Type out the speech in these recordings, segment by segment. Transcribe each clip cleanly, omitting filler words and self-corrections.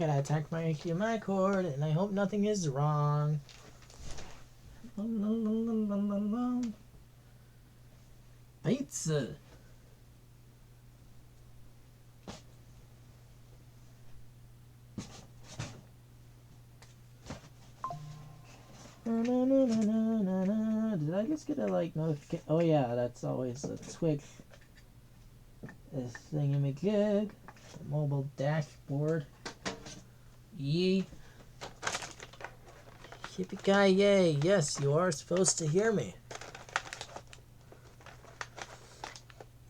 gotta attack my cord, and I hope nothing is wrong. Pizza. Did I just get a notification? Oh yeah, that's always a Twitch. This thingamajig. Mobile dashboard. Yee. Yippee-ki-yay. Yes, you are supposed to hear me.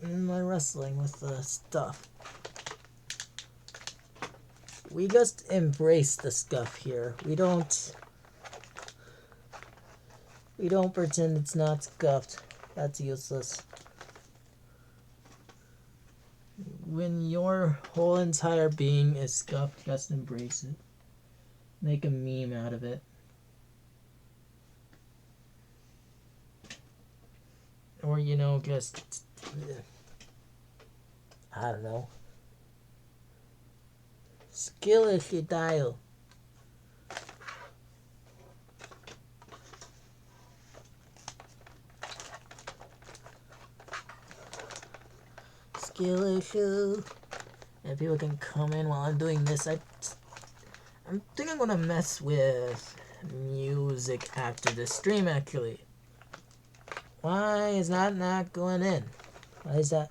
In my wrestling with the stuff. We just embrace the stuff here. We don't pretend it's not scuffed. That's useless. When your whole entire being is scuffed, just embrace it. Make a meme out of it. Or, just... I don't know. Skill issue dial. Skill issue. And people can come in while I'm doing this. I think I'm gonna mess with music after the stream, actually. Why is that not going in? Why is that?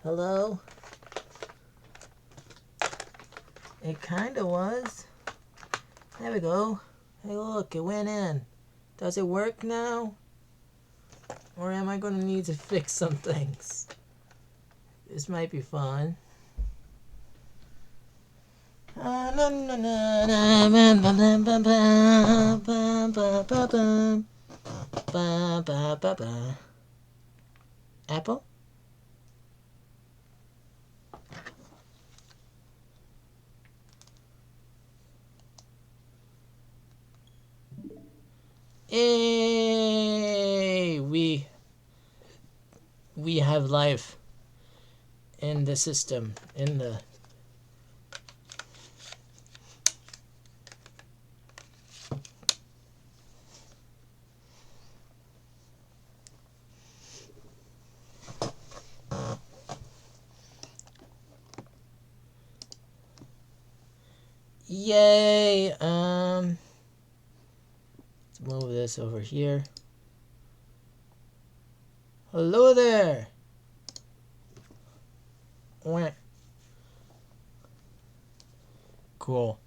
Hello? It kinda was. There we go. Hey look, it went in. Does it work now? Or am I gonna need to fix some things? This might be fun. Apple? Hey, we have life in the system, in the yay. Let's move this over here. Hello there. Cool.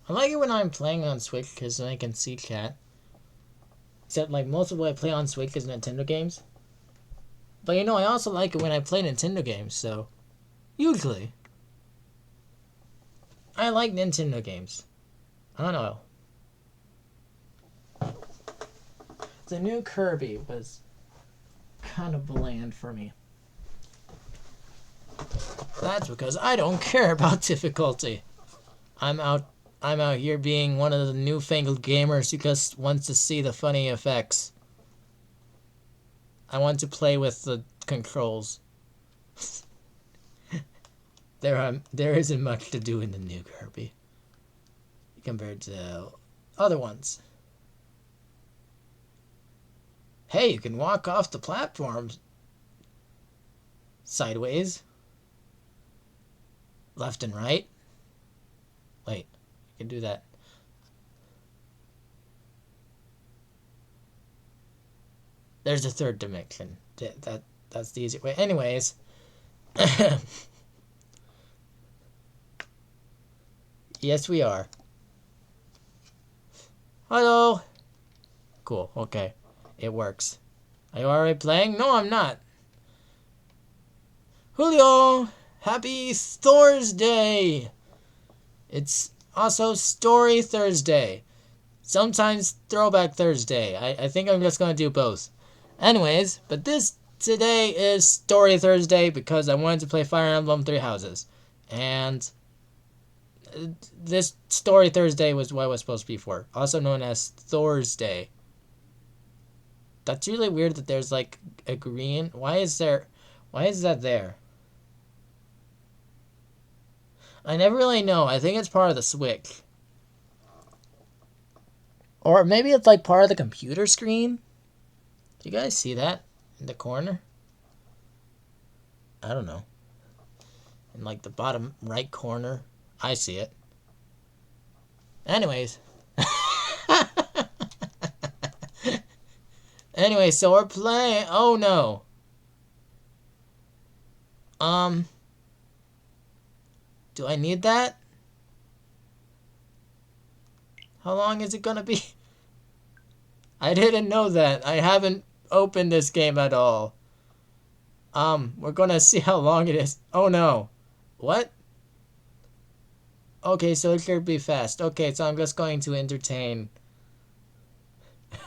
I like it when I'm playing on Switch because then I can see chat. Except most of what I play on Switch is Nintendo games. But I also like it when I play Nintendo games, so usually I like Nintendo games. I don't know. The new Kirby was kind of bland for me. That's because I don't care about difficulty. I'm out here being one of the newfangled gamers who just wants to see the funny effects. I want to play with the controls. There isn't much to do in the new Kirby compared to other ones. Hey, you can walk off the platforms sideways, left and right. Wait, you can do that. There's a third dimension. That's the easy way. Anyways, yes, we are. Hello. Cool. Okay. It works. Are you already playing? No, I'm not. Julio, happy Thursday. It's also Story Thursday. Sometimes Throwback Thursday. I think I'm just going to do both. Anyways, but today is Story Thursday because I wanted to play Fire Emblem Three Houses. And this Story Thursday was what it was supposed to be for. Also known as Thursday. That's really weird that there's a green. Why is that there? I never really know. I think it's part of the Switch. Or maybe it's like part of the computer screen. Do you guys see that in the corner? I don't know. In like the bottom right corner. I see it. Anyways. Anyway, so we're playing. Oh no. Do I need that? How long is it gonna be? I didn't know that. I haven't opened this game at all. We're gonna see how long it is. Oh no. What? Okay, so it should be fast. Okay, so I'm just going to entertain,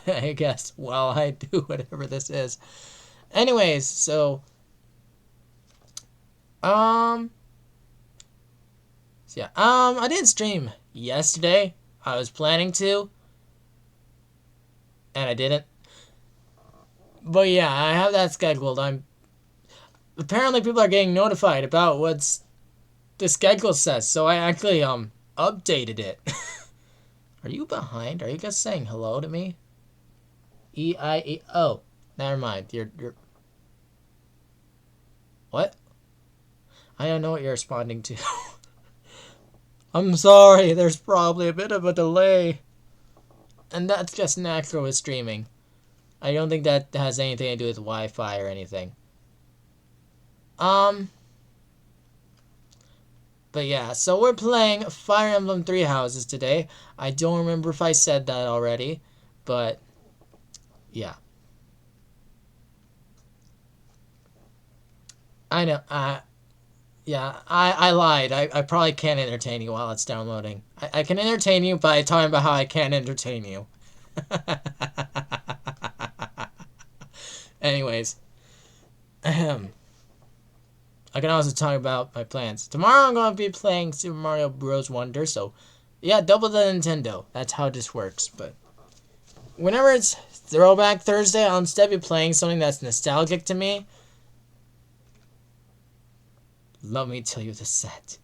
I guess, while I do whatever this is. Anyways, so, um, yeah, I didn't stream yesterday. I was planning to, and I didn't. But yeah, I have that scheduled. Apparently people are getting notified about what's the schedule says, so I actually, updated it. Are you behind? Are you guys saying hello to me? E-I-E. Oh, never mind. You're. What? I don't know what you're responding to. I'm sorry. There's probably a bit of a delay. And that's just natural with streaming. I don't think that has anything to do with Wi-Fi or anything. But yeah, so we're playing Fire Emblem Three Houses today. I don't remember if I said that already, but yeah. I know. Yeah, I lied. I probably can't entertain you while it's downloading. I can entertain you by talking about how I can't entertain you. Anyways. Ahem. I can also talk about my plans. Tomorrow I'm going to be playing Super Mario Bros. Wonder, so yeah, double the Nintendo. That's how this works. But whenever it's Throwback Thursday, I'll instead be playing something that's nostalgic to me. Let me tell you the set.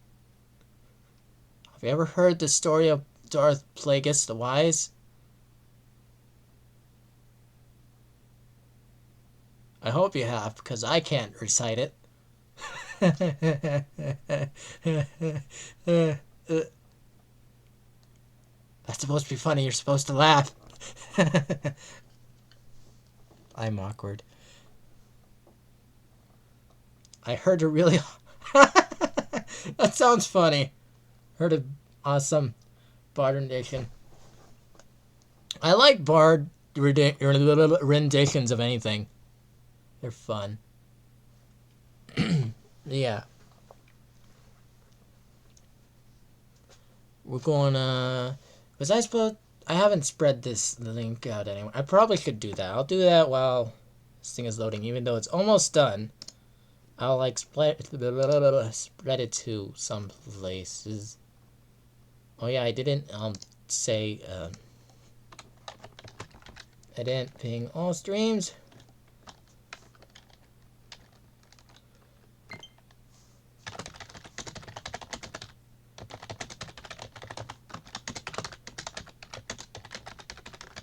Have you ever heard the story of Darth Plagueis the Wise? I hope you have, because I can't recite it. That's supposed to be funny. You're supposed to laugh. I'm awkward. I heard a really... That sounds funny. Heard a awesome Bard rendition. I like Bard renditions of anything. They're fun. Yeah. We're going to... Was I supposed... I haven't spread this link out anywhere. I probably should do that. I'll do that while this thing is loading, even though it's almost done. I'll like spread it to some places. Oh yeah, I didn't say I didn't ping all streams.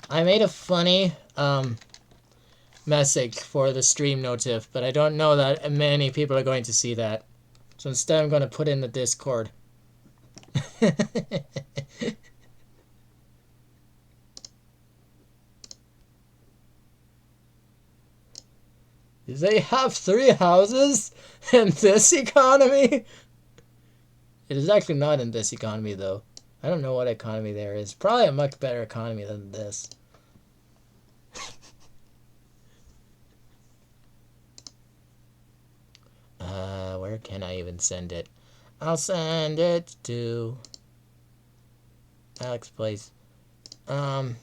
I made a funny message for the stream notif, but I don't know that many people are going to see that. So instead I'm going to put in the Discord. They have 3 houses in this economy? It is actually not in this economy, though. I don't know what economy there is. Probably a much better economy than this. Where can I even send it? I'll send it to Alex Place. I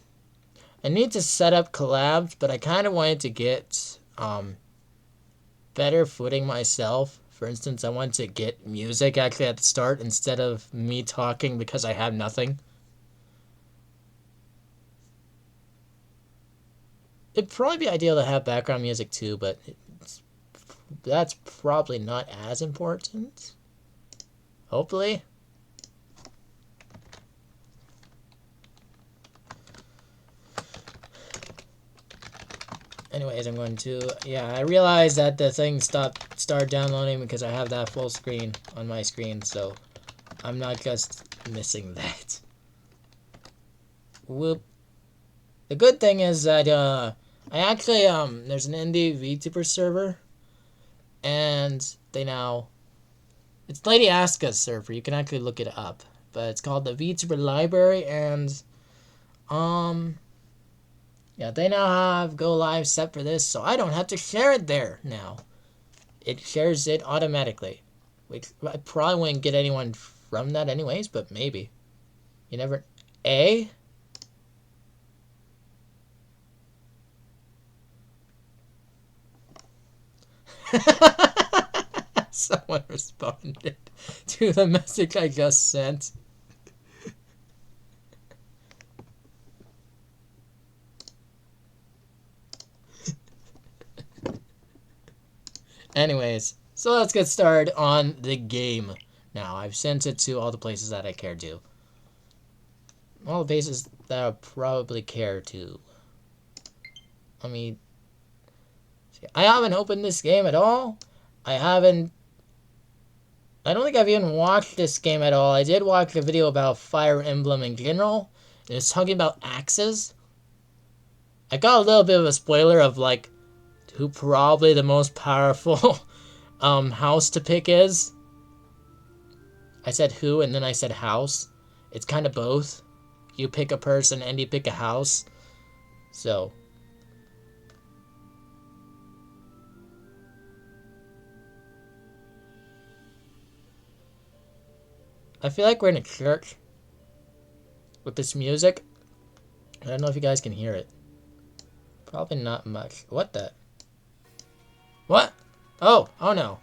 need to set up collabs, but I kind of wanted to get better footing myself. For instance, I want to get music actually at the start instead of me talking because I have nothing. It'd probably be ideal to have background music too, but that's probably not as important. Hopefully. Anyways, I'm going to... Yeah, I realized that the thing started downloading because I have that full screen on my screen, so I'm not just missing that. Whoop. The good thing is that, I actually, there's an indie VTuber server, and they now... It's Lady Asuka's server, you can actually look it up, but it's called the VTuber Library, and, yeah, they now have Go Live set for this, so I don't have to share it there now. It shares it automatically. Which I probably wouldn't get anyone from that anyways, but maybe. You never... A? Someone responded to the message I just sent. Anyways, so let's get started on the game. Now, I've sent it to all the places that I care to. All the places that I probably care to. I mean, I haven't opened this game at all. I don't think I've even watched this game at all. I did watch a video about Fire Emblem in general. And it's talking about axes. I got a little bit of a spoiler of, like, who probably the most powerful house to pick is. I said who and then I said house. It's kind of both. You pick a person and you pick a house. So. I feel like we're in a church with this music. I don't know if you guys can hear it. Probably not much. What the? What? Oh no.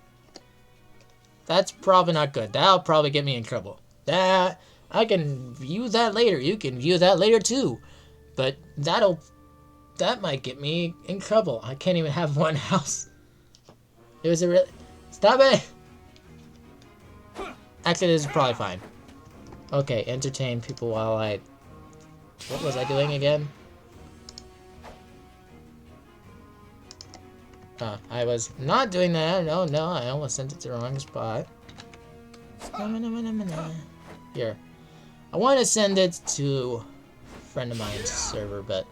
That's probably not good. That'll probably get me in trouble. That, I can view that later. You can view that later too. But that might get me in trouble. I can't even have one house. It was a real... Stop it! Actually, this is probably fine. Okay, entertain people while I... What was I doing again? I was not doing that. No, I almost sent it to the wrong spot. Here. I want to send it to a friend of mine's server, but...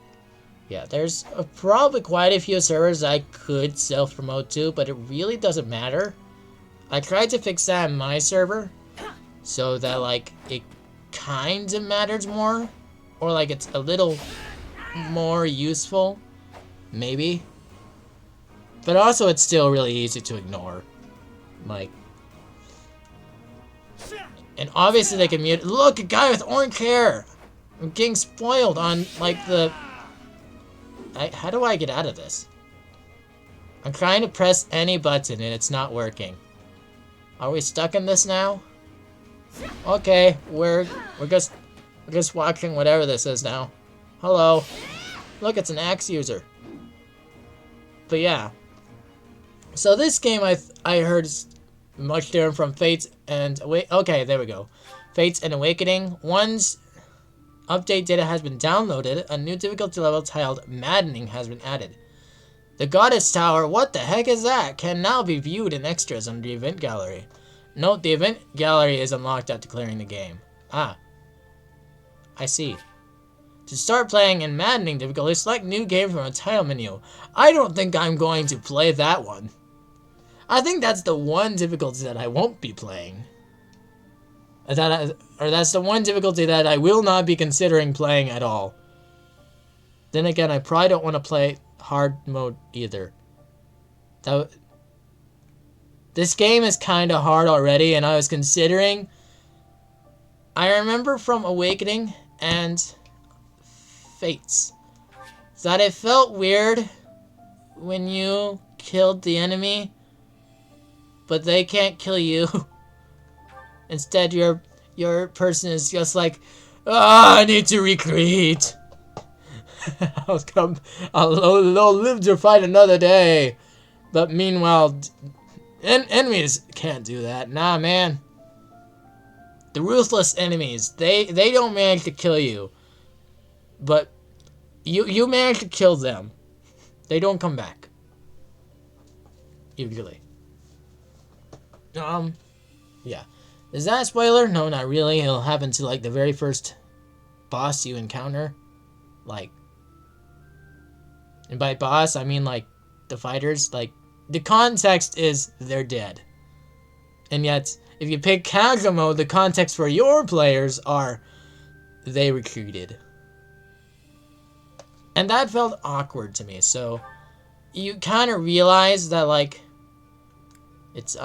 Yeah, there's probably quite a few servers I could self-promote to, but it really doesn't matter. I tried to fix that in my server, so that, like, it kind of matters more. Or, like, it's a little more useful. Maybe. But also, it's still really easy to ignore. Like... And obviously they can mute... Look, a guy with orange hair! I'm getting spoiled on, like, the... How do I get out of this? I'm trying to press any button and it's not working. Are we stuck in this now? Okay, we're just watching whatever this is now. Hello. Look, it's an axe user. But yeah. So this game I heard is much different from Fates and okay, there we go. Fates and Awakening. One's update data has been downloaded. A new difficulty level titled Maddening has been added. The Goddess Tower, what the heck is that? Can now be viewed in extras under the event gallery. Note, the event gallery is unlocked after clearing the game. Ah. I see. To start playing in Maddening difficulty, select new game from a title menu. I don't think I'm going to play that one. I think that's the one difficulty that I won't be playing. Or that's the one difficulty that I will not be considering playing at all. Then again, I probably don't want to play hard mode either. This game is kind of hard already, and I was considering... I remember from Awakening and Fates that it felt weird when you killed the enemy, but they can't kill you. Instead, your person is just like, I need to recreate. I'll live to fight another day. But meanwhile, enemies can't do that. Nah, man. The ruthless enemies, they don't manage to kill you. But you manage to kill them. They don't come back. Usually. Yeah. Is that a spoiler? No, not really. It'll happen to, like, the very first boss you encounter. Like, and by boss, I mean, like, the fighters. Like, the context is they're dead. And yet, if you pick casual mode, the context for your players are they retreated. And that felt awkward to me, so you kind of realize that, like, it's,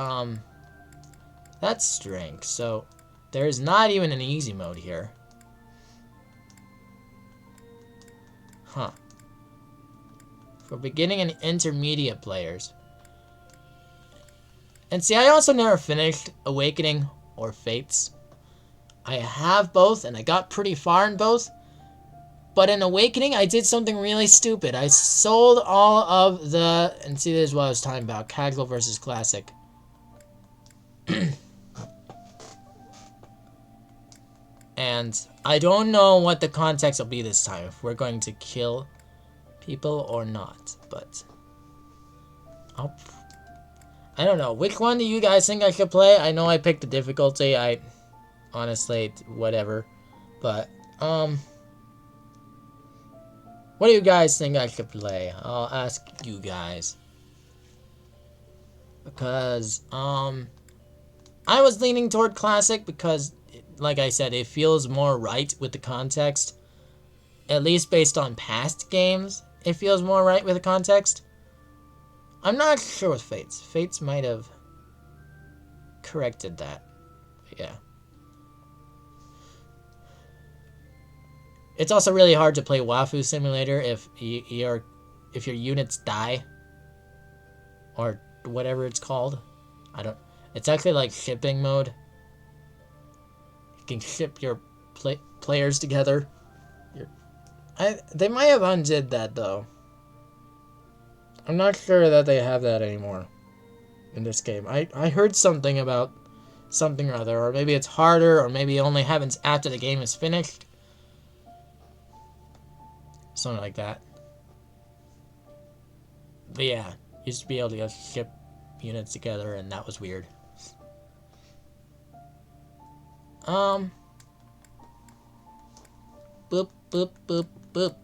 that's strength, so there's not even an easy mode here. Huh. For beginning and intermediate players. And see, I also never finished Awakening or Fates. I have both, and I got pretty far in both. But in Awakening, I did something really stupid. I sold all of the... And see, this is what I was talking about. Casual versus Classic. And I don't know what the context will be this time. If we're going to kill people or not. But... I don't know. Which one do you guys think I should play? I know I picked the difficulty. Honestly, whatever. But, what do you guys think I should play? I'll ask you guys. Because, I was leaning toward Classic because, like I said, it feels more right with the context. At least based on past games, it feels more right with the context. I'm not sure with Fates. Fates might have corrected that. Yeah. It's also really hard to play Wafu Simulator if your units die. Or whatever it's called. It's actually like shipping mode. You can ship your players together. They might have undid that though. I'm not sure that they have that anymore in this game. I heard something about something or other, or maybe it's harder, or maybe it only happens after the game is finished. Something like that. But yeah, used to be able to just ship units together, and that was weird. Boop, boop, boop, boop.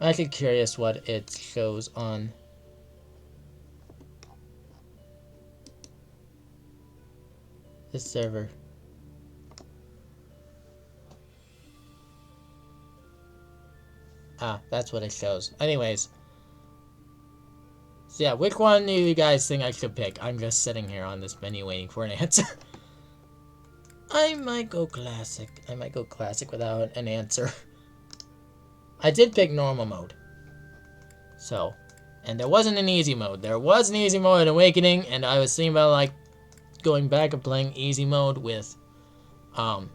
I'm actually curious what it shows on this server. Ah, that's what it shows. Anyways. So yeah, which one do you guys think I should pick? I'm just sitting here on this menu waiting for an answer. I might go Classic. I might go Classic without an answer. I did pick normal mode. So, and there wasn't an easy mode. There was an easy mode in Awakening, and I was thinking about, like, going back and playing easy mode with the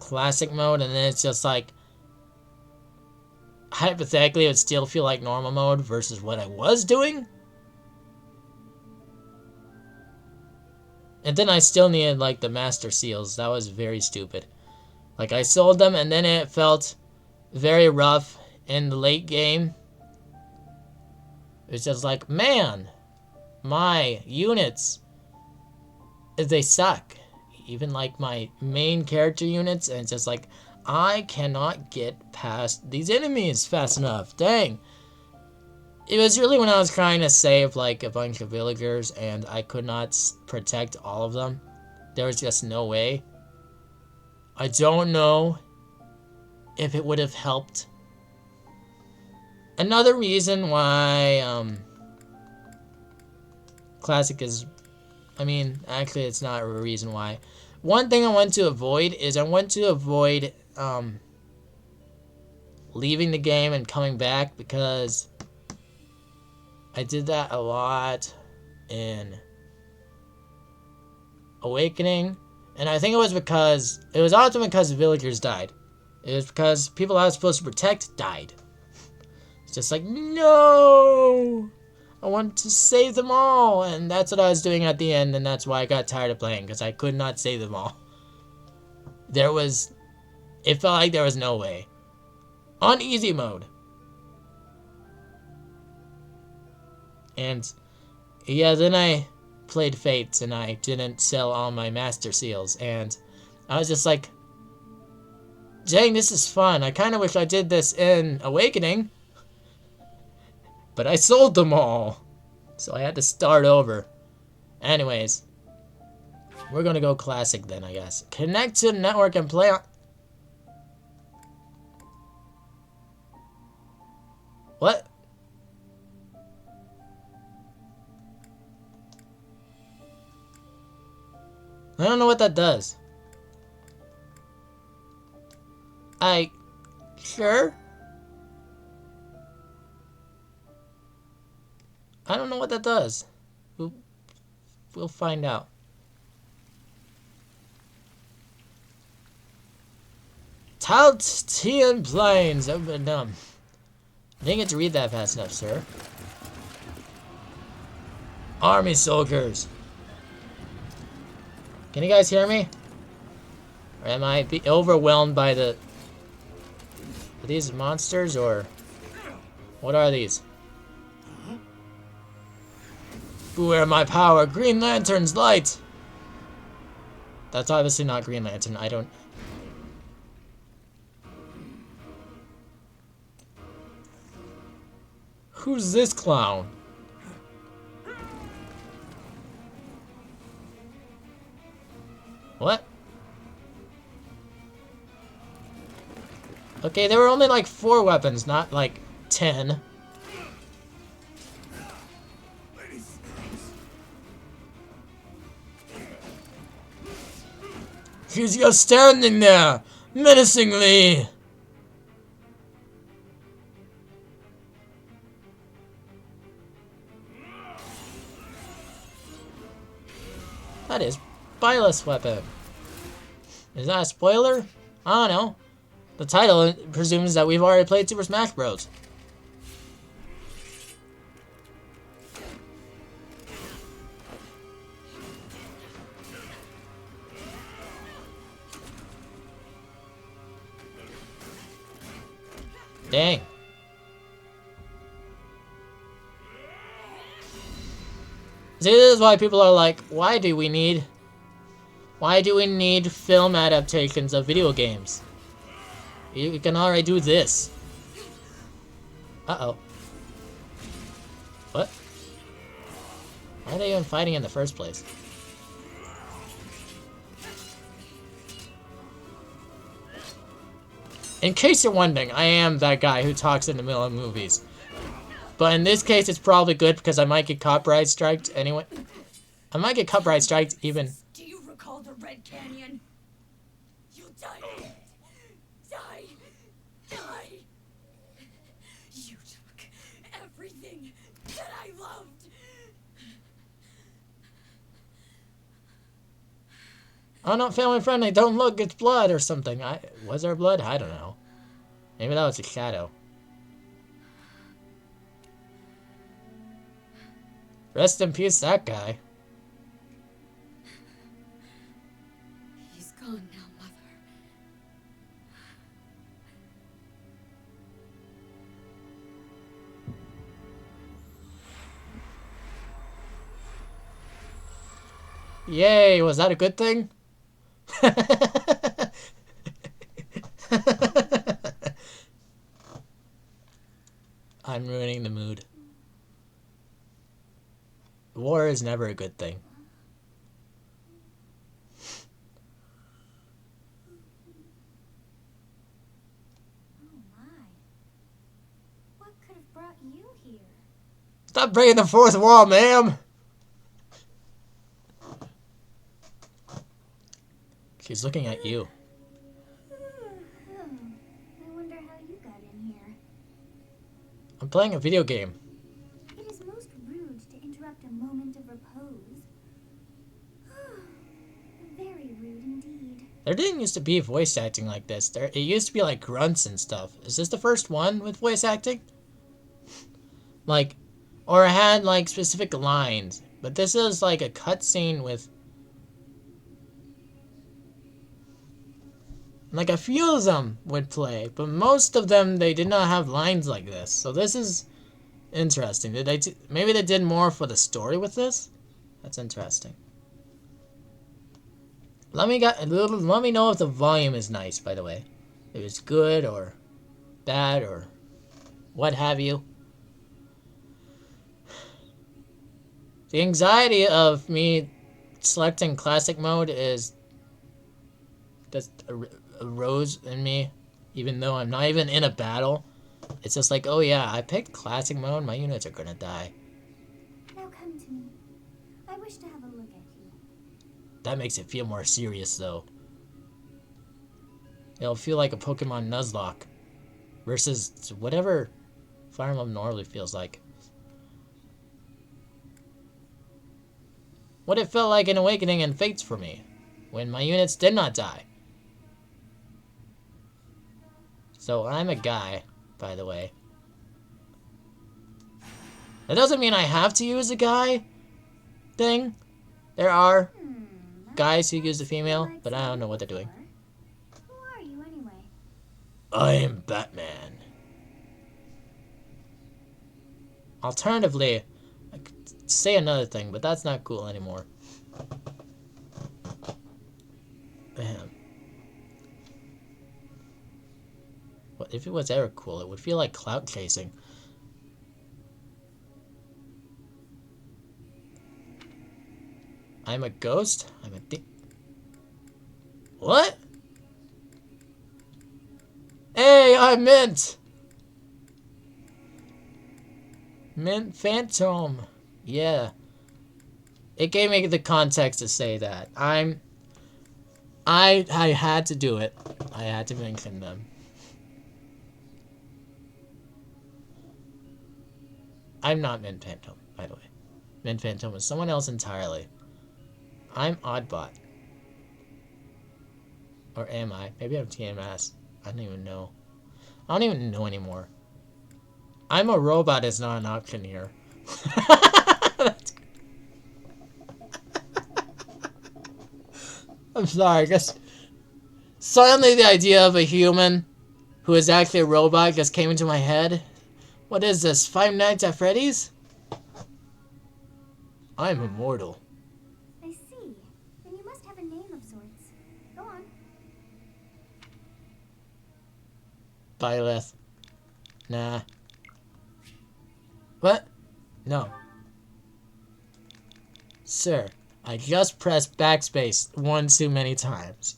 Classic mode, and then it's just like, hypothetically, it would still feel like normal mode versus what I was doing. And then I still needed, like, the Master Seals. That was very stupid. Like, I sold them, and then it felt very rough in the late game. It's just like, man, my units, they suck. Even, like, my main character units, and it's just like, I cannot get past these enemies fast enough. Dang. It was really when I was trying to save, like, a bunch of villagers, and I could not protect all of them. There was just no way. I don't know if it would have helped. Another reason why, Classic is... I mean, actually, it's not a reason why. One thing I want to avoid is I want to avoid, leaving the game and coming back, because I did that a lot in awakening, and I think it was because it was often because villagers died. It was because people I was supposed to protect died. It's just like, no, I want to save them all, and that's what I was doing at the end, and that's why I got tired of playing, because I could not save them all. It felt like there was no way. On easy mode. And yeah, then I played Fates and I didn't sell all my master seals, and I was just like, dang, this is fun. I kind of wish I did this in Awakening, but I sold them all, so I had to start over. Anyways, we're gonna go classic then, I guess. Connect to the network and play on... What? I don't know what that does. Sure? I don't know what that does. We'll find out. Taltian Plains. Oh, but I didn't get to read that fast enough, sir. Army soldiers. Can you guys hear me? Or am I overwhelmed by the... Are these monsters or... What are these? Beware my power, Green Lantern's light! That's obviously not Green Lantern, I don't... Who's this clown? What? Okay, there were only like 4 weapons, not like 10. He's just standing there, menacingly. That is Byleth's weapon. Is that a spoiler? I don't know. The title presumes that we've already played Super Smash Bros. Dang. See, this is why people are like, why do we need film adaptations of video games? You can already do this. Uh-oh. What? Why are they even fighting in the first place? In case you're wondering, I am that guy who talks in the middle of movies. But in this case, it's probably good because I might get copyright striked anyway. I might get copyright striked even. Do you recall the Red Canyon? You'll die. Die. Die. You took everything that I loved. Oh, not family friendly. Don't look, it's blood or something. Was there blood? I don't know. Maybe that was a shadow. Rest in peace, that guy. He's gone now, Mother. Yay, was that a good thing? I'm ruining the mood. War is never a good thing. Oh my. What could have brought you here? Stop breaking the fourth wall, ma'am! She's looking at you. I wonder how you got in here. I'm playing a video game. It is most rude to interrupt a moment of repose. There didn't used to be voice acting like this. It used to be like grunts and stuff. Is this the first one with voice acting? Like, or it had like specific lines. But this is like a cutscene with like a few of them would play, but most of them they did not have lines like this. So this is interesting. Maybe they did more for the story with this? That's interesting. Let me know if the volume is nice, by the way. If it's good or bad or what have you. The anxiety of me selecting classic mode is just arose in me, even though I'm not even in a battle. It's just like, oh yeah, I picked classic mode, my units are gonna die. Now come to me. I wish to have a look at you. That makes it feel more serious, though. It'll feel like a Pokemon Nuzlocke versus whatever Fire Emblem normally feels like. What it felt like in Awakening and Fates for me, when my units did not die. So I'm a guy, by the way. That doesn't mean I have to use a guy thing. There are guys who use the female, but I don't know what they're doing. Who are you anyway? I am Batman. Alternatively, I could say another thing, but that's not cool anymore. Bam. What if it was ever cool? It would feel like clout chasing. I'm a ghost? I'm a What? Hey, I'm Mint! Mint Phantom. Yeah. It gave me the context to say that. I had to do it. I had to mention them. I'm not Mint Phantom, by the way. Mint Phantom is someone else entirely. I'm Oddbot. Or am I? Maybe I'm TMS. I don't even know. I don't even know anymore. I'm a robot is not an option here. I'm sorry, just suddenly the idea of a human who is actually a robot just came into my head. What is this, Five Nights at Freddy's? I'm immortal. I see. Then you must have a name of sorts. Go on. Byleth. Nah. What? No. Sir, I just pressed backspace one too many times.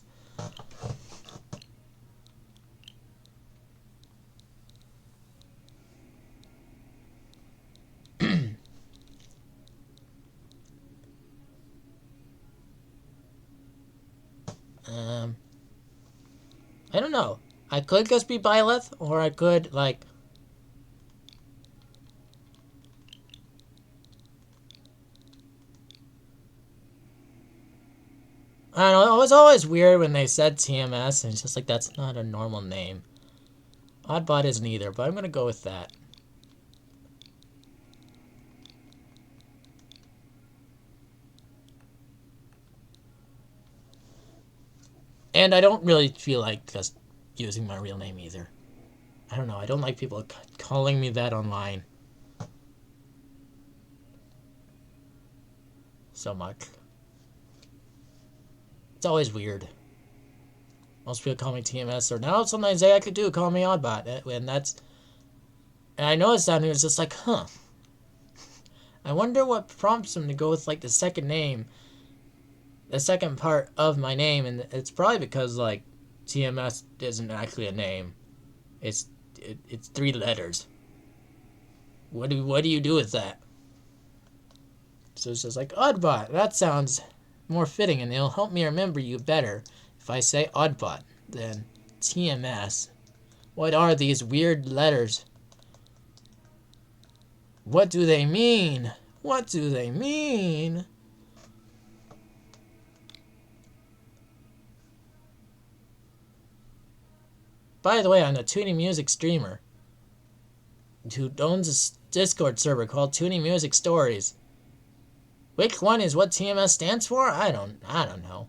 I don't know. I could just be Byleth, or I could, like... I don't know, it was always weird when they said TMS, and it's just like, that's not a normal name. Oddbot isn't either, but I'm gonna go with that. And I don't really feel like just using my real name either. I don't know, I don't like people calling me that online. So much. It's always weird. Most people call me TMS, or now sometimes they actually do call me Oddbot, and that's... And I noticed that, and it was just like, huh. I wonder what prompts them to go with, like, the second name, the second part of my name, and it's probably because, like, TMS isn't actually a name. It's 3 letters. What do you do with that? So it's just like, Oddbot, that sounds more fitting, and it'll help me remember you better if I say Oddbot than TMS. What are these weird letters? What do they mean? What do they mean? By the way, I'm a Tuning Music streamer who owns a Discord server called Tuning Music Stories. Which one is what TMS stands for? I don't know.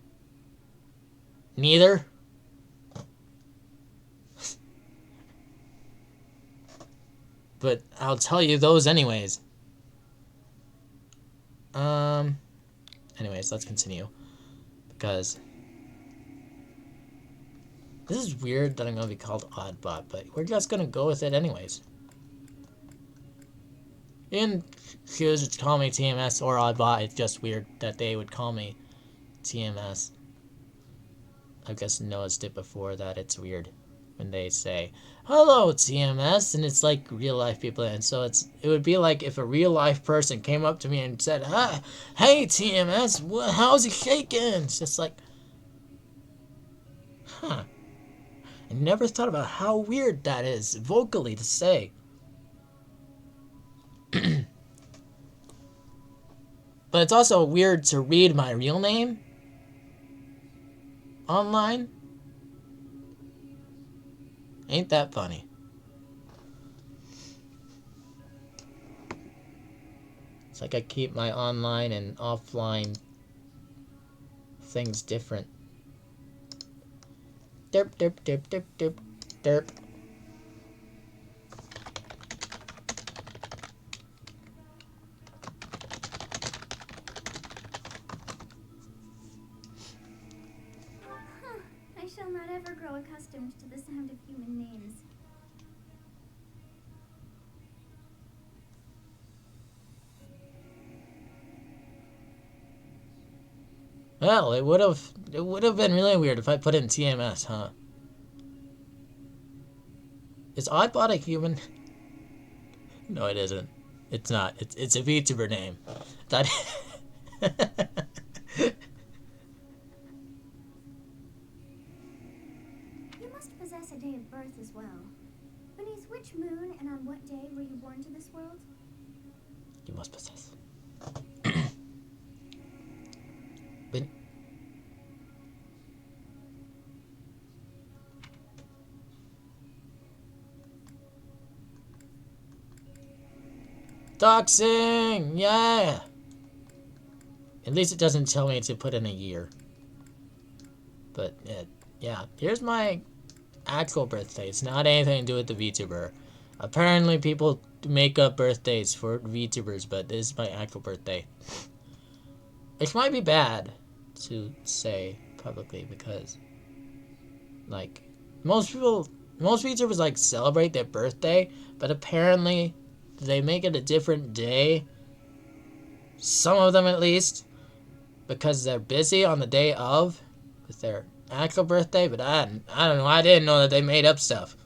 Neither. But I'll tell you those anyways. Anyways, let's continue. Because this is weird that I'm going to be called Oddbot, but we're just going to go with it anyways. You didn't choose to call me TMS or Oddbot. It's just weird that they would call me TMS. I guess noticed it before that it's weird when they say, hello, TMS, and it's like real life people, and so it would be like if a real life person came up to me and said, hey, TMS, how's it shaking? It's just like, I never thought about how weird that is vocally to say. But it's also weird to read my real name online. Ain't that funny? It's like I keep my online and offline things different. Derp, derp, derp, derp, derp, derp. I shall not ever grow accustomed to the sound of human names. Well, it would have been really weird if I put in TMS, huh? Is Oddbot a human? No, it isn't. It's not. It's a VTuber name. That. You must possess a day of birth as well. Beneath which moon and on what day were you born to this world? You must possess. But doxing! Yeah! At least it doesn't tell me to put in a year. But, yeah. Here's my actual birthday. It's not anything to do with the VTuber. Apparently people make up birthdays for VTubers, but this is my actual birthday. Which might be bad to say publicly because, like, most VTubers, like, celebrate their birthday, but apparently they make it a different day. Some of them, at least, because they're busy on the day of with their actual birthday. But I don't know. I didn't know that they made up stuff.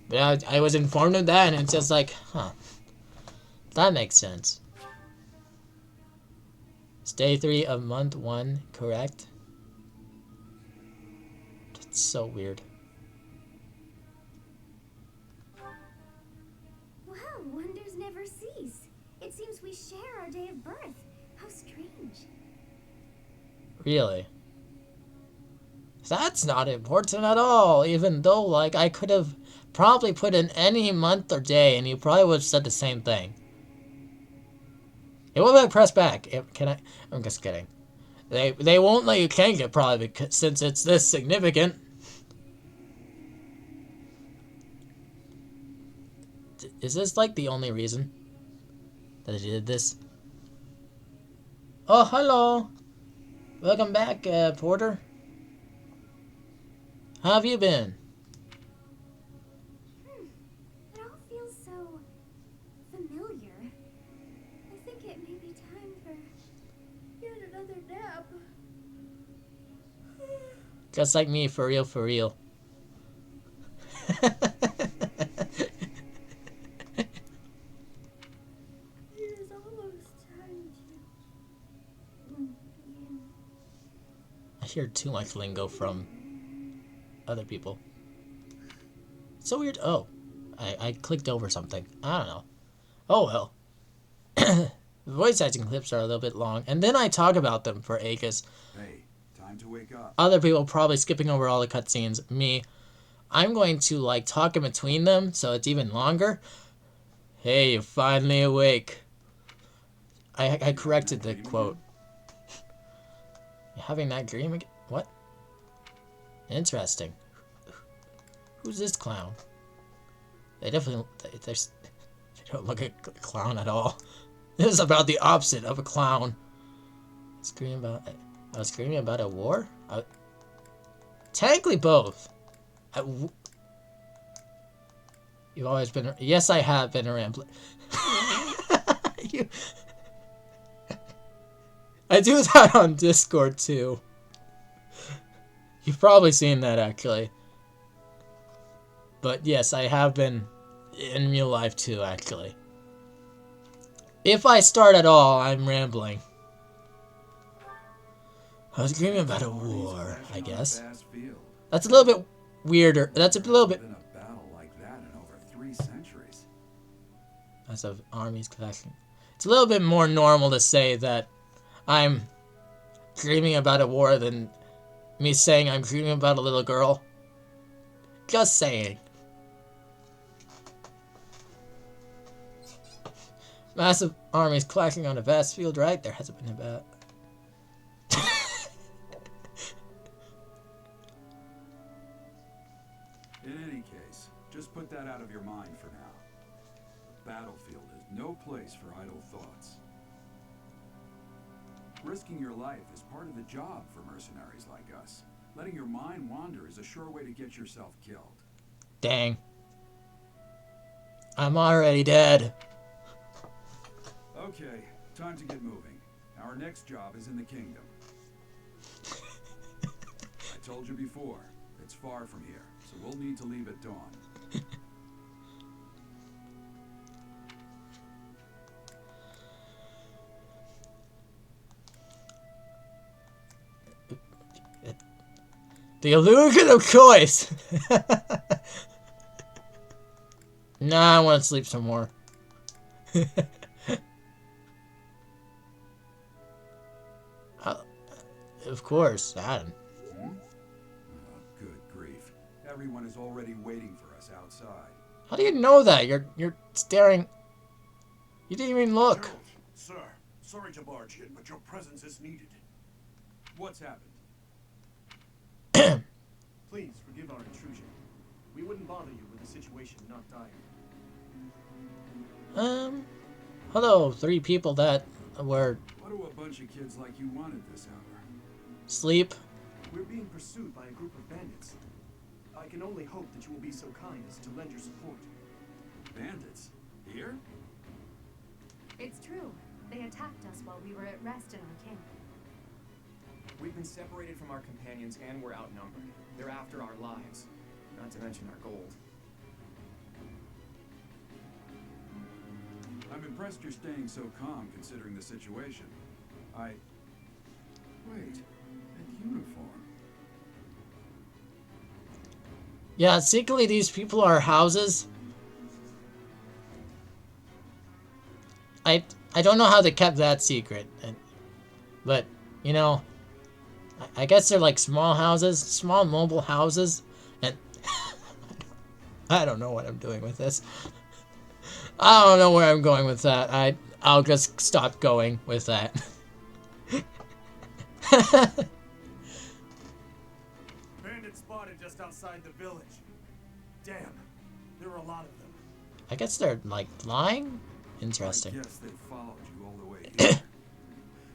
But I was informed of that, and it's just like, that makes sense. It's day 3 of month 1, correct? That's so weird. Wow, wonders never cease. It seems we share our day of birth. How strange. Really? That's not important at all, even though, like, I could have probably put in any month or day, and you probably would have said the same thing. It will let me press back. Can I? I'm just kidding. They won't let you change it probably because, since it's this significant. Is this like the only reason that I did this? Oh, hello. Welcome back, Porter. How have you been? It all feels so familiar. I think it may be time for yet another nap. Just like me, for real, for real. It is almost time to begin. I hear too much lingo from other people. It's so weird. Oh, I clicked over something. I don't know. Oh well. Voice acting clips are a little bit long, and then I talk about them for ages. Hey, time to wake up. Other people probably skipping over all the cutscenes. Me, I'm going to, like, talk in between them so it's even longer. Hey, you're finally awake. I corrected the quote. You having that dream again? What? Interesting. Who's this clown? They definitely... They don't look like a clown at all. This is about the opposite of a clown. I was screaming about a war? Technically both. You've always been... Yes, I have been a rambler. I do that on Discord, too. You've probably seen that, actually. But yes, I have been in real life, too, actually. If I start at all, I'm rambling. I was dreaming about a war, I guess. That's a little bit weirder. That's a little bit... As of armies clashing. It's a little bit more normal to say that I'm dreaming about a war than me saying I'm dreaming about a little girl. Just saying. Massive armies clashing on a vast field, right? There hasn't been a bat. In any case, just put that out of your mind for now. The battlefield is no place for idle thoughts. Risking your life is part of the job for mercenaries like us. Letting your mind wander is a sure way to get yourself killed. Dang. I'm already dead. Okay, time to get moving. Our next job is in the kingdom. I told you before, it's far from here, so we'll need to leave at dawn. The illusion of choice! Nah, I want to sleep some more. Of course, Adam. Oh, good grief. Everyone is already waiting for us outside. How do you know that? You're staring... You didn't even look. Gerald, sir, sorry to barge in, but your presence is needed. What's happened? Please forgive our intrusion. We wouldn't bother you with a situation not dire. Hello, 3 people that were... What do a bunch of kids like you want at this hour? Sleep. We're being pursued by a group of bandits. I can only hope that you will be so kind as to lend your support. Bandits? Here? It's true. They attacked us while we were at rest in our camp. We've been separated from our companions and we're outnumbered. They're after our lives, not to mention our gold. I'm impressed you're staying so calm considering the situation. Wait, that uniform. Yeah, secretly these people are houses. I don't know how they kept that secret. But, you know, I guess they're like small houses, small mobile houses. And I don't know what I'm doing with this. I don't know where I'm going with that. I'll just stop going with that. Bandits spotted just outside the village. Damn, there are a lot of them. I guess they're like flying? Interesting. I guess they followed you all the way here.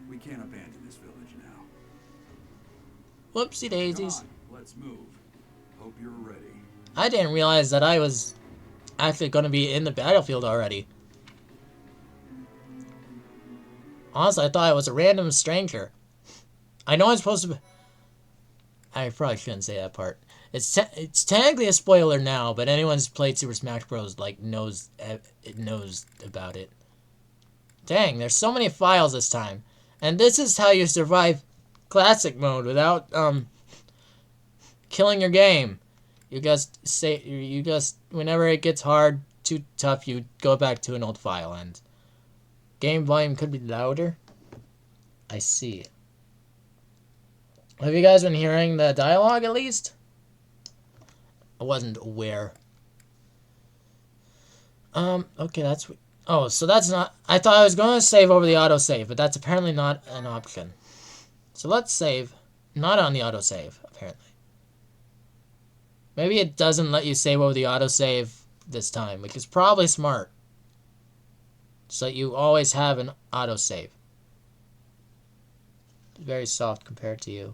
We can't abandon this village now. Whoopsie daisies. Come on, let's move. Hope you're ready. I didn't realize that I was actually going to be in the battlefield already. Honestly, I thought I was a random stranger. I know I'm supposed to be... I probably shouldn't say that part. It's technically a spoiler now, but anyone who's played Super Smash Bros. Like knows about it. Dang, there's so many files this time. And this is how you survive classic mode without killing your game. You just whenever it gets hard, too tough, you go back to an old file and game volume could be louder. I see. Have you guys been hearing the dialogue at least? I wasn't aware. Okay, that's... Oh, so that's not... I thought I was going to save over the autosave, but that's apparently not an option. So let's save. Not on the autosave, apparently. Maybe it doesn't let you save over the autosave this time, which is probably smart. So that you always have an autosave. It's very soft compared to you.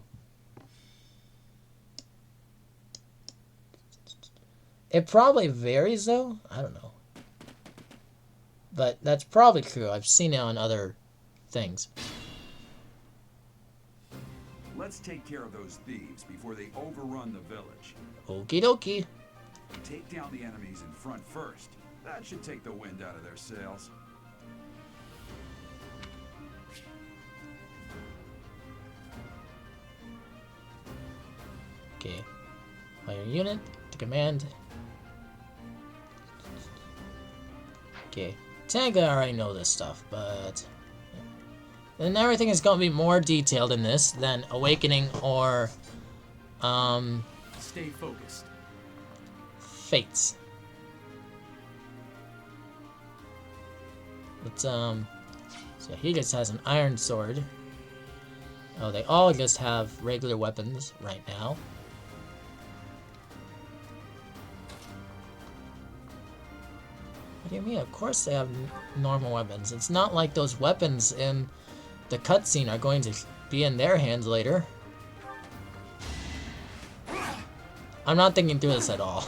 It probably varies, though. I don't know. But that's probably true. I've seen it on other things. Let's take care of those thieves before they overrun the village. Okie dokie. Take down the enemies in front first. That should take the wind out of their sails. Okay. Fire unit to command. Okay. Technically, I already know this stuff, but... Then everything is going to be more detailed in this than Awakening or... Stay focused. Fates. Let's, So he just has an iron sword. Oh, they all just have regular weapons right now. What do you mean? Of course they have normal weapons. It's not like those weapons in the cutscene are going to be in their hands later. I'm not thinking through this at all.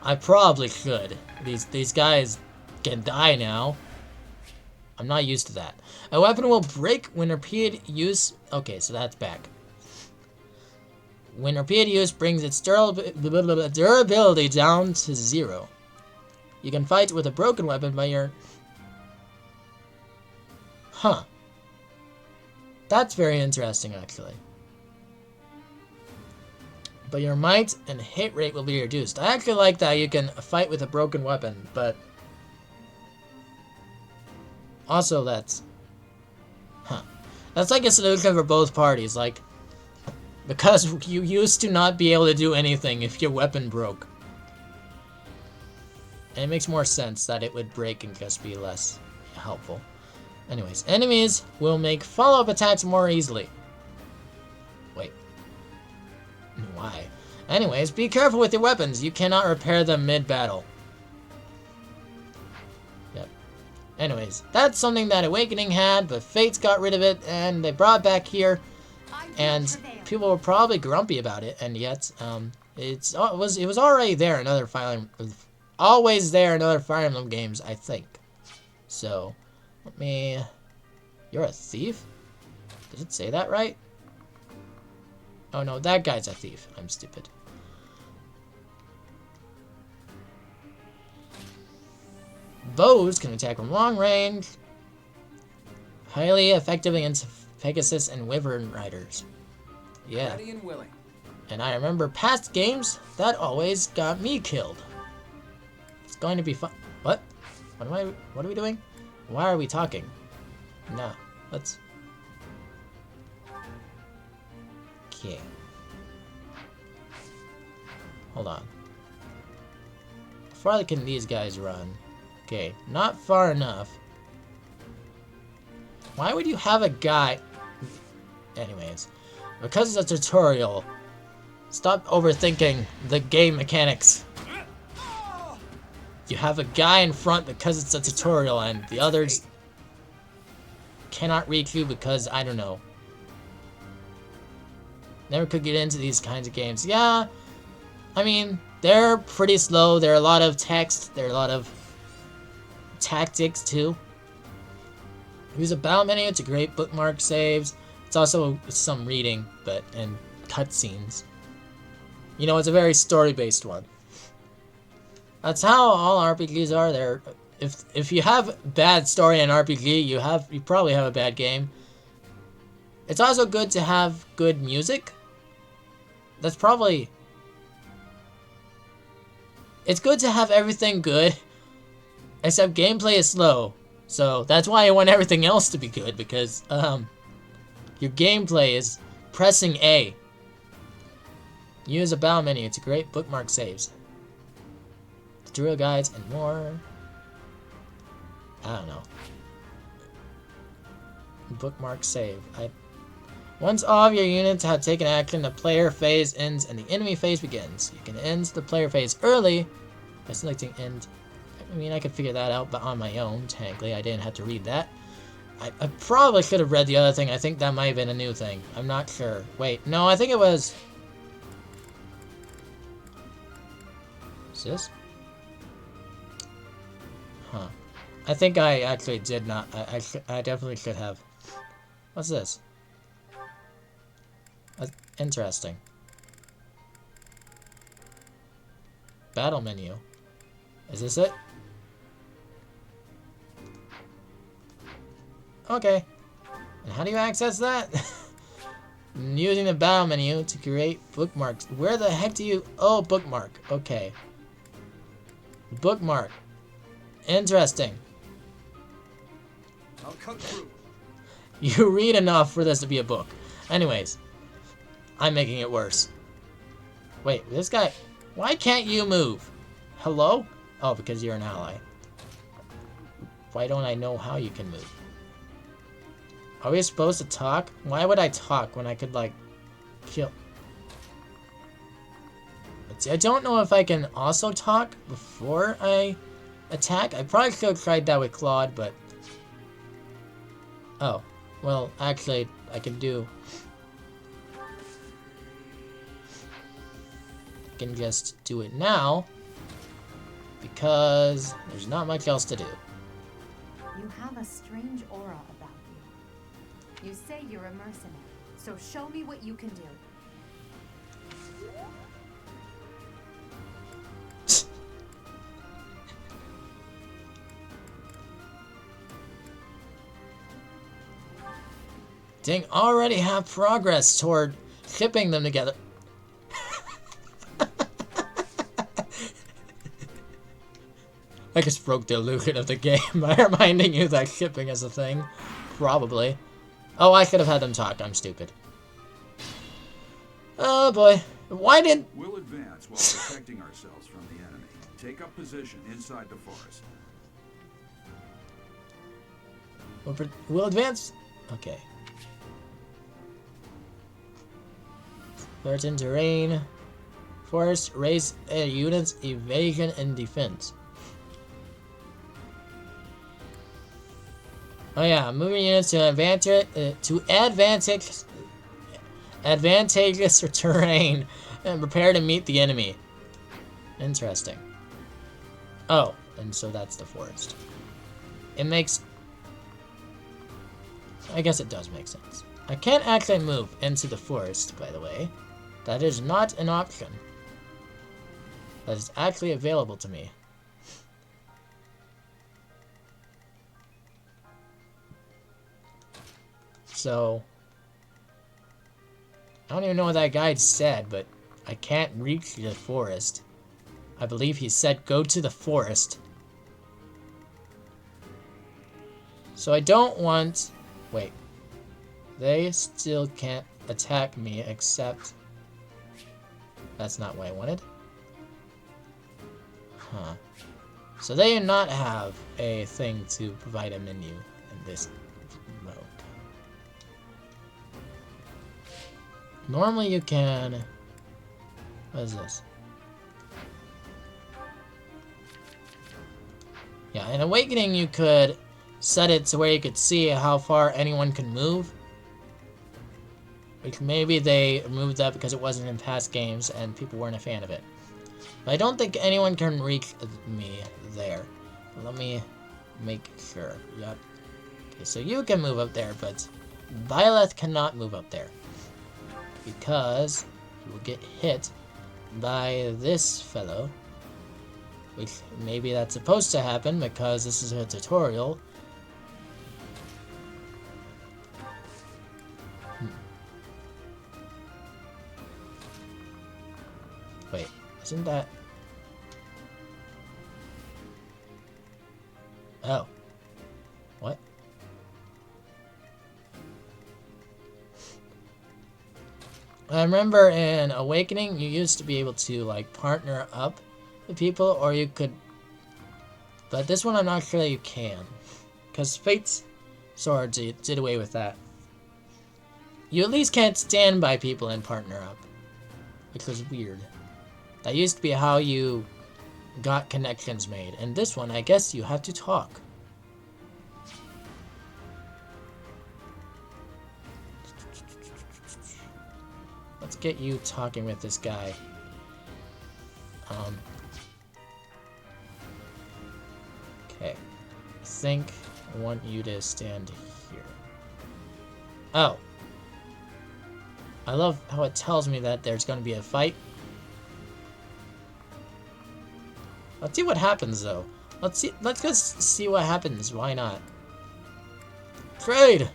I probably should. These guys can die now. I'm not used to that. A weapon will break when repeated use... Okay, so that's back. When repeated use brings its durability down to 0. You can fight with a broken weapon by your... Huh. That's very interesting, actually. But your might and hit rate will be reduced. I actually like that you can fight with a broken weapon, but... Also, that's... Huh. That's like a solution for both parties, like... Because you used to not be able to do anything if your weapon broke. And it makes more sense that it would break and just be less helpful. Anyways, enemies will make follow-up attacks more easily. Wait. Why? Anyways, be careful with your weapons. You cannot repair them mid-battle. Yep. Anyways, that's something that Awakening had, but Fates got rid of it, and they brought it back here. And people were probably grumpy about it, and yet, it was already there in other Fire Emblem, always there in other Fire Emblem games, I think. So, let me... You're a thief? Did it say that right? Oh no, that guy's a thief. I'm stupid. Bows can attack from long range. Highly effective against Pegasus and Wyvern Riders. Yeah. Ready and willing. And I remember past games, that always got me killed. It's going to be fun. What? What are we doing? Why are we talking? Nah, let's... Okay. Hold on. How far can these guys run? Okay, not far enough. Why would you have a guy... Anyways, because it's a tutorial, stop overthinking the game mechanics. You have a guy in front because it's a tutorial, and the others cannot reach you because, I don't know. Never could get into these kinds of games. Yeah, I mean, they're pretty slow. There are a lot of text. There are a lot of tactics, too. Use a battle menu. It's a great bookmark saves. It's also some reading, and cutscenes. You know, it's a very story-based one. That's how all RPGs are. There, if you have bad story in RPG, you probably have a bad game. It's also good to have good music. That's probably... It's good to have everything good, except gameplay is slow. So that's why I want everything else to be good, because your gameplay is pressing A. Use a battle menu to create bookmark saves. Tutorial guides and more. I don't know. Bookmark save. Once all of your units have taken action, the player phase ends and the enemy phase begins. You can end the player phase early by selecting end. I mean, I could figure that out, but on my own, technically. I didn't have to read that. I probably should have read the other thing. I think that might have been a new thing. I'm not sure. Wait, no, I think it was... Is this? Huh. I think I actually did not. I definitely should have. What's this? Interesting. Battle menu. Is this it? Okay. And how do you access that? Using the battle menu to create bookmarks. Where the heck do you... Oh, bookmark. Okay. Bookmark. Interesting. I'll cut through. You read enough for this to be a book. Anyways. I'm making it worse. Wait, this guy... Why can't you move? Hello? Oh, because you're an ally. Why don't I know how you can move? Are we supposed to talk? Why would I talk when I could, like, kill... Let's see, I don't know if I can also talk before I attack. I probably could have tried that with Claude, but... Oh. Well, actually, I can do... I can just do it now. Because there's not much else to do. You have a strange aura about you. You say you're a mercenary, so show me what you can do. Dang, already have progress toward shipping them together. I just broke the illusion of the game by reminding you that shipping is a thing. Probably. Oh, I could have had them talk. I'm stupid. Oh boy. Why did... We'll advance while protecting ourselves from the enemy. Take up position inside the forest. We'll advance... Okay. Certain terrain. Forest. Raise a unit's evasion and defense. Oh yeah, moving units to advantageous terrain and prepare to meet the enemy. Interesting. Oh, and so that's the forest. It makes... I guess it does make sense. I can't actually move into the forest, by the way. That is not an option. That is actually available to me. So, I don't even know what that guide said, but I can't reach the forest. I believe he said go to the forest. So I don't want... Wait. They still can't attack me except... That's not what I wanted. Huh. So they do not have a thing to provide a menu in this mode. Normally you can... What is this? Yeah, in Awakening you could set it to where you could see how far anyone can move. Which maybe they removed that because it wasn't in past games and people weren't a fan of it. But I don't think anyone can reach me there. Let me make sure. Yep. Okay, so you can move up there, but Byleth cannot move up there. Because you will get hit by this fellow. Which maybe that's supposed to happen because this is a tutorial. Wait, isn't that... Oh. What? I remember in Awakening, you used to be able to, like, partner up with people, or you could... But this one, I'm not sure that you can. Because Fate's Swords did away with that. You at least can't stand by people and partner up. Which was weird. That used to be how you got connections made. And this one, I guess you have to talk. Let's get you talking with this guy. Okay. I think I want you to stand here. Oh. I love how it tells me that there's going to be a fight. Let's see what happens, though. Let's just see what happens. Why not? Trade!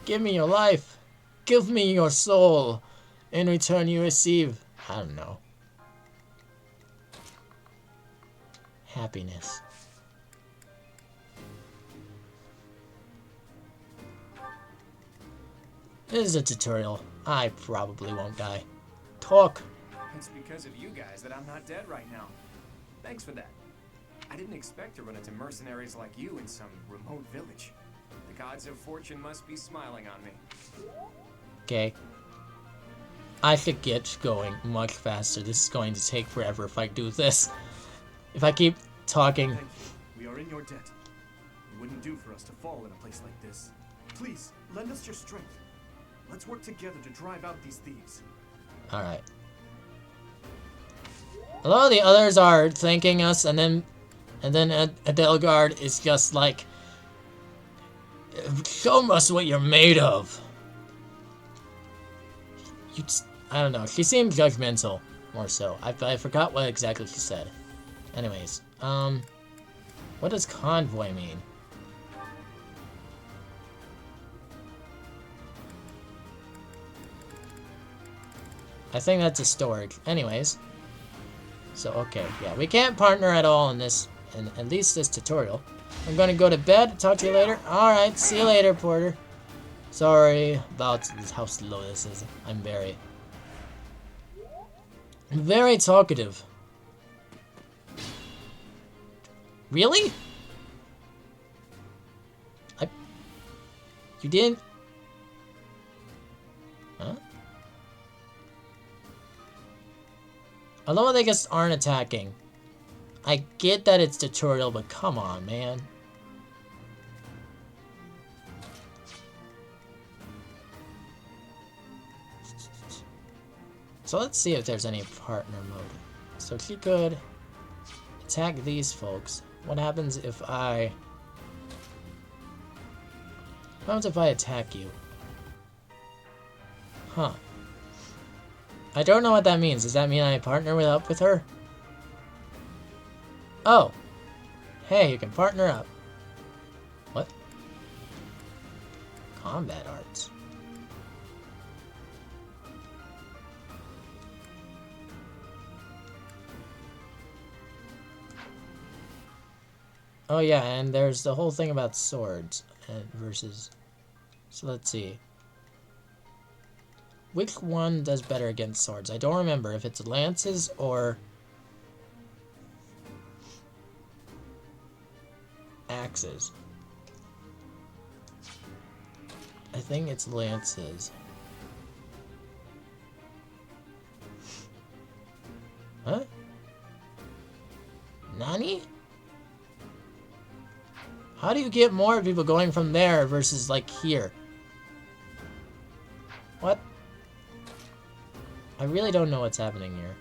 Give me your life. Give me your soul. In return, you receive... I don't know. Happiness. This is a tutorial. I probably won't die. Talk. It's because of you guys that I'm not dead right now. Thanks for that. I didn't expect to run into mercenaries like you in some remote village. The gods of fortune must be smiling on me. Okay. I should get going much faster. This is going to take forever if I do this. If I keep talking. Thank you. We are in your debt. It wouldn't do for us to fall in a place like this. Please, lend us your strength. Let's work together to drive out these thieves. Alright. A lot of the others are thanking us, and then Adelgard is just like, show us what you're made of. I don't know. She seemed judgmental, more so. I forgot what exactly she said. Anyways, what does convoy mean? I think that's a storage. Anyways. So, okay. Yeah, we can't partner at all in this, in at least this tutorial. I'm gonna go to bed. Talk to you later. Alright, see you later, Porter. Sorry about how slow this is. I'm very talkative. Really? You didn't? Huh? Although they just aren't attacking. I get that it's tutorial, but come on, man. So let's see if there's any partner mode. So she could attack these folks. What happens if I... What happens if I attack you? Huh. I don't know what that means. Does that mean I partner up with her? Oh. Hey, you can partner up. What? Combat arts. Oh yeah, and there's the whole thing about swords versus... So let's see. Which one does better against swords? I don't remember if it's lances or axes. I think it's lances. Huh? Nani? How do you get more people going from there versus, like, here? What? I really don't know what's happening here.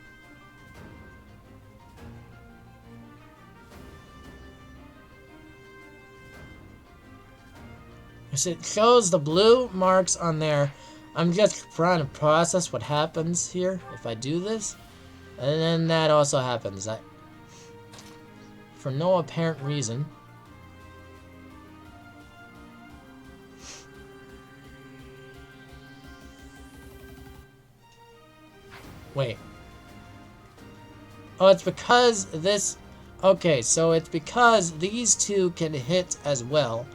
It shows the blue marks on there. I'm just trying to process what happens here if I do this. And then that also happens. For no apparent reason. Wait. Oh, it's because this... Okay, so it's because these two can hit as well.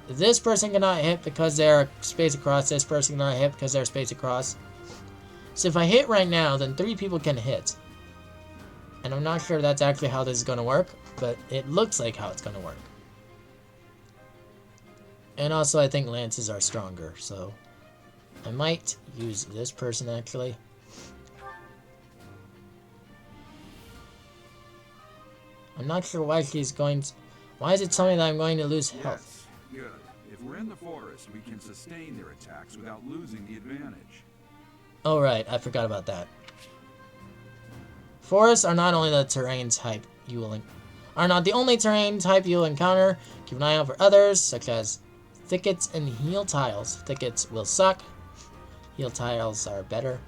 This person cannot hit because they're space across. This person cannot hit because they're space across. So if I hit right now, then 3 people can hit. And I'm not sure that's actually how this is going to work, but it looks like how it's going to work. And also, I think lances are stronger, so I might use this person actually. I'm not sure why she's going to... Why is it telling me that I'm going to lose health? Yes, good. If we're in the forest, we can sustain their attacks without losing the advantage. Oh right, I forgot about that. Forests are not only the terrain type you will are not the only terrain type you'll encounter. Keep an eye out for others, such as thickets and heel tiles. Thickets will suck. Heel tiles are better.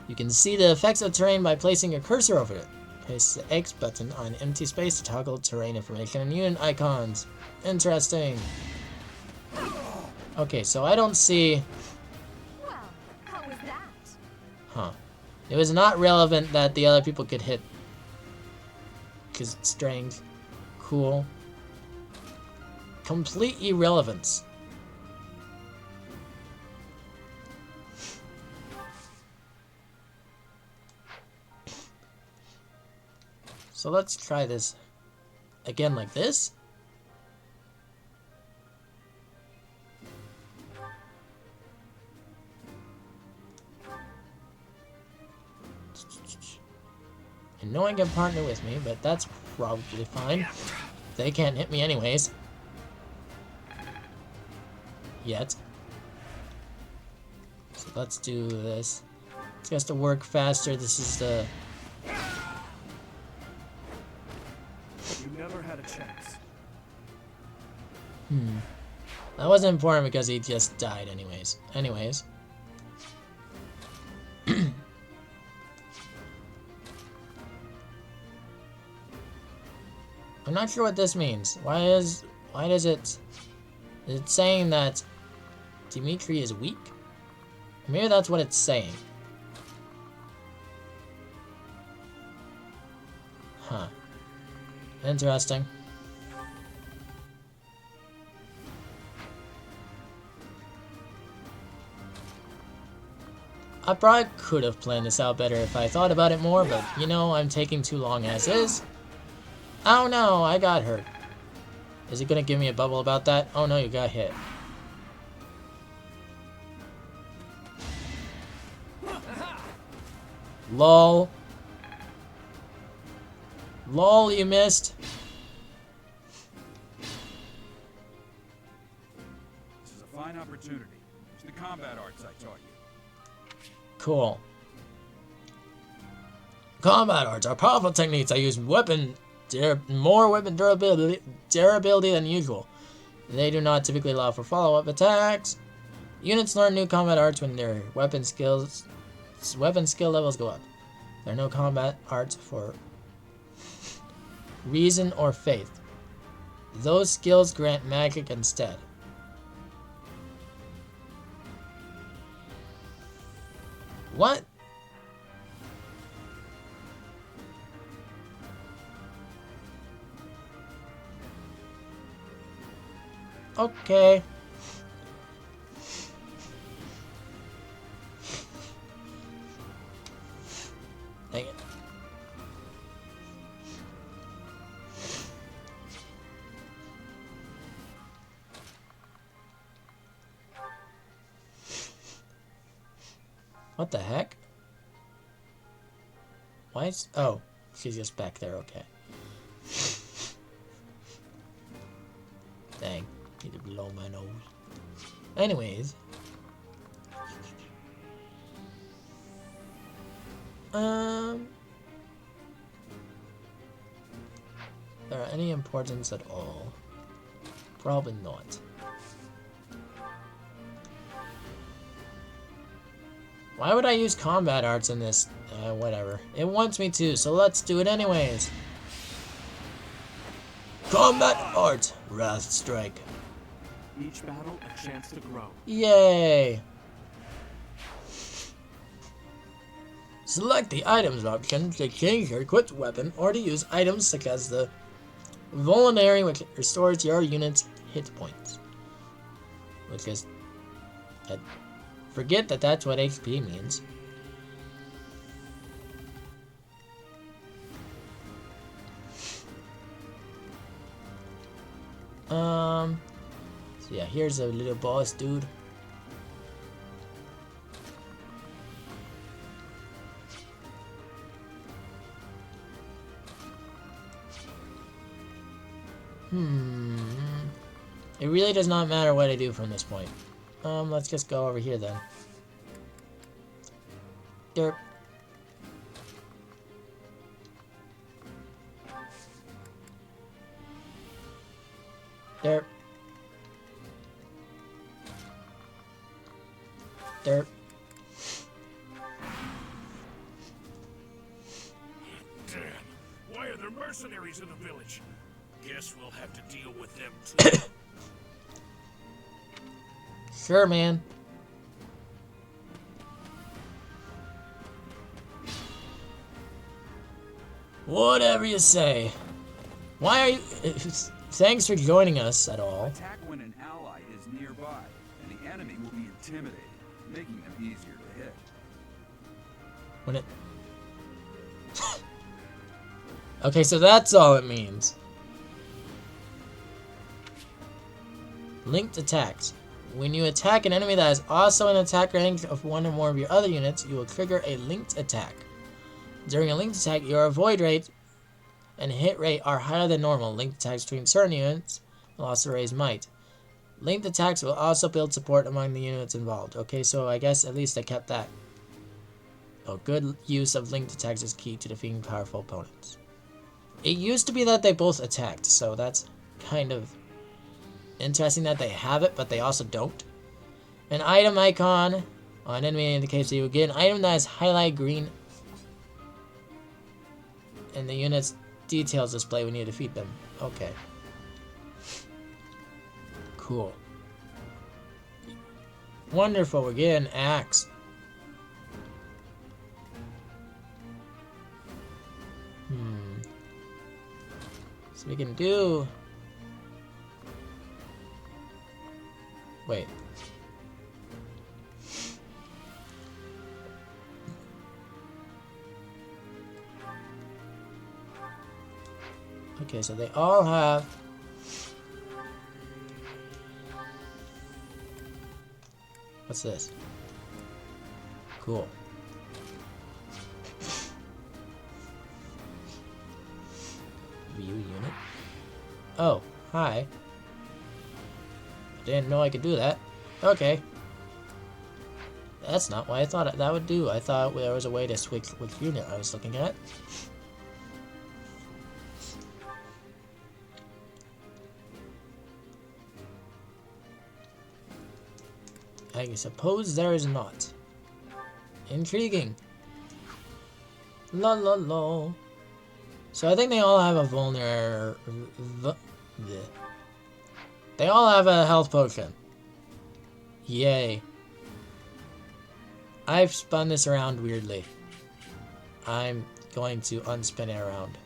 You can see the effects of terrain by placing your cursor over it. Place the X button on empty space to toggle terrain information and unit icons. Interesting. Okay, so I don't see... Well, how was that? Huh. It was not relevant that the other people could hit. Because it's strange. Cool. Complete irrelevance. So let's try this again like this. And no one can partner with me, but that's probably fine. They can't hit me anyways. Yet. So let's do this. It's has to work faster. This is the... You never had a chance. That wasn't important because he just died anyways. I'm not sure what this means. Why does it... Is it saying that Dimitri is weak? Maybe that's what it's saying. Huh. Interesting. I probably could have planned this out better if I thought about it more, but you know, I'm taking too long as is. Oh no, I got hurt. Is it gonna give me a bubble about that? Oh no, you got hit. LOL. LOL, you missed. This is a fine opportunity. Use the combat arts I taught you. Cool. Combat arts are powerful techniques. I use more weapon durability than usual. They do not typically allow for follow-up attacks. Units learn new combat arts when their weapon skill levels go up. There are no combat arts for reason or faith. Those skills grant magic instead. What? Okay. Dang it. What the heck? Why is... Oh, she's just back there, okay. Dang, need to blow my nose. Anyways. There are any importance at all? Probably not. Why would I use combat arts in this? Whatever. It wants me to, so let's do it anyways. Combat art! Wrath Strike. Each battle a chance to grow. Yay! Select the items option to change your equipped weapon or to use items such as the Vulnerary, which restores your unit's hit points. which is... I forget that that's what HP means. So yeah, here's a little boss dude. It really does not matter what I do from this point. Let's just go over here then. Derp. Derp. Derp. Damn. Why are there mercenaries in the village? Guess we'll have to deal with them too. Sure, man. Whatever you say. Why are you... Thanks for joining us at all. Attack when an ally is nearby, and the enemy will be intimidated, making them easier to hit. When it... Okay, so that's all it means. Linked attacks. When you attack an enemy that is also in attack range of one or more of your other units, you will trigger a linked attack. During a linked attack, your avoid rate and hit rate are higher than normal. Linked attacks between certain units will also raise might. Linked attacks will also build support among the units involved. Okay, so I guess at least I kept that. Oh, good use of linked attacks is key to defeating powerful opponents. It used to be that they both attacked, so that's kind of interesting that they have it, but they also don't. An item icon on an enemy indicates that you will get an item that is highlighted green and the unit's details display when you defeat them. Okay. Cool. Wonderful, we're getting an axe. So we can do... Wait. Okay, so they all have... What's this? Cool. View unit. Oh, hi. I didn't know I could do that. Okay. That's not what I thought that would do. I thought there was a way to switch which unit I was looking at. I suppose there is not. Intriguing. La la la. So I think they all have a They all have a health potion. Yay. I've spun this around weirdly. I'm going to unspin it around.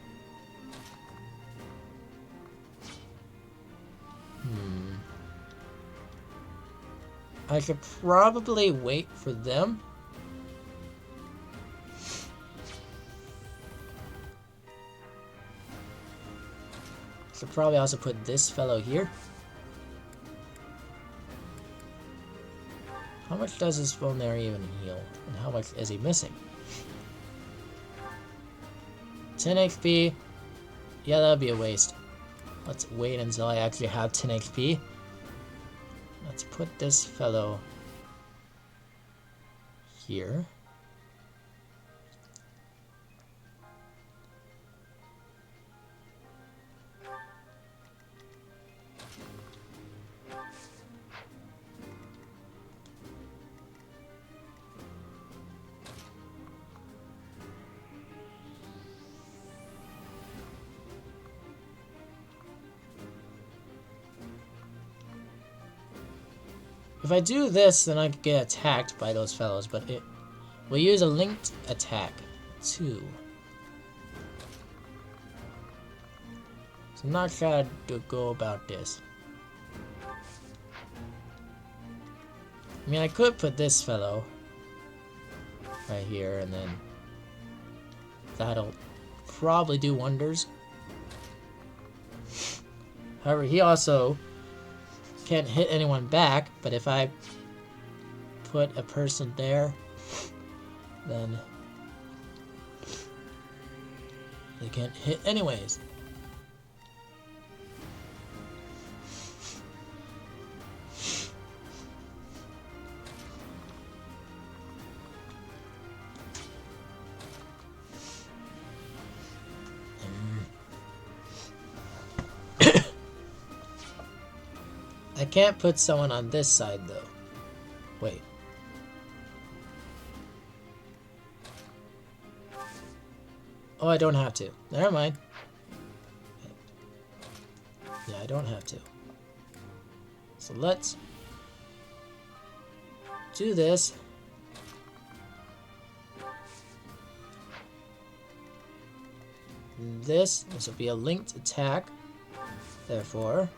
I should probably wait for them. Should probably also put this fellow here. How much does this vulnerary even heal? And how much is he missing? 10 HP. Yeah, that would be a waste. Let's wait until I actually have 10 HP. Let's put this fellow here. If I do this, then I could get attacked by those fellows, but it will use a linked attack too. So I'm not sure how to go about this. I mean, I could put this fellow right here, and then that'll probably do wonders. However, he also can't hit anyone back, but if I put a person there, then they can't hit anyways. I can't put someone on this side though. Wait. Oh, I don't have to. Never mind. Yeah, I don't have to. So let's do this. This will be a linked attack. Therefore.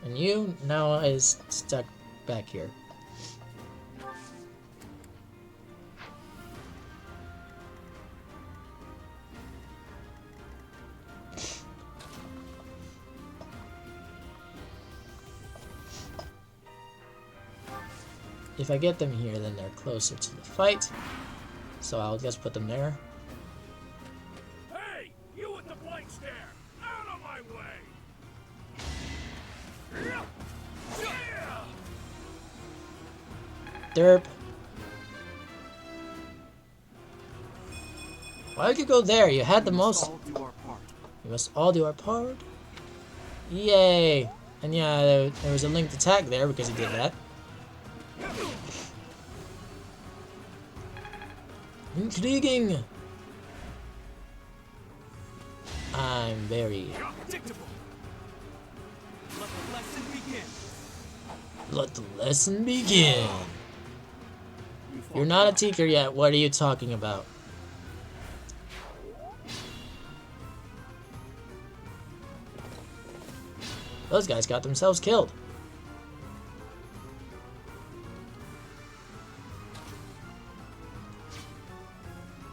And you now is stuck back here. If I get them here, then they're closer to the fight. So I'll just put them there. Hey, you with the blank stare! Out of my way! Derp. Why would you go there? You had the most. We must all do our part. Yay! And yeah, there was a linked attack there because he did that. Intriguing. I'm very. Let the lesson begin. You're not a teacher yet. What are you talking about? Those guys got themselves killed.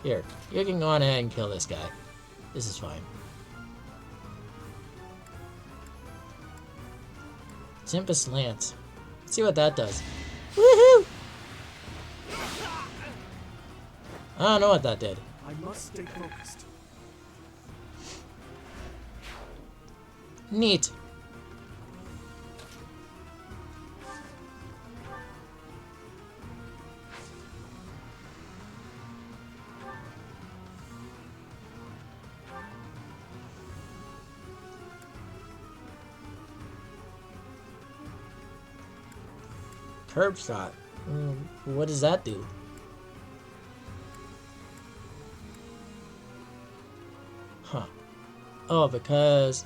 Here, you can go on ahead and kill this guy. This is fine. Tempest Lance. Let's see what that does. Woohoo! I don't know what that did. I must stay focused. Neat. Curb shot. What does that do? Huh. Oh, because...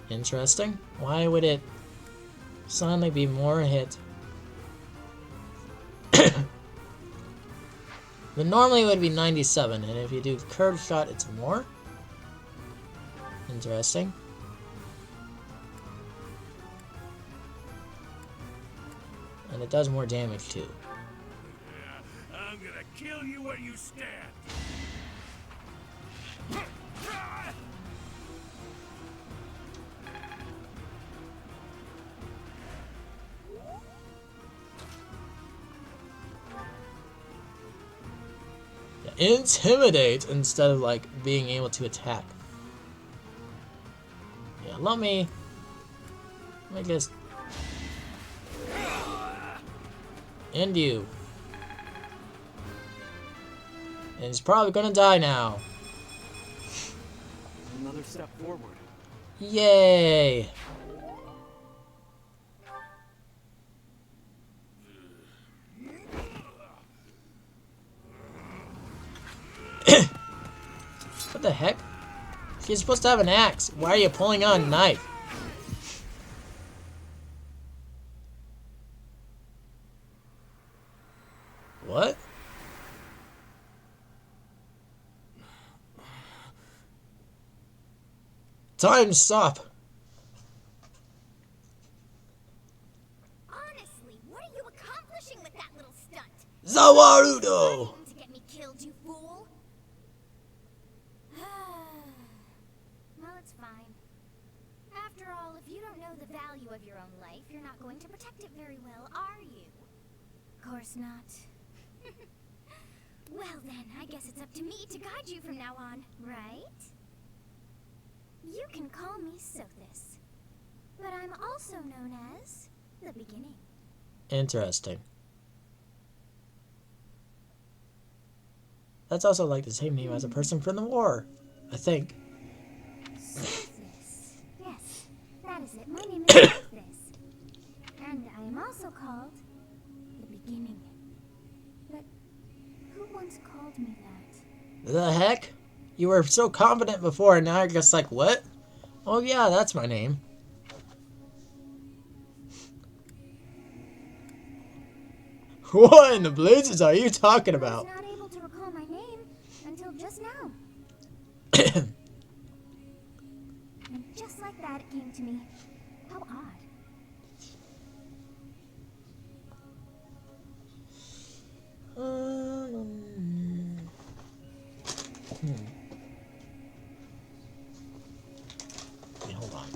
Interesting. Why would it suddenly be more hit? But normally it would be 97, and if you do curb shot, it's more? Interesting. And it does more damage too. I'm gonna kill you where you stand. Yeah, intimidate instead of like being able to attack. Yeah, let me just end you. And he's probably gonna die now. Another step forward. Yay! What the heck? You're supposed to have an axe. Why are you pulling out a knife? What? Time stop. Honestly, what are you accomplishing with that little stunt? Zawarudo! Trying to get me killed, you fool. Well, it's fine. After all, if you don't know the value of your own life, you're not going to protect it very well, are you? Of course not. Well then, I guess it's up to me to guide you from now on, right? You can call me Sothis, but I'm also known as the Beginning. Interesting. That's also like the same name as a person from the war, I think. Sothis. Yes, that is it. My name is Sothis. And I am also called the Beginning. But who once called me that? The heck? You were so confident before, and now you're just like, what? Oh yeah, that's my name. What in the blazes are you talking I was about? not able to recall my name until just now. And just like that, it came to me. How odd. Wait, hold on.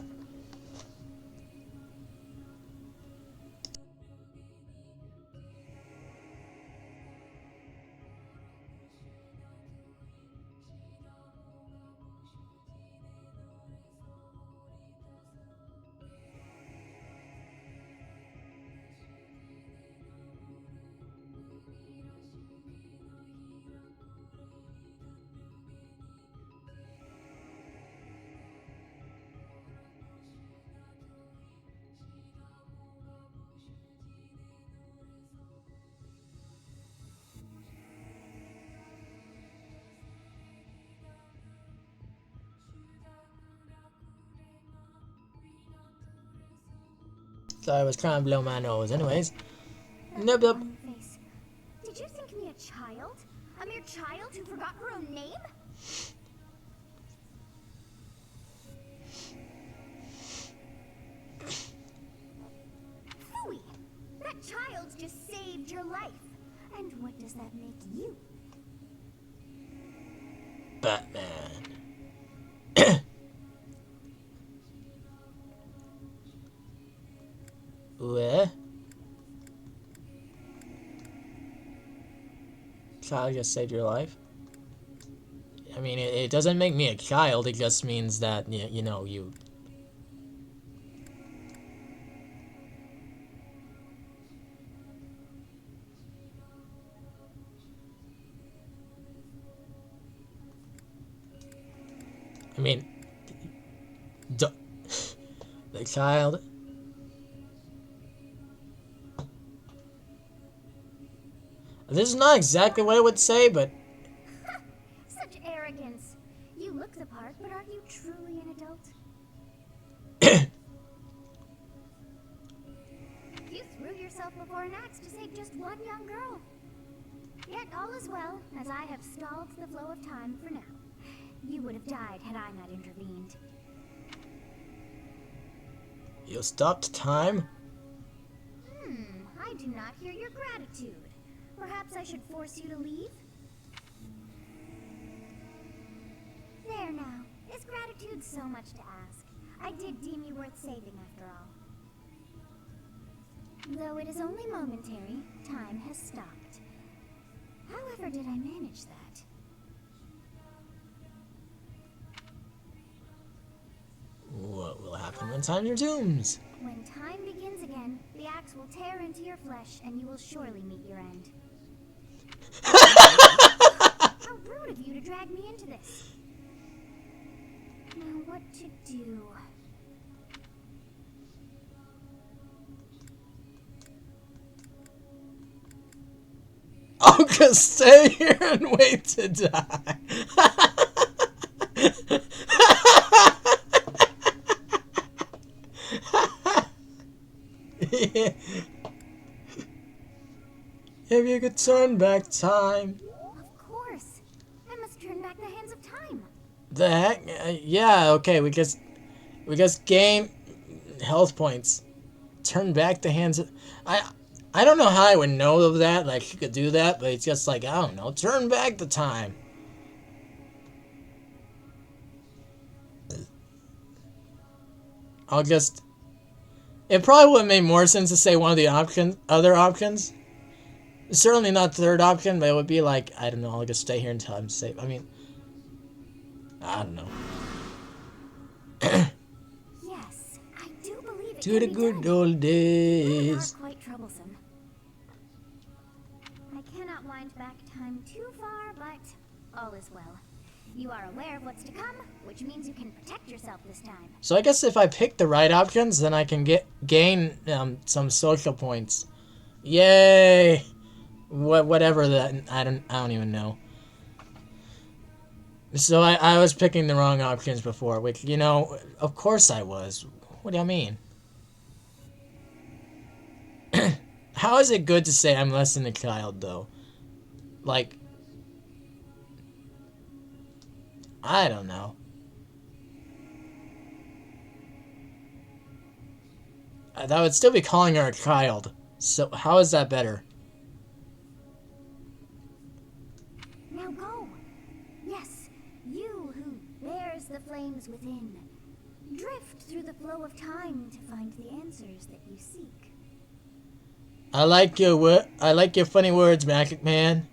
So I was trying to blow my nose. Anyways. That Nope, look nope. on your face. Did you think me a child? A mere child who forgot her own name? Phooey! That child just saved your life. And what does that make you? Batman. What? Child just saved your life? I mean, it doesn't make me a child, it just means that, you know, you... I mean... The child... This is not exactly what I would say, but... Such arrogance. You look the part, but aren't you truly an adult? You threw yourself before an axe to save just one young girl. Yet all is well, as I have stalled the flow of time for now. You would have died had I not intervened. You stopped time? I do not hear your gratitude. Perhaps I should force you to leave? There now. Is gratitude so much to ask? I did deem you worth saving after all. Though it is only momentary, time has stopped. However did I manage that? What will happen when time resumes? When time begins again, the axe will tear into your flesh and you will surely meet your end. How rude of you to drag me into this. Now what to do? I'll just stay here and wait to die. Yeah. If you could turn back time. Of course. I must turn back the hands of time. The heck? Yeah, okay, we just... We just gain health points. Turn back the hands of... I don't know how I would know of that, like you could do that, but it's just like, I don't know, turn back the time. I'll just... It probably would have made more sense to say one of the other options. Certainly not the third option, but it would be like, I don't know, I'll just stay here until I'm safe. I mean, I don't know. Yes, I do believe it To can the be good done. old They are days. quite troublesome. I cannot wind back time too far, but all is well. You are aware of what's to come, which means you can protect yourself this time. So I guess if I pick the right options, then I can gain some social points. Yay! Whatever that, I don't even know. So I was picking the wrong options before, which, you know, of course I was. What do you mean? How is it good to say I'm less than a child, though? Like, I don't know. That would still be calling her a child. So how is that better? Now go. Yes, you who bears the flames within. Drift through the flow of time to find the answers that you seek. I like your funny words, Magic Man.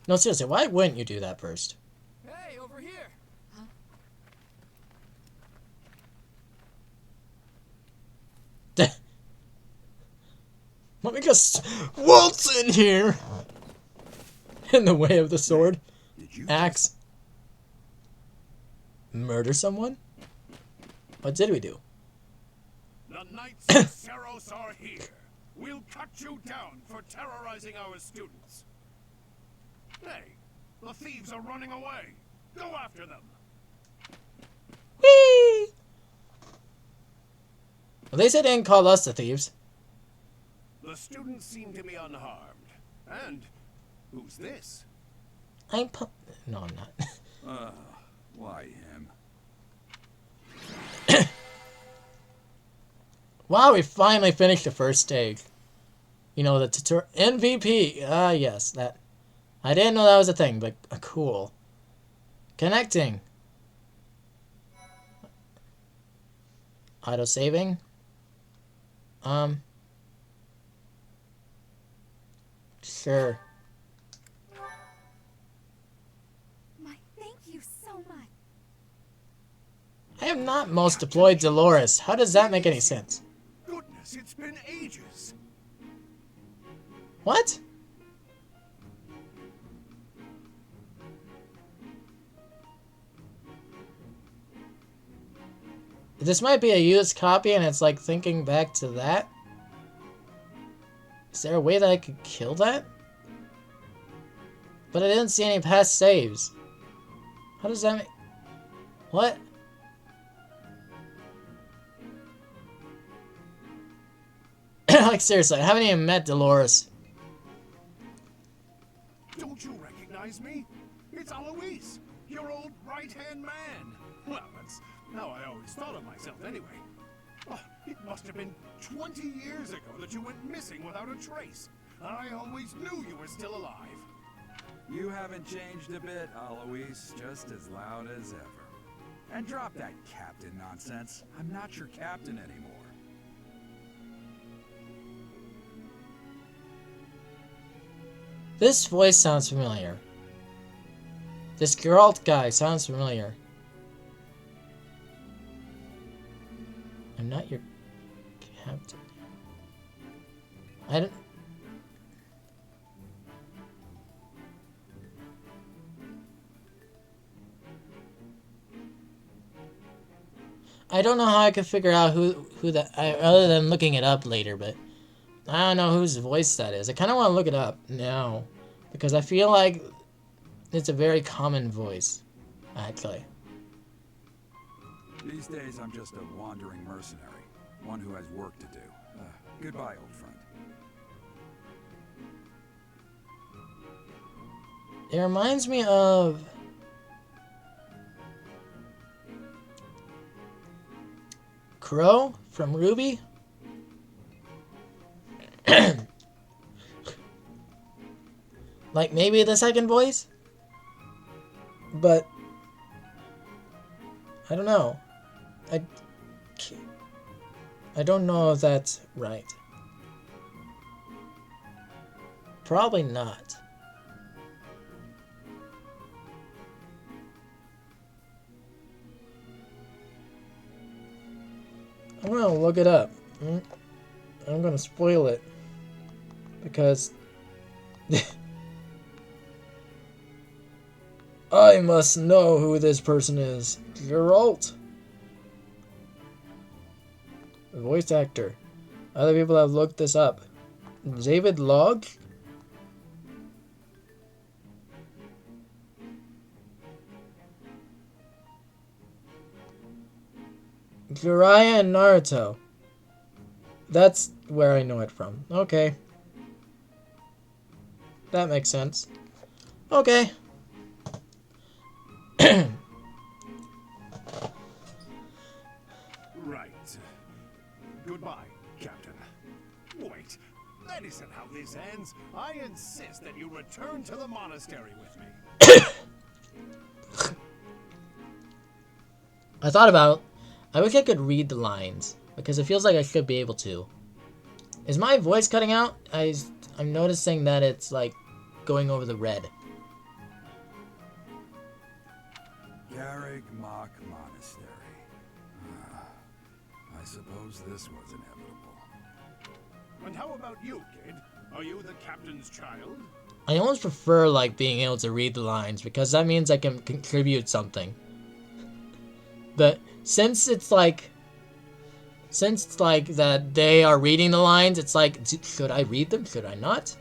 No, seriously, why wouldn't you do that first? Hey, over here. Let me just waltz in here. In the way of the sword. Did you Axe. Murder someone? What did we do? The Knights of Seros are here. We'll cut you down for terrorizing our students. Hey, the thieves are running away. Go after them. Whee! Well, they said they didn't call us the thieves. The students seem to be unharmed. And who's this? No, I'm not. Why him? Wow, we finally finished the first stage. You know, the tutorial MVP. Ah, yes, that. I didn't know that was a thing, but cool. Connecting. Auto saving. Sure. My thank you so much. I have not most deployed Dolores. How does that make any sense? Goodness, it's been ages. What? This might be a used copy and it's like thinking back to that. Is there a way that I could kill that? But I didn't see any past saves. How does that make... What? Like seriously, I haven't even met Dolores. Don't you recognize me? It's Alois, your old right-hand man. Well, that's how I always thought of myself anyway. Oh, it must have been 20 years ago that you went missing without a trace. I always knew you were still alive. You haven't changed a bit, Alois. Just as loud as ever. And drop that captain nonsense. I'm not your captain anymore. This voice sounds familiar. This Geralt guy sounds familiar. I'm not your captain. I don't... I don't know how I could figure out who that... other than looking it up later, but... I don't know whose voice that is. I kind of want to look it up now. Because I feel like it's a very common voice, actually. These days, I'm just a wandering mercenary. One who has work to do. Goodbye, old friend. It reminds me of... Crow from Ruby? Like, maybe the second voice? But... I don't know. I don't know if that's right. Probably not. I'm gonna look it up. I'm gonna spoil it. Because... I must know who this person is. Geralt. Voice actor. Other people have looked this up. David Logg? Jiraiya and Naruto. That's where I know it from. Okay. That makes sense. Okay. Right. Goodbye, Captain. Wait, that isn't how this ends. I insist that you return to the monastery with me. I thought about... I wish I could read the lines. Because it feels like I should be able to. Is my voice cutting out? I'm noticing that it's like going over the red. Garrig Mach Monastery. I suppose this was inevitable. And how about you, kid? Are you the captain's child? I almost prefer like being able to read the lines because that means I can contribute something. But since it's like that they are reading the lines, it's like, should I read them? Should I not?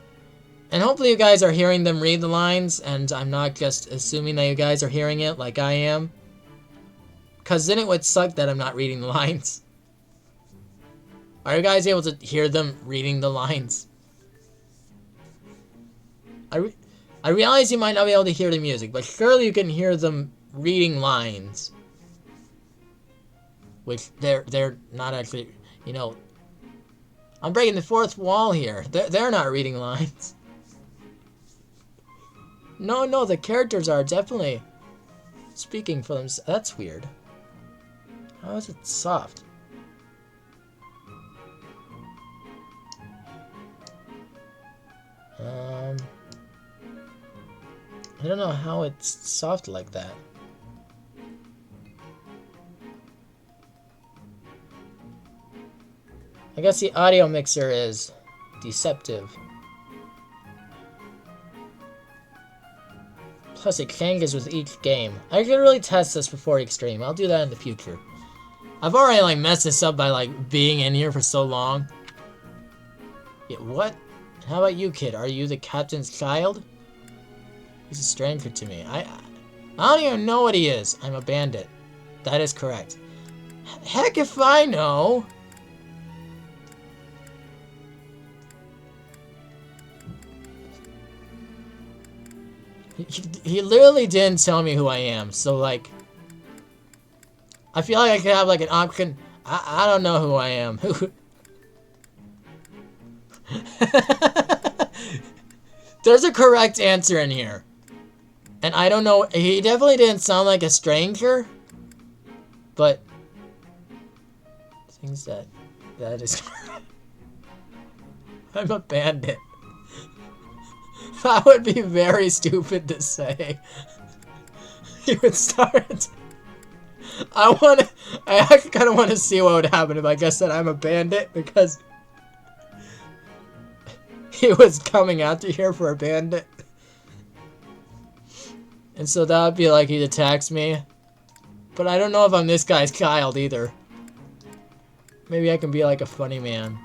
And hopefully you guys are hearing them read the lines, and I'm not just assuming that you guys are hearing it like I am. Because then it would suck that I'm not reading the lines. Are you guys able to hear them reading the lines? I realize you might not be able to hear the music, but surely you can hear them reading lines. Which they're not actually, you know. I'm breaking the fourth wall here. They're not reading lines. No, the characters are definitely speaking for themselves. That's weird. How is it soft? I don't know how it's soft like that. I guess the audio mixer is deceptive. Plus it changes with each game. I could really test this before each stream. I'll do that in the future. I've already like messed this up by like being in here for so long. Yeah, what? How about you, kid? Are you the captain's child? He's a stranger to me. I don't even know what he is. I'm a bandit. That is correct. Heck if I know. He literally didn't tell me who I am, so like... I feel like I could have like an option. I don't know who I am. There's a correct answer in here. And I don't know, he definitely didn't sound like a stranger. But... things that is... I'm a bandit. That would be very stupid to say. You would start... I actually kind of want to see what would happen if I guessed that I'm a bandit, because... he was coming after here for a bandit. And so that would be like he attacks me. But I don't know if I'm this guy's child either. Maybe I can be like a funny man.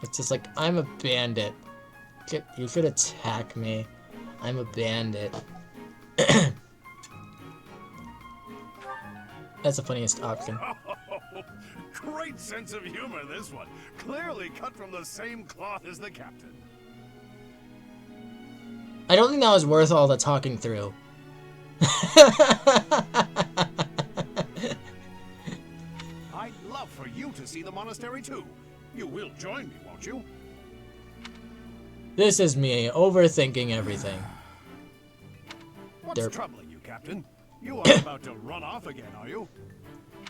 It's just like, I'm a bandit. You could attack me. I'm a bandit. That's the funniest option. Great sense of humor, this one. Clearly cut from the same cloth as the captain. I don't think that was worth all the talking through. I'd love for you to see the monastery too. You will join me, won't you? This is me, overthinking everything. What's Derp. troubling you, Captain? You aren't about to run off again, are you?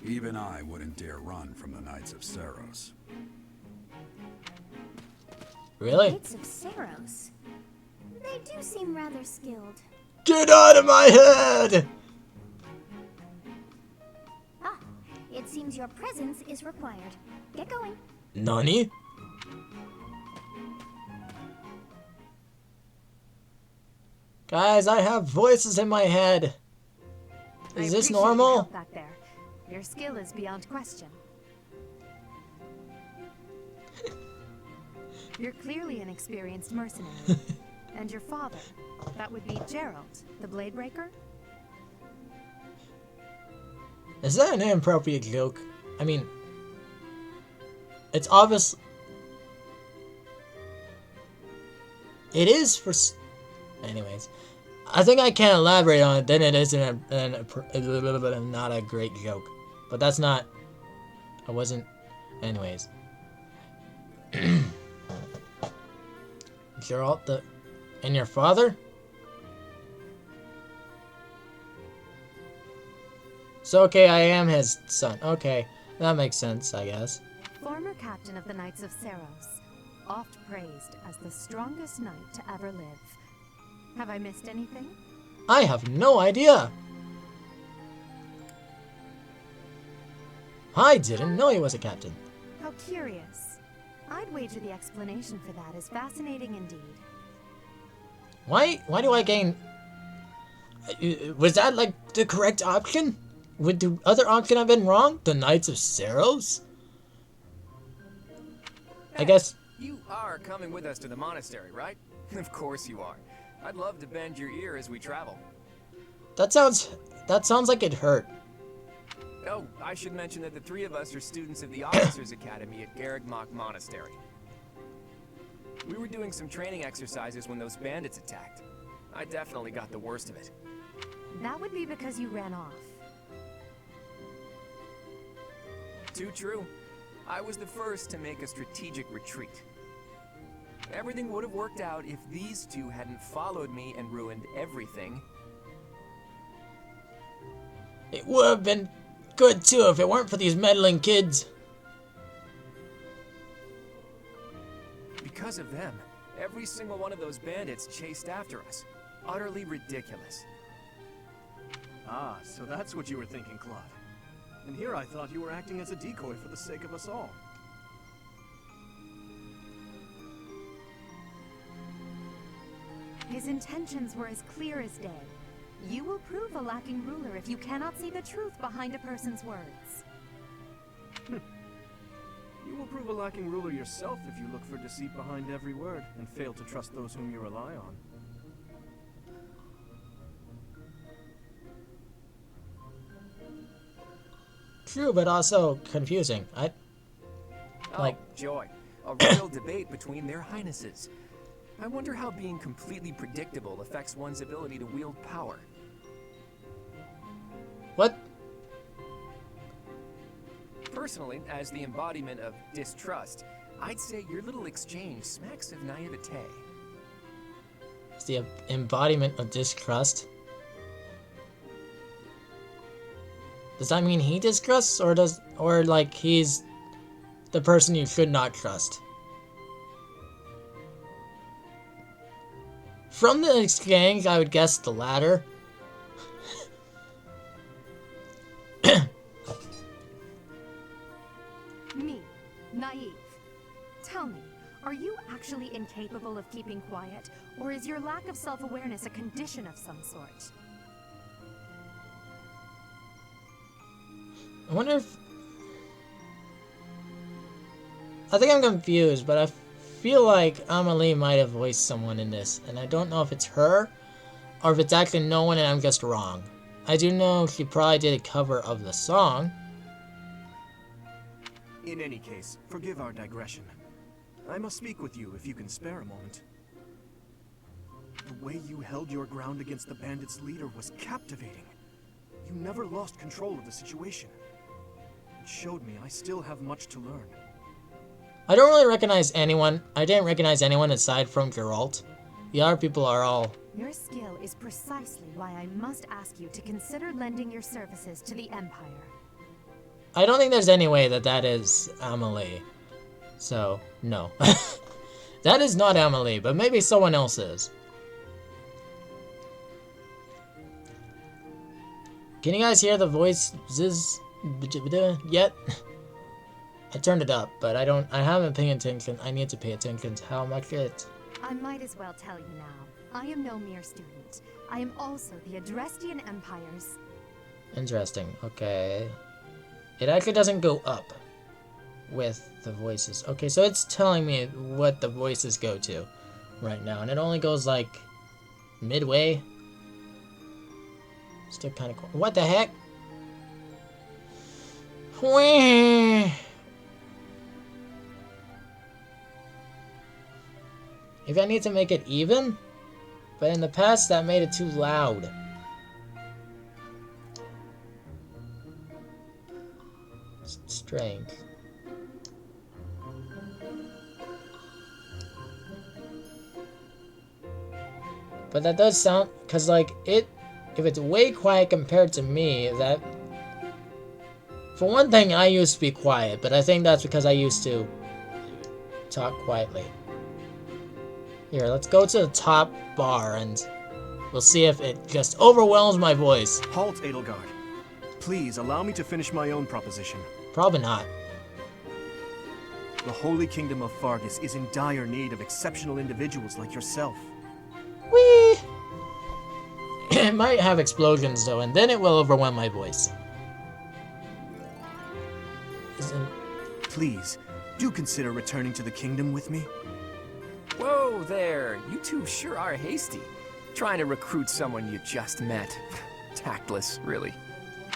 Even I wouldn't dare run from the Knights of Saros. Really? Knights of Saros. They do seem rather skilled. Get out of my head! Ah, it seems your presence is required. Get going. Nani? Guys, I have voices in my head. Is this I appreciate your normal? help back there. Your skill is beyond question. You're clearly an experienced mercenary. And your father, that would be Gerald, the Blade Breaker? Is that an inappropriate joke? I mean, it's obvious. It is for. Anyways, I think I can't elaborate on it. Then it is not a great joke, but that's not. I wasn't. Anyways, Gerald, and your father. So, okay, I am his son. Okay, that makes sense, I guess. Former captain of the Knights of Saros, oft praised as the strongest knight to ever live. Have I missed anything? I have no idea. I didn't know he was a captain. How curious. I'd wager the explanation for that is fascinating indeed. Why do I gain... Was that, like, the correct option? Would the other option have been wrong? The Knights of Saros? I guess... You are coming with us to the monastery, right? Of course you are. I'd love to bend your ear as we travel. That sounds like it hurt. Oh, I should mention that the three of us are students of the Officers Academy at Garrigmach Monastery. We were doing some training exercises when those bandits attacked. I definitely got the worst of it. That would be because you ran off. Too true. I was the first to make a strategic retreat. Everything would have worked out if these two hadn't followed me and ruined everything. It would have been good, too, if it weren't for these meddling kids. Because of them, every single one of those bandits chased after us. Utterly ridiculous. Ah, so that's what you were thinking, Claude. And here I thought you were acting as a decoy for the sake of us all. His intentions were as clear as day. You will prove a lacking ruler if you cannot see the truth behind a person's words. You will prove a lacking ruler yourself if you look for deceit behind every word and fail to trust those whom you rely on. True, but also confusing. Oh, joy. A real debate between their highnesses. I wonder how being completely predictable affects one's ability to wield power. What? Personally, as the embodiment of distrust, I'd say your little exchange smacks of naivete. It's the embodiment of distrust. Does that mean he distrusts, or like he's the person you should not trust? From the exchange, I would guess the latter. Me, naive. Tell me, are you actually incapable of keeping quiet, or is your lack of self-awareness a condition of some sort? I wonder if... I think I'm confused, but I feel like Amelie might have voiced someone in this, and I don't know if it's her, or if it's actually no one and I'm just wrong. I do know she probably did a cover of the song. In any case, forgive our digression. I must speak with you if you can spare a moment. The way you held your ground against the bandits' leader was captivating. You never lost control of the situation. It showed me I still have much to learn. I don't really recognize anyone. I didn't recognize anyone aside from Geralt. The other people are all... Your skill is precisely why I must ask you to consider lending your services to the Empire. I don't think there's any way that that is Amelie. So, no. That is not Amelie, but maybe someone else is. Can you guys hear the voices yet? I turned it up, but I haven't paid attention. I need to pay attention to how much it... I might as well tell you now. I am no mere student. I am also the Adrestian Empire's... Interesting. Okay. It actually doesn't go up with the voices. Okay, so it's telling me what the voices go to right now, and it only goes like midway. Still kind of cool. What the heck? Whee! If I need to make it even, but in the past that made it too loud. Strange. But that does sound, cause like if it's way quiet compared to me, that, for one thing, I used to be quiet, but I think that's because I used to talk quietly. Here, let's go to the top bar and we'll see if it just overwhelms my voice. Halt, Edelgard. Please allow me to finish my own proposition. Probably not. The Holy Kingdom of Fargus is in dire need of exceptional individuals like yourself. Whee! It might have explosions though, and then it will overwhelm my voice. Please, do consider returning to the kingdom with me. Whoa there, you two sure are hasty. Trying to recruit someone you just met. Tactless, really.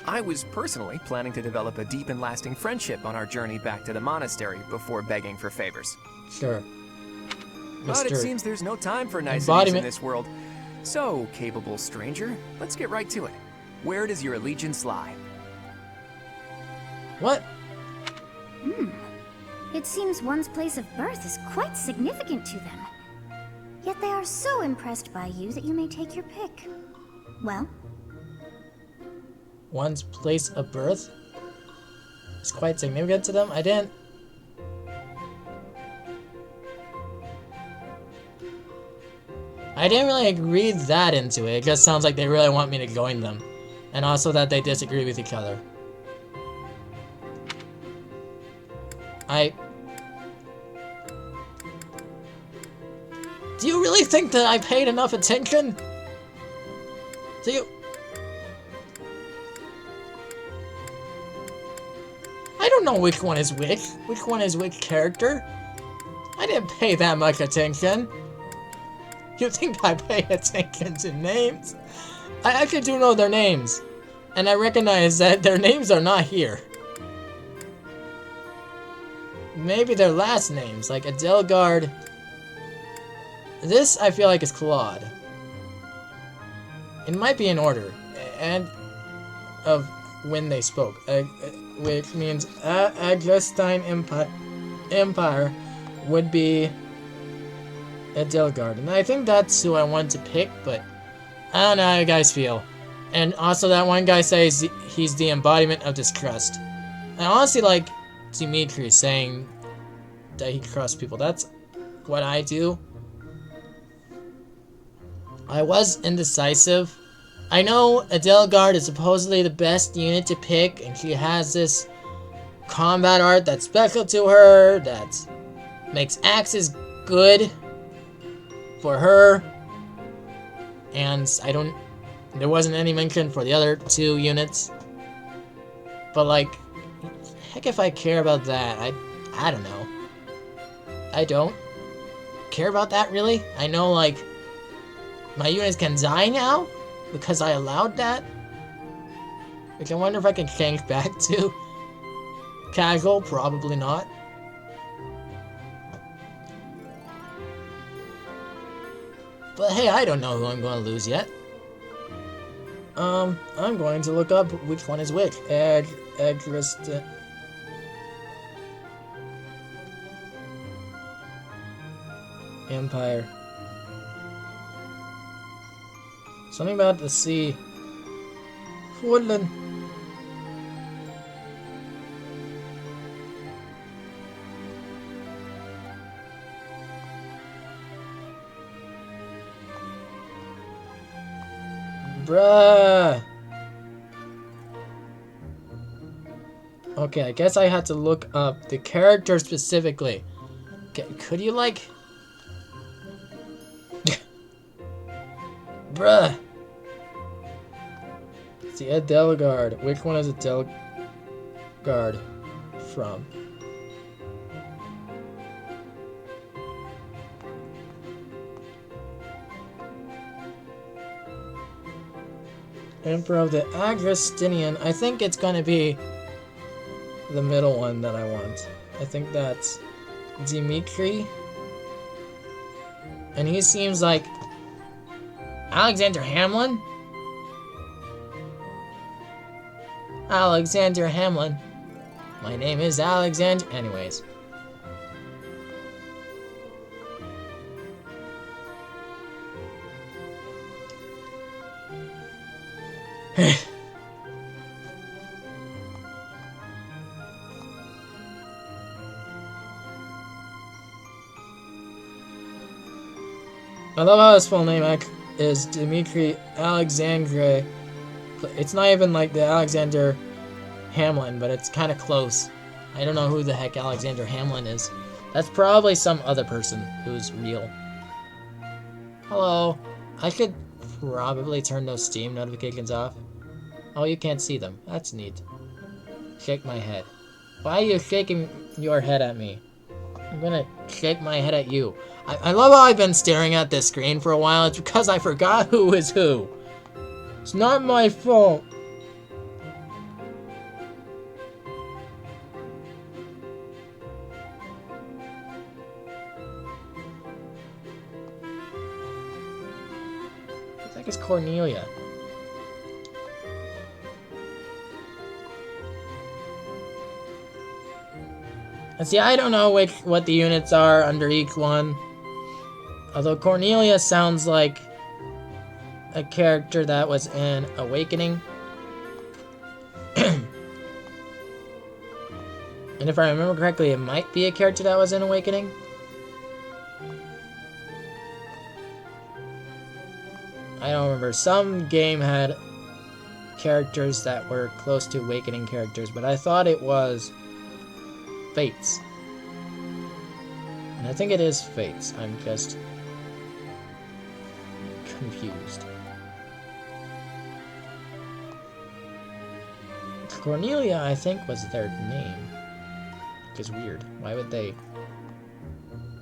I was personally planning to develop a deep and lasting friendship on our journey back to the monastery before begging for favors. Sure. But it seems there's no time for niceties Embodiment. in this world. So, capable stranger, let's get right to it. Where does your allegiance lie? What? It seems one's place of birth is quite significant to them. Yet they are so impressed by you that you may take your pick. Well, One's place of birth is quite significant to them? I didn't really read that into it. It just sounds like they really want me to join them. And also that they disagree with each other. Do you really think that I paid enough attention? Do you... I don't know which one is which. Which one is which character? I didn't pay that much attention. You think I pay attention to names? I actually do know their names. And I recognize that their names are not here. Maybe their last names, like Adelgard. This, I feel like, is Claude. It might be in order. And of when they spoke. Which means Adrestian Empire would be Adelgard. And I think that's who I want to pick, but I don't know how you guys feel. And also that one guy says he's the embodiment of distrust. I honestly like Dimitri saying that he trusts people. That's what I do. I was indecisive. I know Adelgard is supposedly the best unit to pick, and she has this combat art that's special to her, that makes axes good for her. And there wasn't any mention for the other two units. But like, heck if I care about that. I don't know. I don't care about that, really. I know, like, my units can die now because I allowed that. Which I wonder if I can change back to casual. Probably not. But hey, I don't know who I'm going to lose yet. I'm going to look up which one is which. Empire. Something about the sea. Woodland. Bruh. Okay, I guess I had to look up the character specifically. Could you, like... Bruh. It's the Edelgard. Which one is Edelgard from? Emperor of the Agrestinian. I think it's gonna be the middle one that I want. I think that's Dimitri. And he seems like Alexander Hamlin? Alexander Hamlin. My name is Alexander. Anyways. I love how his full name is Dimitri Alexandre. It's not even like the Alexander Hamlin, but it's kind of close. I don't know who the heck Alexander Hamlin is. That's probably some other person who's real. Hello. I could probably turn those Steam notifications off. Oh, you can't see them. That's neat. Shake my head. Why are you shaking your head at me? I'm gonna shake my head at you. I love how I've been staring at this screen for a while. It's because I forgot who is who. It's not my fault. I think it's Cornelia. And see, I don't know what the units are under each one. Although Cornelia sounds like a character that was in Awakening. And if I remember correctly, it might be a character that was in Awakening. I don't remember. Some game had characters that were close to Awakening characters, but I thought it was Fates. And I think it is Fates. I'm just confused. Cornelia, I think, was their name. Which is weird. Why would they...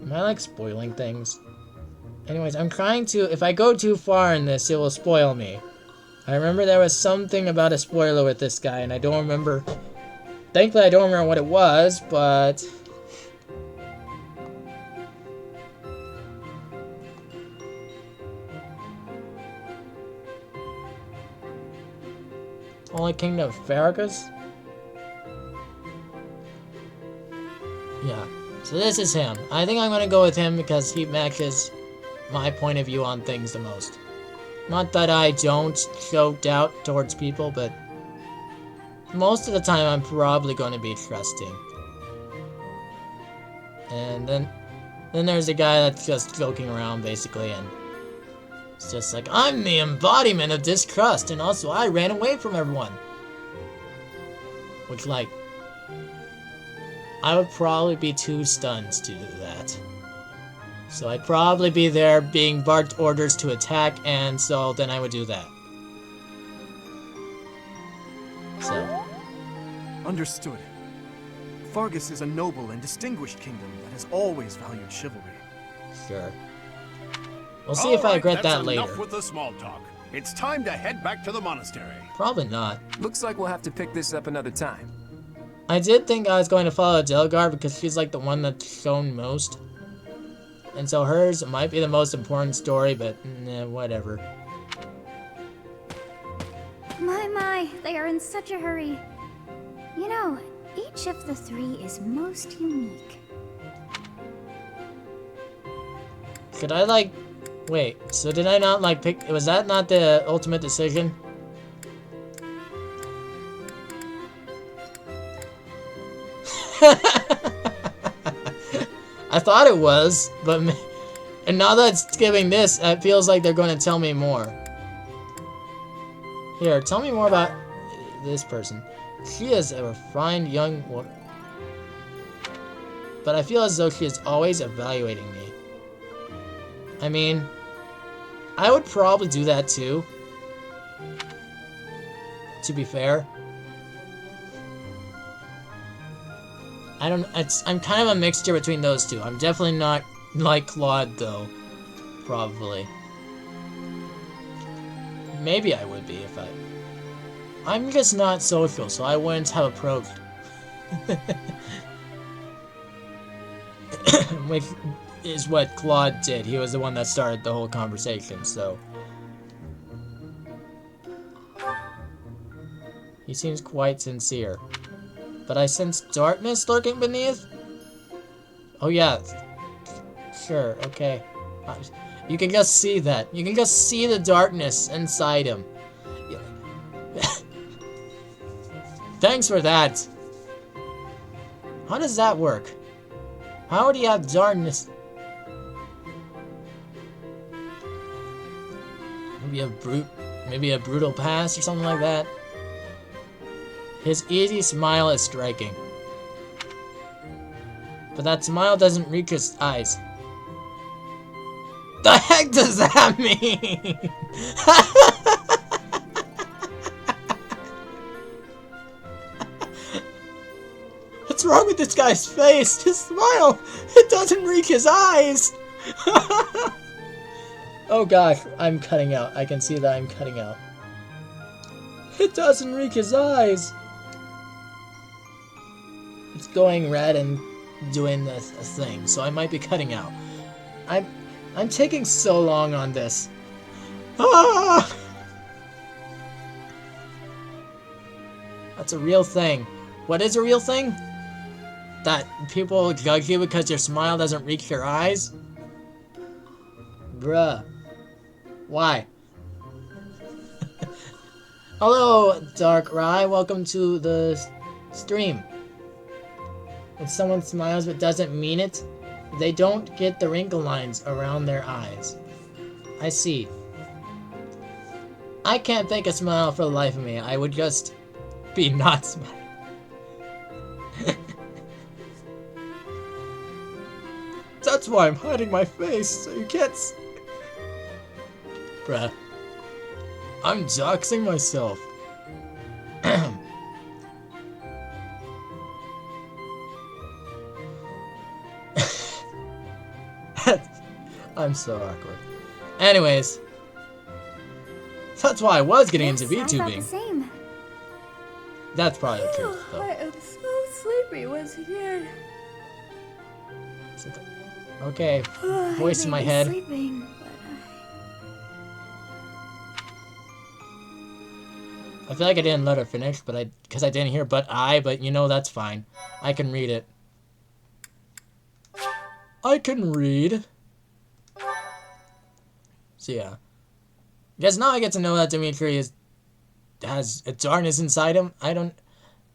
Am I, like, spoiling things? Anyways, I'm trying to... If I go too far in this, it will spoil me. I remember there was something about a spoiler with this guy, and I don't remember... Thankfully, I don't remember what it was, but... Only Kingdom of Farragus? Yeah. So this is him. I think I'm gonna go with him because he matches my point of view on things the most. Not that I don't show doubt towards people, but most of the time I'm probably going to be trusting. And then there's a guy that's just joking around basically, and it's just like, I'm the embodiment of distrust, and also I ran away from everyone. Which, like, I would probably be too stunned to do that. So I'd probably be there being barked orders to attack, and so then I would do that. So. Understood. Fargus is a noble and distinguished kingdom that has always valued chivalry. Sure. We'll see if I regret that later. Enough with the small talk. It's time to head back to the monastery. Probably not. Looks like we'll have to pick this up another time. I did think I was going to follow Delgar because she's like the one that's shown most. And so hers might be the most important story, but whatever. My, they are in such a hurry. You know, each of the three is most unique. Could I like... Wait, so did I not like pick... Was that not the ultimate decision? I thought it was, but... And now that it's giving this, it feels like they're going to tell me more. Here, tell me more about this person. She is a refined young woman. But I feel as though she is always evaluating me. I mean, I would probably do that too. To be fair. I'm kind of a mixture between those two. I'm definitely not like Claude though. Probably. Maybe I would be if I'm just not social, so I wouldn't have approached. Which is what Claude did. He was the one that started the whole conversation, so. He seems quite sincere. But I sense darkness lurking beneath? Oh yeah. Sure, okay. You can just see that. You can just see the darkness inside him. Thanks for that. How does that work? How would he have darkness? Maybe a brutal past or something like that. His easy smile is striking. But that smile doesn't reach his eyes. The heck does that mean? What's wrong with this guy's face? His smile! It doesn't reach his eyes! Oh gosh, I'm cutting out. I can see that I'm cutting out. It doesn't reach his eyes! It's going red and doing a thing, so I might be cutting out. I'm taking so long on this. Ah! That's a real thing. What is a real thing? That people judge you because your smile doesn't reach your eyes? Bruh. Why? Hello, Dark Rye. Welcome to the stream. When someone smiles but doesn't mean it, they don't get the wrinkle lines around their eyes. I see. I can't fake a smile for the life of me. I would just be not smiling. That's why I'm hiding my face, so you can't see. Bruh. I'm doxing myself. I'm so awkward. Anyways. That's why I was getting into VTubing. That's probably the truth, though. I am so sleepy once again. Okay, voice in my head. Sleeping, I feel like I didn't let her finish, but because I didn't hear but you know, that's fine. I can read it. I can read. So yeah. Guess now I get to know that Dimitri has a darkness inside him. I don't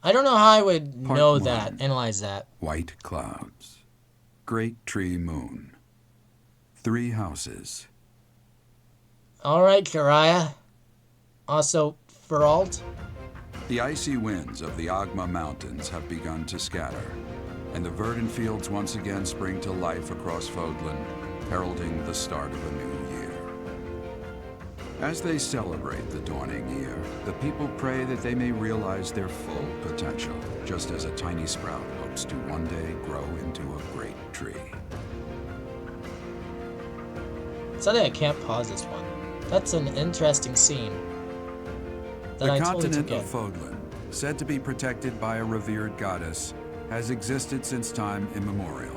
know how I would know that, analyze that. White clouds. Great tree moon. 3 houses. Alright, Kariah. Also, Feralt. The icy winds of the Agma Mountains have begun to scatter, and the verdant fields once again spring to life across Fodlan, heralding the start of a new year. As they celebrate the dawning year, the people pray that they may realize their full potential, just as a tiny sprout will hopes to one day grow into a great tree. Sadly, I can't pause this one. That's an interesting scene. That The I totally continent took of in. Fodlan, said to be protected by a revered goddess, has existed since time immemorial.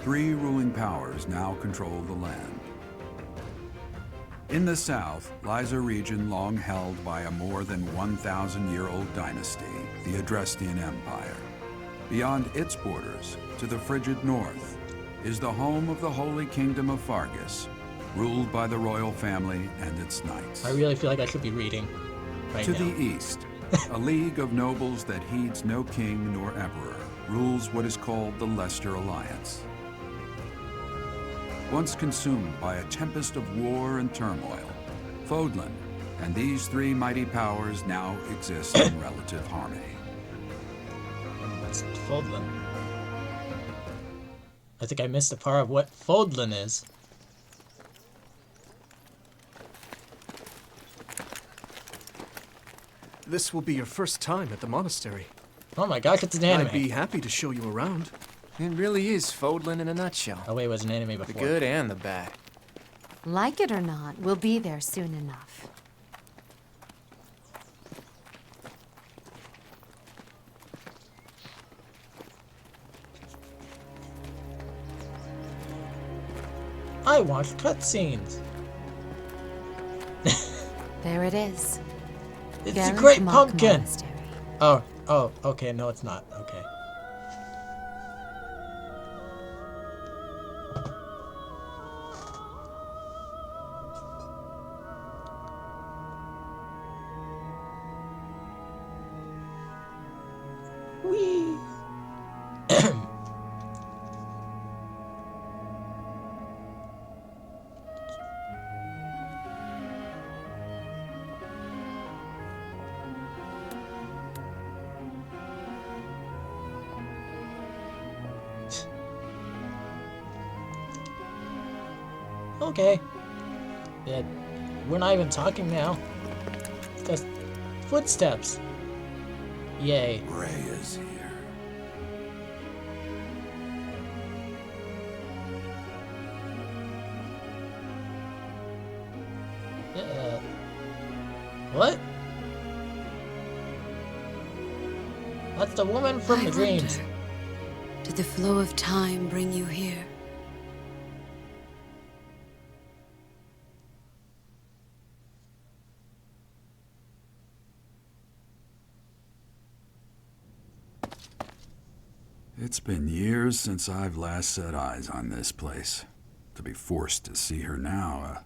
3 ruling powers now control the land. In the south lies a region long held by a more than 1,000-year-old dynasty, the Adrestian Empire. Beyond its borders, to the frigid north, is the home of the Holy Kingdom of Fargus, ruled by the royal family and its knights. I really feel like I should be reading right To now. the east, a league of nobles that heeds no king nor emperor rules what is called the Leicester Alliance. Once consumed by a tempest of war and turmoil, Fodlan and these 3 mighty powers now exist in relative harmony. It's Fodlan. I think I missed a part of what Fodlan is. This will be your first time at the monastery. Oh my gosh, it's an anime. I'd be happy to show you around. It really is Fodlan in a nutshell. Oh wait, it was an anime The before. good and the bad. Like it or not, we'll be there soon enough. I watched cutscenes. There it is. It's a Garrett great Mock pumpkin. Monastery. Oh, okay, no it's not. Okay. Whee! Okay. Yeah, we're not even talking now. It's just footsteps. Yay. Rhea's here. What? That's the woman from the dreams. wonder, did the flow of time bring you here? It's been years since I've last set eyes on this place. To be forced to see her now,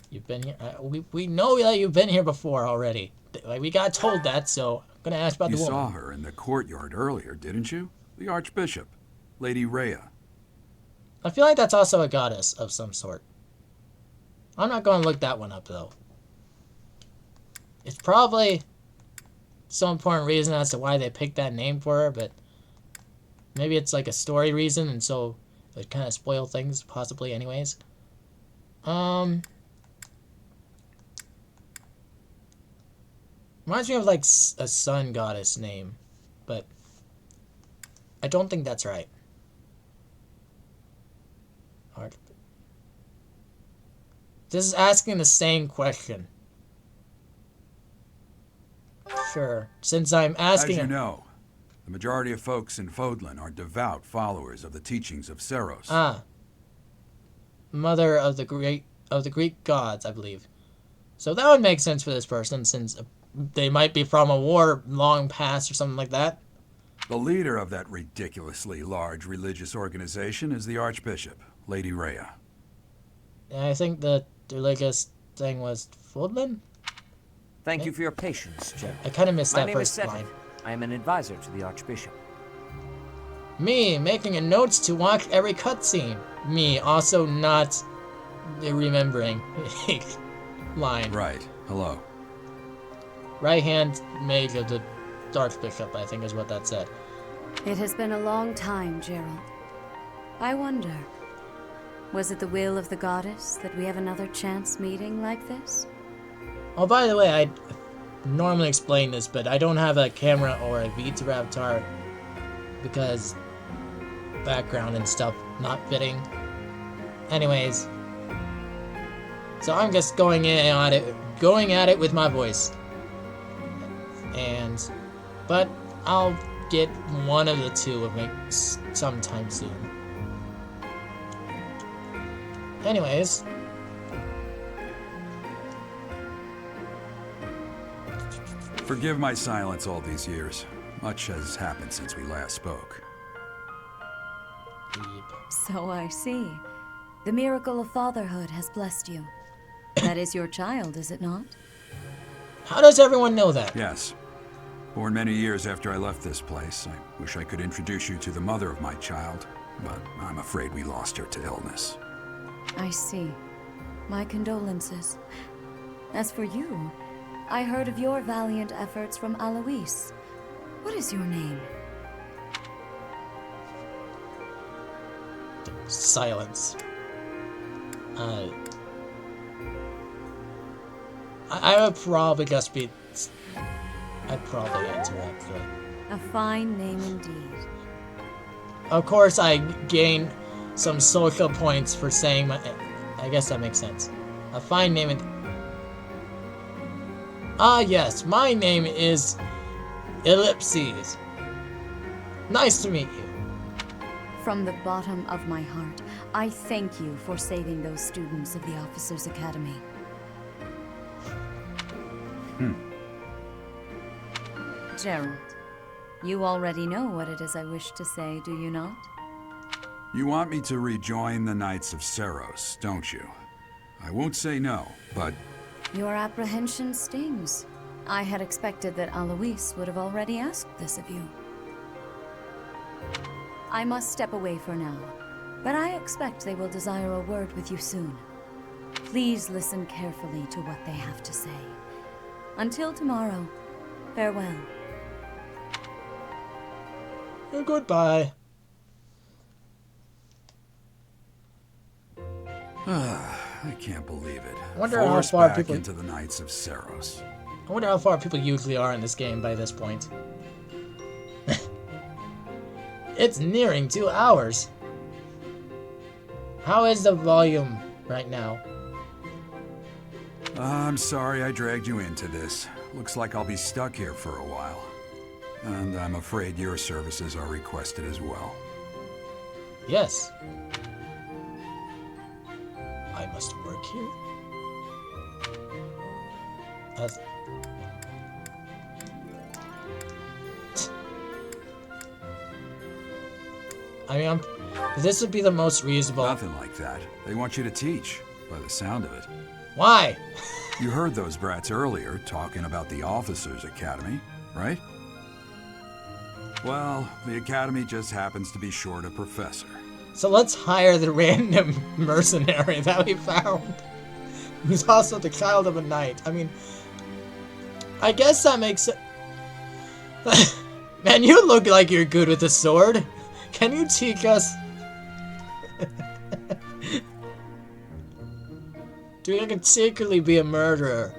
You've been here. We know that you've been here before already. Like we got told that, so I'm gonna ask about You the woman. saw her in the courtyard earlier, didn't you? The Archbishop, Lady Rhea. I feel like that's also a goddess of some sort. I'm not going to look that one up though. It's probably some important reason as to why they picked that name for her, but maybe it's like a story reason, and so it would kind of spoil things, possibly. Anyways, reminds me of like a sun goddess name, but I don't think that's right. This is asking the same question. Sure. Since I'm asking... As you know, the majority of folks in Fodlan are devout followers of the teachings of Seros. Mother of the Greek gods, I believe. So that would make sense for this person, since they might be from a war long past or something like that. The leader of that ridiculously large religious organization is the Archbishop, Lady Rhea. And I think the religious thing was Fodlan? Thank you for your patience, General. I kind of missed My that name is first Cedric. line. I am an advisor to the Archbishop. Me, making a notes to watch every cutscene. Me, also not remembering line. Right. Hello. Right hand mage of the Archbishop, I think is what that said. It has been a long time, Gerald. I wonder, was it the will of the goddess that we have another chance meeting like this? Oh, by the way, normally explain this, but I don't have a camera or a VTuber avatar because background and stuff not fitting. Anyways, so I'm just going at it with my voice, but I'll get one of the two of it sometime soon. Anyways, Forgive my silence all these years. Much has happened since we last spoke. So I see. The miracle of fatherhood has blessed you. That is your child, is it not? How does everyone know that? Yes. Born many years after I left this place, I wish I could introduce you to the mother of my child, but I'm afraid we lost her to illness. I see. My condolences. As for you, I heard of your valiant efforts from Alois. What is your name? Silence. I would probably just be... I'd probably interact with. A fine name indeed. Of course, I gain some social points for saying my... I guess that makes sense. A fine name... Ah, yes, my name is... Ellipses. Nice to meet you. From the bottom of my heart, I thank you for saving those students of the Officers' Academy. Gerald, you already know what it is I wish to say, do you not? You want me to rejoin the Knights of Seros, don't you? I won't say no, but... Your apprehension stings. I had expected that Alois would have already asked this of you. I must step away for now, but I expect they will desire a word with you soon. Please listen carefully to what they have to say. Until tomorrow, farewell. Goodbye. I can't believe it. I wonder how Forced far back people... into the Knights of Seros. I wonder how far people usually are in this game by this point. It's nearing 2 hours. How is the volume right now? I'm sorry I dragged you into this. Looks like I'll be stuck here for a while. And I'm afraid your services are requested as well. Yes. I must work here? As... I mean, this would be the most reasonable... Nothing like that. They want you to teach, by the sound of it. Why? You heard those brats earlier talking about the Officers' Academy, right? Well, the Academy just happens to be short a professor. So let's hire the random mercenary that we found, who's also the child of a knight. I mean, I guess that makes it... Man, you look like you're good with a sword. Can you teach us? Dude, I could secretly be a murderer.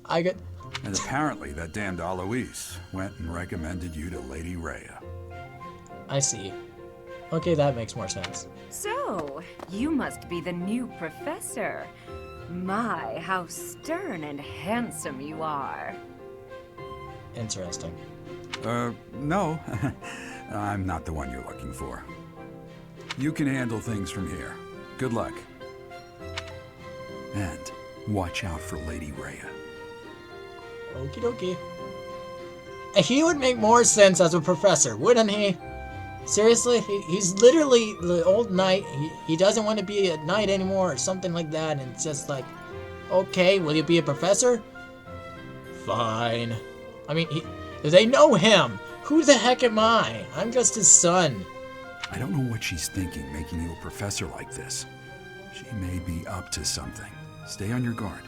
I could... And apparently that damned Alois went and recommended you to Lady Rhea. I see. Okay, that makes more sense. So, you must be the new professor. My, how stern and handsome you are. Interesting. No. I'm not the one you're looking for. You can handle things from here. Good luck. And watch out for Lady Rhea. Okie dokie. He would make more sense as a professor, wouldn't he? Seriously? He's literally the old knight. He doesn't want to be a knight anymore or something like that. And it's just like, okay, will you be a professor? Fine. I mean, if they know him, who the heck am I? I'm just his son. I don't know what she's thinking, making you a professor like this. She may be up to something. Stay on your guard.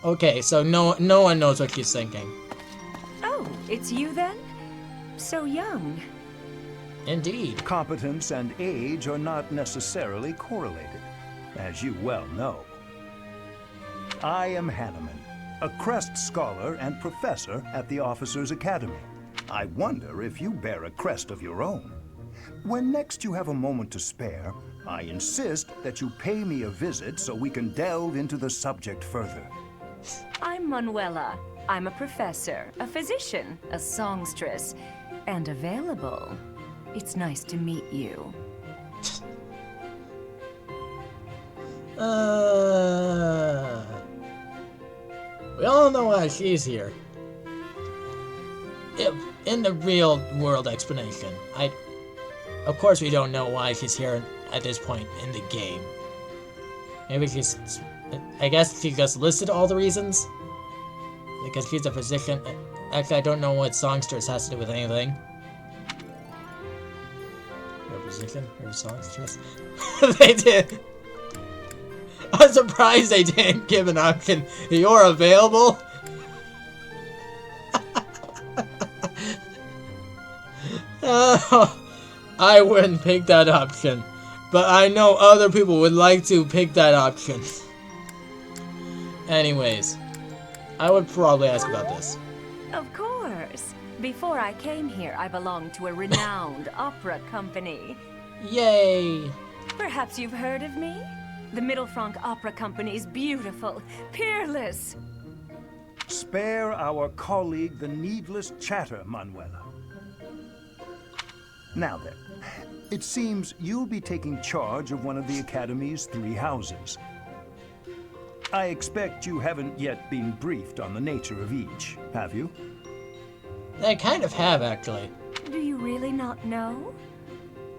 Okay, so no one knows what she's thinking. Oh, it's you then? So young. Indeed. Competence and age are not necessarily correlated, as you well know. I am Hanneman, a crest scholar and professor at the Officers' Academy. I wonder if you bear a crest of your own. When next you have a moment to spare, I insist that you pay me a visit so we can delve into the subject further. I'm Manuela. I'm a professor, a physician, a songstress, and available. It's nice to meet you. We all know why she's here. In the real world explanation, of course we don't know why she's here at this point in the game. Maybe I guess she just listed all the reasons? Because she's a physician. Actually, I don't know what songstress has to do with anything. You're a physician? You're a songstress? They did. I'm surprised they didn't give an option. You're available? I wouldn't pick that option. But I know other people would like to pick that option. Anyways, I would probably ask about this. Of course. Before I came here, I belonged to a renowned opera company. Yay! Perhaps you've heard of me? The Middlefranc Opera Company's beautiful, peerless. Spare our colleague the needless chatter, Manuela. Now then, it seems you'll be taking charge of one of the Academy's 3 houses. I expect you haven't yet been briefed on the nature of each, have you? They kind of have, actually. Do you really not know?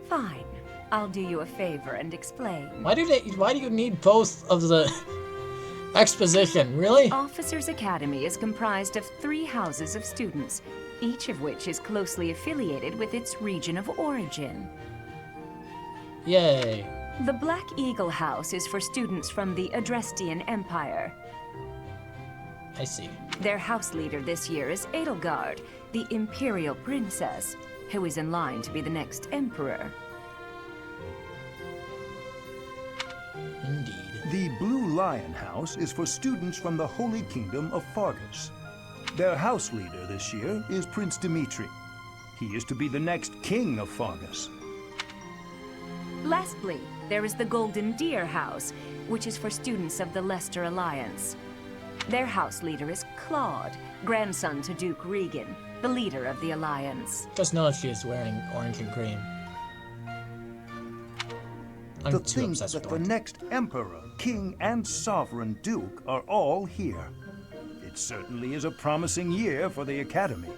Fine. I'll do you a favor and explain. Why do you need both of the exposition? Really? Officers' Academy is comprised of 3 houses of students, each of which is closely affiliated with its region of origin. Yay. The Black Eagle House is for students from the Adrestian Empire. I see. Their house leader this year is Edelgard, the Imperial Princess, who is in line to be the next Emperor. Indeed. The Blue Lion House is for students from the Holy Kingdom of Fargus. Their house leader this year is Prince Dimitri. He is to be the next king of Fargus. Lastly, there is the Golden Deer House, which is for students of the Leicester Alliance. Their house leader is Claude, grandson to Duke Regan, the leader of the Alliance. Just notice she is wearing orange and green. I'm To too think obsessed that with the orange. next emperor, king, and sovereign duke are all here. It certainly is a promising year for the Academy.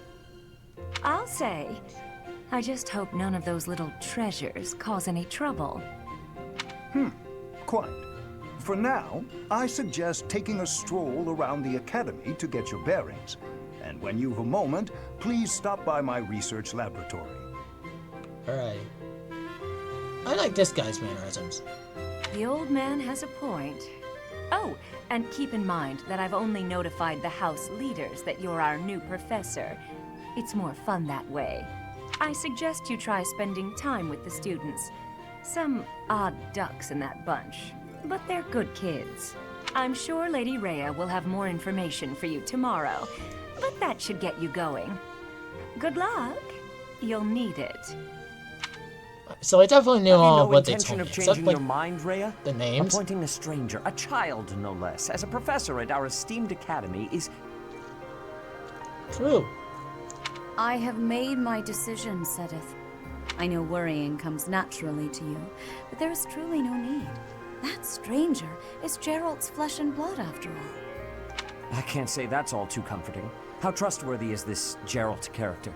I'll say. I just hope none of those little treasures cause any trouble. Quite. For now, I suggest taking a stroll around the Academy to get your bearings. And when you've a moment, please stop by my research laboratory. Alright. I like this guy's mannerisms. The old man has a point. Oh, and keep in mind that I've only notified the house leaders that you're our new professor. It's more fun that way. I suggest you try spending time with the students. Some odd ducks in that bunch, but they're good kids. I'm sure Lady Rhea will have more information for you tomorrow, but that should get you going. Good luck. You'll need it. So I definitely knew Have you all no of what they intention told me. of Except changing like your mind, Rhea? the names. Appointing a stranger, a child no less, as a professor at our esteemed academy is... True. I have made my decision, Sedith. I know worrying comes naturally to you, but there is truly no need. That stranger is Gerald's flesh and blood, after all. I can't say that's all too comforting. How trustworthy is this Gerald character?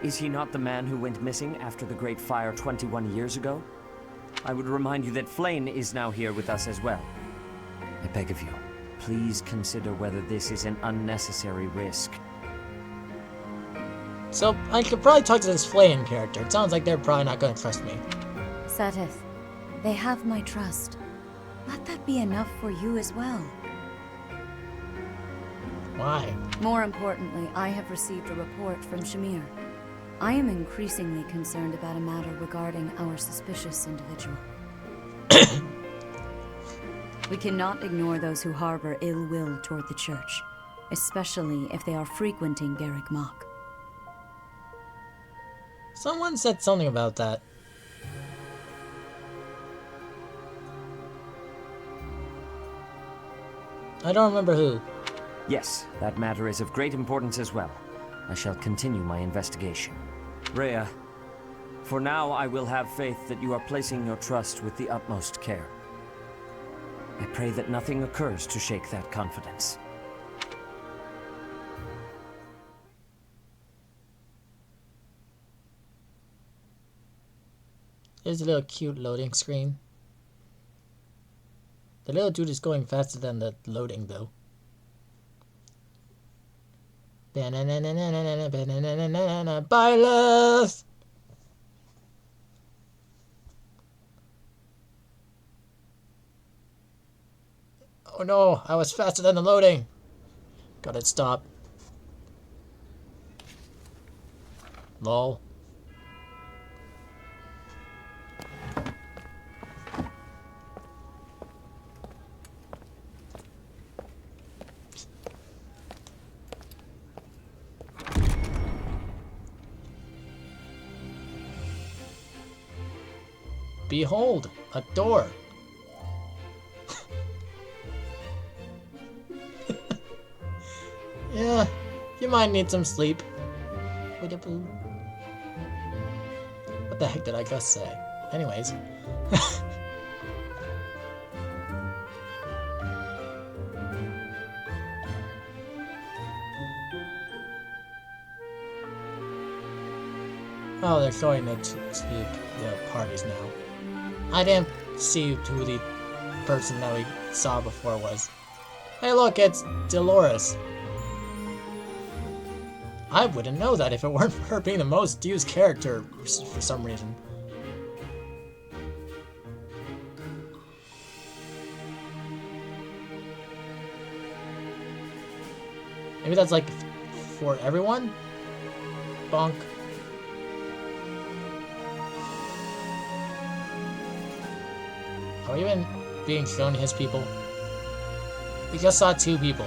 Is he not the man who went missing after the Great Fire 21 years ago? I would remind you that Flayn is now here with us as well. I beg of you, please consider whether this is an unnecessary risk. So I could probably talk to this Flayn character. It sounds like they're probably not going to trust me. Sedith, they have my trust. Let that be enough for you as well. Why? More importantly, I have received a report from Shamir. I am increasingly concerned about a matter regarding our suspicious individual. We cannot ignore those who harbor ill will toward the church, especially if they are frequenting Garrick Mach. Someone said something about that. I don't remember who. Yes, that matter is of great importance as well. I shall continue my investigation. Rhea, for now I will have faith that you are placing your trust with the utmost care. I pray that nothing occurs to shake that confidence. Here's a little cute loading screen. The little dude is going faster than the loading, though. Byleth! Oh no, I was faster than the loading. Got it, stop. Lol. Behold, a door. Yeah, you might need some sleep. What the heck did I just say? Anyways. Oh, they're showing the parties now. I didn't see who the person that we saw before was. Hey look, it's Dolores. I wouldn't know that if it weren't for her being the most used character for some reason. Maybe that's like for everyone? Bonk. Are we even being shown his people? We just saw 2 people.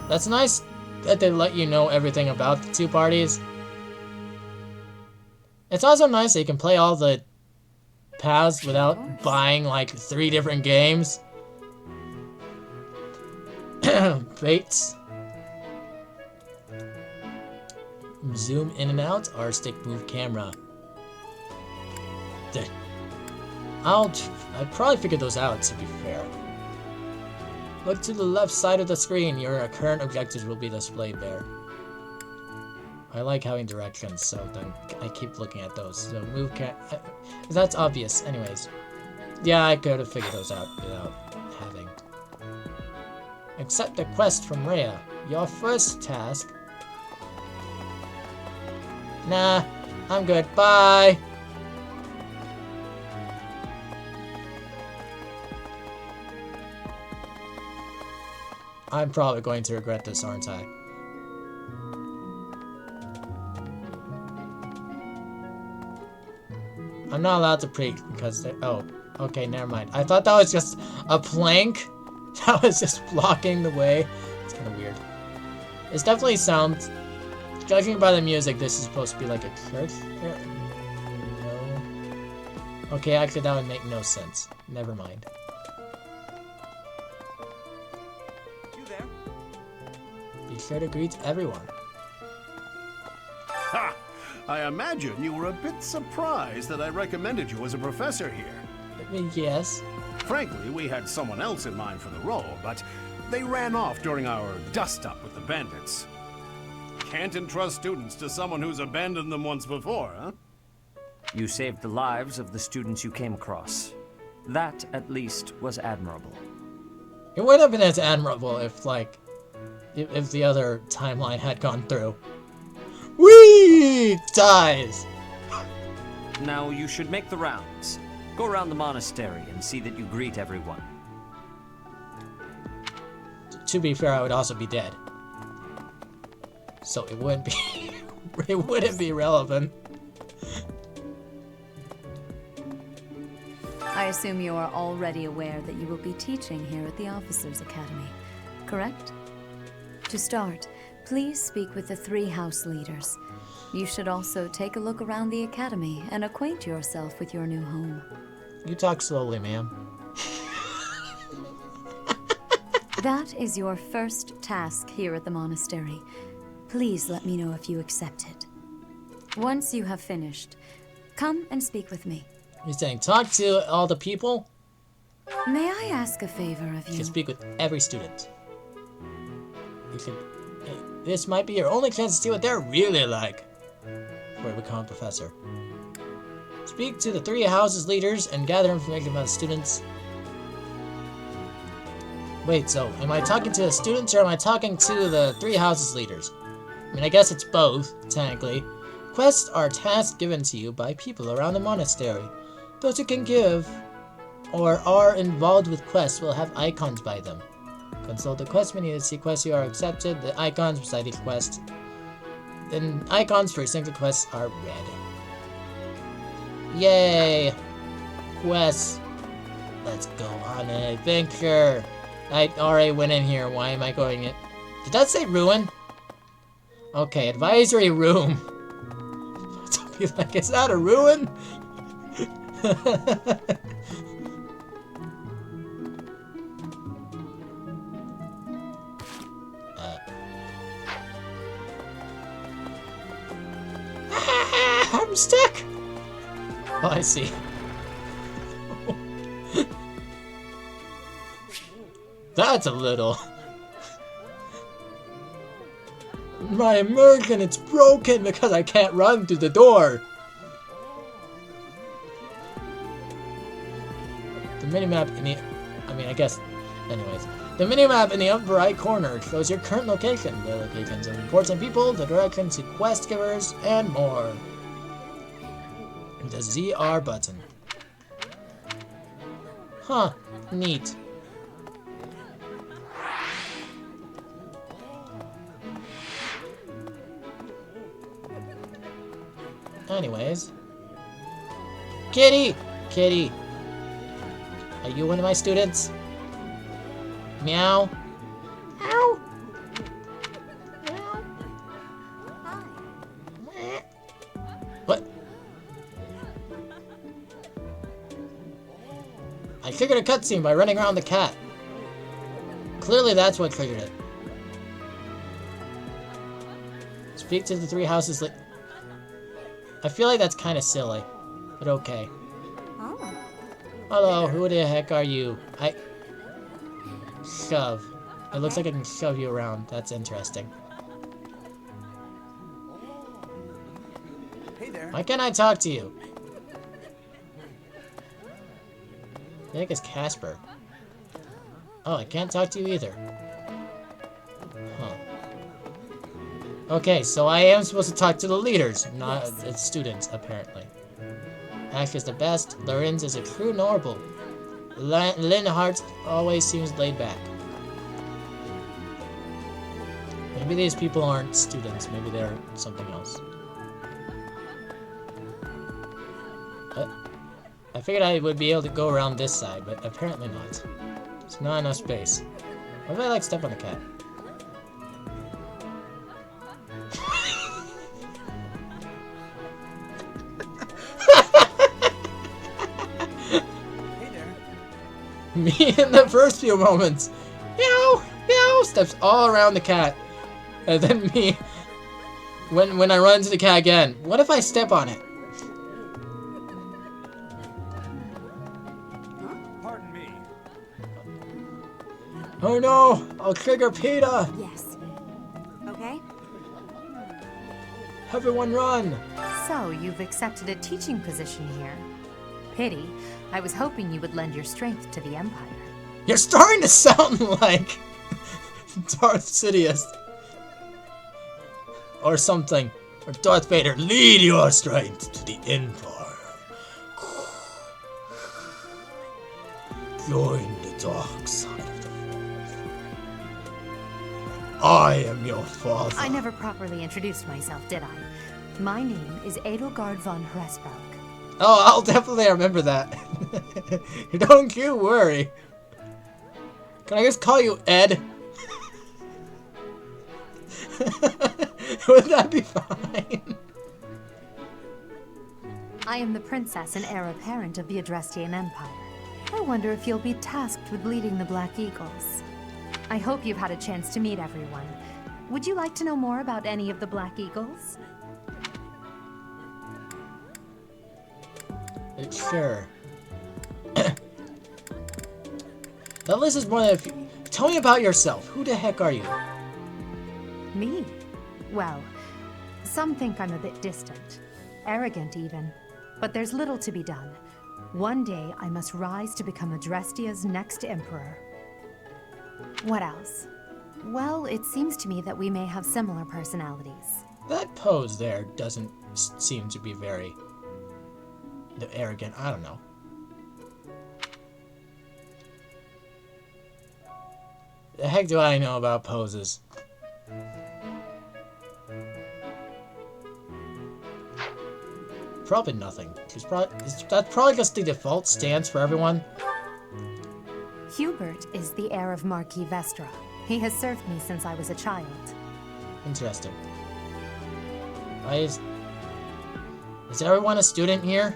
That's nice that they let you know everything about the 2 parties. It's also nice that you can play all the paths without buying like 3 different games. Baits. Zoom in and out, R stick move camera. I probably figured those out, to be fair. Look to the left side of the screen. Your current objectives will be displayed there. I like having directions, so then I keep looking at those. So move that's obvious. Anyways. Yeah, I could have figured those out without having. Accept the quest from Rhea. Your first task. Nah, I'm good. Bye! I'm probably going to regret this, aren't I? I'm not allowed to preach because they... Oh, okay, never mind. I thought that was just a plank that was just blocking the way. It's kind of weird. This definitely sounds... Judging by the music, this is supposed to be like a church. No. Okay, actually that would make no sense. Never mind. Be sure to greet everyone. Ha! I imagine you were a bit surprised that I recommended you as a professor here. Yes. Frankly, we had someone else in mind for the role, but they ran off during our dust-up with the bandits. Can't entrust students to someone who's abandoned them once before, huh? You saved the lives of the students you came across. That, at least, was admirable. It would have been as admirable if, like, if the other timeline had gone through. Whee! Dies! Now you should make the rounds. Go around the monastery and see that you greet everyone. To be fair, I would also be dead. So it wouldn't be... it wouldn't be relevant. I assume you are already aware that you will be teaching here at the Officers' Academy, correct? To start, please speak with the 3 house leaders. You should also take a look around the academy and acquaint yourself with your new home. You talk slowly, ma'am. That is your first task here at the monastery. Please let me know if you accept it. Once you have finished, come and speak with me. He's saying, talk to all the people. May I ask a favor of You you? can speak with every student. You can. This might be your only chance to see what they're really like. Before you become a professor. Speak to the 3 houses leaders and gather information about the students. Wait, so am I talking to the students or am I talking to the 3 houses leaders? I mean, I guess it's both, technically. Quests are tasks given to you by people around the monastery. Those who can give or are involved with quests will have icons by them. Consult the quest menu to see quests you are accepted. The icons beside each quest. Then icons for single quests are red. Yay! Quests. Let's go on an adventure. I already went in here. Why am I going in? Did that say ruin? Okay, advisory room. Be like, is that a ruin? I'm stuck. Oh, I see. That's a little. My immersion, it's broken because I can't run through the door. The minimap in the... I guess... Anyways. The minimap in the upper right corner shows your current location, the locations of important people, the directions to quest givers, and more. The ZR button. Huh. Neat. Anyways. Kitty! Kitty! Are you one of my students? Meow. Ow! What? I triggered a cutscene by running around the cat. Clearly that's what triggered it. Speak to the 3 houses I feel like that's kind of silly, but okay. Oh. Hello, who the heck are you? Shove. It looks like I can shove you around. That's interesting. Hey there. Why can't I talk to you? I think it's Casper. Oh, I can't talk to you either. Huh. Okay, so I am supposed to talk to the leaders, not the students, apparently. Ash is the best. Lorenz is a true noble. Linhardt always seems laid back. Maybe these people aren't students. Maybe they're something else. I figured I would be able to go around this side, but apparently not. There's not enough space. What if I, like, step on the cat? Me in the first few moments. Meow, meow, steps all around the cat. And then me, when I run into the cat again. What if I step on it? Pardon me. Oh no, I'll trigger PETA. Yes. Okay. Everyone run. So, you've accepted a teaching position here. Pity. I was hoping you would lend your strength to the Empire. You're starting to sound like Darth Sidious. Or something. Or Darth Vader. Lead your strength to the Empire. Join the dark side of the Force. I am your father. I never properly introduced myself, did I? My name is Edelgard von Hresburg. Oh, I'll definitely remember that. Don't you worry. Can I just call you Ed? Would that be fine? I am the princess and heir apparent of the Adrestian Empire. I wonder if you'll be tasked with leading the Black Eagles. I hope you've had a chance to meet everyone. Would you like to know more about any of the Black Eagles? Sure. That list is more than a few. Tell me about yourself. Who the heck are you? Me? Well, some think I'm a bit distant. Arrogant, even. But there's little to be done. One day, I must rise to become Adrestia's next emperor. What else? Well, it seems to me that we may have similar personalities. That pose there doesn't seem to be very arrogant. I don't know. The heck do I know about poses? Probably nothing. That's probably just the default stance for everyone. Hubert is the heir of Marquis Vestra. He has served me since I was a child. Interesting. Is everyone a student here?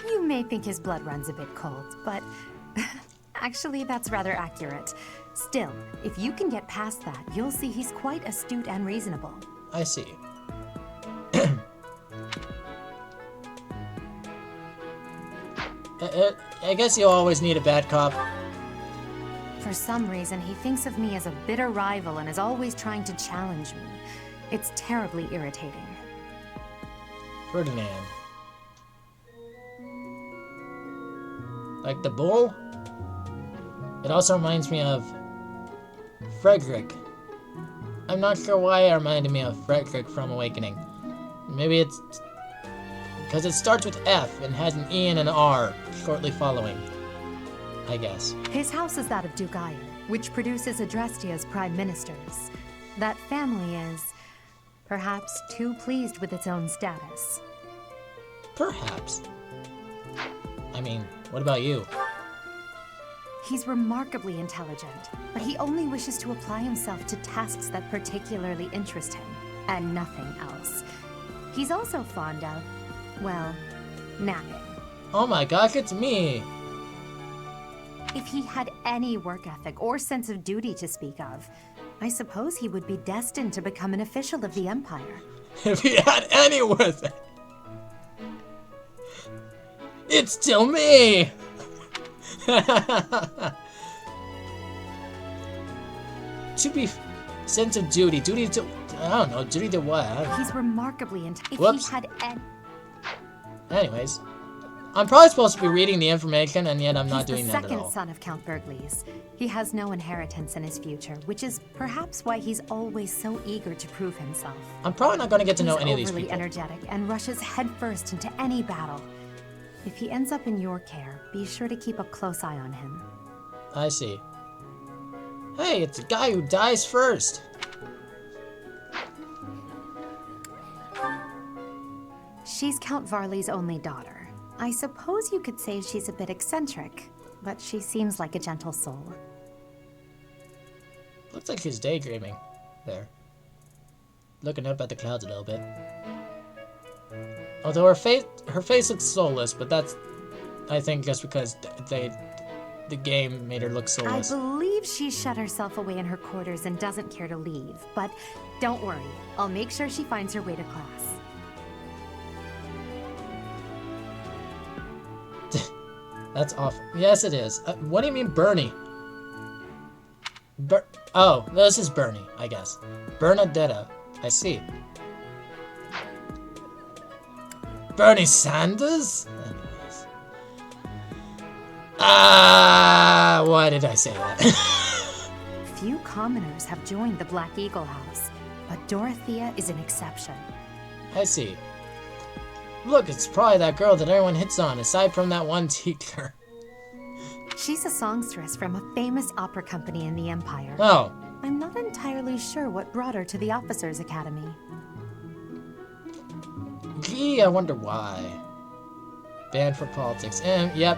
You may think his blood runs a bit cold, but actually that's rather accurate. Still, if you can get past that, you'll see he's quite astute and reasonable. I see. I guess you always need a bad cop. For some reason, he thinks of me as a bitter rival and is always trying to challenge me. It's terribly irritating. Ferdinand. Like the bull? It also reminds me of Frederick. I'm not sure why it reminded me of Frederick from Awakening. Maybe it's because it starts with F and has an E and an R shortly following, I guess. His house is that of Duke Iron, which produces Adrestia's prime ministers. That family is, perhaps, too pleased with its own status. Perhaps. I mean, what about you? He's remarkably intelligent, but he only wishes to apply himself to tasks that particularly interest him, and nothing else. He's also fond of, well, napping. Oh my gosh, it's me! If he had any work ethic or sense of duty to speak of, I suppose he would be destined to become an official of the Empire. If he had any worth it! It's still me! To be sense of duty to I don't know, duty to what? He's remarkably intelligent. If Whoops. he had Anyways, I'm probably supposed to be reading the information, and yet I'm not doing He's that the at second all. son of Count Bergles. He has no inheritance in his future, which is perhaps why he's always so eager to prove himself. I'm probably not going to get to know any of these He's overly people. energetic and rushes headfirst into any battle. If he ends up in your care, be sure to keep a close eye on him. I see. Hey, it's the guy who dies first. She's Count Varley's only daughter. I suppose you could say she's a bit eccentric, but she seems like a gentle soul. Looks like she's daydreaming. There. Looking up at the clouds a little bit. Although her face looks soulless, but that's, I think, just because the game made her look soulless. I believe she shut herself away in her quarters and doesn't care to leave, but don't worry. I'll make sure she finds her way to class. That's awful. Yes, it is. What do you mean, Bernie? Oh, this is Bernie, I guess. Bernadetta. I see. Bernie Sanders? Anyways. Why did I say that? Few commoners have joined the Black Eagle House, but Dorothea is an exception. I see. Look, it's probably that girl that everyone hits on, aside from that one teacher. She's a songstress from a famous opera company in the Empire. Oh. I'm not entirely sure what brought her to the Officers' Academy. Gee, I wonder why. Banned for politics. Yep.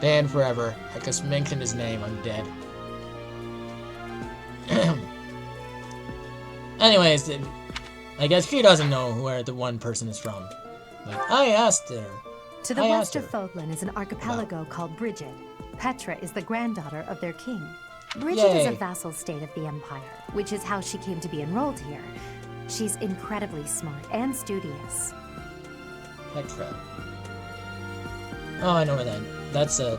Banned forever. I just mentioned his name, I'm dead. Anyways, I guess she doesn't know where the one person is from. Like, I asked her. To the west of Fodlan is an archipelago called Brigid. Petra is the granddaughter of their king. Brigid is a vassal state of the Empire, which is how she came to be enrolled here. She's incredibly smart and studious. Petra. Oh, I know where that's a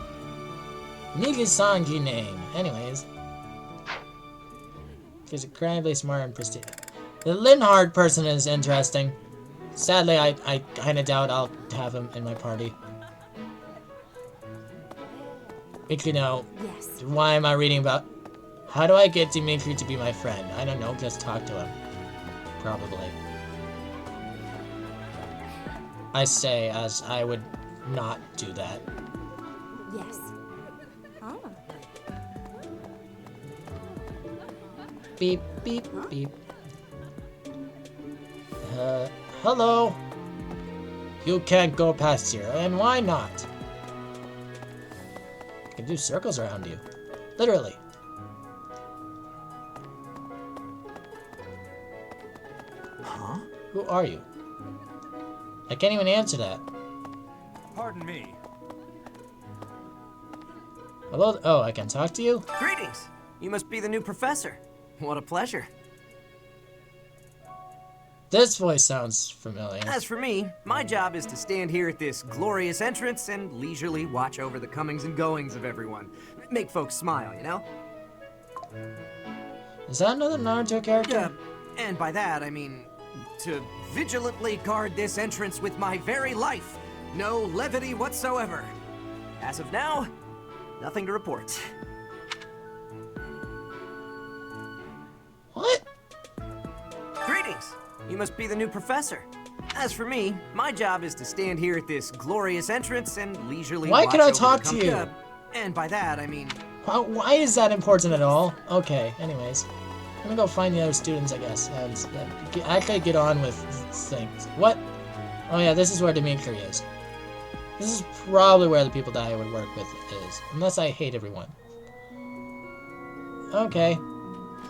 Nigisanji name. Anyways. She's incredibly smart and prestigious. The Linhard person is interesting. Sadly, I kind of doubt I'll have him in my party. But you know, why am I reading about... How do I get Dimitri to be my friend? I don't know, just talk to him. Probably. I say, as I would not do that. Yes. Oh. Beep, beep, beep. Hello? You can't go past here, and why not? I can do circles around you. Literally. Huh? Who are you? I can't even answer that. Pardon me. Hello? Oh, I can talk to you? Greetings! You must be the new professor. What a pleasure. This voice sounds familiar. As for me, my job is to stand here at this glorious entrance and leisurely watch over the comings and goings of everyone. Make folks smile, you know? Is that another Naruto character? And by that, I mean to vigilantly guard this entrance with my very life. No levity whatsoever. As of now, nothing to report. What? Greetings! You must be the new professor. As for me, my job is to stand here at this glorious entrance and leisurely Why watch can I over talk the to you? And by that, I mean... Why is that important at all? Okay, anyways. I'm gonna go find the other students, I guess, and actually get on with things. What? Oh yeah, this is where Dimitri is. This is probably where the people that I would work with is. Unless I hate everyone. Okay.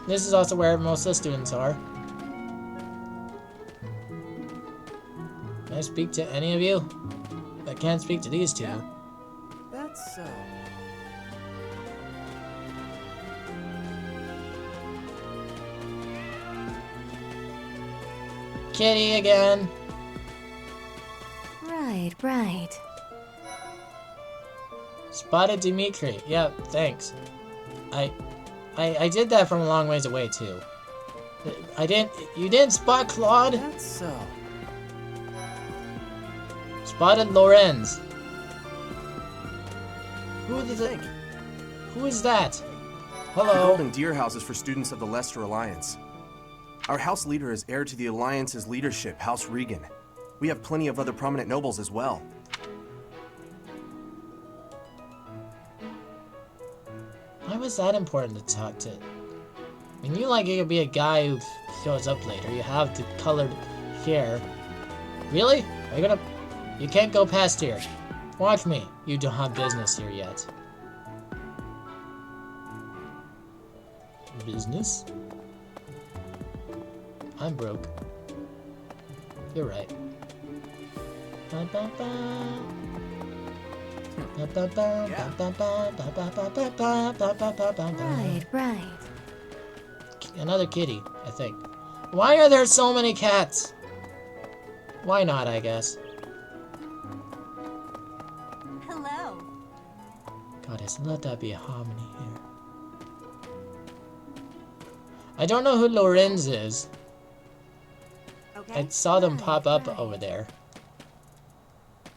This is also where most of the students are. Can I speak to any of you? I can't speak to these two. Yeah. That's so. Kitty again. Right. Spotted Dimitri. Yep, thanks. I did that from a long ways away too. You didn't spot Claude? That's so. Spotted Lorenz. What do you think? Who is that? The Hello. Golden Deer House is for students of the Lester Alliance. Our house leader is heir to the Alliance's leadership, House Regan. We have plenty of other prominent nobles as well. Why was that important to talk to? I mean, you could be a guy who shows up later. You have the colored hair. Really? Are you gonna... You can't go past here. Watch me. You don't have business here yet. Business? I'm broke. You're right. Right. Another kitty, I think. Why are there so many cats? Why not, I guess. Hello. Goddess, let that be a harmony here. I don't know who Lorenz is. Okay. I saw them pop up over there.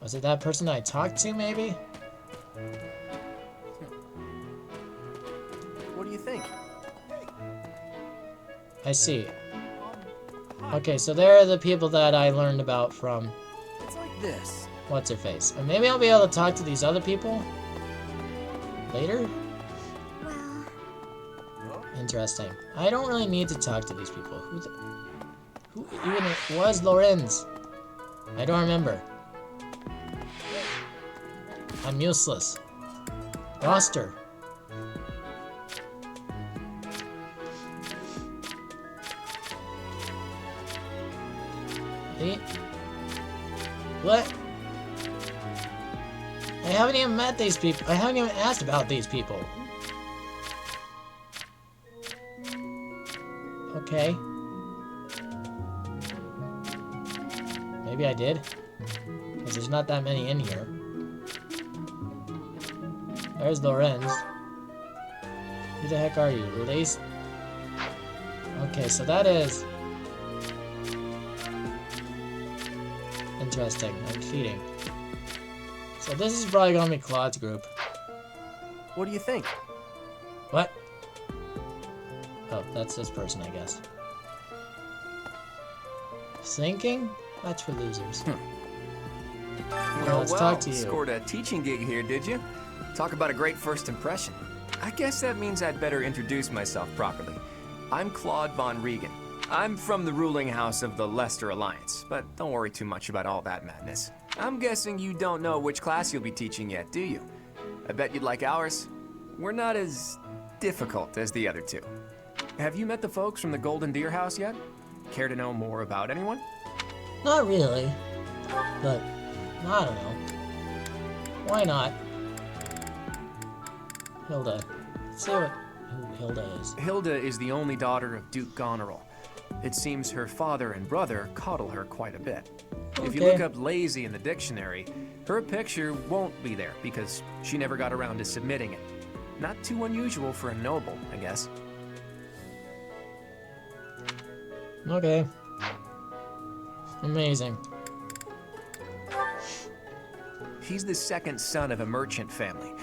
Was it that person I talked to, maybe? What do you think? I see. Okay, so there are the people that I learned about from... It's like this. What's-her-face. And maybe I'll be able to talk to these other people? Later? Well, Interesting. I don't really need to talk to these people. Who even was Lorenz? I don't remember. I'm useless. Roster. What? I haven't even met these people. I haven't even asked about these people. Okay. Maybe I did. Because there's not that many in here. There's Lorenz. Who the heck are you? Lace? Okay, so that is... interesting. I'm cheating. So this is probably gonna be Claude's group. What do you think? What? Oh, that's this person, I guess. Thinking? That's for losers. Well, let's talk to you. Scored a teaching gig here, did you? Talk about a great first impression. I guess that means I'd better introduce myself properly. I'm Claude von Regan. I'm from the ruling house of the Leicester Alliance, but don't worry too much about all that madness. I'm guessing you don't know which class you'll be teaching yet, do you? I bet you'd like ours. We're not as difficult as the other two. Have you met the folks from the Golden Deer House yet? Care to know more about anyone? Not really. But, I don't know. Why not? Hilda. Let's see who Hilda is. Hilda is the only daughter of Duke Goneril. It seems her father and brother coddle her quite a bit. If you look up lazy in the dictionary, her picture won't be there because she never got around to submitting it. Not too unusual for a noble, I guess. Okay. Amazing. He's the second son of a merchant family.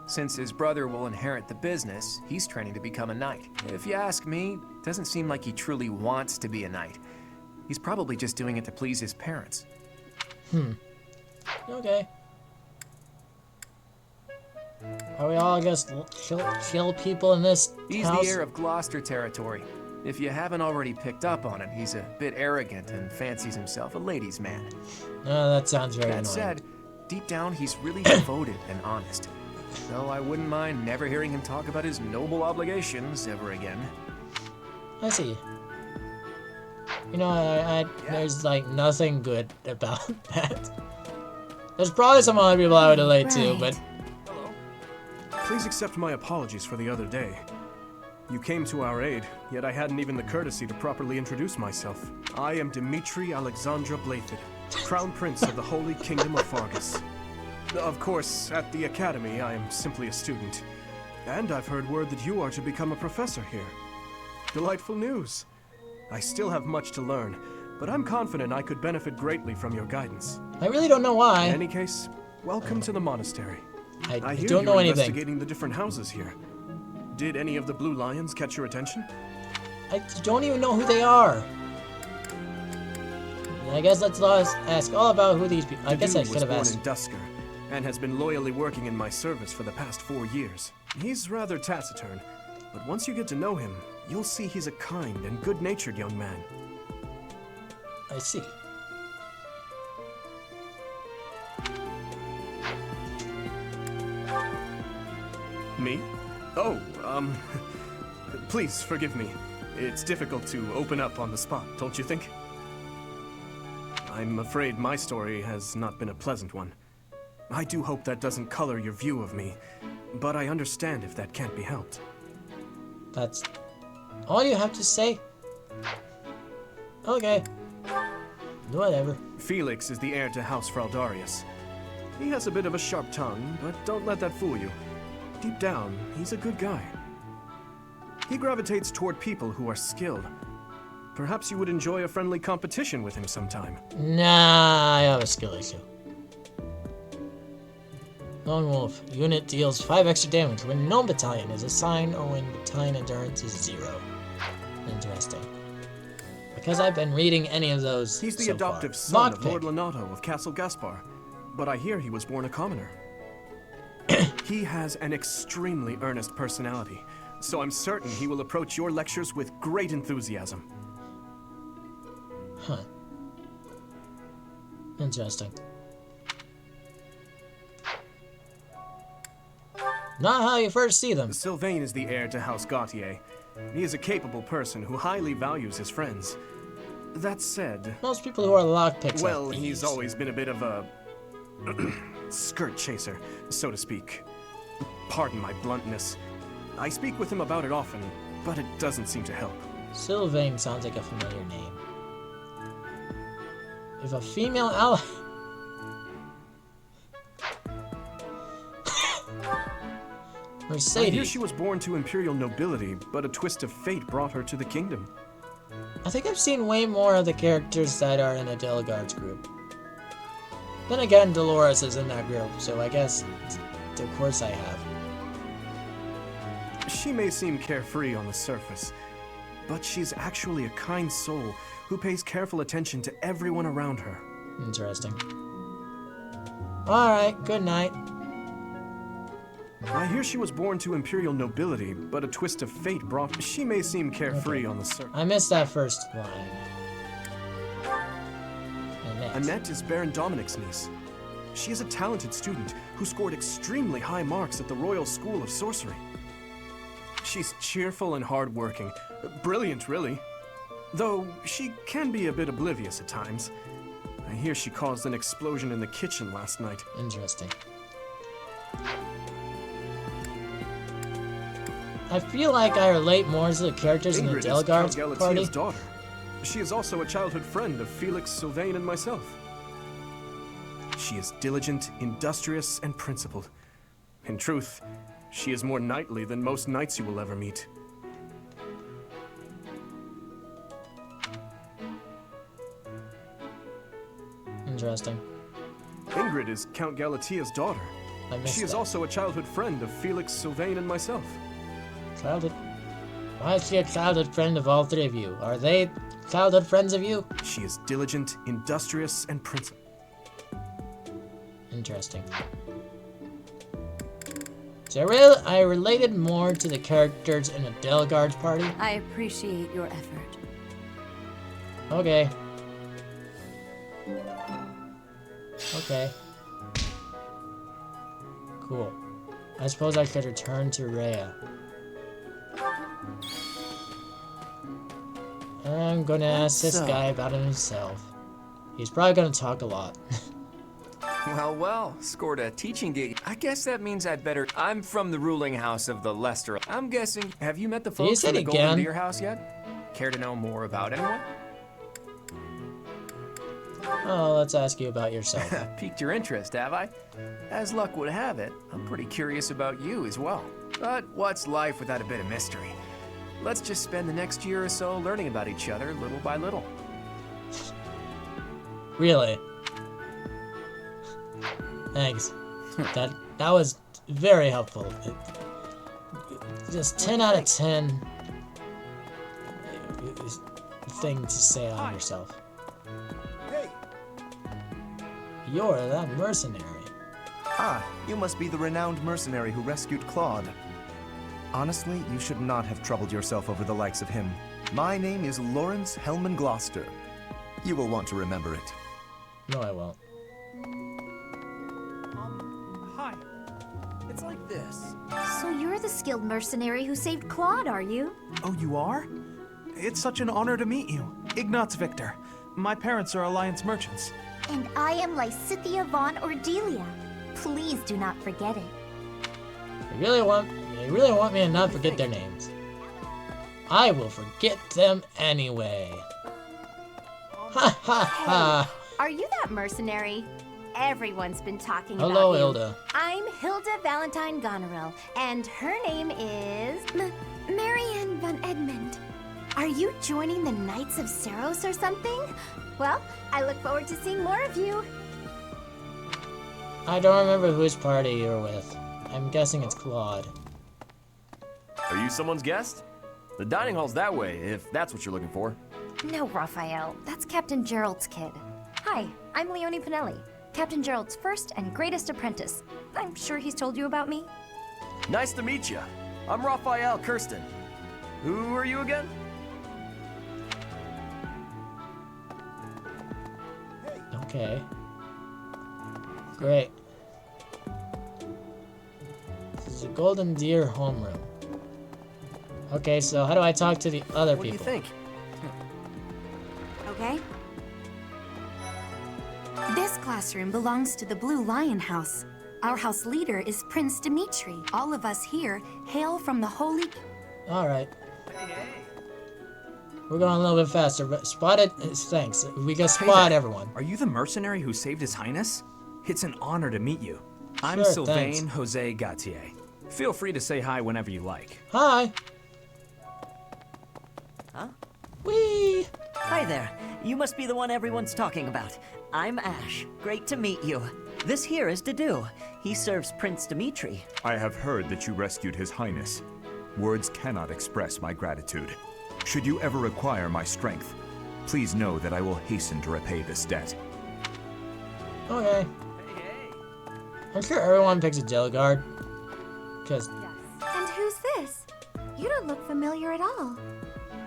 Since his brother will inherit the business, he's training to become a knight. If you ask me, it doesn't seem like he truly wants to be a knight. He's probably just doing it to please his parents. Okay. Are we all just chill people in this He's house? the heir of Gloucester territory. If you haven't already picked up on it, he's a bit arrogant and fancies himself a ladies' man. Oh, that sounds very That annoying. said, deep down, he's really devoted and honest. So I wouldn't mind never hearing him talk about his noble obligations ever again. I see. You know, there's like nothing good about that. There's probably some other people I would relate to, but... Please accept my apologies for the other day. You came to our aid, yet I hadn't even the courtesy to properly introduce myself. I am Dimitri Alexandra Byleth, Crown Prince of the Holy Kingdom of Fargus. Of course, at the Academy, I am simply a student. And I've heard word that you are to become a professor here. Delightful news. I still have much to learn, but I'm confident I could benefit greatly from your guidance. I really don't know why. In any case, welcome to the monastery. I hear don't know you're anything. investigating the different houses here. Did any of the Blue Lions catch your attention? I don't even know who they are. I guess let's ask all about who these people... I guess I should have asked. He was born in Dusker, and has been loyally working in my service for the past 4 years. He's rather taciturn, but once you get to know him, you'll see he's a kind and good-natured young man. I see. Me? Oh, please forgive me. It's difficult to open up on the spot, don't you think? I'm afraid my story has not been a pleasant one. I do hope that doesn't color your view of me, but I understand if that can't be helped. That's all you have to say? Okay. Whatever. Felix is the heir to House Fraldarius. He has a bit of a sharp tongue, but don't let that fool you. Deep down, he's a good guy. He gravitates toward people who are skilled. Perhaps you would enjoy a friendly competition with him sometime. Nah, I have a skill issue. Lone Wolf. Unit deals 5 extra damage when no battalion is assigned or when battalion endurance is 0. Interesting. Because I've been reading any of those He's the so adoptive far. son of Lord Lonato of Castle Gaspar, but I hear he was born a commoner. He has an extremely earnest personality, so I'm certain he will approach your lectures with great enthusiasm. Huh. Interesting. Not how you first see them. Sylvain is the heir to House Gautier. He is a capable person who highly values his friends. That said... Most people who are lockpicks well, are thieves. he's always been a bit of a... skirt chaser, so to speak. Pardon my bluntness. I speak with him about it often, but it doesn't seem to help. Sylvain sounds like a familiar name. If a female ally... Mercedes. I hear she was born to imperial nobility, but a twist of fate brought her to the kingdom. I think I've seen way more of the characters that are in the Delgard's group. Then again, Dolores is in that group, so I guess, of course I have. She may seem carefree on the surface, but she's actually a kind soul who pays careful attention to everyone around her. Interesting. Alright, good night. I hear she was born to imperial nobility, but a twist of fate brought... She may seem carefree on the surface. I missed that first line. Annette is Baron Dominic's niece. She is a talented student who scored extremely high marks at the Royal School of Sorcery. She's cheerful and hardworking. Brilliant, really. Though she can be a bit oblivious at times. I hear she caused an explosion in the kitchen last night. Interesting. I feel like I relate more to the characters in the Delgard's party. Daughter. She is also a childhood friend of Felix, Sylvain, and myself. She is diligent, industrious, and principled. In truth, she is more knightly than most knights you will ever meet. Interesting. Ingrid is Count Galatia's daughter. She is also a childhood friend of Felix, Sylvain, and myself. Childhood? Why is she a childhood friend of all three of you? Are they childhood friends of you? She is diligent, industrious, and principled. Interesting. So I related more to the characters in the Delgard's party. I appreciate your effort. Okay. Okay. Cool. I suppose I could return to Rhea. I'm gonna ask this guy about himself. He's probably gonna talk a lot. Well, scored a teaching gig. I guess that means I'd better... I'm from the ruling house of the Lester. I'm guessing... Have you met the folks from the Golden Deer House yet? Care to know more about anyone? Oh, let's ask you about yourself. Piqued your interest, have I? As luck would have it, I'm pretty curious about you as well. But what's life without a bit of mystery? Let's just spend the next year or so learning about each other little by little. Really? Thanks. That was very helpful. Just 10 out of 10 thing to say on yourself. Hey. You're that mercenary. Ah, you must be the renowned mercenary who rescued Claude. Honestly, you should not have troubled yourself over the likes of him. My name is Lawrence Hellman Gloucester. You will want to remember it. No, I won't. Hi. It's like this. So you're the skilled mercenary who saved Claude, are you? Oh, you are? It's such an honor to meet you. Ignatz Victor. My parents are Alliance merchants. And I am Lysithia von Ordelia. Please do not forget it. They really want me to not forget their names. I will forget them anyway. Ha ha ha! Are you that mercenary? Everyone's been talking Hello, about you. Hilda. I'm Hilda Valentine Goneril, and her name is... Marianne von Edmund. Are you joining the Knights of Saros or something? Well, I look forward to seeing more of you. I don't remember whose party you're with. I'm guessing it's Claude. Are you someone's guest? The dining hall's that way, if that's what you're looking for. No, Raphael. That's Captain Gerald's kid. Hi, I'm Leonie Pinelli, Captain Gerald's first and greatest apprentice. I'm sure he's told you about me. Nice to meet you. I'm Raphael Kirsten. Who are you again? Okay. Great. This is It's a Golden Deer homeroom. Okay, so how do I talk to the other What do people? you think? Okay. This classroom belongs to the Blue Lion House. Our house leader is Prince Dimitri. All of us here hail from the holy... Alright. We're going a little bit faster, but spot it. Thanks. We got spot everyone. Are you the mercenary who saved His Highness? It's an honor to meet you. I'm Sure, Sylvain thanks. Jose Gautier. Feel free to say hi whenever you like. Hi. Huh? Whee! Hi there. You must be the one everyone's talking about. I'm Ash. Great to meet you. This here is Dedu. He serves Prince Dimitri. I have heard that you rescued His Highness. Words cannot express my gratitude. Should you ever require my strength, please know that I will hasten to repay this debt. Okay. I'm sure everyone picks a jail guard. Because And who's this? You don't look familiar at all.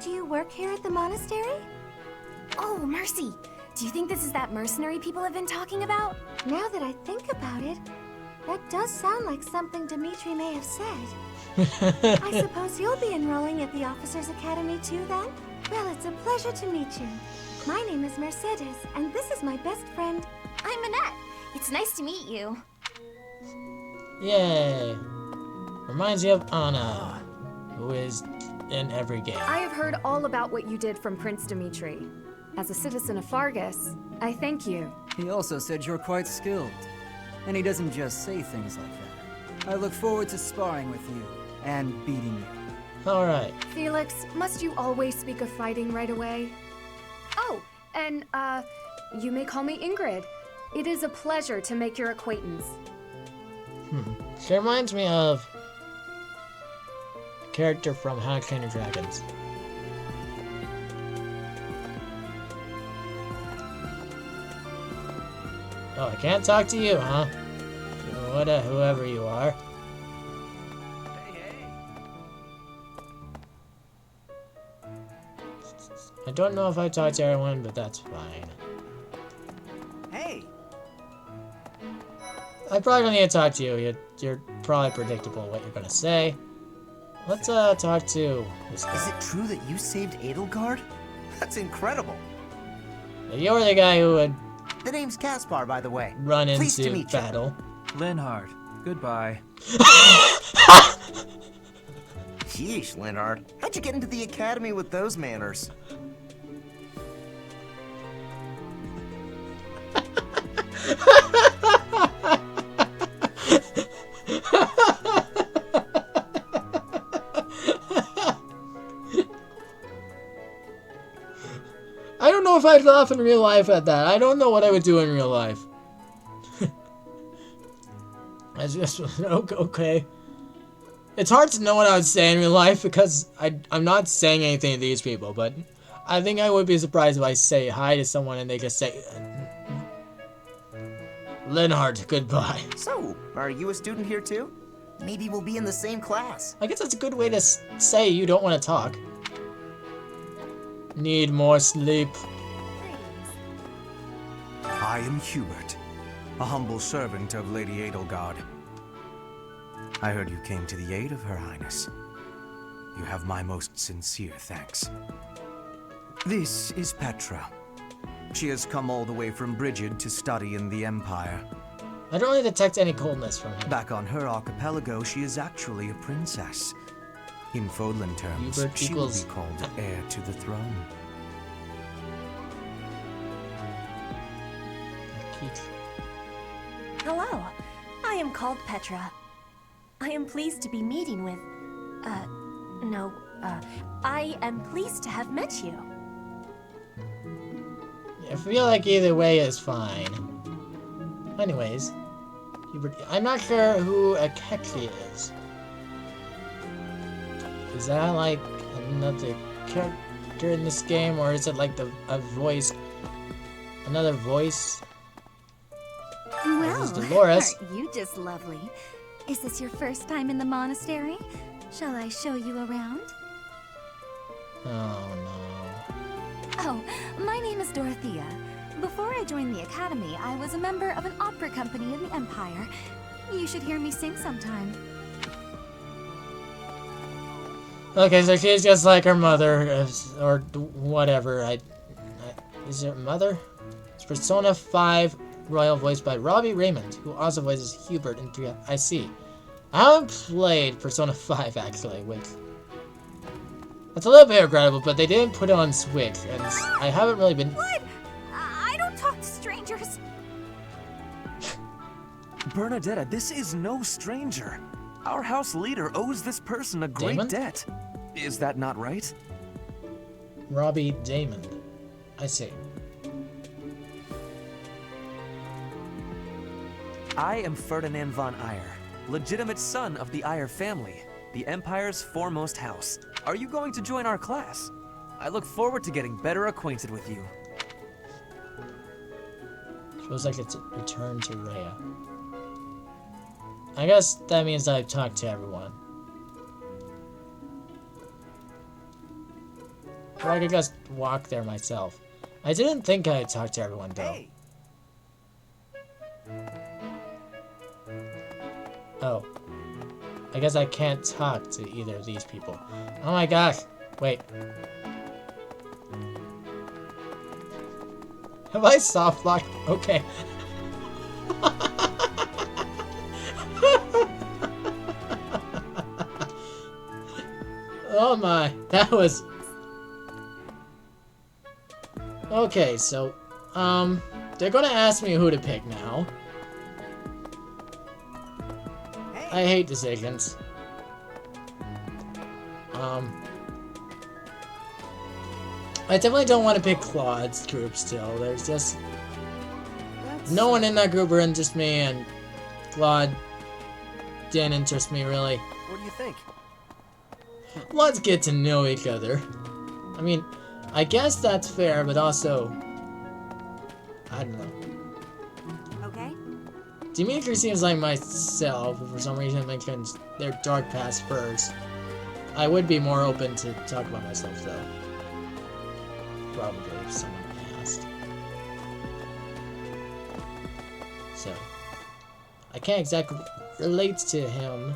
Do you work here at the monastery? Oh, Mercy! Do you think this is that mercenary people have been talking about? Now that I think about it, that does sound like something Dimitri may have said. I suppose you'll be enrolling at the Officers Academy too, then? Well, it's a pleasure to meet you. My name is Mercedes, and this is my best friend. I'm Annette. It's nice to meet you. Yay. Reminds you of Anna, who is in every game. I have heard all about what you did from Prince Dimitri. As a citizen of Fargus, I thank you. He also said you're quite skilled. And he doesn't just say things like that. I look forward to sparring with you and beating you. Alright. Felix, must you always speak of fighting right away? Oh, and, you may call me Ingrid. It is a pleasure to make your acquaintance. She reminds me of a character from How to Train Your Dragons. Oh, I can't talk to you, huh? Whoever you are. I don't know if I talked to everyone, but that's fine. Hey! I probably don't need to talk to you. You're probably predictable what you're gonna say. Let's talk to this guy. Is it true that you saved Edelgard? That's incredible. You're the guy who would The name's Caspar, by the way. run Pleased to into meet you. battle. Linhard, goodbye. Sheesh, Linhard. How'd you get into the academy with those manners? I don't know if I'd laugh in real life at that. I don't know what I would do in real life. I just okay. It's hard to know what I would say in real life because I'm not saying anything to these people, but I think I would be surprised if I say hi to someone and they just say Linhard, goodbye. So, are you a student here too? Maybe we'll be in the same class. I guess that's a good way to say you don't want to talk. Need more sleep. I am Hubert, a humble servant of Lady Edelgard. I heard you came to the aid of Her Highness. You have my most sincere thanks. This is Petra. She has come all the way from Brigid to study in the Empire. I don't really detect any coldness from him. Back on her archipelago, she is actually a princess. In Fodlan terms, Hubert she will equals- be called heir to the throne. Hello, I am called Petra. I am pleased to be meeting with... I am pleased to have met you. I feel like either way is fine. Anyways, I'm not sure who Akechi is. Is that like another character in this game, or is it like a voice, another voice? Well, This is Dolores. aren't you just lovely? Is this your first time in the monastery? Shall I show you around? Oh no. Oh, my name is Dorothea. Before I joined the academy, I was a member of an opera company in the Empire. You should hear me sing sometime. Okay, so she's just like her mother, or whatever. Is it mother? It's Persona 5 Royal, voiced by Robbie Raymond, who also voices Hubert in 3. I see. I haven't played Persona 5 actually, which it's a little bit regrettable, but they didn't put it on Switch, and I haven't really been. What? I don't talk to strangers. Bernadetta, this is no stranger. Our house leader owes this person a great Damon? debt. Is that not right? Robbie Damon. I see. I am Ferdinand von Eyre, legitimate son of the Eyre family, the Empire's foremost house. Are you going to join our class? I look forward to getting better acquainted with you. Feels like it's a return to Rhea. I guess that means I've talked to everyone. Or I could just walk there myself. I didn't think I had talked to everyone though. Hey. Oh. I guess I can't talk to either of these people. Oh my gosh. Wait. Have I soft locked? Okay. Oh my. That was... Okay, so, they're gonna ask me who to pick now. I hate decisions. I definitely don't want to pick Claude's group still. There's just no one in that group or just me, and Claude didn't interest me really. What do you think? Let's get to know each other. I mean, I guess that's fair, but also, I don't know. Okay. Dimitri seems like myself, but for some reason mentioned their dark past first. I would be more open to talk about myself though. Probably if someone asked. So, I can't exactly relate to him,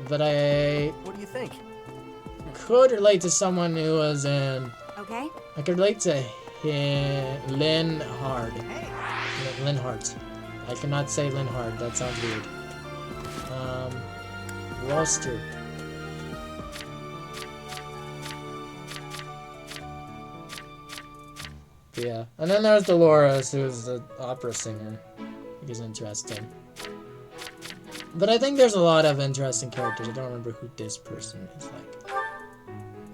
but I What do you think? could relate to someone who was in... Okay. I could relate to him, Lynn Hard. Lynn Hart. I cannot say Lynn Hard, that sounds weird. Roster. Yeah, and then there's Dolores, who's the opera singer. I think is interesting. But I think there's a lot of interesting characters. I don't remember who this person is like.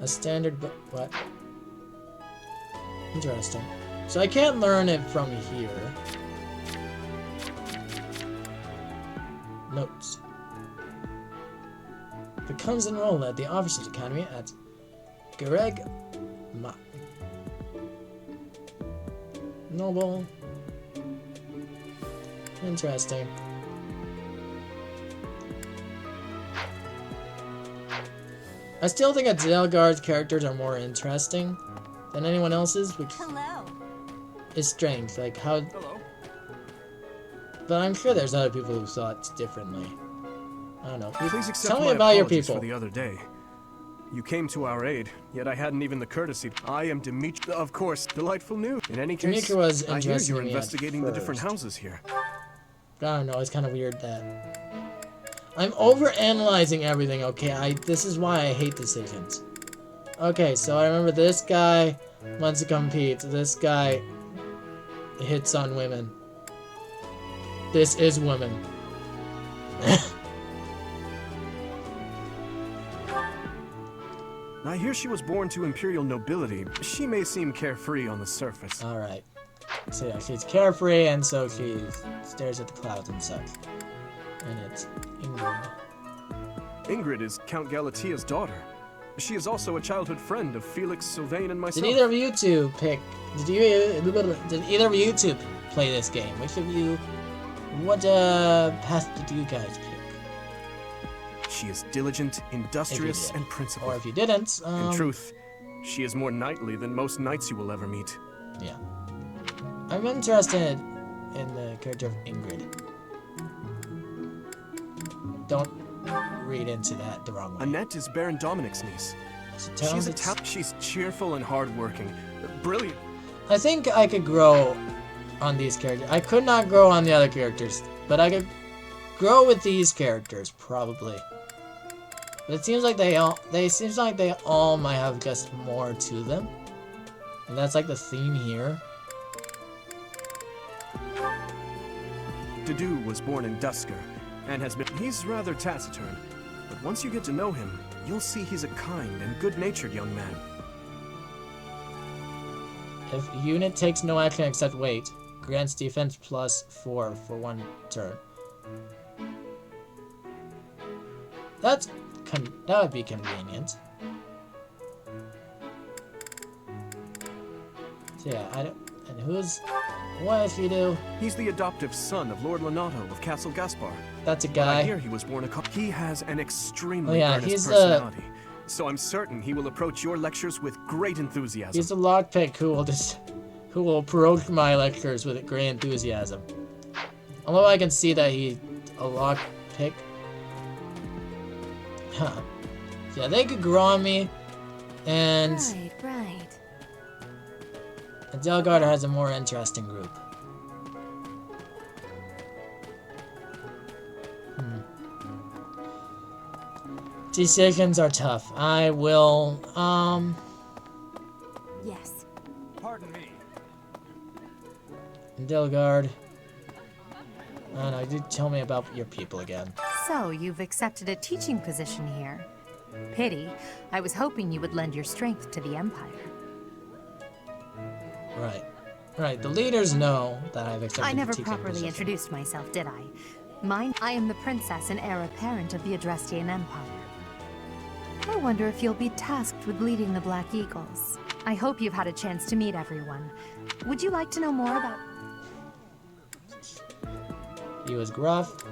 A standard, but what? Interesting. So I can't learn it from here. Notes. Becomes enrolled at the Officers Academy at Greg Ma. Noble. Interesting. I still think Adelgard's characters are more interesting than anyone else's, which is strange. Like how. Hello. But I'm sure there's other people who thought differently. I don't know. Please accept Tell me my about your apologies people. for the other day. You came to our aid, yet I hadn't even the courtesy. I am Dimitri. Of course, delightful news. In any case, Dimitri was I hear interested you're in me at investigating the different first. houses here. I don't know. It's kind of weird that I'm overanalyzing everything. Okay, this is why I hate decisions. Okay, so I remember this guy wants to compete. This guy hits on women. This is women. I hear she was born to imperial nobility. She may seem carefree on the surface. Alright. So yeah, she's carefree, and so she stares at the clouds and such. And it's Ingrid. Ingrid is Count Galatia's daughter. She is also a childhood friend of Felix, Sylvain, and myself. Did either of you two pick... Did either of you two play this game? Which of you... What path did you guys pick? She is diligent, industrious, and principled. Or if you didn't, In truth, she is more knightly than most knights you will ever meet. Yeah. I'm interested in the character of Ingrid. Don't read into that the wrong way. Annette is Baron Dominic's niece. She's cheerful and hardworking. Brilliant. I think I could grow on these characters. I could not grow on the other characters, but I could grow with these characters probably. But it seems like they all might have just more to them, and that's like the theme here. Dedu was born in Dusker, and he's rather taciturn, but once you get to know him, you'll see he's a kind and good-natured young man. If unit takes no action except wait, grants defense +4 for 1 turn. That would be convenient. So yeah, what if you do? He's the adoptive son of Lord Lonato of Castle Gaspar. That's a guy. I hear he was born he has an extremely earnest personality. So I'm certain he will approach your lectures with great enthusiasm. He's a lockpick who will approach my lectures with great enthusiasm. Although I can see that he's a lockpick. Huh. Yeah, they could grow on me, and Right. Delgard has a more interesting group. Decisions are tough. I will, Yes. Pardon me. Delgard. Oh no, you tell me about your people again. So, you've accepted a teaching position here. Pity. I was hoping you would lend your strength to the Empire. Right. Right, the leaders know that I've accepted I never the teaching properly position. introduced myself, did I? I am the princess and heir apparent of the Adrestian Empire. I wonder if you'll be tasked with leading the Black Eagles. I hope you've had a chance to meet everyone. Would you like to know more about... He was gruff,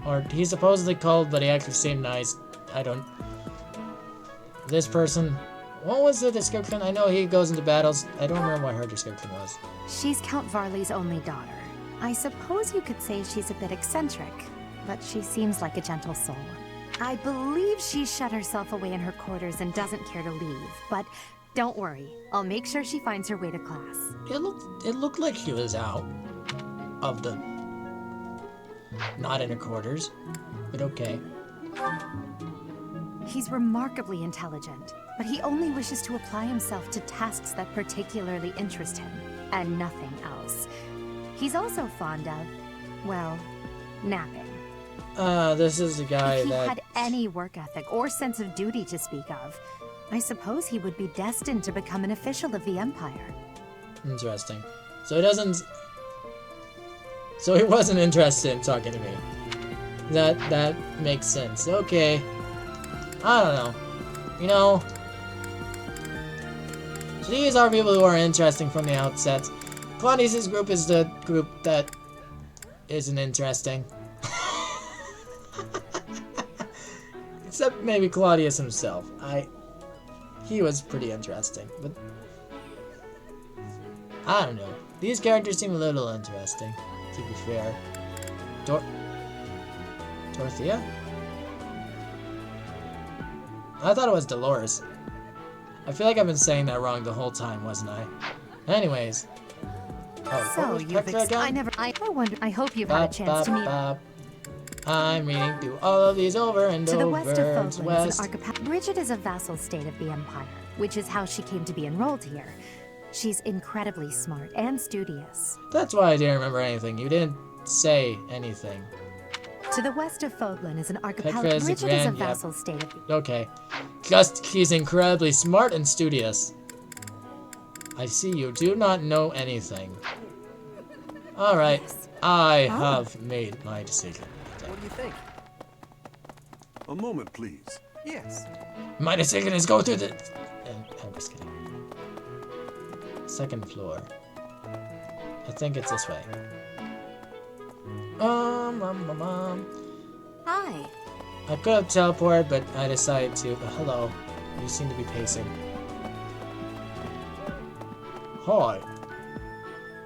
or he's supposedly cold, but he actually seemed nice. This person, what was the description? I know he goes into battles. I don't remember what her description was. She's Count Varley's only daughter. I suppose you could say she's a bit eccentric, but she seems like a gentle soul. I believe she shut herself away in her quarters and doesn't care to leave, but don't worry. I'll make sure she finds her way to class. It looked like she was out of the... not in her quarters, but okay. He's remarkably intelligent, but he only wishes to apply himself to tasks that particularly interest him, and nothing else. He's also fond of, well, napping. This is the guy if he that... had any work ethic or sense of duty to speak of, I suppose he would be destined to become an official of the Empire. Interesting. So he wasn't interested in talking to me. That makes sense. Okay. I don't know. You know, these are people who are interesting from the outset. Claudius's group is the group that isn't interesting. Except maybe Claudius himself. He was pretty interesting, but I don't know. These characters seem a little interesting, to be fair. Dorothea? I thought it was Dolores. I feel like I've been saying that wrong the whole time, wasn't I? Anyways. So I hope you've had a chance to meet. I'm reading through all of these over and To over. the west of Fogland is an archipelago. Bridget is a vassal state of the Empire, which is how she came to be enrolled here. She's incredibly smart and studious. That's why I didn't remember anything. You didn't say anything. To the west of Fogland is an archipelago. Petra is Bridget is a vassal state of the... Okay. Just he's incredibly smart and studious. I see you do not know anything. Alright. Yes. I have made my decision. What do you think? A moment, please. Yes. My decision is go through the... I'm just kidding. Second floor. I think it's this way. Hi. I could have teleported, but I decided to. Hello. You seem to be pacing. Hi.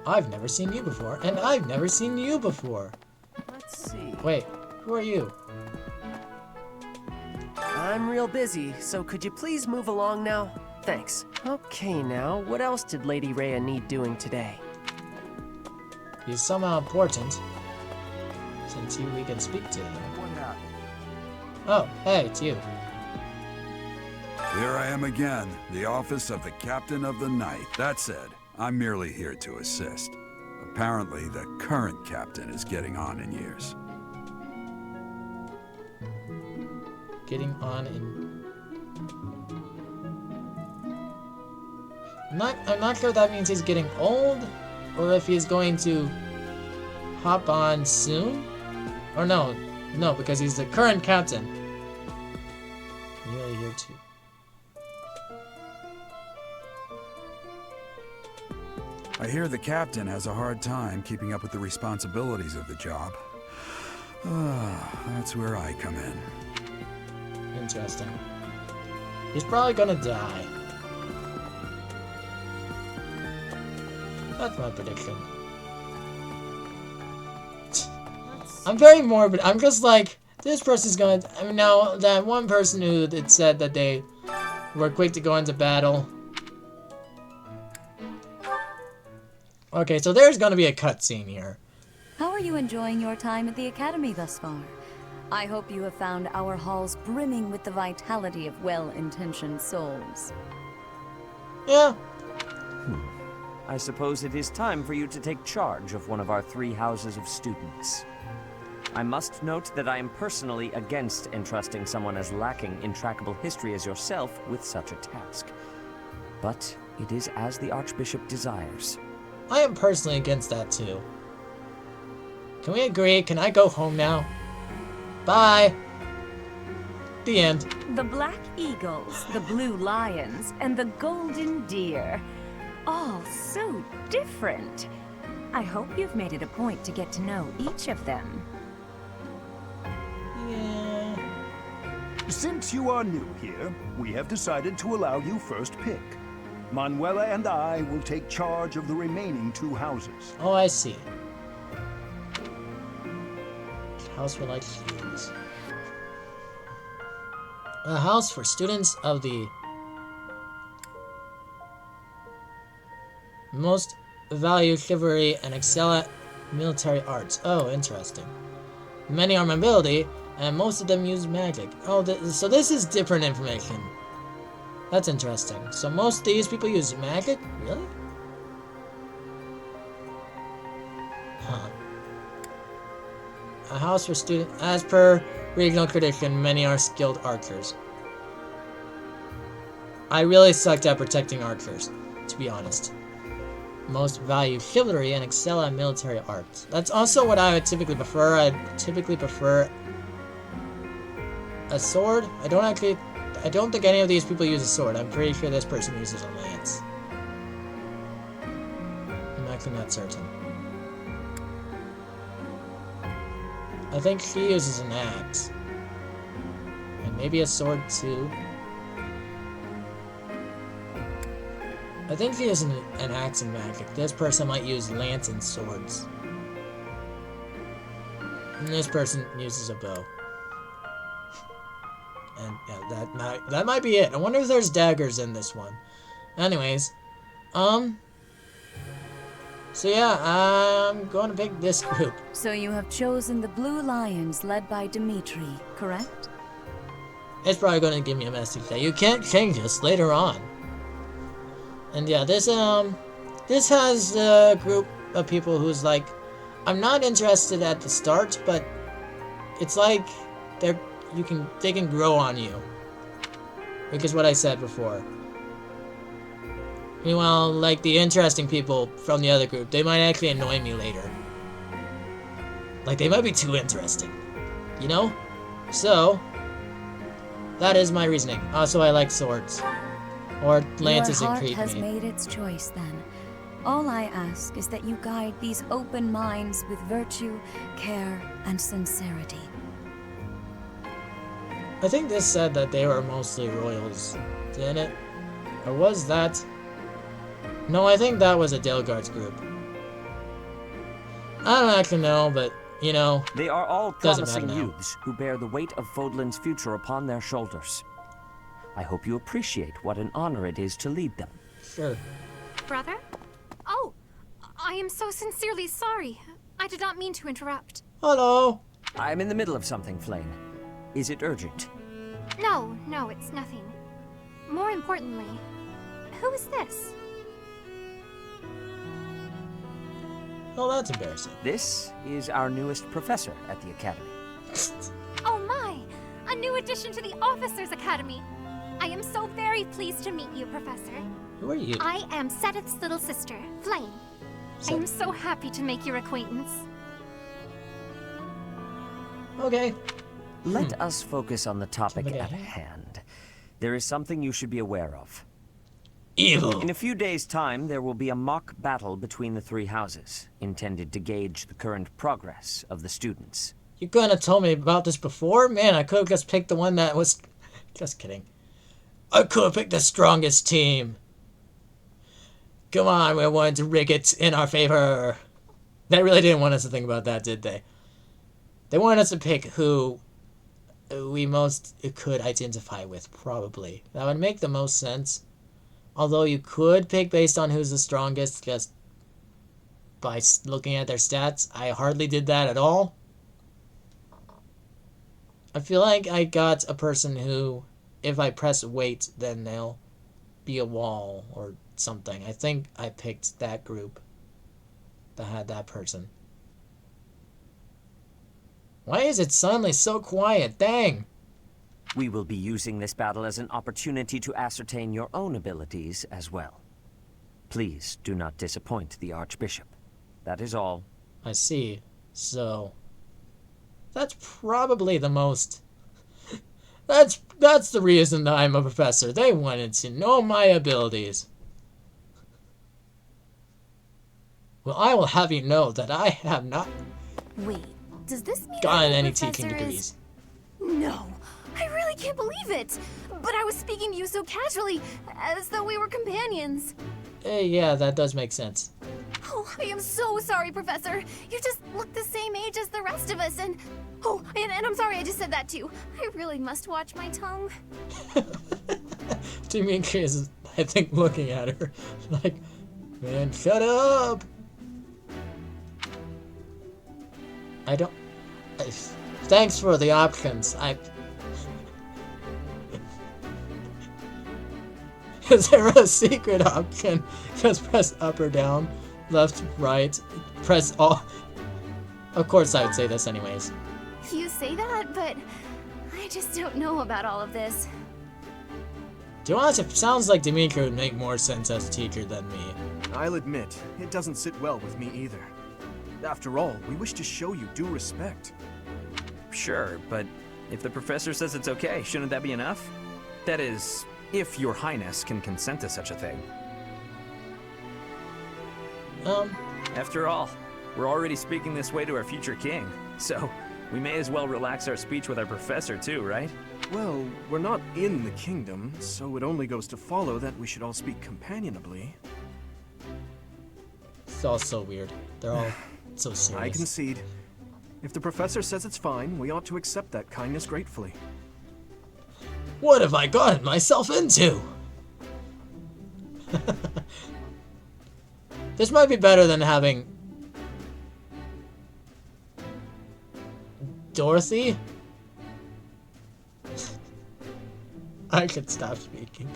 I've never seen you before, and I've never seen you before. Let's see. Wait, who are you? I'm real busy, so could you please move along now? Thanks. Okay, now, what else did Lady Rhea need doing today? He's somehow important, since we can speak to him. Oh, hey, it's you. Here I am again, the office of the Captain of the Night. That said, I'm merely here to assist. Apparently, the current captain is getting on in years. Getting on in... I'm not sure if that means he's getting old, or if he's going to hop on soon? Or no, because he's the current captain. Nearly here too. I hear the captain has a hard time keeping up with the responsibilities of the job. That's where I come in. Interesting. He's probably gonna die. That's my prediction. I'm very morbid. I'm just like, this person's gonna... I mean, now, that one person who had said that they were quick to go into battle. Okay, so there's gonna be a cutscene here. How are you enjoying your time at the Academy thus far? I hope you have found our halls brimming with the vitality of well-intentioned souls. Yeah. I suppose it is time for you to take charge of one of our 3 houses of students. I must note that I am personally against entrusting someone as lacking in trackable history as yourself with such a task. But it is as the Archbishop desires. I am personally against that too. Can we agree? Can I go home now? Bye! The end. The Black Eagles, the Blue Lions, and the Golden Deer. All so different. I hope you've made it a point to get to know each of them. Yeah. Since you are new here, we have decided to allow you first pick. Manuela and I will take charge of the remaining 2 houses. Oh, I see. House would like to use. A house for students of the most value chivalry and excel at military arts. Oh, interesting. Many are mobility, and most of them use magic. Oh, so this is different information. That's interesting. So most of these people use magic? Really? Huh. A house for students. As per regional tradition, many are skilled archers. I really sucked at protecting archers, to be honest. Most value chivalry and excel at military arts. That's also what I would typically prefer. I'd typically prefer a sword. I don't think any of these people use a sword. I'm pretty sure this person uses a lance. I'm actually not certain. I think she uses an axe. And maybe a sword too. I think she uses an axe and magic. This person might use lance and swords. And this person uses a bow. And yeah, that might be it. I wonder if there's daggers in this one. Anyways, so yeah, I'm going to pick this group. So you have chosen the Blue Lions led by Dimitri, correct? It's probably going to give me a message that you can't change this later on. And yeah, this has a group of people who's like, I'm not interested at the start, but it's like they can grow on you. Which is what I said before. Meanwhile, like the interesting people from the other group, they might actually annoy me later. Like they might be too interesting. You know? So that is my reasoning. Also, I like swords. Or lances Your intrigue heart has me. made its choice then. All I ask is that you guide these open minds with virtue, care, and sincerity. I think this said that they were mostly royals, didn't it? Or was that? No, I think that was a Delgard's group. I don't actually know, but You know, they are all doesn't matter promising now. youths who bear the weight of Fodlan's future upon their shoulders. I hope you appreciate what an honor it is to lead them. Sure. Brother? Oh, I am so sincerely sorry. I did not mean to interrupt. Hello. I'm in the middle of something, Flame. Is it urgent? No, it's nothing. More importantly, who is this? Oh, that's embarrassing. This is our newest professor at the Academy. Oh my! A new addition to the Officers' Academy! I am so very pleased to meet you, Professor. Who are you? I am Sedith's little sister, Flame. I am so happy to make your acquaintance. Okay. Let us focus on the topic at hand. There is something you should be aware of. Evil. In a few days' time, there will be a mock battle between the three houses, intended to gauge the current progress of the students. You couldn't have told me about this before? Man, I could have just picked the one that was... Just kidding. I could have picked the strongest team. Come on, we're going to rig it in our favor. They really didn't want us to think about that, did they? They wanted us to pick who we most could identify with, probably. That would make the most sense. Although you could pick based on who's the strongest just by looking at their stats. I hardly did that at all. I feel like I got a person who, if I press wait, then they'll be a wall or something. I think I picked that group that had that person. Why is it suddenly so quiet? Dang! We will be using this battle as an opportunity to ascertain your own abilities as well. Please do not disappoint the Archbishop. That is all. I see. So... that's probably the most... That's the reason that I'm a professor. They wanted to know my abilities. Well, I will have you know that I have not... Wait, does this mean gotten that any the teaching professor degrees. No, I really can't believe it. But I was speaking to you so casually, as though we were companions. Yeah, that does make sense. Oh, I am so sorry, Professor. You just look the same age as the rest of us, and... Oh, and I'm sorry I just said that too. I really must watch my tongue. Dimitri is, I think, looking at her like, man, shut up! I don't... thanks for the options. Is there a secret option? Just press up or down, left, right, press all. Of course I would say this anyways. You say that, but I just don't know about all of this. To be honest, it sounds like Dimitri would make more sense as a teacher than me. I'll admit, it doesn't sit well with me either. After all, we wish to show you due respect. Sure, but if the professor says it's okay, shouldn't that be enough? That is, if your highness can consent to such a thing. After all, we're already speaking this way to our future king, so we may as well relax our speech with our professor too, right? Well, we're not in the kingdom, so it only goes to follow that we should all speak companionably. It's all so weird. They're all so serious. I concede. If the professor says it's fine, we ought to accept that kindness gratefully. What have I gotten myself into? This might be better than having Dorothy? I could stop speaking.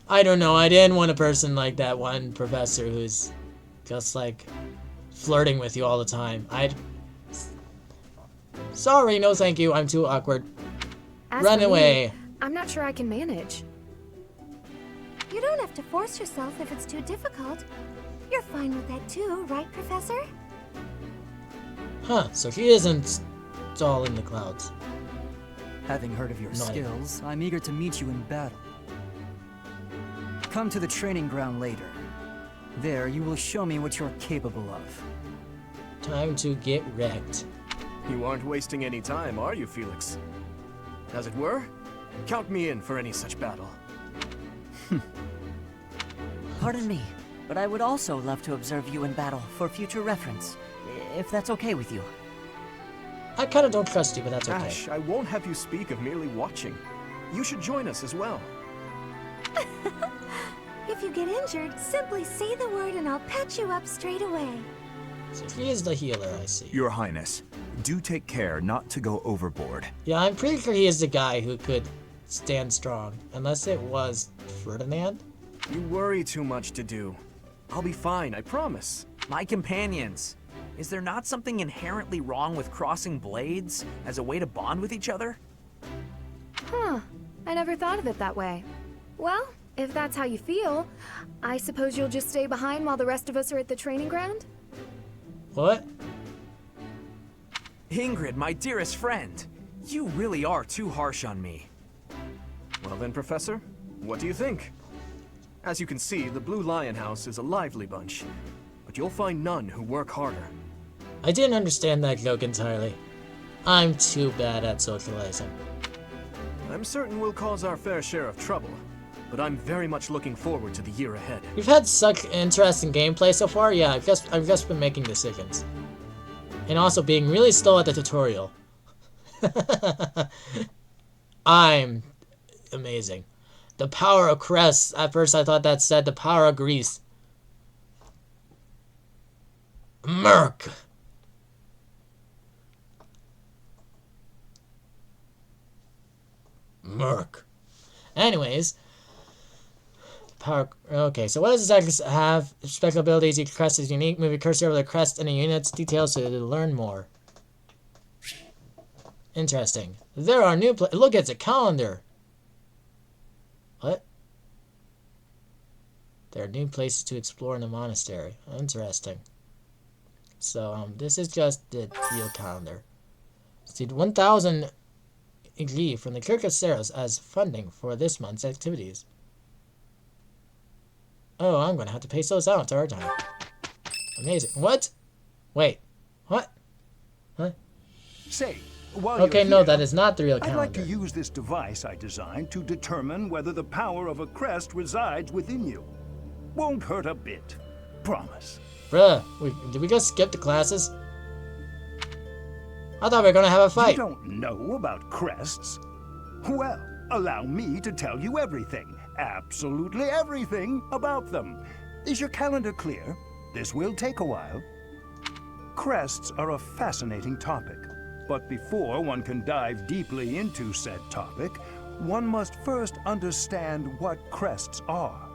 I don't know, I didn't want a person like that one professor who's just like flirting with you all the time. Sorry, no thank you, I'm too awkward. Run away. I'm not sure I can manage. You don't have to force yourself if it's too difficult. You're fine with that too, right, Professor? Huh, so he isn't all in the clouds. Having heard of your skills, I'm eager to meet you in battle. Come to the training ground later. There, you will show me what you're capable of. Time to get wrecked. You aren't wasting any time, are you, Felix? As it were, count me in for any such battle. Pardon me, but I would also love to observe you in battle for future reference, if that's okay with you. I kind of don't trust you, but that's okay. Ash, I won't have you speak of merely watching. You should join us as well. If you get injured, simply say the word and I'll patch you up straight away. So he is the healer, I see. Your Highness, do take care not to go overboard. Yeah, I'm pretty sure he is the guy who could stand strong. Unless it was Ferdinand? You worry too much to do. I'll be fine, I promise. My companions, is there not something inherently wrong with crossing blades as a way to bond with each other? Huh. I never thought of it that way. Well, if that's how you feel, I suppose you'll just stay behind while the rest of us are at the training ground? What? Ingrid, my dearest friend, you really are too harsh on me. Well then, Professor, what do you think? As you can see, the Blue Lion House is a lively bunch, but you'll find none who work harder. I didn't understand that joke entirely. I'm too bad at socializing. I'm certain we'll cause our fair share of trouble, but I'm very much looking forward to the year ahead. We've had such interesting gameplay so far. Yeah, I've just been making decisions. And also being really slow at the tutorial. I'm amazing. The power of crests. At first I thought that said the power of Greece. Merc. Merc. Anyways. Power. Okay, so what does this actually have? Special abilities. Each crest is unique. Move your cursor over the crest and the unit's details so to learn more. Interesting. There are new look, it's a calendar. What? There are new places to explore in the monastery. Interesting. So, this is just the real calendar. See, 1,000 G from the Kirk of Saros as funding for this month's activities. Oh, I'm gonna have to pace those out, aren't I? Amazing. What? Wait. What? Huh? Say, while okay, you're no, here, that is not the real calendar. I'd like to use this device I designed to determine whether the power of a crest resides within you. Won't hurt a bit. Promise. Bruh, did we just skip the classes? I thought we were gonna have a fight. You don't know about crests? Well, allow me to tell you everything. Absolutely everything about them. Is your calendar clear? This will take a while. Crests are a fascinating topic, but before one can dive deeply into said topic, one must first understand what crests are.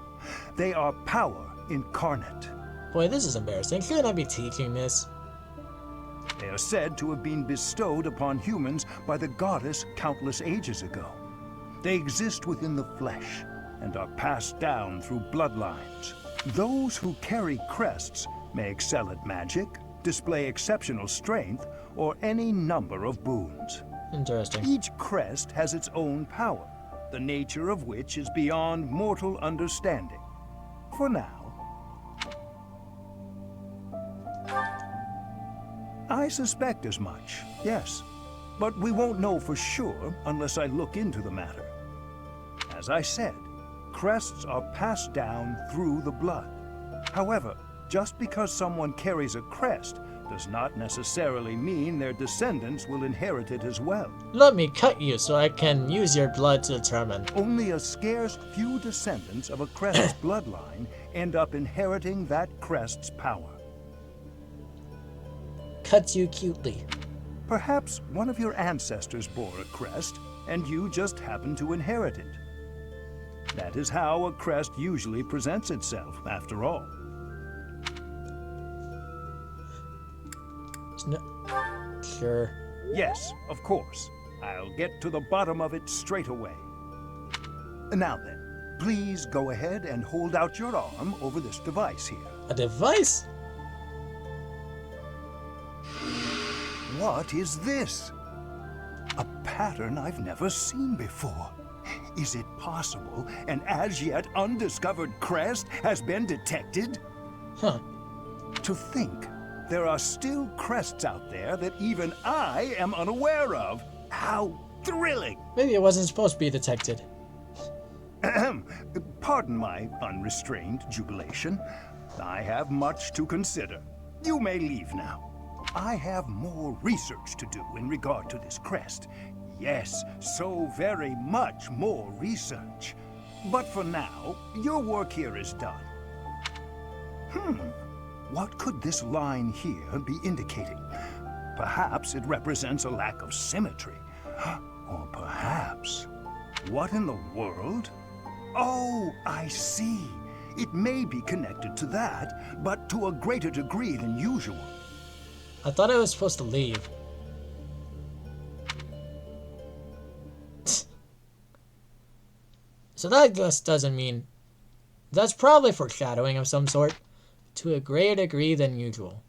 They are power incarnate. Boy, this is embarrassing. Shouldn't I be teaching this? They are said to have been bestowed upon humans by the goddess countless ages ago. They exist within the flesh and are passed down through bloodlines. Those who carry crests may excel at magic, display exceptional strength, or any number of boons. Interesting. Each crest has its own power, the nature of which is beyond mortal understanding. For now. I suspect as much, yes. But we won't know for sure unless I look into the matter. As I said, crests are passed down through the blood. However, just because someone carries a crest does not necessarily mean their descendants will inherit it as well. Let me cut you so I can use your blood to determine. Only a scarce few descendants of a crest's bloodline end up inheriting that crest's power. Cuts you cutely. Perhaps one of your ancestors bore a crest, and you just happen to inherit it. That is how a crest usually presents itself, after all. Sure. Yes, of course. I'll get to the bottom of it straight away. Now then, please go ahead and hold out your arm over this device here. A device? What is this? A pattern I've never seen before. Is it possible an as yet undiscovered crest has been detected? Huh. To think there are still crests out there that even I am unaware of. How thrilling! Maybe it wasn't supposed to be detected. Pardon my unrestrained jubilation. I have much to consider. You may leave now. I have more research to do in regard to this crest. Yes, so very much more research. But for now, your work here is done. What could this line here be indicating? Perhaps it represents a lack of symmetry. Or perhaps... What in the world? Oh, I see. It may be connected to that, but to a greater degree than usual. I thought I was supposed to leave. So that just doesn't mean... That's probably foreshadowing of some sort. To a greater degree than usual.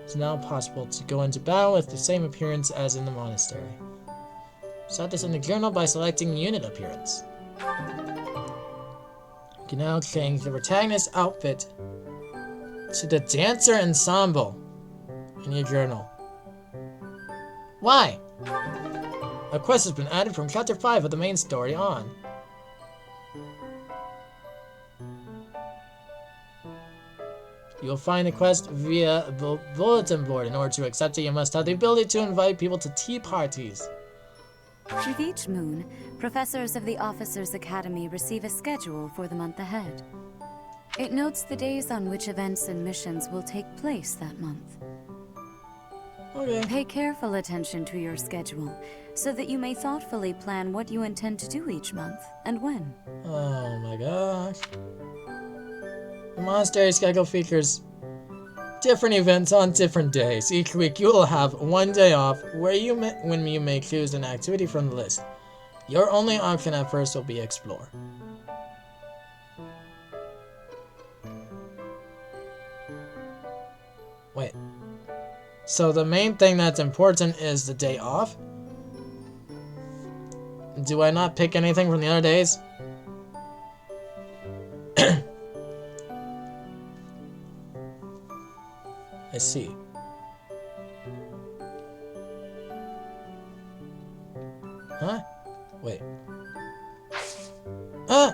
It's now possible to go into battle with the same appearance as in the monastery. Set this in the journal by selecting unit appearance. You can now change the protagonist's outfit to the dancer ensemble in your journal. Why? A quest has been added from chapter 5 of the main story on. You'll find the quest via a bulletin board. In order to accept it, you must have the ability to invite people to tea parties. With each moon, professors of the Officers' Academy receive a schedule for the month ahead. It notes the days on which events and missions will take place that month. Okay. Pay careful attention to your schedule, so that you may thoughtfully plan what you intend to do each month, and when. Oh my gosh. The monastery schedule features different events on different days. Each week you will have one day off when you may choose an activity from the list. Your only option at first will be explore. Wait. So the main thing that's important is the day off? Do I not pick anything from the other days? I see. Huh? Wait. Ah!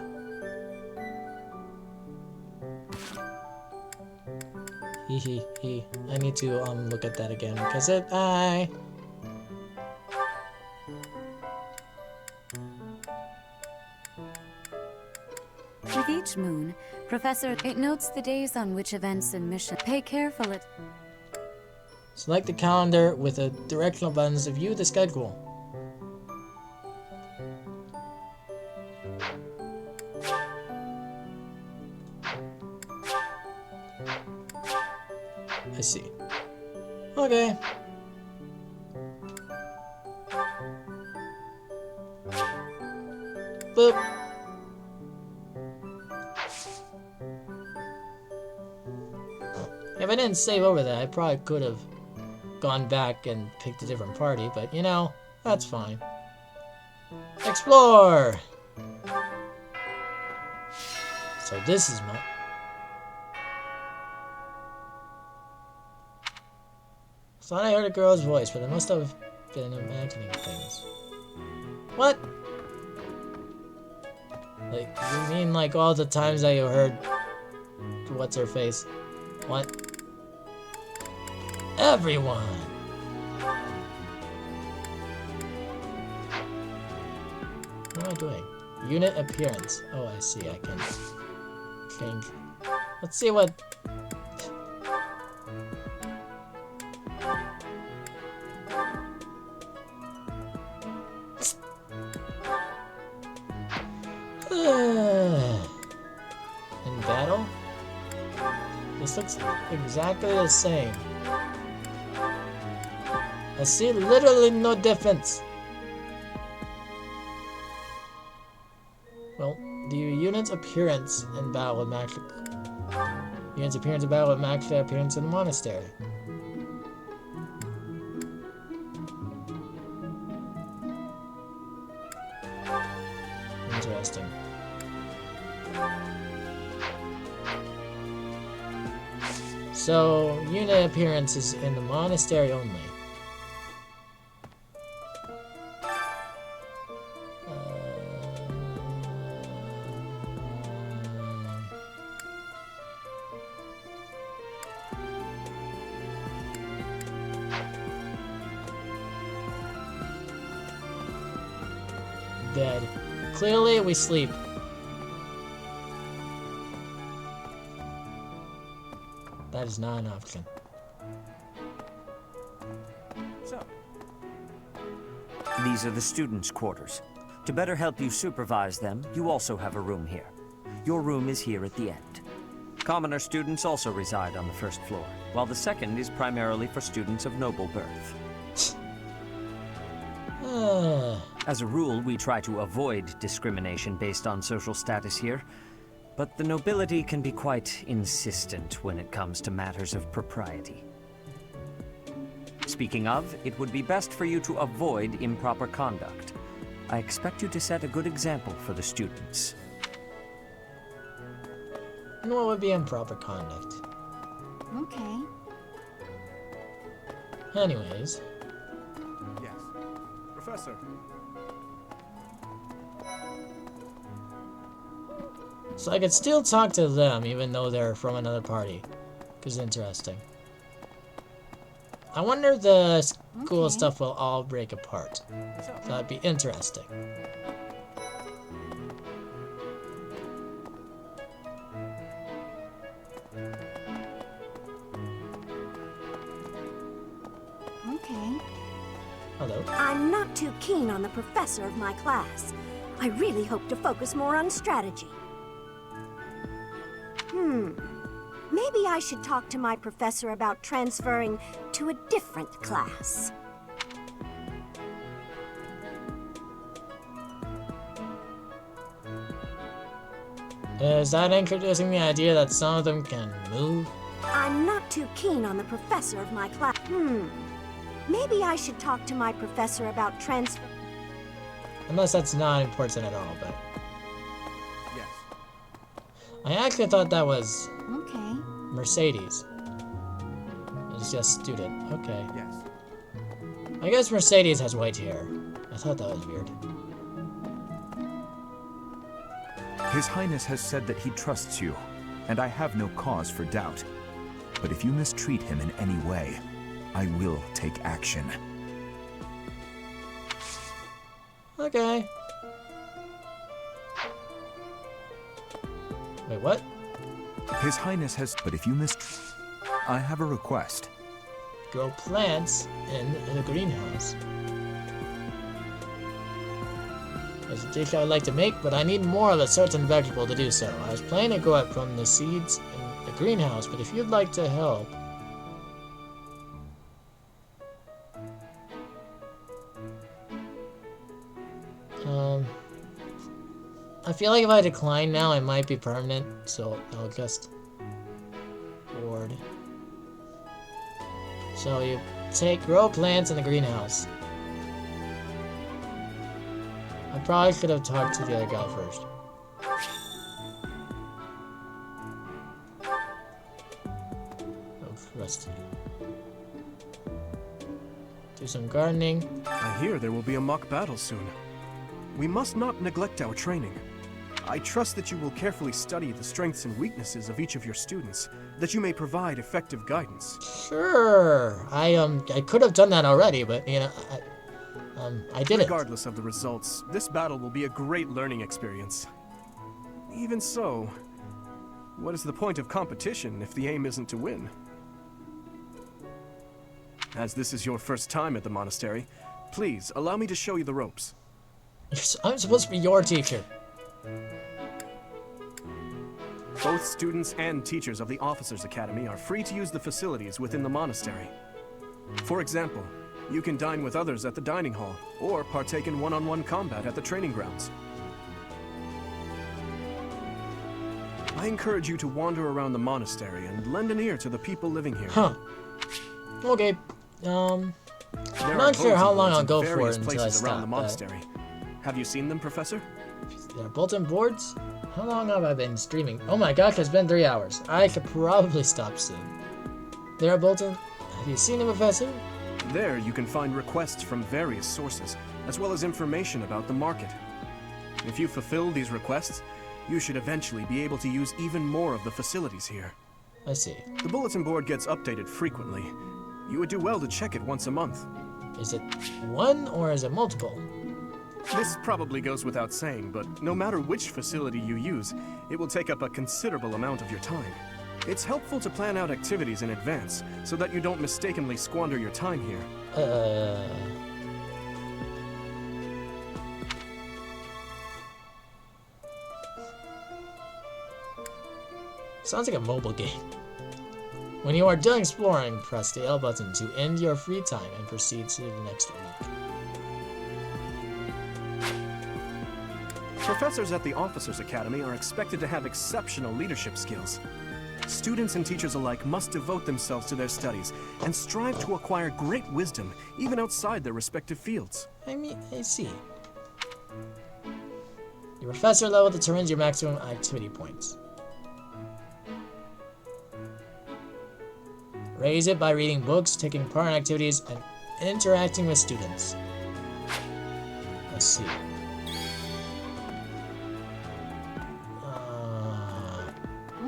He. I need to look at that again because With each moon, it notes the days on which events and missions. Pay careful at... Select the calendar with the directional buttons to view the schedule. I see. Okay. Boop. If I didn't save over that, I probably could have gone back and picked a different party, but you know, that's fine. Explore! So this is my... Thought I heard a girl's voice, but I must have been imagining things. What? Like, you mean like all the times that you heard... What's her face? What? Everyone! What am I doing? Unit appearance. Oh, I see. I can change. Let's see what... In battle? This looks exactly the same. I see literally no difference. Well, the unit's appearance in battle would match unit's appearance in battle would match their appearance in the monastery. Interesting. So, unit appearance is in the monastery only. dead. Clearly, we sleep. That is not an option. So, these are the students' quarters. To better help you supervise them, you also have a room here. Your room is here at the end. Commoner students also reside on the first floor, while the second is primarily for students of noble birth. As a rule, we try to avoid discrimination based on social status here, but the nobility can be quite insistent when it comes to matters of propriety. Speaking of, it would be best for you to avoid improper conduct. I expect you to set a good example for the students. And what would be improper conduct? Okay. Anyways. Yes. Professor. So I could still talk to them even though they're from another party. Because interesting. I wonder if the school stuff will all break apart. So that'd be interesting. Okay. Hello. I'm not too keen on the professor of my class. I really hope to focus more on strategy. Maybe I should talk to my professor about transferring to a different class. Is that introducing the idea that some of them can move? I'm not too keen on the professor of my class. Maybe I should talk to my professor about transfer. Unless that's not important at all, but... Yes. I actually thought that was... Okay. Mercedes. It's just student. Okay. Yes. I guess Mercedes has white hair. I thought that was weird. His Highness has said that he trusts you, and I have no cause for doubt. But if you mistreat him in any way, I will take action. Okay. Wait, what? His Highness has... But if you I have a request. Grow plants in the greenhouse. There's a dish I would like to make, but I need more of a certain vegetable to do so. I was planning to grow it from the seeds in the greenhouse, but if you'd like to help... I feel like if I decline now, it might be permanent, so I'll just board. So you grow plants in the greenhouse. I probably should have talked to the other guy first. Oh, rusty. Do some gardening. I hear there will be a mock battle soon. We must not neglect our training. I trust that you will carefully study the strengths and weaknesses of each of your students, that you may provide effective guidance. Sure. I could have done that already, but you know, I didn't. Regardless of the results, this battle will be a great learning experience. Even so, what is the point of competition if the aim isn't to win? As this is your first time at the monastery, please allow me to show you the ropes. I'm supposed to be your teacher. Both students and teachers of the Officers' Academy are free to use the facilities within the monastery. For example, you can dine with others at the dining hall, or partake in one-on-one combat at the training grounds. I encourage you to wander around the monastery and lend an ear to the people living here. Huh. Okay. I'm not sure how long I'll go for it until I stop. Around the monastery. Have you seen them, Professor? There are bulletin boards? How long have I been streaming? Oh my gosh, it's been 3 hours. I could probably stop soon. There are bulletin... Have you seen them, Professor? There you can find requests from various sources, as well as information about the market. If you fulfill these requests, you should eventually be able to use even more of the facilities here. I see. The bulletin board gets updated frequently. You would do well to check it once a month. Is it one or is it multiple? This probably goes without saying, but no matter which facility you use, it will take up a considerable amount of your time. It's helpful to plan out activities in advance, so that you don't mistakenly squander your time here. Sounds like a mobile game. When you are done exploring, press the L button to end your free time and proceed to the next week. Professors at the Officers Academy are expected to have exceptional leadership skills. Students and teachers alike must devote themselves to their studies and strive to acquire great wisdom, even outside their respective fields. I see. Your professor level determines your maximum activity points. Raise it by reading books, taking part in activities, and interacting with students. Let's see.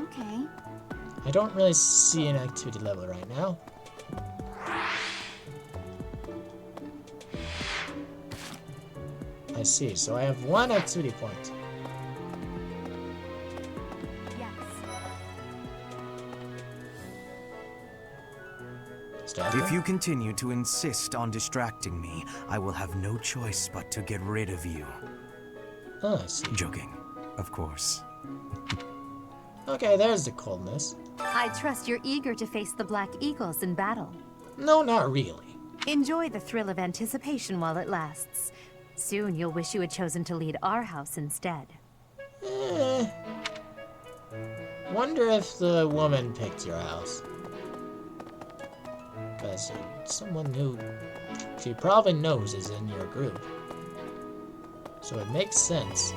Okay. I don't really see an activity level right now. I see, so I have 1 activity point. If you continue to insist on distracting me, I will have no choice but to get rid of you. Oh, I see. Joking, of course. Okay, there's the coldness. I trust you're eager to face the Black Eagles in battle. No, not really. Enjoy the thrill of anticipation while it lasts. Soon you'll wish you had chosen to lead our house instead. Wonder if the woman picked your house. Because someone who she probably knows is in your group. So it makes sense.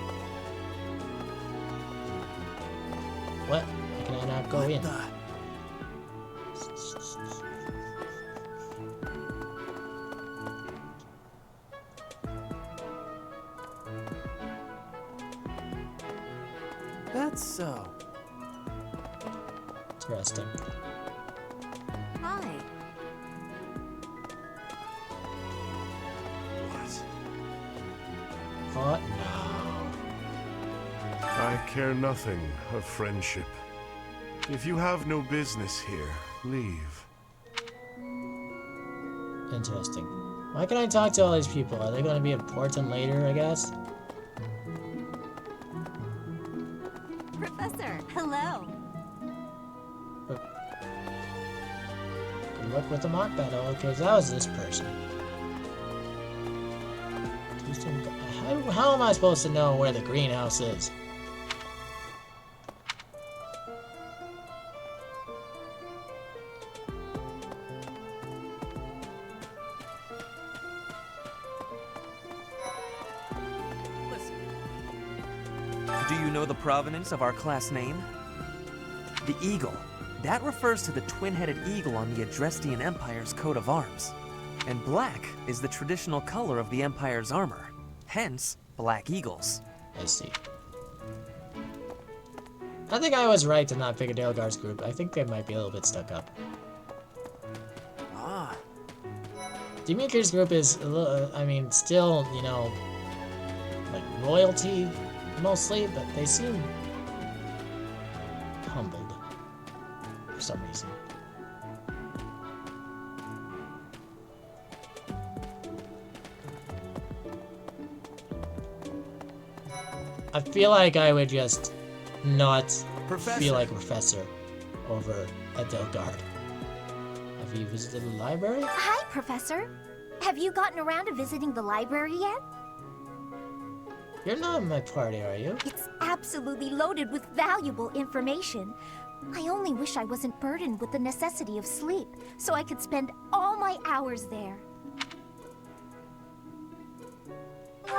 What? Why can I not go in? That's so. Interesting. Hi. What now? I care nothing of friendship. If you have no business here, leave. Interesting. Why can I talk to all these people? Are they going to be important later, I guess? Professor, hello. Good luck with the mock battle. Okay, so that was this person. How am I supposed to know where the greenhouse is? Do you know the provenance of our class name? The eagle. That refers to the twin-headed eagle on the Adrestian Empire's coat of arms. And black is the traditional color of the Empire's armor. Hence, Black Eagles. I see. I think I was right to not pick a Delgar's group. I think they might be a little bit stuck up. Ah. Dimitri's group is a little, I mean, still, you know, like royalty mostly, but they seem humbled for some reason. I feel like I would just not feel like a professor over at Delgard. Have you visited the library? Hi, Professor. Have you gotten around to visiting the library yet? You're not in my party, are you? It's absolutely loaded with valuable information. I only wish I wasn't burdened with the necessity of sleep, so I could spend all my hours there.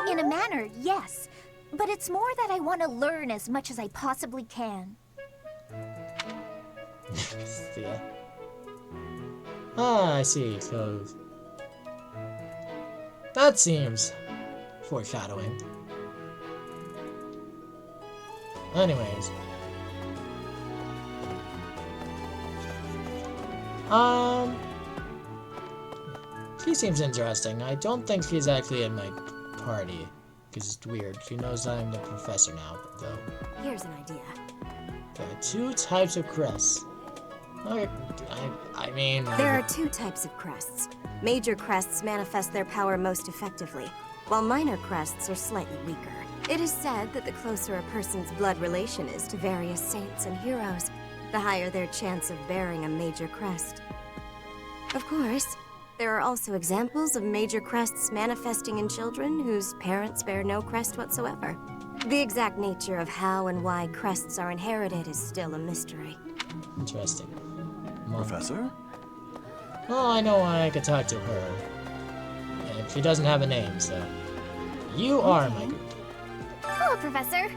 In a manner, yes. But it's more that I want to learn as much as I possibly can. Yeah. Ah, I see. So that seems foreshadowing. Anyways. She seems interesting. I don't think she's actually in my party. because it's weird. She knows I'm the professor now, though. Here's an idea. There are 2 types of crests. Okay, I mean... There are 2 types of crests. Major crests manifest their power most effectively, while minor crests are slightly weaker. It is said that the closer a person's blood relation is to various saints and heroes, the higher their chance of bearing a major crest. Of course, there are also examples of major crests manifesting in children whose parents bear no crest whatsoever. The exact nature of how and why crests are inherited is still a mystery. Interesting. Professor? Well, I know I could talk to her. And she doesn't have a name, so... You are my group. Hello, Professor.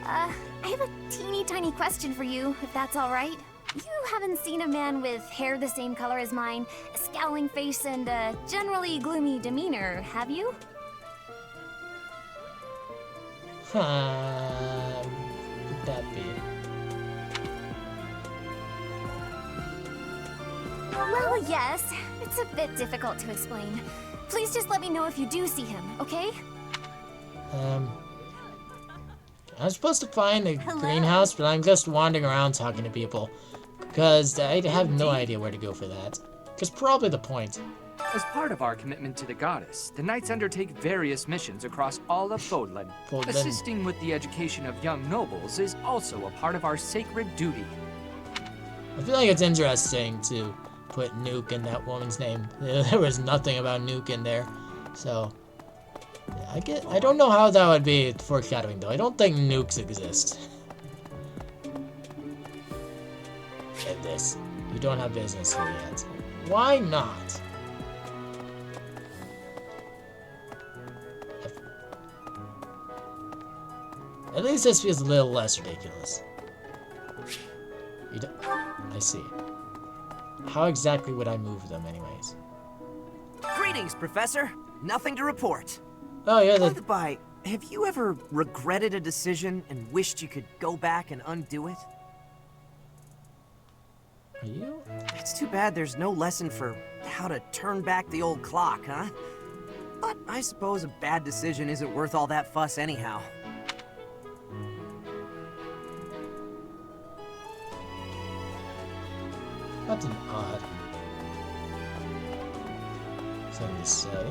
I have a teeny tiny question for you, if that's all right. You haven't seen a man with hair the same color as mine, a scowling face, and a generally gloomy demeanor, have you? Would that be? Well, yes. It's a bit difficult to explain. Please just let me know if you do see him, okay? I'm supposed to find a greenhouse, but I'm just wandering around talking to people. Because I have no idea where to go for that. Because probably the point. As part of our commitment to the goddess, the Knights undertake various missions across all of Fodlan. Assisting with the education of young nobles is also a part of our sacred duty. I feel like it's interesting to put Nuke in that woman's name. There was nothing about Nuke in there. So, I don't know how that would be foreshadowing, though. I don't think nukes exist. Get this. You don't have business here yet. Why not? At least this feels a little less ridiculous. I see. How exactly would I move them, anyways? Greetings, Professor. Nothing to report. Oh, yeah, By the by, have you ever regretted a decision and wished you could go back and undo it? Are you? It's too bad there's no lesson for how to turn back the old clock, huh? But I suppose a bad decision isn't worth all that fuss anyhow. That's an odd thing to say.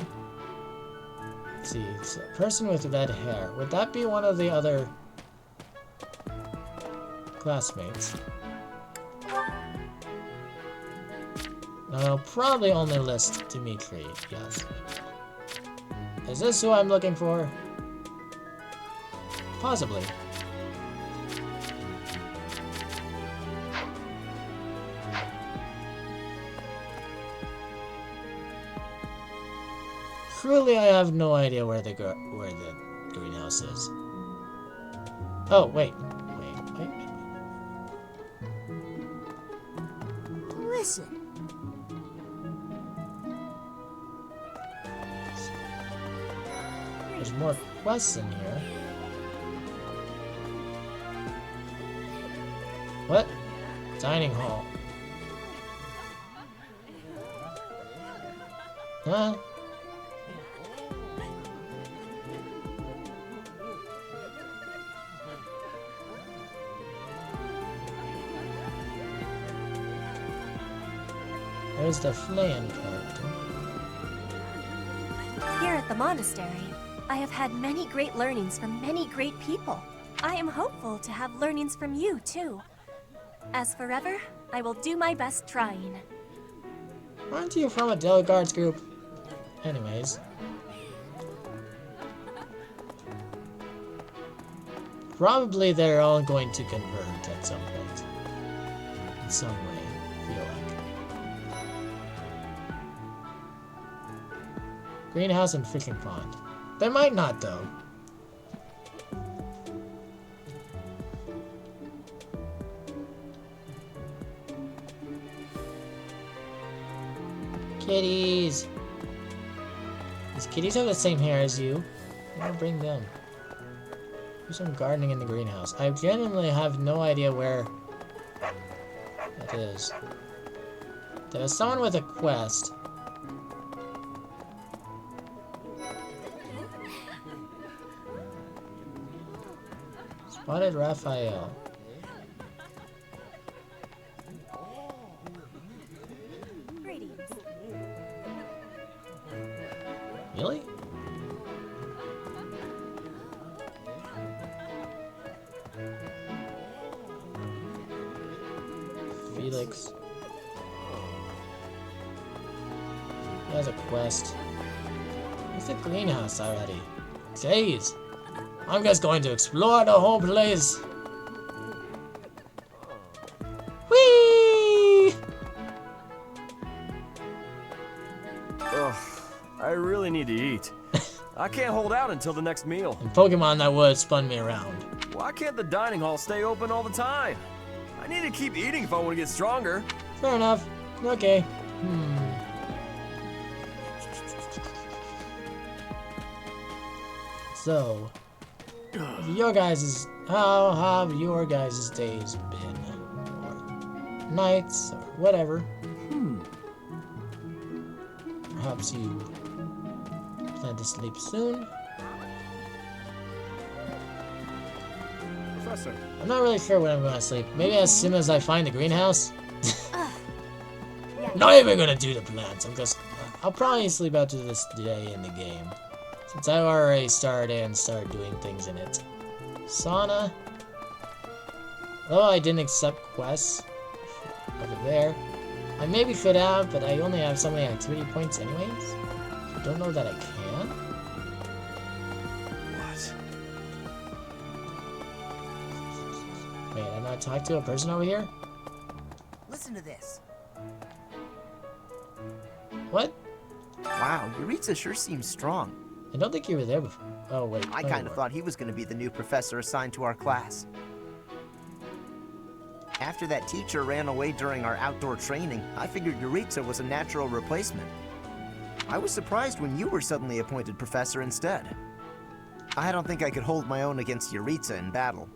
Let's see, it's a person with red hair. Would that be one of the other classmates? I'll probably only list Dimitri, yes. Is this who I'm looking for? Possibly. Truly, I have no idea where the greenhouse is. Oh, wait. Listen. There's more quests in here. What? Dining hall. Huh? There's the Flayan character. Here at the monastery, I have had many great learnings from many great people. I am hopeful to have learnings from you, too. As forever, I will do my best trying. Aren't you from a Delegaards group? Anyways. Probably they're all going to converge at some point. In some way, I feel like. Greenhouse and fishing pond. They might not, though. Kitties! These kitties have the same hair as you. I'm gonna bring them. Do some gardening in the greenhouse. I genuinely have no idea where that is. There's someone with a quest. Spotted Raphael. Greetings. Really? Felix. He has a quest. It's the greenhouse already. Jeez. I'm just going to explore the whole place. Whee! Ugh, I really need to eat. I can't hold out until the next meal. And Pokemon that would spun me around. Why can't the dining hall stay open all the time? I need to keep eating if I want to get stronger. Fair enough. Okay. So, how have your guys' days been? Or nights, or whatever. Perhaps you plan to sleep soon? Professor. I'm not really sure when I'm going to sleep. Maybe as soon as I find the greenhouse? Not even going to do the plants. I'll probably sleep after this day in the game. Since I already started and started doing things in it. Sauna. Oh, I didn't accept quests over there. I maybe could have, but I only have so many activity points anyways. I don't know that I can. What? Wait, I'm not talking to a person over here? Listen to this. What? Wow, Yuritsa sure seems strong. I don't think you were there before. Oh, wait. I kind of thought he was going to be the new professor assigned to our class. After that teacher ran away during our outdoor training, I figured Yuritsa was a natural replacement. I was surprised when you were suddenly appointed professor instead. I don't think I could hold my own against Yuritsa in battle.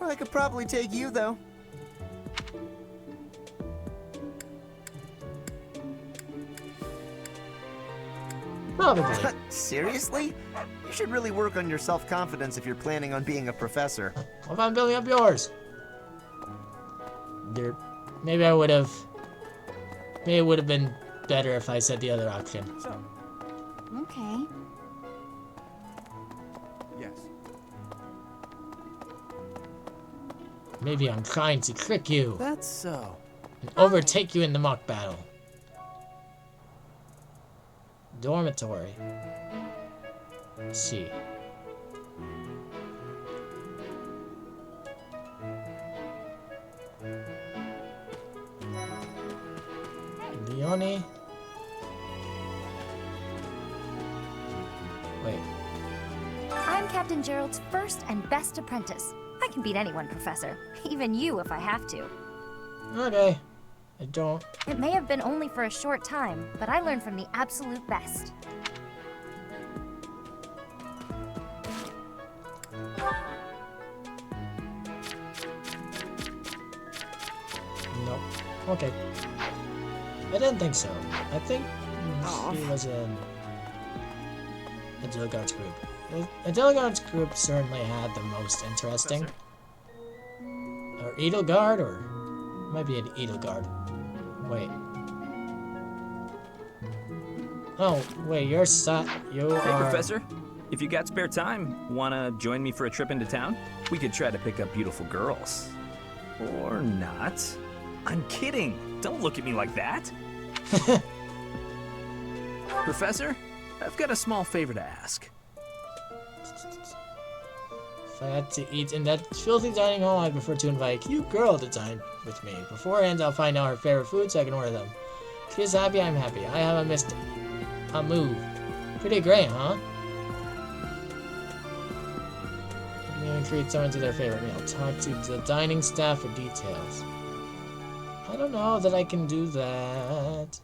Well, I could probably take you, though. Probably. Seriously? You should really work on your self-confidence if you're planning on being a professor. What if I'm building up yours? Maybe I would have... Maybe it would have been better if I said the other option. Okay. Yes. Maybe I'm trying to trick you. That's so. And overtake you in the mock battle. Dormitory. Let's see. Leone. Wait. I'm Captain Gerald's first and best apprentice. I can beat anyone, Professor. Even you if I have to. Okay. I don't. It may have been only for a short time, but I learned from the absolute best. Nope. Okay. I didn't think so. I think she was in a Delegate's group. A Delegate's group certainly had the most interesting. Or Edelgard, or might be an Edelgard. Wait. Oh, wait, you're you Hey, are... Professor. If you got spare time, wanna join me for a trip into town? We could try to pick up beautiful girls. Or not. I'm kidding. Don't look at me like that. Professor, I've got a small favor to ask. If I had to eat in that filthy dining hall, I'd prefer to invite you girl to dine with me. Beforehand, I'll find out her favorite food so I can order them. She's happy, I'm happy. I haven't missed a move. Pretty great, huh? You can even treat someone to their favorite meal. Talk to the dining staff for details. I don't know that I can do that.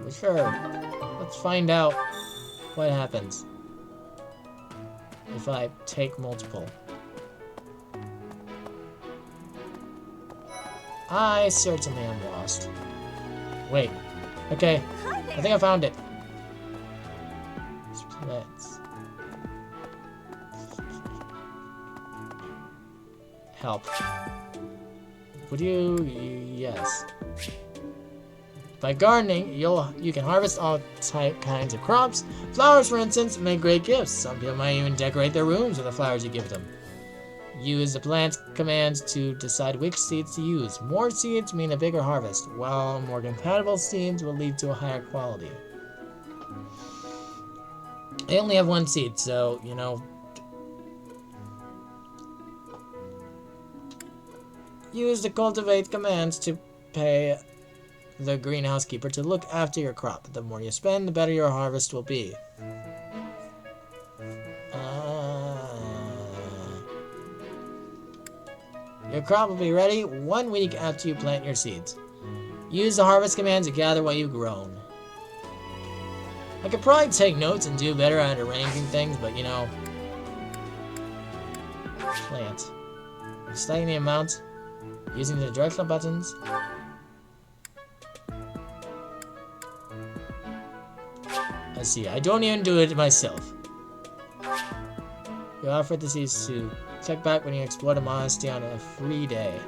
But sure. Let's find out what happens if I take multiple. I certainly am lost. Wait. Okay. I think I found it. Splits. help. Would you? Yes. By gardening, you can harvest all kinds of crops. Flowers, for instance, make great gifts. Some people might even decorate their rooms with the flowers you give them. Use the plant commands to decide which seeds to use. More seeds mean a bigger harvest, while more compatible seeds will lead to a higher quality. I only have one seed, so, you know... Use the cultivate commands to pay the greenhouse keeper to look after your crop. The more you spend, the better your harvest will be. Your crop will be ready 1 week after you plant your seeds. Use the harvest commands to gather what you've grown. I could probably take notes and do better at arranging things, but you know... Plant. Selecting the amount, using the directional buttons. I see, I don't even do it myself. You offer the seeds to check back when you explore the monastery on a free day.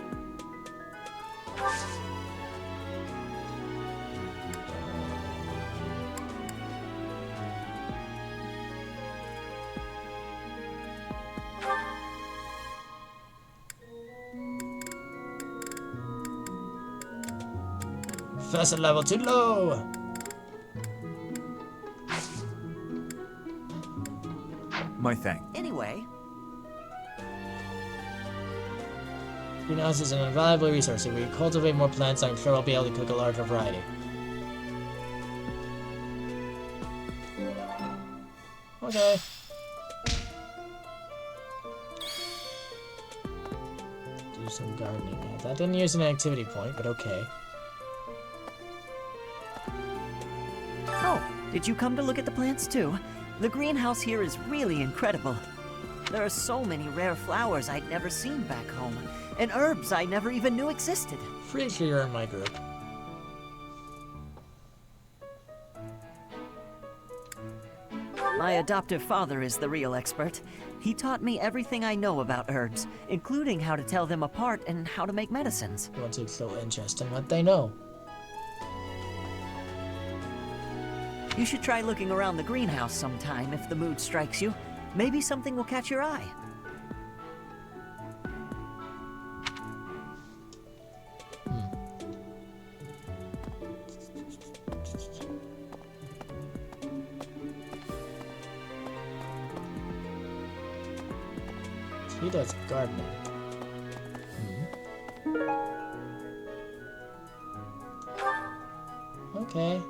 Professor level too low! My thanks. Anyway. Greenhouse is an invaluable resource. If we cultivate more plants, I'm sure we'll be able to cook a larger variety. Okay. Do some gardening. That didn't use an activity point, but okay. Oh, did you come to look at the plants too? The greenhouse here is really incredible. There are so many rare flowers I'd never seen back home, and herbs I never even knew existed. Pretty sure you're in my group. My adoptive father is the real expert. He taught me everything I know about herbs, including how to tell them apart and how to make medicines. You want to show interest in what they know. You should try looking around the greenhouse sometime if the mood strikes you. Maybe something will catch your eye. He does gardening. Okay.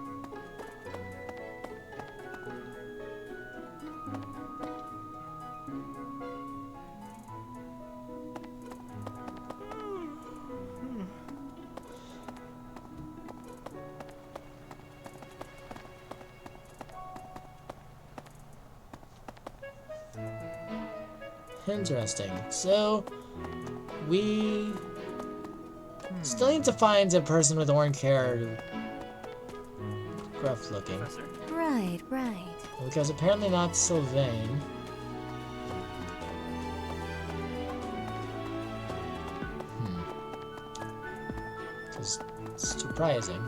Interesting. So, we still need to find a person with orange hair, gruff looking. Right, right. Because apparently not Sylvain. Because it's surprising.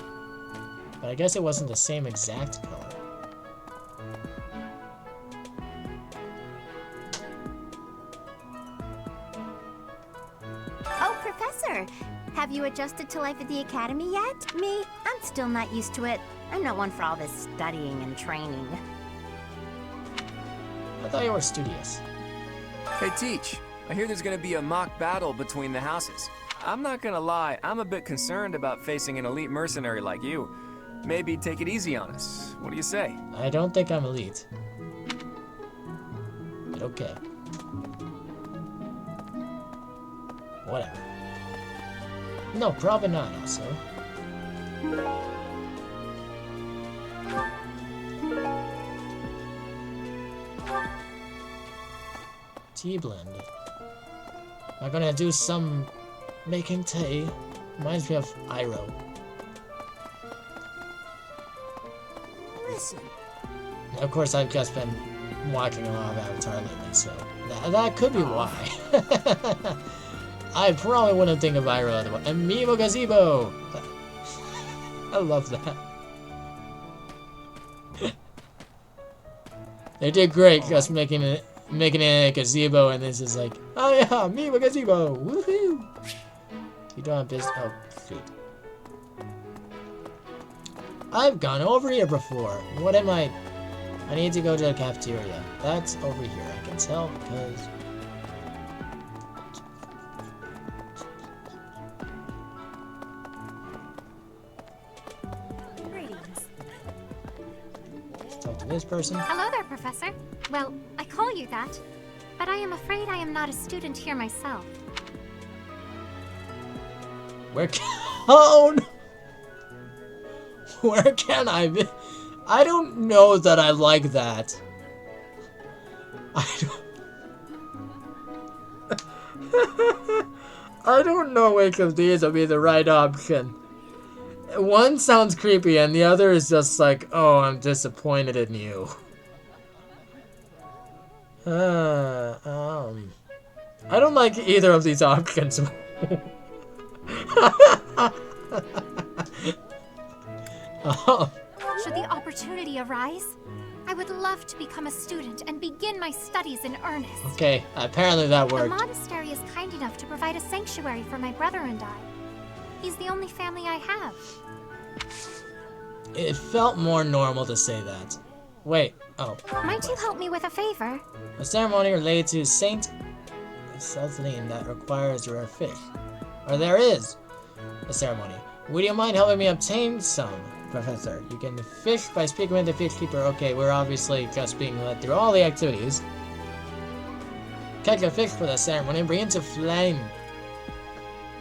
But I guess it wasn't the same exact color. Have you adjusted to life at the academy yet? Me? I'm still not used to it. I'm not one for all this studying and training. I thought you were studious. Hey, Teach. I hear there's gonna be a mock battle between the houses. I'm not gonna lie, I'm a bit concerned about facing an elite mercenary like you. Maybe take it easy on us. What do you say? I don't think I'm elite. But okay. Whatever. No, probably not, also. Tea blend. I'm gonna do some making tea. Reminds me of Iroh. Listen. Of course, I've just been watching a lot of Avatar lately, so that could be why. I probably wouldn't think of Iroh otherwise. Amiibo Gazebo! I love that. They did great just making it a gazebo, and this is like, oh yeah, Amiibo Gazebo! Woohoo! You don't have business. Oh, shoot. I've gone over here before. What am I? I need to go to the cafeteria. That's over here. I can tell because. Talk to this person. Hello there, Professor. Well, I call you that, but I am afraid I am not a student here myself. Where can... Oh, no. Where can I be? I don't know that I like that. I don't know which of these will be the right option. One sounds creepy and the other is just like, oh, I'm disappointed in you. I don't like either of these options. Oh. Should the opportunity arise, I would love to become a student and begin my studies in earnest. Okay, apparently that worked. The monastery is kind enough to provide a sanctuary for my brother and I. He's the only family I have. It felt more normal to say that. Wait, oh. Might you help me with a favor? A ceremony related to Saint Selthleen that requires rare fish. Or there is a ceremony. Would you mind helping me obtain some, Professor? You can fish by speaking with the fish keeper. Okay, we're obviously just being led through all the activities. Catch a fish for the ceremony and bring it to flame.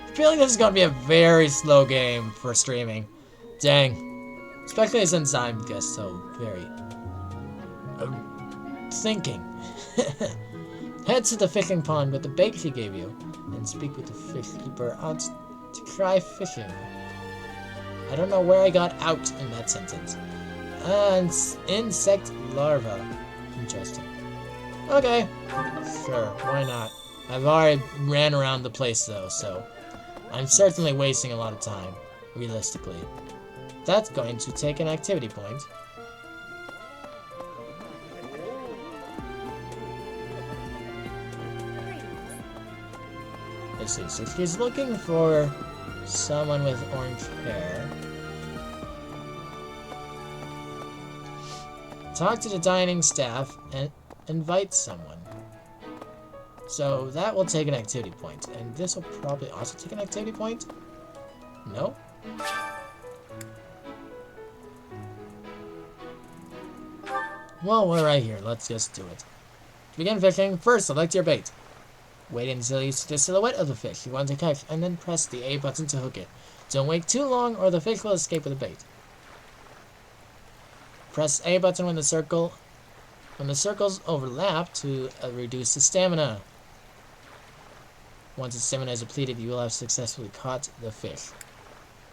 I feel like this is going to be a very slow game for streaming. Dang. Especially since I'm just so very... thinking. Head to the fishing pond with the bait she gave you, and speak with the fish keeper out to try fishing. I don't know where I got out in that sentence. And insect larva. Interesting. Okay. Sure, why not? I've already ran around the place though, so I'm certainly wasting a lot of time, realistically. That's going to take an activity point. Let's see, so she's looking for someone with orange hair. Talk to the dining staff and invite someone. So that will take an activity point, and this will probably also take an activity point? No? Well, we're right here. Let's just do it. To begin fishing, first select your bait. Wait until you see the silhouette of the fish you want to catch, and then press the A button to hook it. Don't wait too long, or the fish will escape with the bait. Press A button when the circles overlap to reduce the stamina. Once the stamina is depleted, you will have successfully caught the fish.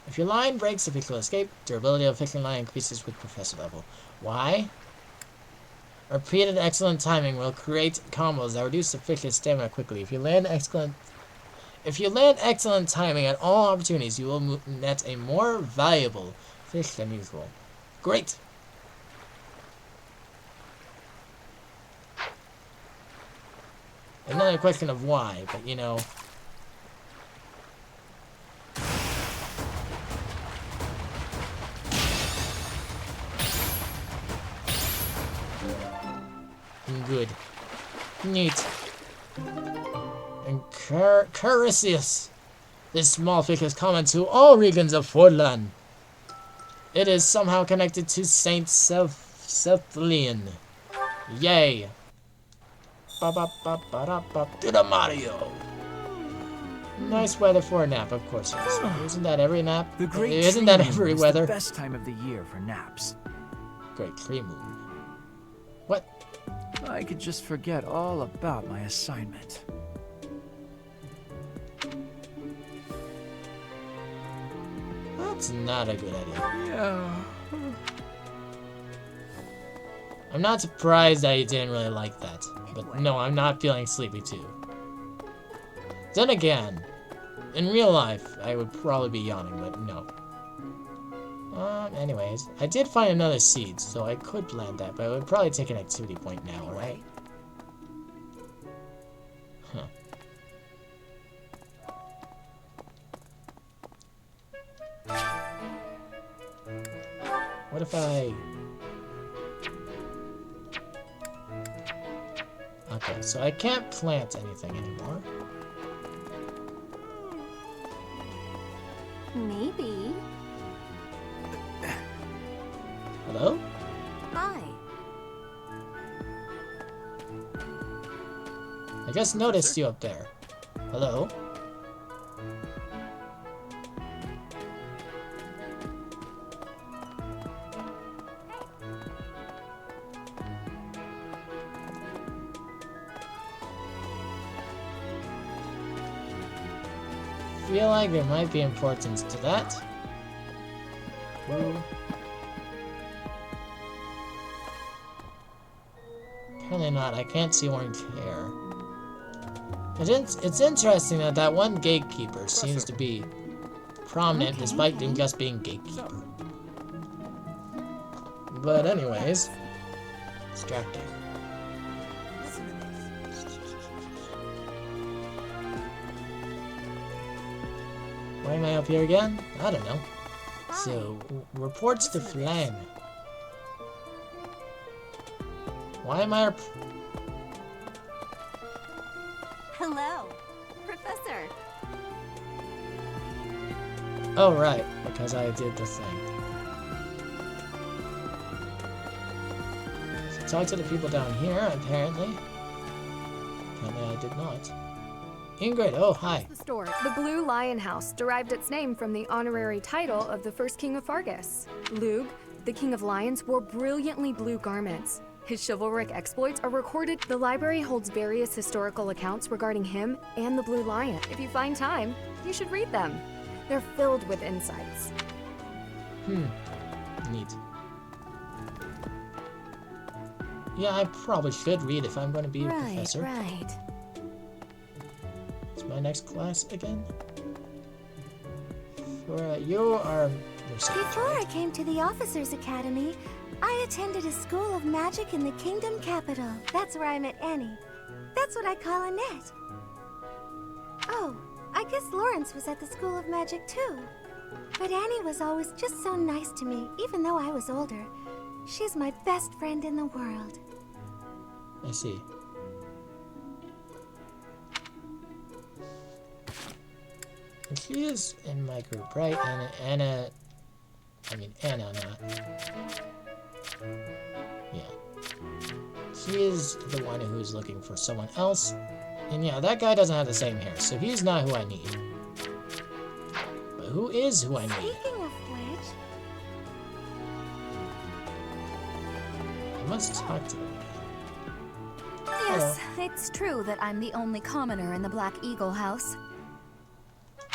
If your line breaks, the fish will escape. Durability of fishing line increases with professor level. Why? Repeated excellent timing will create combos that reduce the fish's stamina quickly. If you land excellent timing at all opportunities, you will net a more valuable fish than usual. Great! Another question of why, but you know. Good. Neat. And Caricius. This small fish is common to all regions of Fordland. It is somehow connected to Saint Selthleen. Yay. Ba-ba-ba-ba-da-ba. To the Mario. Nice weather for a nap, of course. Isn't that every nap? The great Isn't that every weather? The best time of the year for naps. Great tree moon. What? I could just forget all about my assignment. That's not a good idea. Yeah. I'm not surprised that you didn't really like that. But no, I'm not feeling sleepy too. Then again, In real life, I would probably be yawning, but no. Anyways, I did find another seed, so I could plant that, but it would probably take an activity point now, right? Huh. What if I... Okay, so I can't plant anything anymore. Maybe. Hello? Hi. I just noticed you up there. Hello? Feel like there might be importance to that. Ooh. Apparently not. I can't see orange hair. It's interesting that that one gatekeeper seems to be prominent despite him just being gatekeeper. But anyways, distracting. Why am I up here again? I don't know. So, reports to Flame. Why am I... Hello, Professor. Oh, right. Because I did the thing. So talk to the people down here, apparently. Apparently I did not. Ingrid, oh, hi. The store. The Blue Lion House derived its name from the honorary title of the first king of Fargus. Lug, the king of lions, wore brilliantly blue garments. His chivalric exploits are recorded. The library holds various historical accounts regarding him and the Blue Lion. If you find time, you should read them. They're filled with insights. Neat. Yeah, I probably should read if I'm going to be a professor. Right. Is my next class again? You are... Before I came to the Officers Academy, I attended a school of magic in the Kingdom Capital. That's where I met Annie. That's what I call Annette. Oh, I guess Lawrence was at the School of Magic too. But Annie was always just so nice to me, even though I was older. She's my best friend in the world. I see. And she is in my group, right? Anna, not. Yeah. She is the one who's looking for someone else. And yeah, that guy doesn't have the same hair, so he's not who I need. But who is who I need? Speaking of which... I must talk to them. Yes, it's true that I'm the only commoner in the Black Eagle house.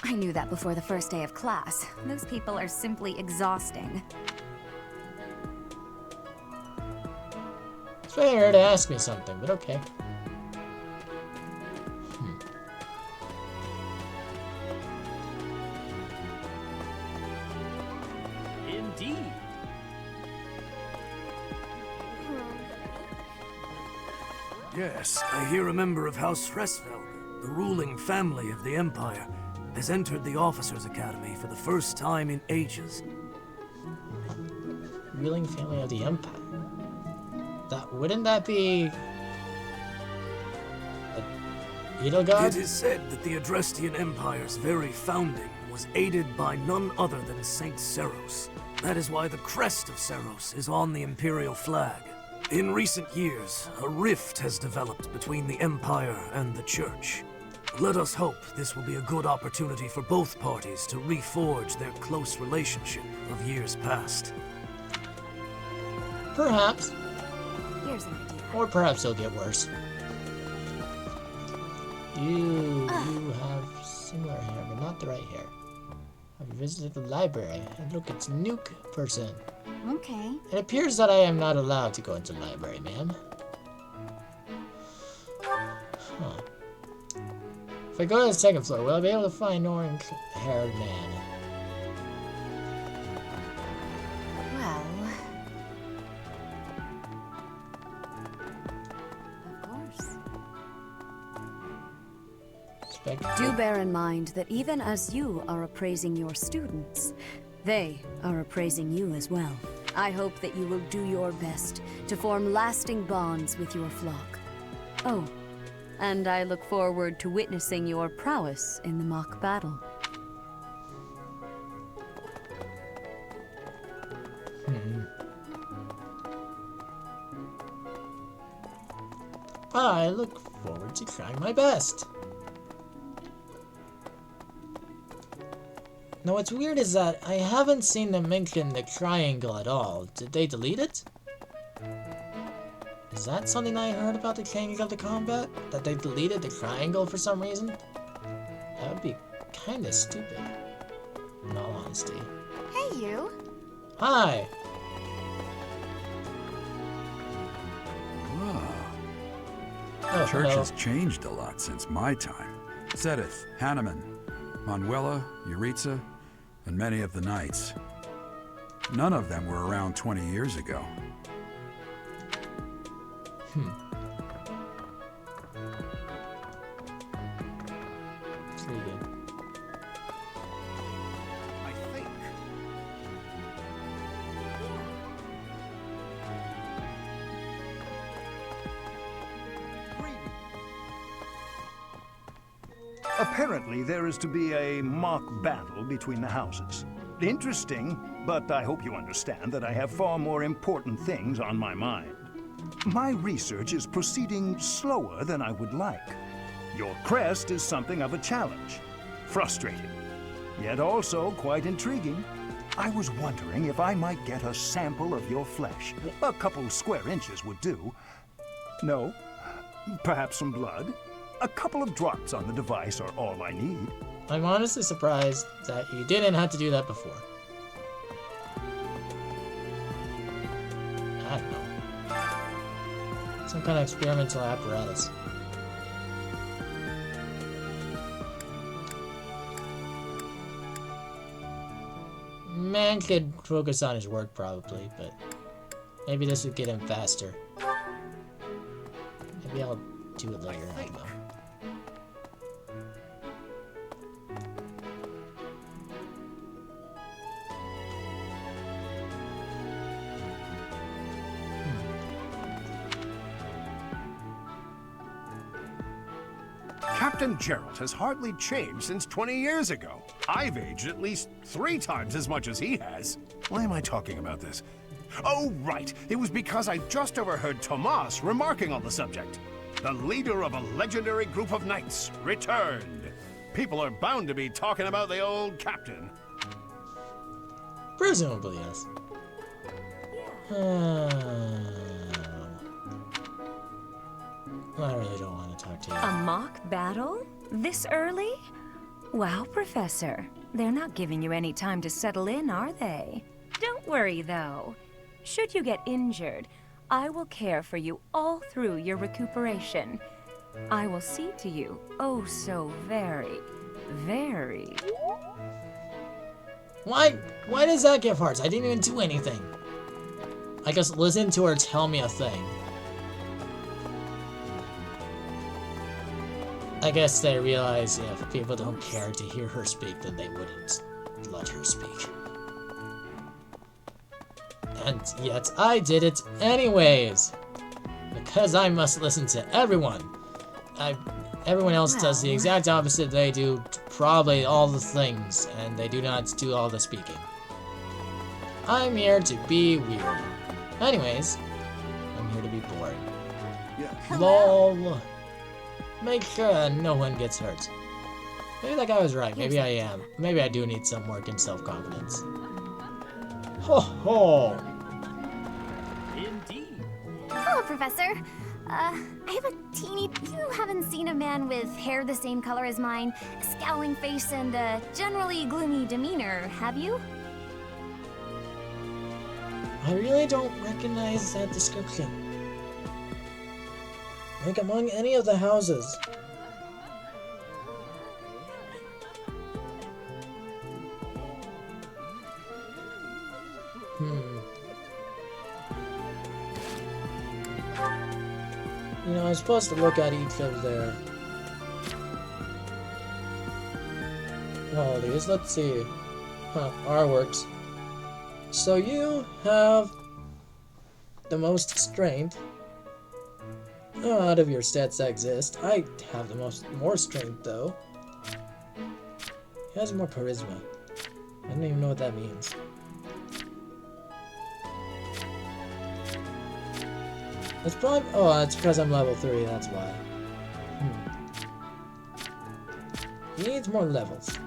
I knew that before the first day of class. Those people are simply exhausting. It's fair to ask me something, but okay. Indeed. Yes, I hear a member of House Fresfeld, the ruling family of the Empire, has entered the Officers' Academy for the first time in ages. Ruling family of the Empire? Wouldn't that be... Edelgard? It is said that the Adrestian Empire's very founding was aided by none other than Saint Seros. That is why the crest of Seros is on the Imperial flag. In recent years, a rift has developed between the Empire and the Church. Let us hope this will be a good opportunity for both parties to reforge their close relationship of years past. Perhaps. Here's an idea. Or perhaps it'll get worse. You have similar hair, but not the right hair. Have you visited the library? And look, it's Nuke person. Okay. It appears that I am not allowed to go into the library, ma'am. Huh. If I go to the second floor, will I be able to find an orange-haired man? Well... Of course. Do bear in mind that even as you are appraising your students, they are appraising you as well. I hope that you will do your best to form lasting bonds with your flock. Oh, and I look forward to witnessing your prowess in the mock battle. I look forward to trying my best. Now what's weird is that I haven't seen them mention the triangle at all. Did they delete it? Is that something I heard about the changes of the combat? That they deleted the triangle for some reason? That would be kinda stupid, in all honesty. Hey, you. Hi! The church has changed a lot since my time. Sedith, Hanneman, Manuela, Yuritsa, and many of the knights. None of them were around 20 years ago. Pretty good. I think. Apparently, there is to be a mock battle between the houses. Interesting, but I hope you understand that I have far more important things on my mind. My research is proceeding slower than I would like. Your crest is something of a challenge. Frustrating, yet also quite intriguing. I was wondering if I might get a sample of your flesh. A couple square inches would do. No? Perhaps some blood? A couple of drops on the device are all I need. I'm honestly surprised that you didn't have to do that before. I don't know. Some kind of experimental apparatus. Man could focus on his work probably, but maybe this would get him faster. Maybe I'll do it later, I don't know. Captain Gerald has hardly changed since 20 years ago. I've aged at least 3 times as much as he has. Why am I talking about this? Oh, right. It was because I just overheard Tomas remarking on the subject. The leader of a legendary group of knights returned. People are bound to be talking about the old captain. Presumably, yes. I really don't want to talk to you. A mock battle? This early? Wow, Professor. They're not giving you any time to settle in, are they? Don't worry, though. Should you get injured, I will care for you all through your recuperation. I will see to you, oh so very, very... Why does that give hearts? I didn't even do anything. I just listened to her tell me a thing. I guess they realize if people don't care to hear her speak, then they wouldn't let her speak. And yet I did it anyways! Because I must listen to everyone. Everyone else does the exact opposite. They do probably all the things, and they do not do all the speaking. I'm here to be weird. Anyways, I'm here to be boring. LOL. Make sure no one gets hurt. Maybe that guy was right. Maybe I am. Maybe I do need some work in self-confidence. Ho ho! Indeed. Hello, Professor. I have a teeny... You haven't seen a man with hair the same color as mine, a scowling face, and a generally gloomy demeanor, have you? I really don't recognize that description. Like among any of the houses. You know, I'm supposed to look at each of their qualities. Let's see. R works. So you have the most strength out of your stats that exist. I have the more strength though. He has more charisma. I don't even know what that means. It's probably... Oh, it's because I'm level 3, that's why. He needs more levels.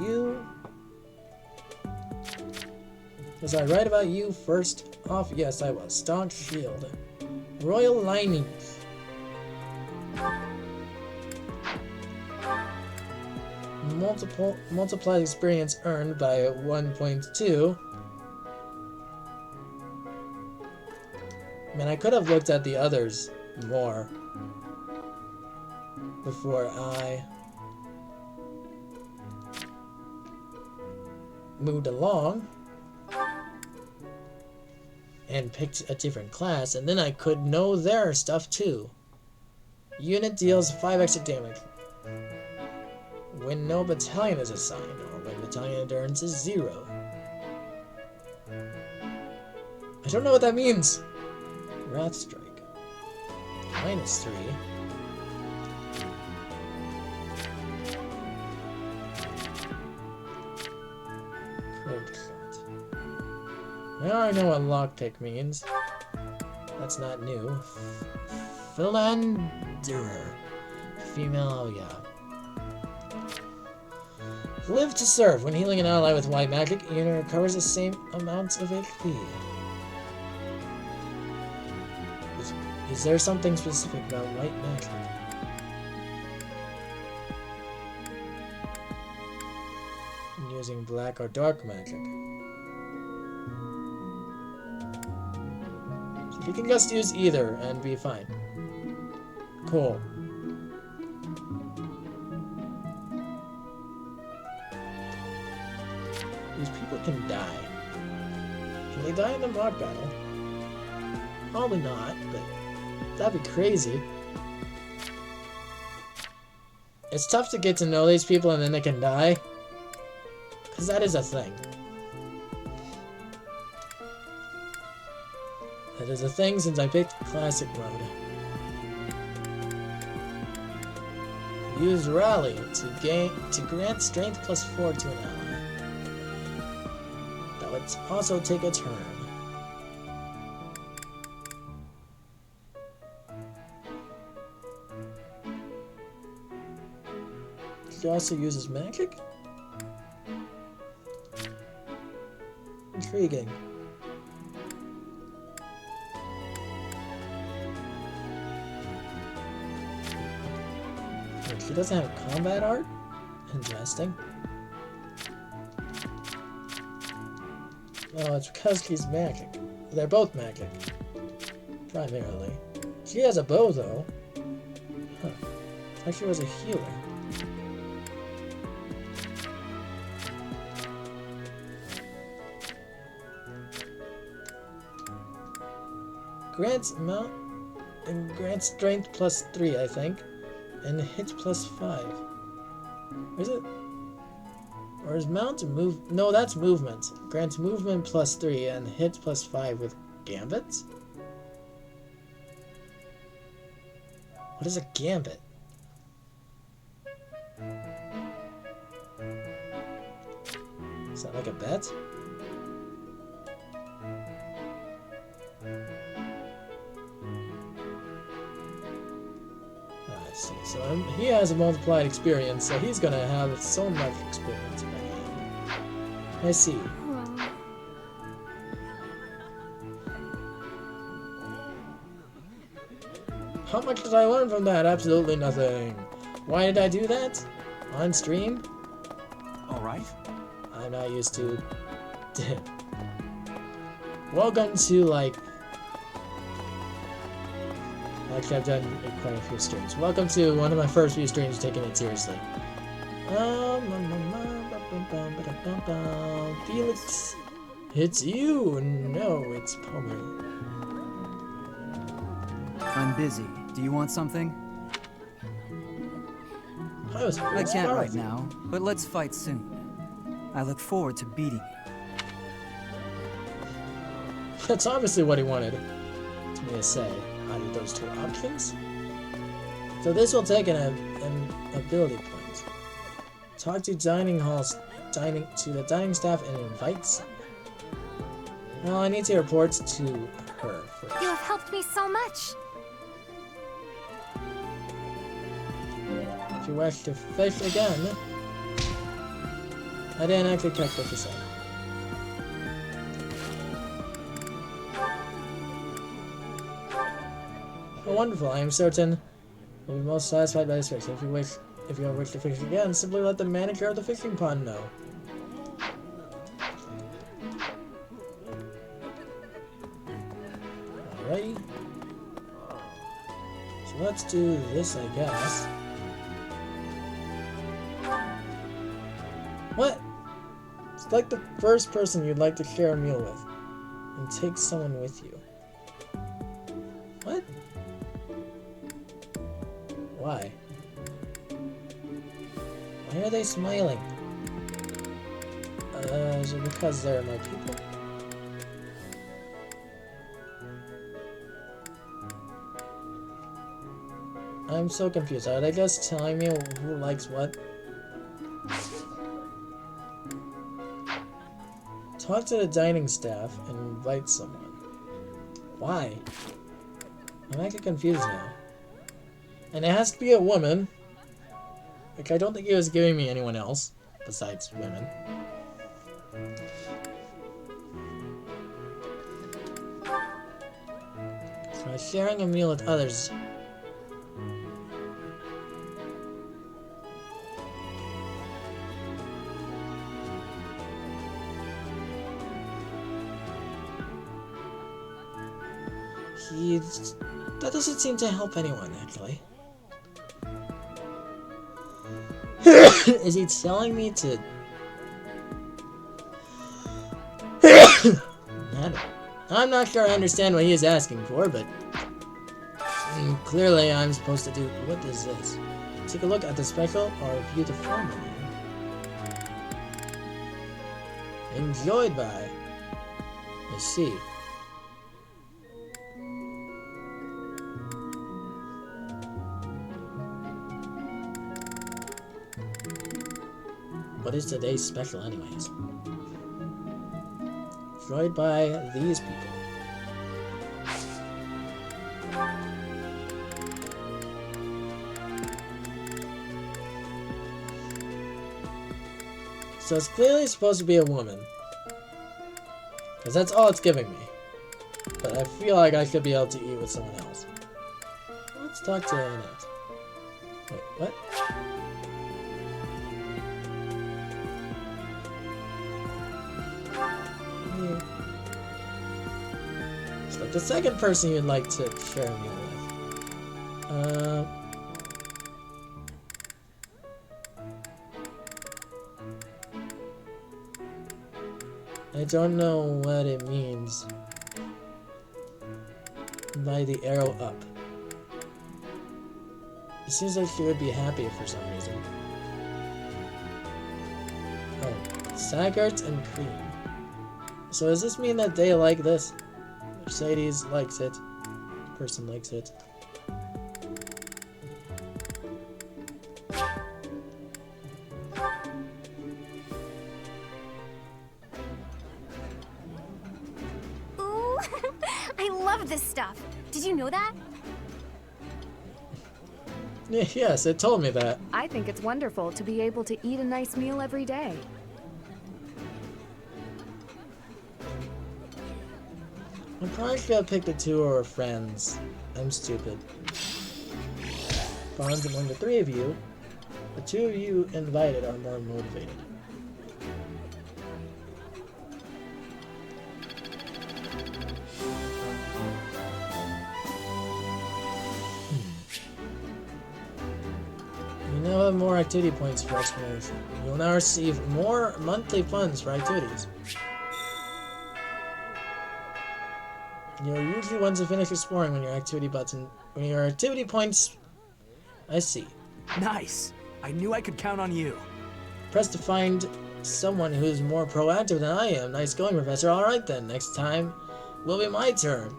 You... Was I right about you first off? Yes, I was. Staunch Shield. Royal Linings. Multiplied experience earned by 1.2. Man, I could have looked at the others more before I moved along and picked a different class, and then I could know their stuff too. Unit deals 5 extra damage when no battalion is assigned, or when battalion endurance is 0. I don't know what that means. Wrath Strike. -3. Code Shot. Now I know what lockpick means. That's not new. Philanderer. Female, oh yeah. Live to serve. When healing an ally with white magic, unit recovers the same amounts of HP. Is there something specific about white magic? I'm using black or dark magic. So you can just use either and be fine. Cool. These people can die. Can they die in the mock battle? Probably not, but that'd be crazy. It's tough to get to know these people and then they can die. Because that is a thing. That is a thing since I picked Classic Mode. Use Rally to grant Strength +4 to an ally. That would also take a turn. He also uses magic? Intriguing. Wait, he doesn't have combat art? Interesting. Oh, it's because he's magic. They're both magic. Primarily. She has a bow, though. Huh. I thought she was a healer. Grants strength +3, I think, and hits +5. Is it? Or is mount move? No, that's movement. Grants movement +3 and hits +5 with gambits. What is a gambit? Is that like a bet? So he has a multiplied experience, so he's gonna have so much experience by the end. I see. How much did I learn from that? Absolutely nothing. Why did I do that? On stream? Alright. I'm not used to... Welcome to, like... Actually, I've done quite a few streams. Welcome to one of my first few streams taking it seriously. It's you! No, it's Palmer. I'm busy. Do you want something? I can't right now, but let's fight soon. I look forward to beating you. That's obviously what he wanted me to say out of those two options. So this will take an ability point. Talk to the dining staff and invite someone. Well, I need to report to her first. You have helped me so much. If you wish to fish again, I didn't actually catch what you said. Oh, wonderful! I am certain you'll be most satisfied by this fish. If you wish to fish again, simply let the manager of the fishing pond know. Alrighty. So let's do this, I guess. What? It's like the first person you'd like to share a meal with, and take someone with you. What? Why? Why are they smiling? Is it because they're my people? I'm so confused. Are they just telling me who likes what? Talk to the dining staff and invite someone. Why? I'm actually confused now. And it has to be a woman. Like, I don't think he was giving me anyone else besides women. So sharing a meal with others. That doesn't seem to help anyone, actually. Is he telling me to... I'm not sure I understand what he is asking for, but... clearly I'm supposed to do... What is this? Take a look at the special or view the full menu. Enjoyed by... I see. What is today's special anyways? Enjoyed by these people. So it's clearly supposed to be a woman. Because that's all it's giving me. But I feel like I should be able to eat with someone else. Let's talk to Annette. Wait, what? So the second person you'd like to share a meal with. I don't know what it means by the arrow up. It seems like she would be happy for some reason. Oh, Saggart and Cream. So does this mean that they like this? Mercedes likes it. Person likes it. Ooh, I love this stuff. Did you know that? Yes, it told me that. I think it's wonderful to be able to eat a nice meal every day. I'm probably gonna pick the two who are friends. I'm stupid. Bonds among the three of you. The two of you invited are more motivated. You now have more activity points for exploration. You will now receive more monthly funds for activities. You're usually ones to finish exploring when your activity points. I see. Nice. I knew I could count on you. Press to find someone who's more proactive than I am. Nice going, Professor. Alright then, next time will be my turn.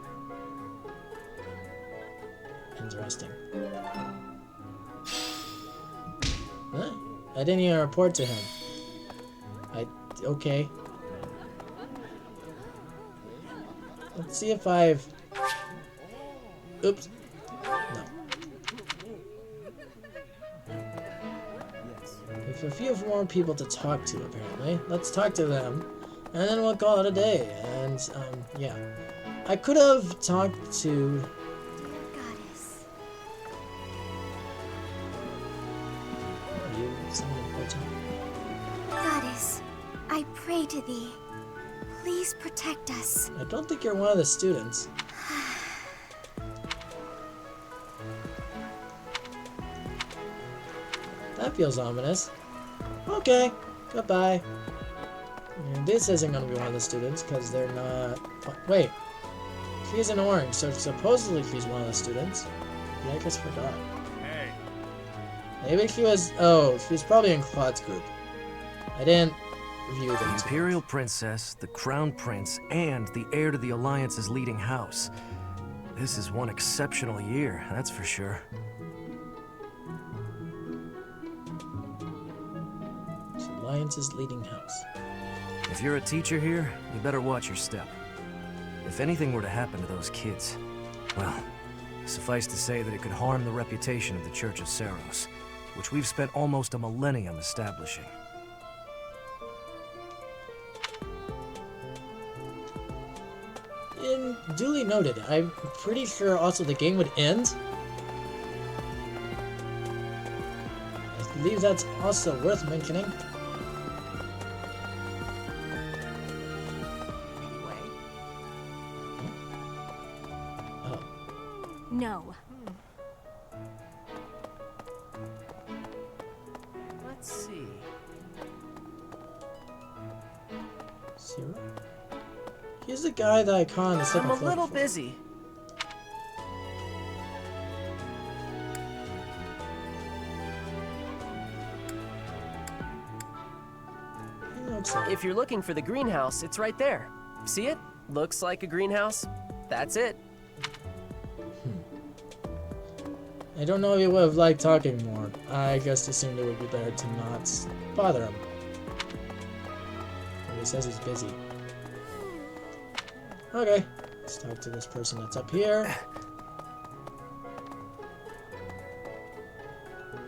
Interesting. Huh? I didn't even report to him. Okay. Let's see if I've... Oops. No. With a few more people to talk to, apparently. Let's talk to them, and then we'll call it a day. And, yeah. I could have talked to... Goddess. Are you something important? Goddess, I pray to thee. Please protect us. I don't think you're one of the students. That feels ominous. Okay, goodbye. And this isn't gonna be one of the students because they're not. Wait, she's in orange, so supposedly she's one of the students. Yeah, I just forgot. Hey. Maybe she was. Oh, she's probably in Claude's group. I didn't view them. The Imperial Princess, the Crown Prince, and the heir to the Alliance's leading house. This is one exceptional year, that's for sure. It's Alliance's leading house. If you're a teacher here, you better watch your step. If anything were to happen to those kids, well, suffice to say that it could harm the reputation of the Church of Seiros, which we've spent almost a millennium establishing. Duly noted. I'm pretty sure also the game would end. I believe that's also worth mentioning. Anyway. Oh. No. Let's see. Zero? He's the guy that I caught on the second I'm a floor little before. busy. If you're looking for the greenhouse, it's right there. See it? Looks like a greenhouse. That's it. I don't know if he would have liked talking more. I just assumed it would be better to not bother him. But he says he's busy. Okay, let's talk to this person that's up here.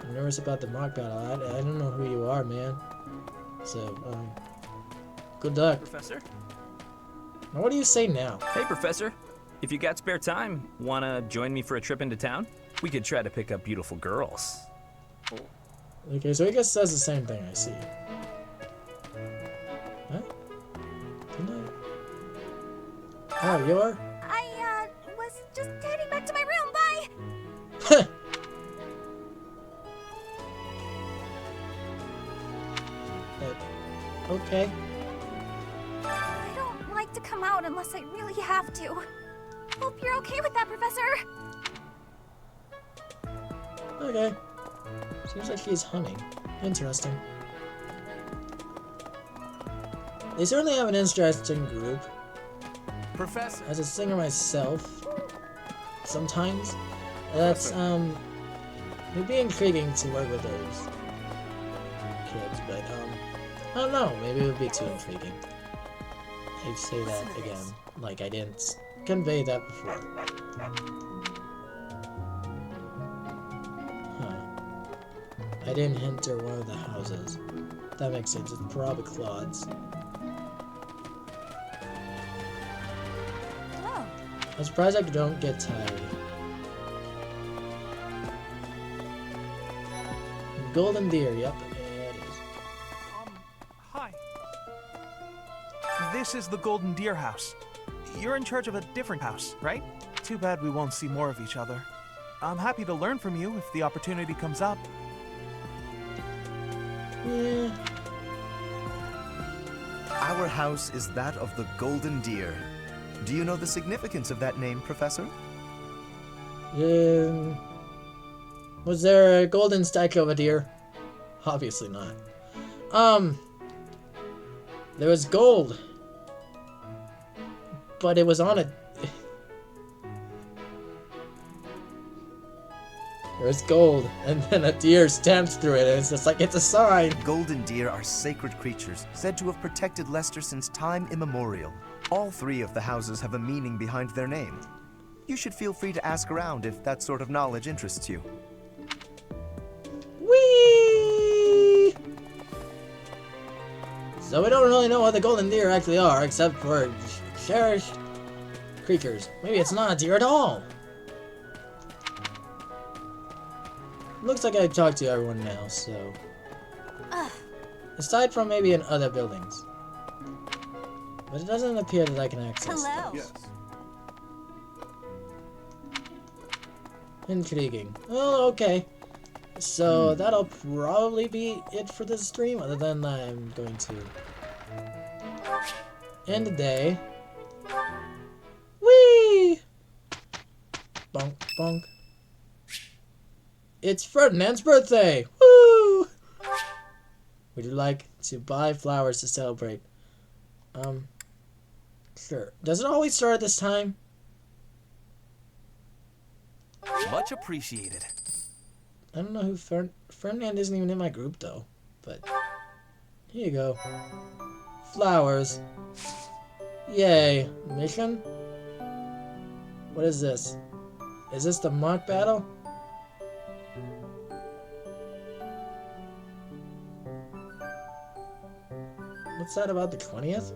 I'm nervous about the mock battle. I don't know who you are, man. So, good luck. Professor? Now, what do you say now? Hey, Professor. If you got spare time, wanna join me for a trip into town? We could try to pick up beautiful girls. Okay, so he just says the same thing, I see. Huh? Didn't I? Oh, you're? I, was just heading back to my room. Bye! Okay. I don't like to come out unless I really have to. Hope you're okay with that, Professor. Okay. Seems like he's humming. Interesting. They certainly have an interesting group. Professor. As a singer myself, sometimes, that's, it'd be intriguing to work with those kids, but, I don't know, maybe it would be too intriguing. I'd say that again, like I didn't convey that before. Huh. I didn't enter one of the houses. That makes sense, it's probably Claude's. I'm surprised I don't get tired. Golden Deer, yep, yeah, it is. Hi. This is the Golden Deer House. You're in charge of a different house, right? Too bad we won't see more of each other. I'm happy to learn from you if the opportunity comes up. Yeah. Our house is that of the Golden Deer. Do you know the significance of that name, Professor? Was there a golden statue of a deer? Obviously not. There was gold. But it was on a... There's gold, and then a deer stamps through it, and it's just like, it's a sign. Golden deer are sacred creatures, said to have protected Leicester since time immemorial. All three of the houses have a meaning behind their name. You should feel free to ask around if that sort of knowledge interests you. Whee! So we don't really know what the golden deer actually are, except for cherished creatures. Maybe it's not a deer at all. Looks like I talked to everyone now, so... Aside from maybe in other buildings. But it doesn't appear that I can access those. Yes. Intriguing. Oh, okay. So that'll probably be it for this stream, other than I'm going to end the day. Whee! Bonk, bonk. It's Ferdinand's birthday! Woo! Would you like to buy flowers to celebrate? Sure. Does it always start at this time? Much appreciated. I don't know who Ferdinand isn't even in my group though, but here you go. Flowers. Yay. Mission? What is this? Is this the mock battle? What's that about the 20th?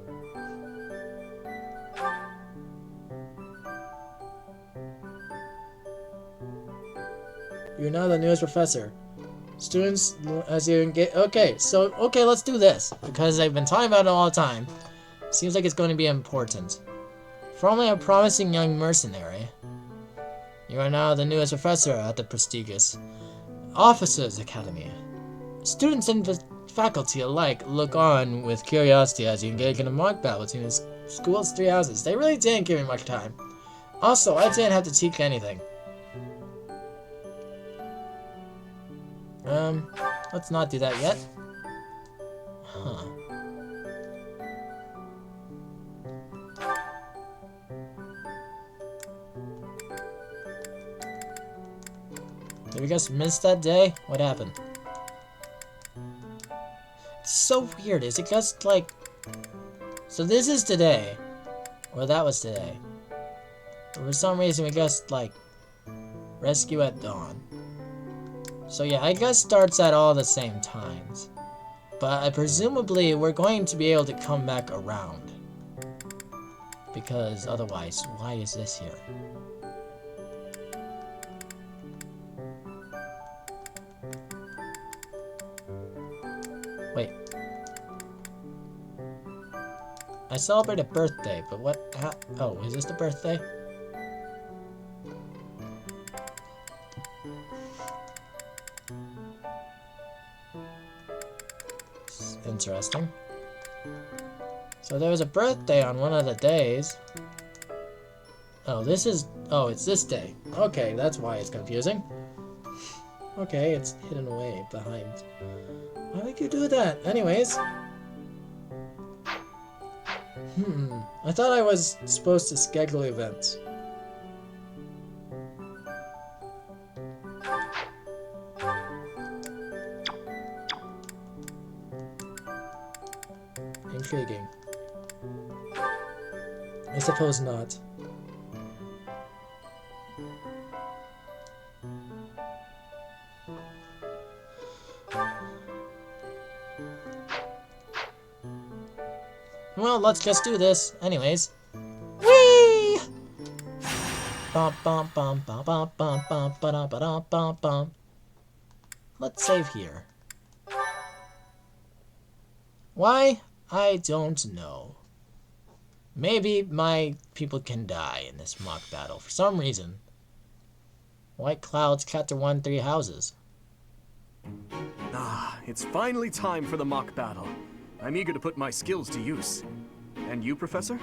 You're now the newest professor. Students, as you engage... Okay, let's do this. Because I've been talking about it all the time. Seems like it's going to be important. Formerly a promising young mercenary, you are now the newest professor at the prestigious Officers' Academy. Students and faculty alike look on with curiosity as you engage in a mock battle between the school's three houses. They really didn't give me much time. Also, I didn't have to teach anything. Let's not do that yet. Huh. Did we just miss that day? What happened? It's so weird. Is it just like... So this is today. Or that was today. But for some reason we just like... Rescue at dawn. So yeah, I guess starts at all the same times. But presumably we're going to be able to come back around. Because otherwise, why is this here? Wait. I celebrate a birthday, but what? Oh, is this the birthday? Interesting. So there was a birthday on one of the days. Oh, it's this day. Okay, that's why it's confusing. Okay, it's hidden away behind. Why would you do that? Anyways. I thought I was supposed to schedule events. Intriguing. I suppose not. Well, let's just do this. Anyways. Whee! Bum bum bum bum bum bum bum ba ba bum bum. Let's save here. Why? I don't know. Maybe my people can die in this mock battle for some reason. White clouds capture 3 houses. Ah, it's finally time for the mock battle. I'm eager to put my skills to use. And you, Professor?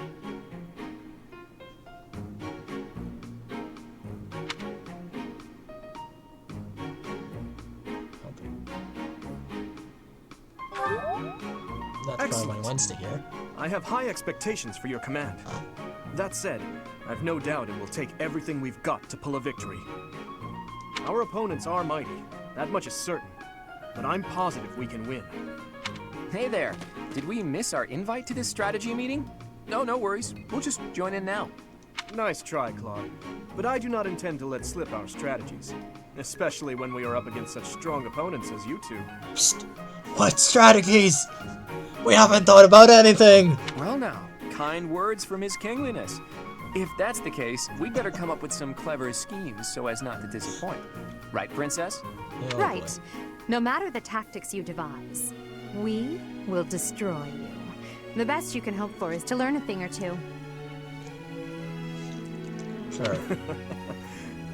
That's probably what he wants to hear. I have high expectations for your command. That said, I've no doubt it will take everything we've got to pull a victory. Our opponents are mighty, that much is certain, but I'm positive we can win. Hey there, did we miss our invite to this strategy meeting? No worries, we'll just join in now. Nice try, Claude, but I do not intend to let slip our strategies, especially when we are up against such strong opponents as you two. Psst. What strategies? We haven't thought about anything! Well now, kind words from His Kingliness. If that's the case, we'd better come up with some clever schemes so as not to disappoint. Right, Princess? Oh, right. boy. No matter the tactics you devise, we will destroy you. The best you can hope for is to learn a thing or two. Sure.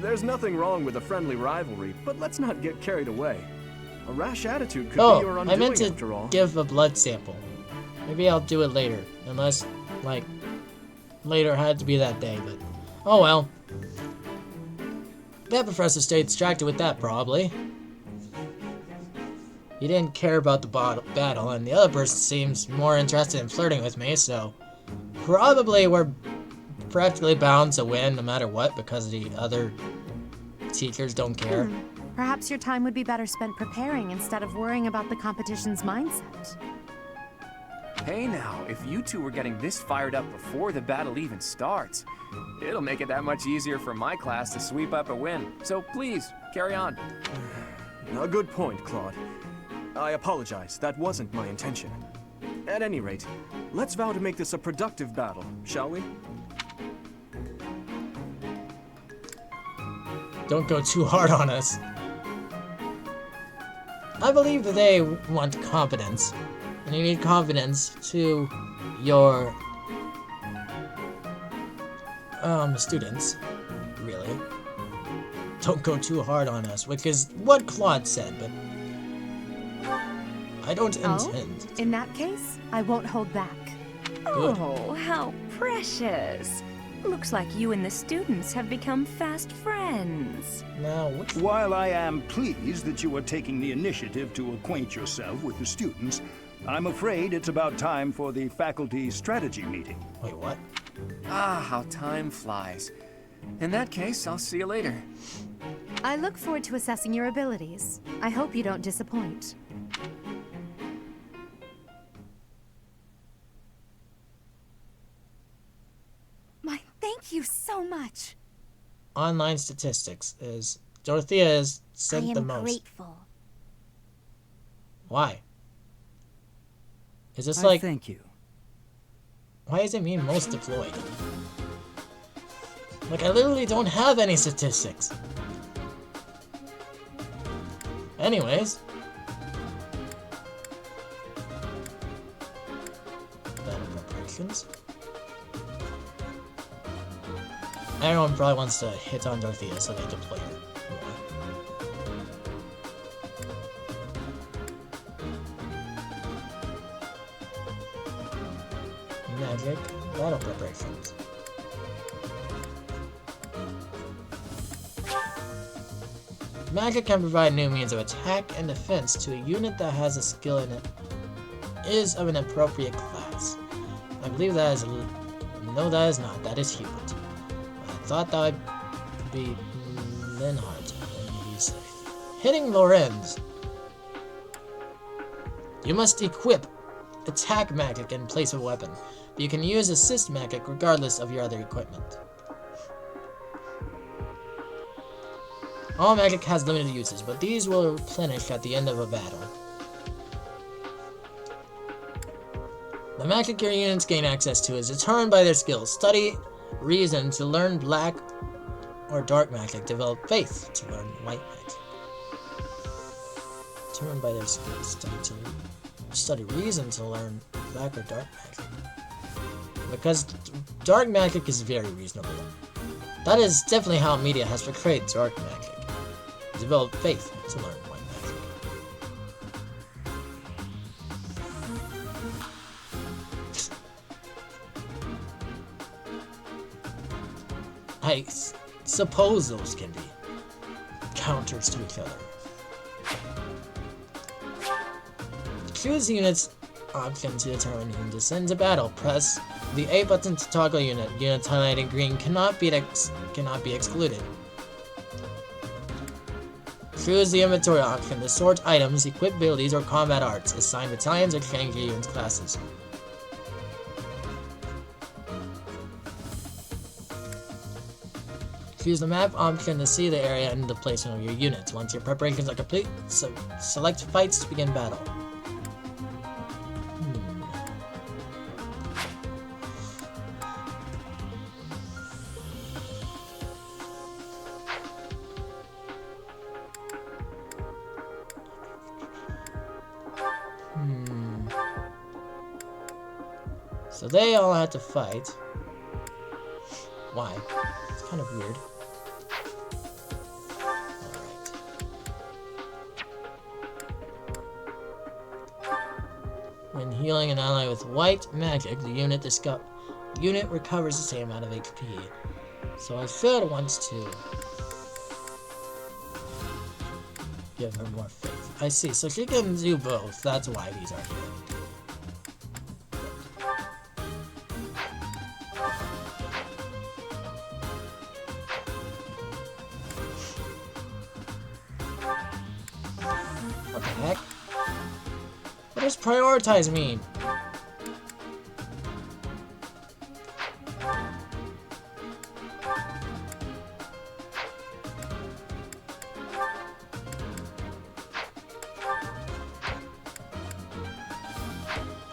There's nothing wrong with a friendly rivalry, but let's not get carried away. A rash attitude could be your I undoing meant after all. to give a blood sample. Maybe I'll do it later. Unless, like, later had to be that day, but... Oh well. That professor stayed distracted with that, probably. He didn't care about the battle, and the other person seems more interested in flirting with me, so... Probably we're practically bound to win no matter what, because the other teachers don't care. Perhaps your time would be better spent preparing instead of worrying about the competition's mindset. Hey now, if you two were getting this fired up before the battle even starts, it'll make it that much easier for my class to sweep up a win. So please, carry on. A good point, Claude. I apologize, that wasn't my intention. At any rate, let's vow to make this a productive battle, shall we? Don't go too hard on us. I believe that they want confidence. And you need confidence to your students, really. Don't go too hard on us, which is what Claude said, but I don't intend. In that case, I won't hold back. Good. Oh, how precious. Looks like you and the students have become fast friends. Now, while I am pleased that you are taking the initiative to acquaint yourself with the students, I'm afraid it's about time for the faculty strategy meeting. Wait, what? Ah, how time flies. In that case, I'll see you later. I look forward to assessing your abilities. I hope you don't disappoint. Thank you so much. Online statistics is Dorothea is sent the most. I am grateful. Why? Is this like? Thank you. Why does it mean most deployed? Like, I literally don't have any statistics. Anyways. Battle preparations. Everyone probably wants to hit on Dorothea, so they deploy her more. Magic battle preparations. Magic can provide new means of attack and defense to a unit that has a skill in it is of an appropriate class. I believe that is no, that is not. That is Hubert. I thought that would be Linhardt. Hitting Lorenz. You must equip attack magic in place of weapon, but you can use assist magic regardless of your other equipment. All magic has limited uses, but these will replenish at the end of a battle. The magic your units gain access to is determined by their skills. Study reason to learn black or dark magic. Develop faith to learn white magic. Determined by their skills. Study reason to learn black or dark magic. Because dark magic is very reasonable. That is definitely how media has portrayed dark magic. Develop faith to learn white magic. I suppose those can be counters to each other. Choose units option to determine who to send to battle. Press the A button to toggle unit. Units highlighted in green cannot be excluded. Choose the inventory option to sort items, equip abilities, or combat arts. Assign battalions or change your unit's classes. Choose the map option to see the area and the placement of your units. Once your preparations are complete, select fights to begin battle. So they all had to fight. Why? It's kind of weird. When healing an ally with white magic, the unit recovers the same amount of HP. So I should want to give her more faith. I see, so she can do both. That's why these are here. What the heck? What does prioritize mean?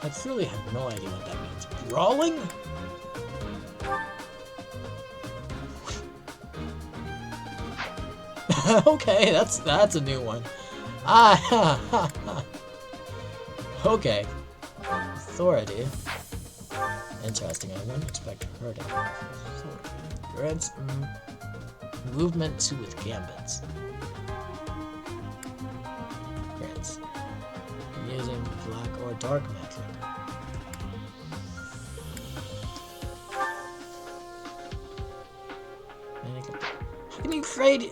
I truly have no idea what that means. Brawling? Okay, that's a new one. Okay. Authority. Interesting, I wouldn't expect her to have authority. Grants movement 2 with gambits. Grants. Using black or dark magic. How can you trade?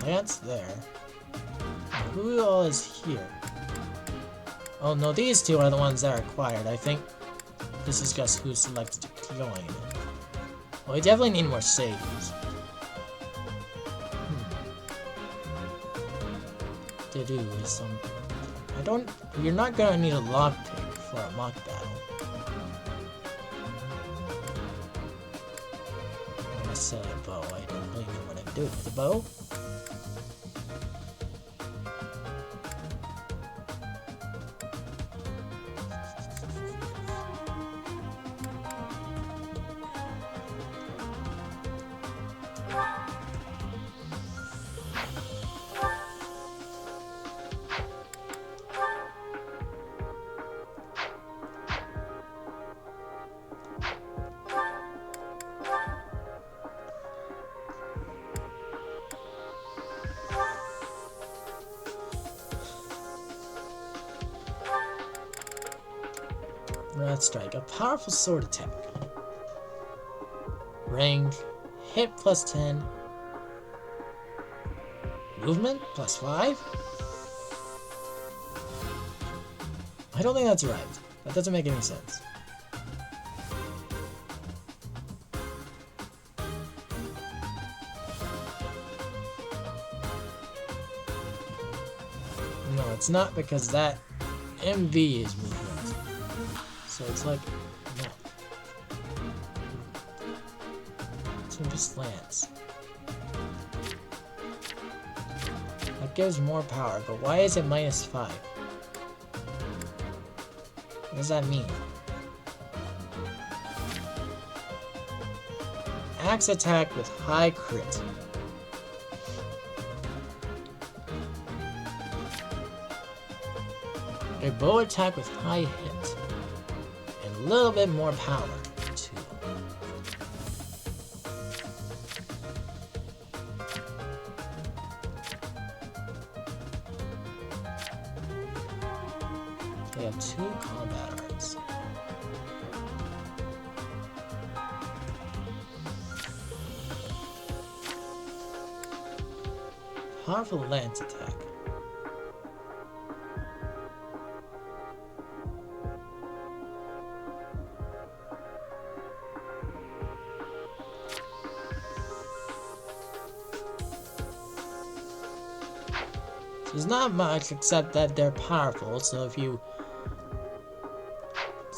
Lance there. Who all is here? Oh no, these two are the ones that are acquired. I think this is just who's selected to join. Well, we definitely need more saviors. To do is some. You're not gonna need a lockpick for a mock battle. I'm gonna sell a bow. I don't really know what I'm doing with a bow. Wrath Strike, a powerful sword attack. Range, hit plus 10. Movement plus 5? I don't think that's right. That doesn't make any sense. No, it's not because that MV is movement. So it's like, no. It's just Lance. gives more power, but why is it -5? What does that mean? Axe attack with high crit. A bow attack with high hit. And a little bit more power, too. They have 2 combat arts. Powerful lance attack. So there's not much except that they're powerful, so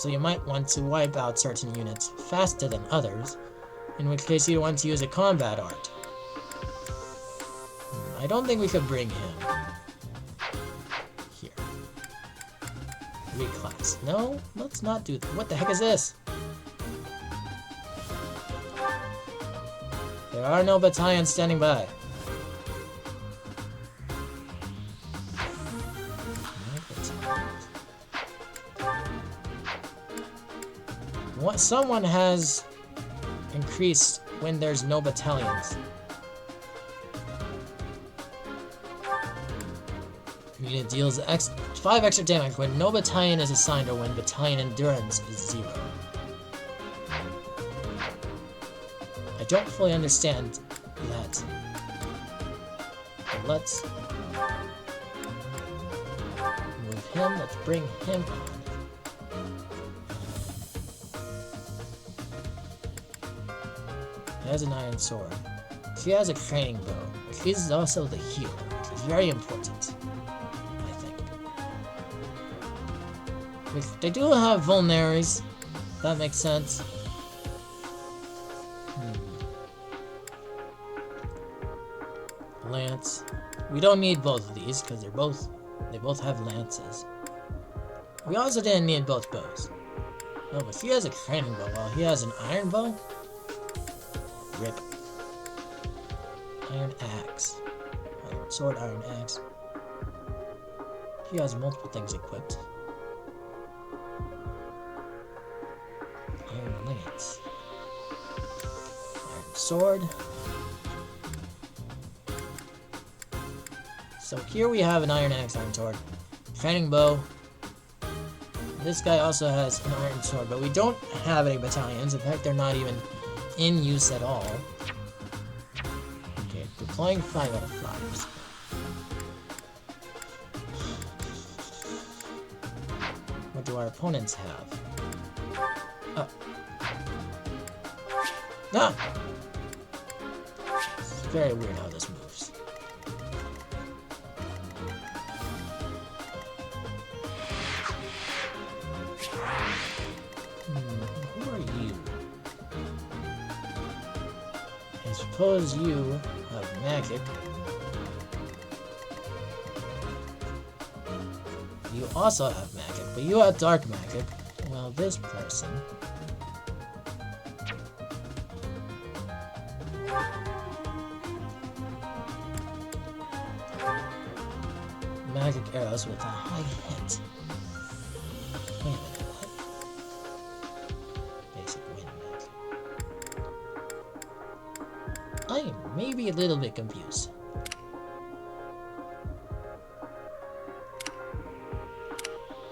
you might want to wipe out certain units faster than others, in which case you want to use a combat art. I don't think we could bring him here. Reclass. No, let's not do that. What the heck is this? There are no battalions standing by. What someone has increased when there's no battalions. Unit deals 5 extra damage when no battalion is assigned or when battalion endurance is 0. I don't fully understand that. But let's move him. Let's bring him on. He has an iron sword. She has a training bow. She is also the healer, which is very important. They do have vulneraries. That makes sense. Lance. We don't need both of these because they both have lances. We also didn't need both bows. No, but she has a training bow while he has an iron bow. Rip. Iron axe. Iron sword, iron axe. He has multiple things equipped. Iron lance. Iron sword. So here we have an iron axe, iron sword. Training bow. This guy also has an iron sword, but we don't have any battalions. In fact, they're not even in use at all. Okay, deploying 5 out of 5s. What do our opponents have? Oh. Ah! It's very weird how this moves. Who are you? I suppose you have magic. You also have magic, but you have dark magic. Well, this person... magic arrows with a high hit. Wait a minute, what? Basic wind magic. I am maybe a little bit confused.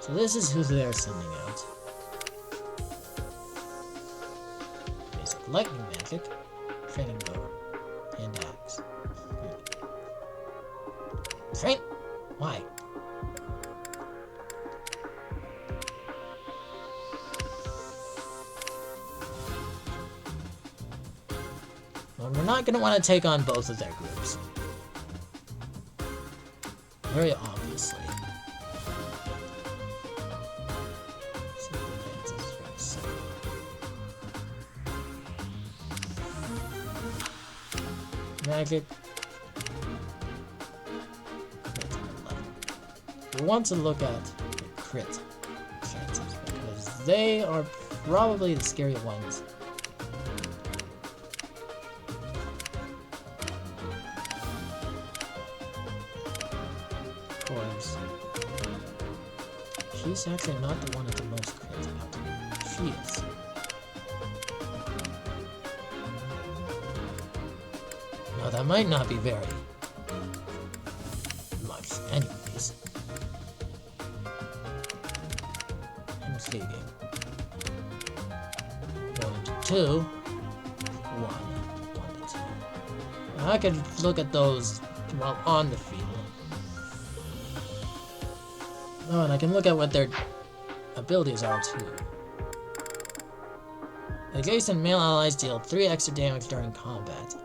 So this is who they're sending out. Basic lightning magic, training bow, and axe. Train? Why? Well, we're not going to want to take on both of their groups. Very obviously. Magic. we want to look at the crit chances because they are probably the scary ones. Of course, she's actually not the one with the most crits out. She is. Now that might not be very much, anyways. I'm escaping. 1 to 2. 1 to 2. Now I could look at those while on the field. Oh, and I can look at what their abilities are too. Adjacent male allies deal 3 extra damage during combat.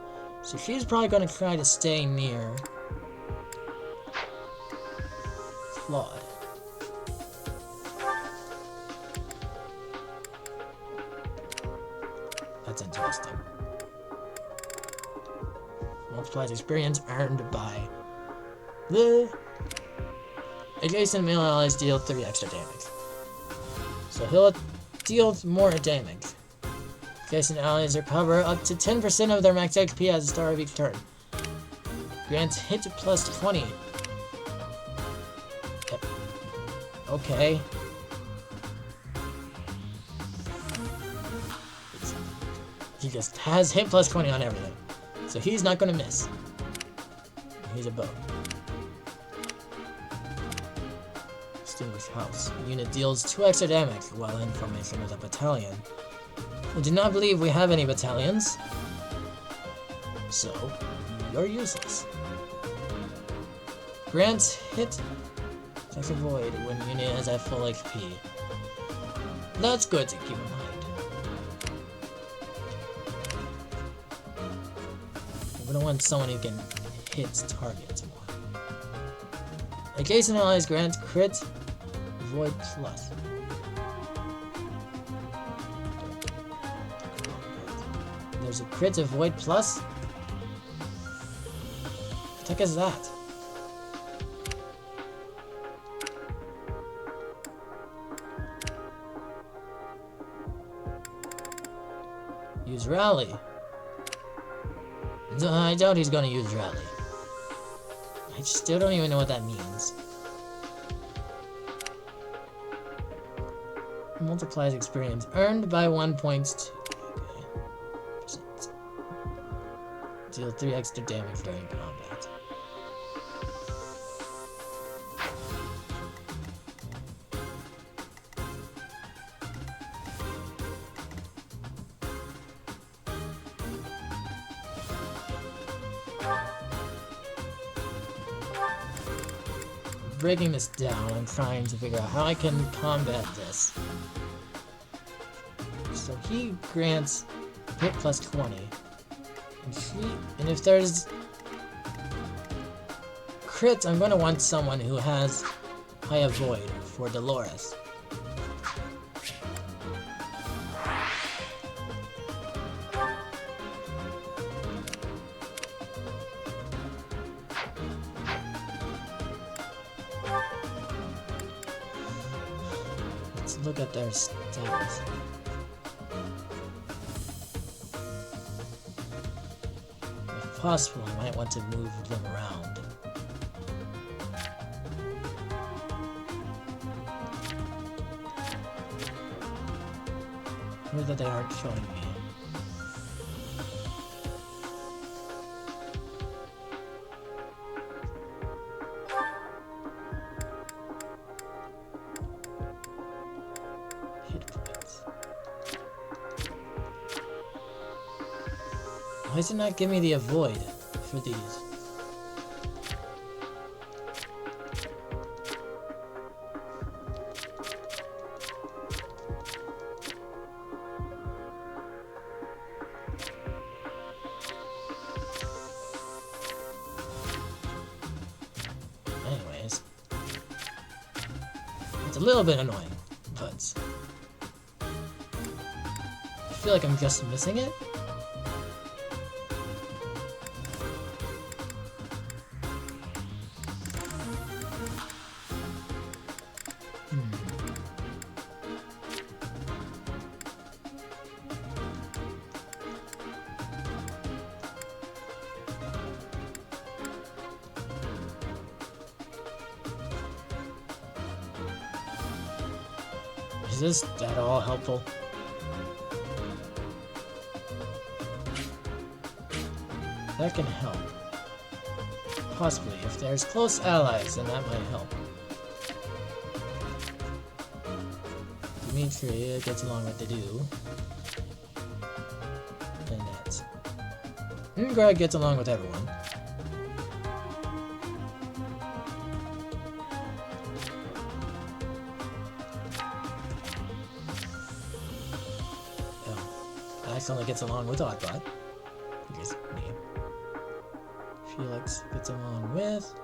So she's probably going to try to stay near Claude. That's interesting. Multiplies experience earned by the adjacent male allies deal 3 extra damage. So he'll deal more damage. Adjacent allies recover up to 10% of their max XP at the start of each turn. Grants hit plus 20. Yep. Okay. He just has hit plus 20 on everything. So he's not gonna miss. He's a bow. Extinguished house. Unit deals 2 extra damage while in formation with a battalion. I do not believe we have any battalions. So, you're useless. Grants hit. Check a void when unit is at full HP. That's good to keep in mind. We're gonna want someone who can hit targets more. Adjacent allies grant crit void plus. There's a crit of void plus? What the heck is that? Use rally. No, I doubt he's gonna use rally. I still don't even know what that means. Multiplies experience earned by 1 point. Deal 3 extra damage during combat. Breaking this down, I'm trying to figure out how I can combat this. So he grants hit plus 20. And if there's crit, I'm going to want someone who has high avoid for Dolores. Let's look at their stats. Possible, I might want to move them around. Weird that they aren't showing me. Hit points. Why does it not give me the avoid for these? Anyways, it's a little bit annoying, but I feel like I'm just missing it. this at all helpful? That can help. Possibly. If there's close allies, then that might help. Dimitri gets along with the do. And that's... And Greg gets along with everyone. Alex only gets along with Oddbot. Because me. Felix gets along with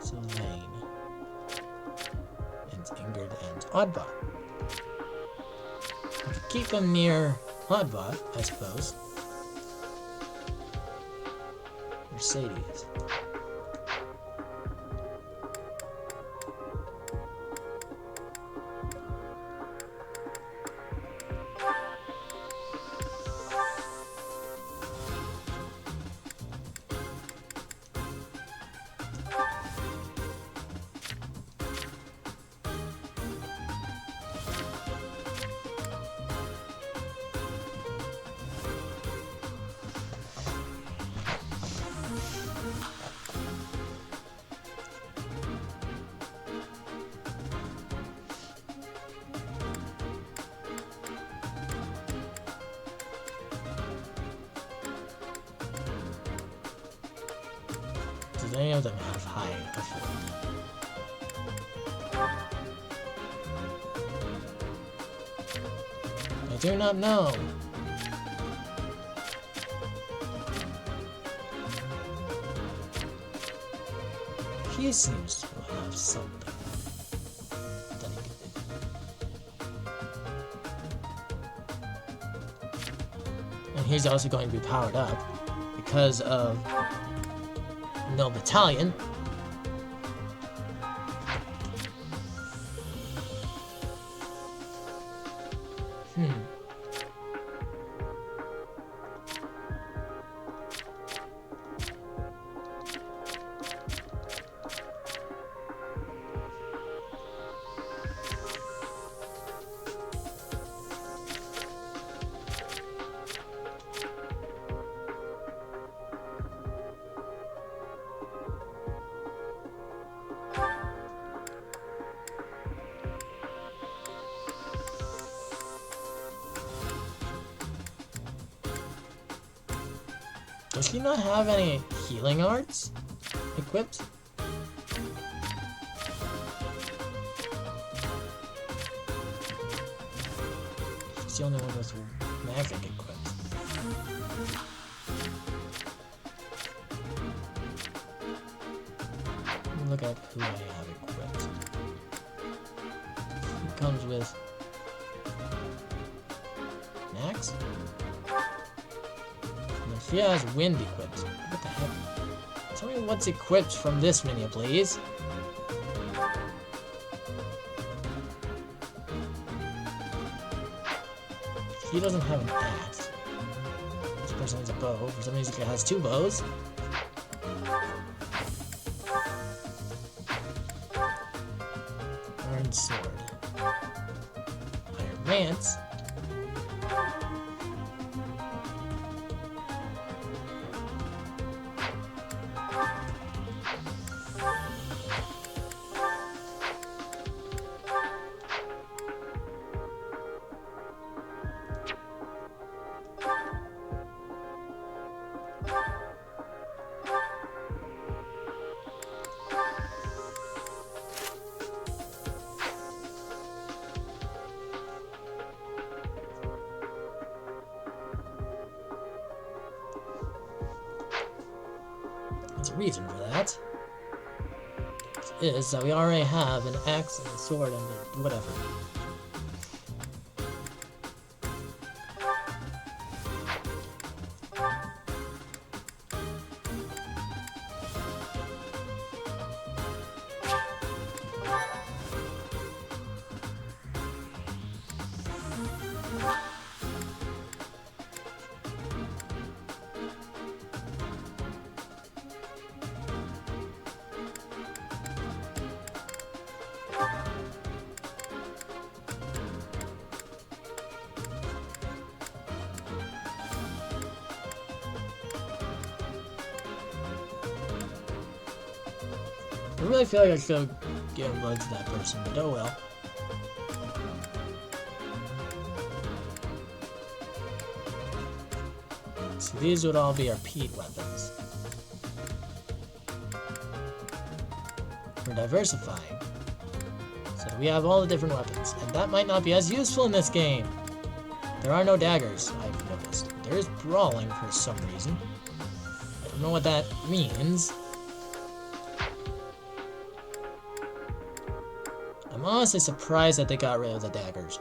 Sylvain. And Ingrid and Oddbot. We could keep them near Oddbot, I suppose. Mercedes. Does any of them have high authority? I do not know. He seems to have something that he could do. And he's also going to be powered up because of No Battalion. Does he not have any healing arts equipped? He's the only one with magic equipped. Look at who I have equipped. He comes with Max? He has wind equipped. What the heck? Tell me what's equipped from this menu, please. He doesn't have an axe. This person has a bow. For some reason, he has two bows. Iron sword. Iron lance. There's a reason for that. It is that we already have an axe and a sword and a whatever. I really feel like I should have given blood to that person, but oh well. So these would all be our Pete weapons. We're diversifying. So we have all the different weapons, and that might not be as useful in this game. There are no daggers, I've noticed. There is brawling for some reason. I don't know what that means. I'm honestly surprised that they got rid of the daggers.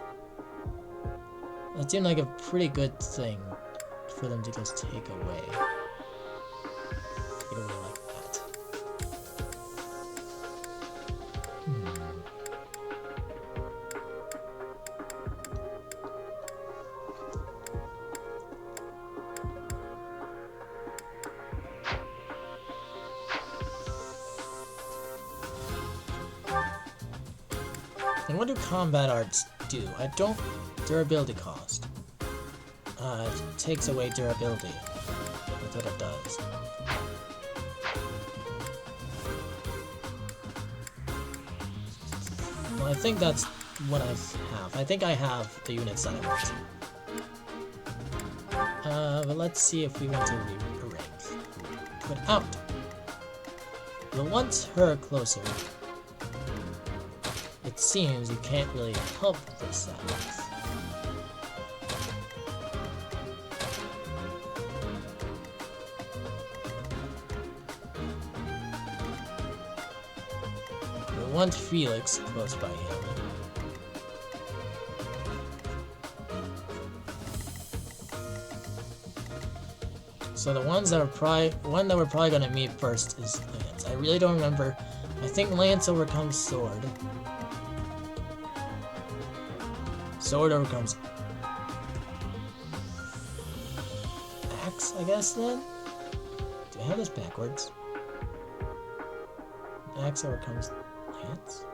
That seemed like a pretty good thing for them to just take away. Take it away like that. And what do combat arts do? I don't... Durability cost. It takes away durability. That's what it does. Well, I think that's what I have. I think I have the units that I want. But let's see if we want to rearrange. Put out. We'll want her closer. It seems you can't really help this that much. We want Felix close by him. So the ones that are one that we're probably gonna meet first is Lance. I really don't remember. I think Lance overcomes Sword. Sword overcomes Axe, I guess, then? Do I have this backwards? Axe overcomes Lance?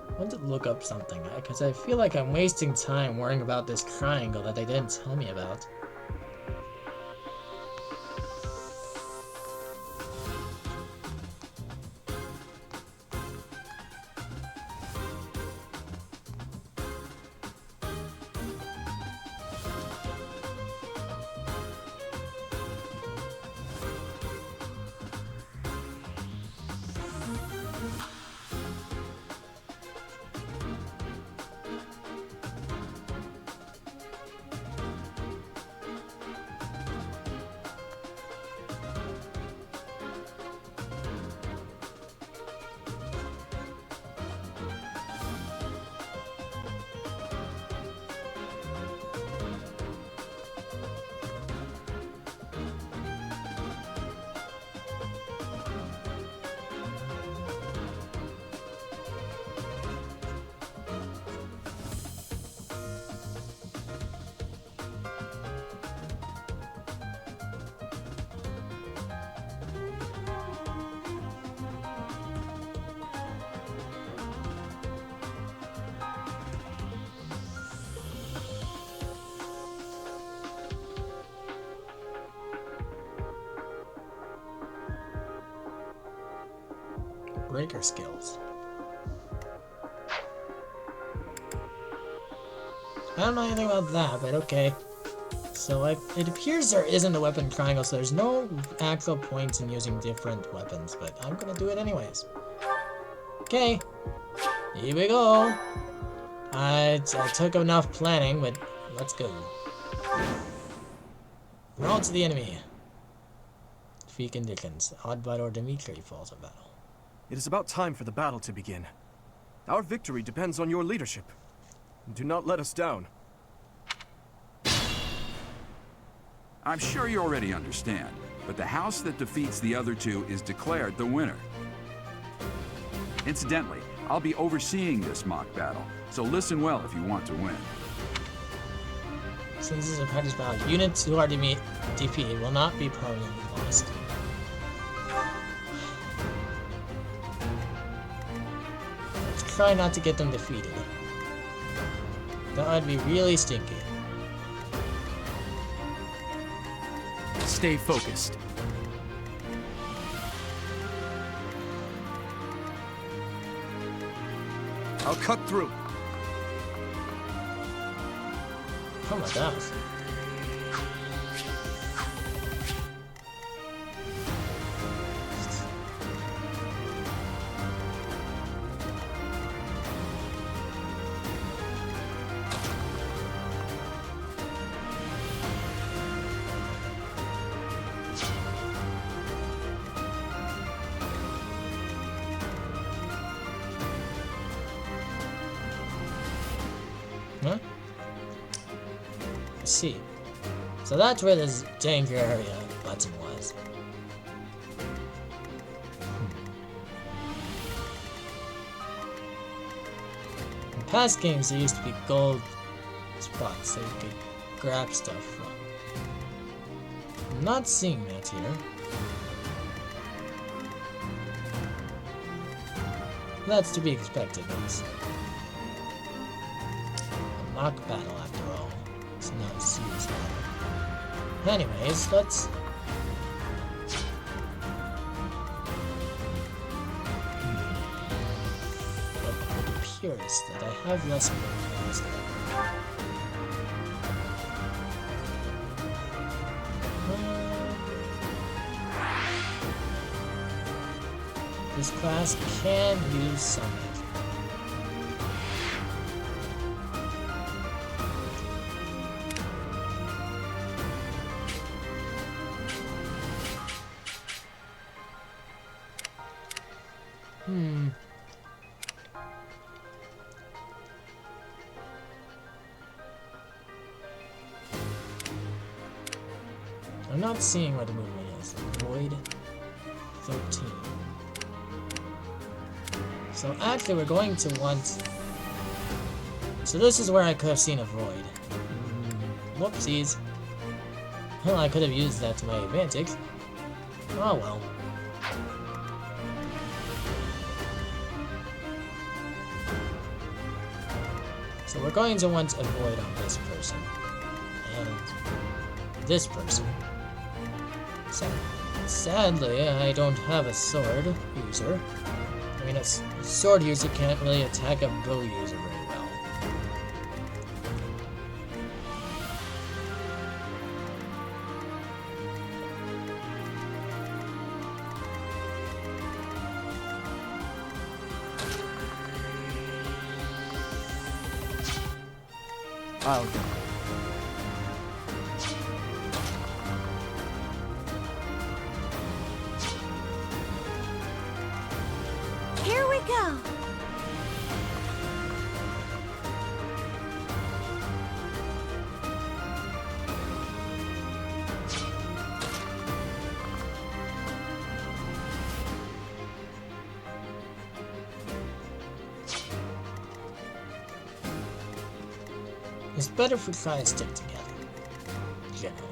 I want to look up something, because I feel like I'm wasting time worrying about this triangle that they didn't tell me about. Breaker skills. I don't know anything about that, but okay. So it appears there isn't a weapon triangle, so there's no actual points in using different weapons, but I'm gonna do it anyways. Okay, here we go. I took enough planning, but let's go. Roll to the enemy. Defeat conditions. Oddbot or Dimitri falls in battle. It is about time for the battle to begin. Our victory depends on your leadership. Do not let us down. I'm sure you already understand, but the house that defeats the other two is declared the winner. Incidentally, I'll be overseeing this mock battle, so listen well if you want to win. Since this is a practice battle, units who are defeated will not be permanently lost. try not to get them defeated. That would be really stinky. Stay focused. I'll cut through. Oh my gosh. Huh? Let's see. So that's where this danger area button was. In past games, there used to be gold spots that you could grab stuff from. I'm not seeing that here. That's to be expected, it's a mock battle after all. It's not a serious battle. Anyways, let's... But it appears that I have less programs there. This class can use Summit. I'm not seeing what the movement is. Void 13. So actually we're going to want... So this is where I could have seen a void. Whoopsies. Well, I could have used that to my advantage. Oh well. So we're going to want a void on this person. And this person. So, sadly, I don't have a sword user. I mean, a sword user can't really attack a bow user very well. I'll go. Here we go. It's better if we try to stick together. Generally.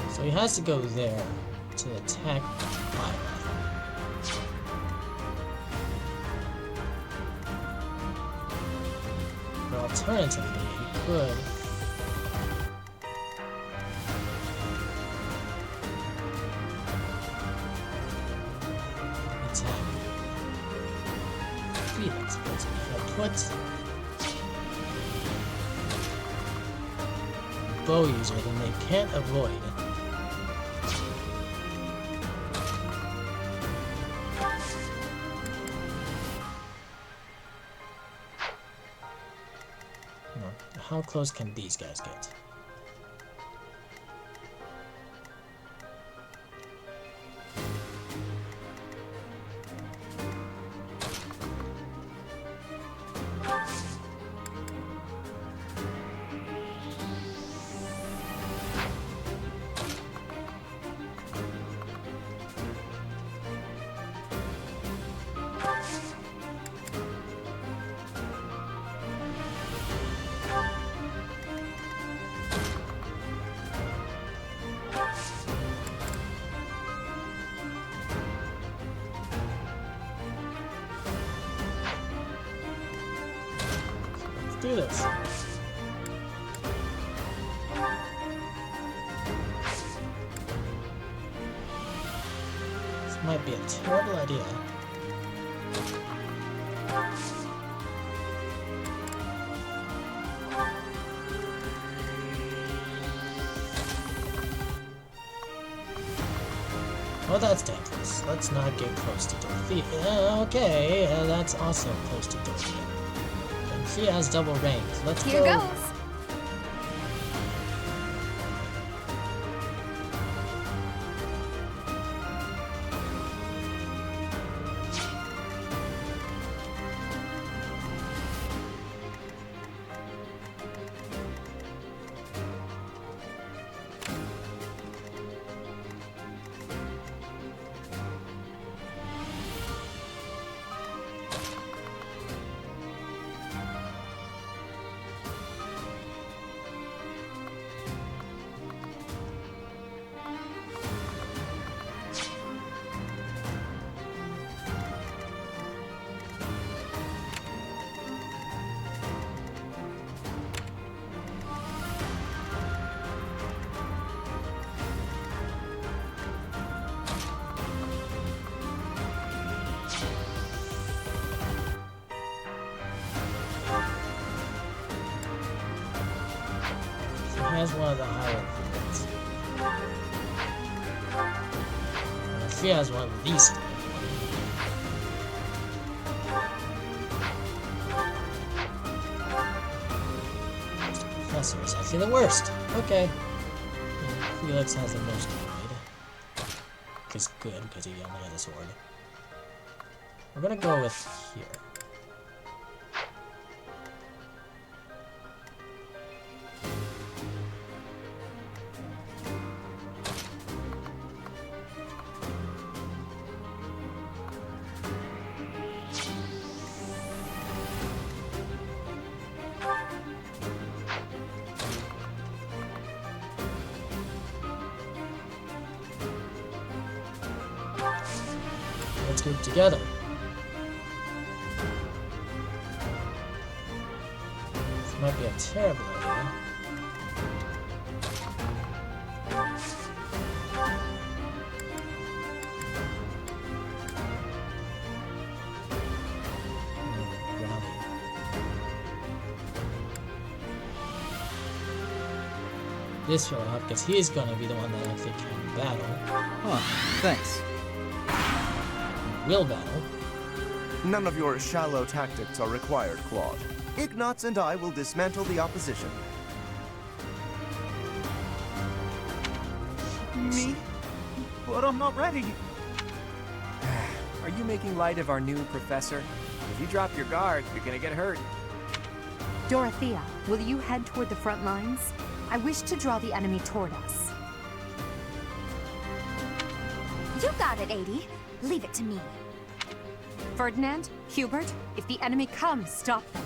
So he has to go there to attack Byleth. But alternatively, he could attack Byleth. But if I put bow user, then they can't avoid. How close can these guys get? do this. This might be a terrible idea. Oh, that's dangerous. Let's not get close to Dorothea. Okay, that's also close to Dorothea. And she has double range. Let's Here go. goes. Has one of the higher fields. She has one of the least. Professor is actually the worst. Okay. And Felix has the most annoyed. Which is good because he only has a sword. We're gonna go with here. Let's group together. This might be a terrible idea. This will help because he's gonna be the one that actually can battle. Huh, thanks. Will battle. None of your shallow tactics are required, Claude. Ignatz and I will dismantle the opposition. Me? But I'm not ready. Are you making light of our new professor? If you drop your guard, you're gonna get hurt. Dorothea, will you head toward the front lines? I wish to draw the enemy toward us. You got it, 80. Leave it to me. Ferdinand, Hubert, if the enemy comes, stop them.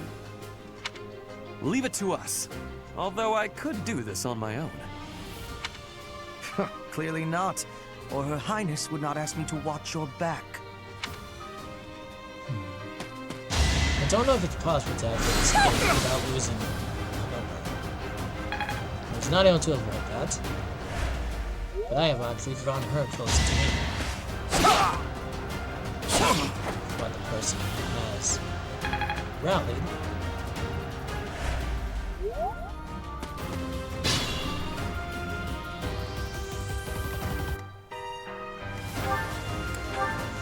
Leave it to us. Although I could do this on my own. Clearly not, or Her Highness would not ask me to watch your back. I don't know if it's possible to actually escape without losing. He's not able to avoid that. But I have actually drawn her closer to me. But the person has rallied.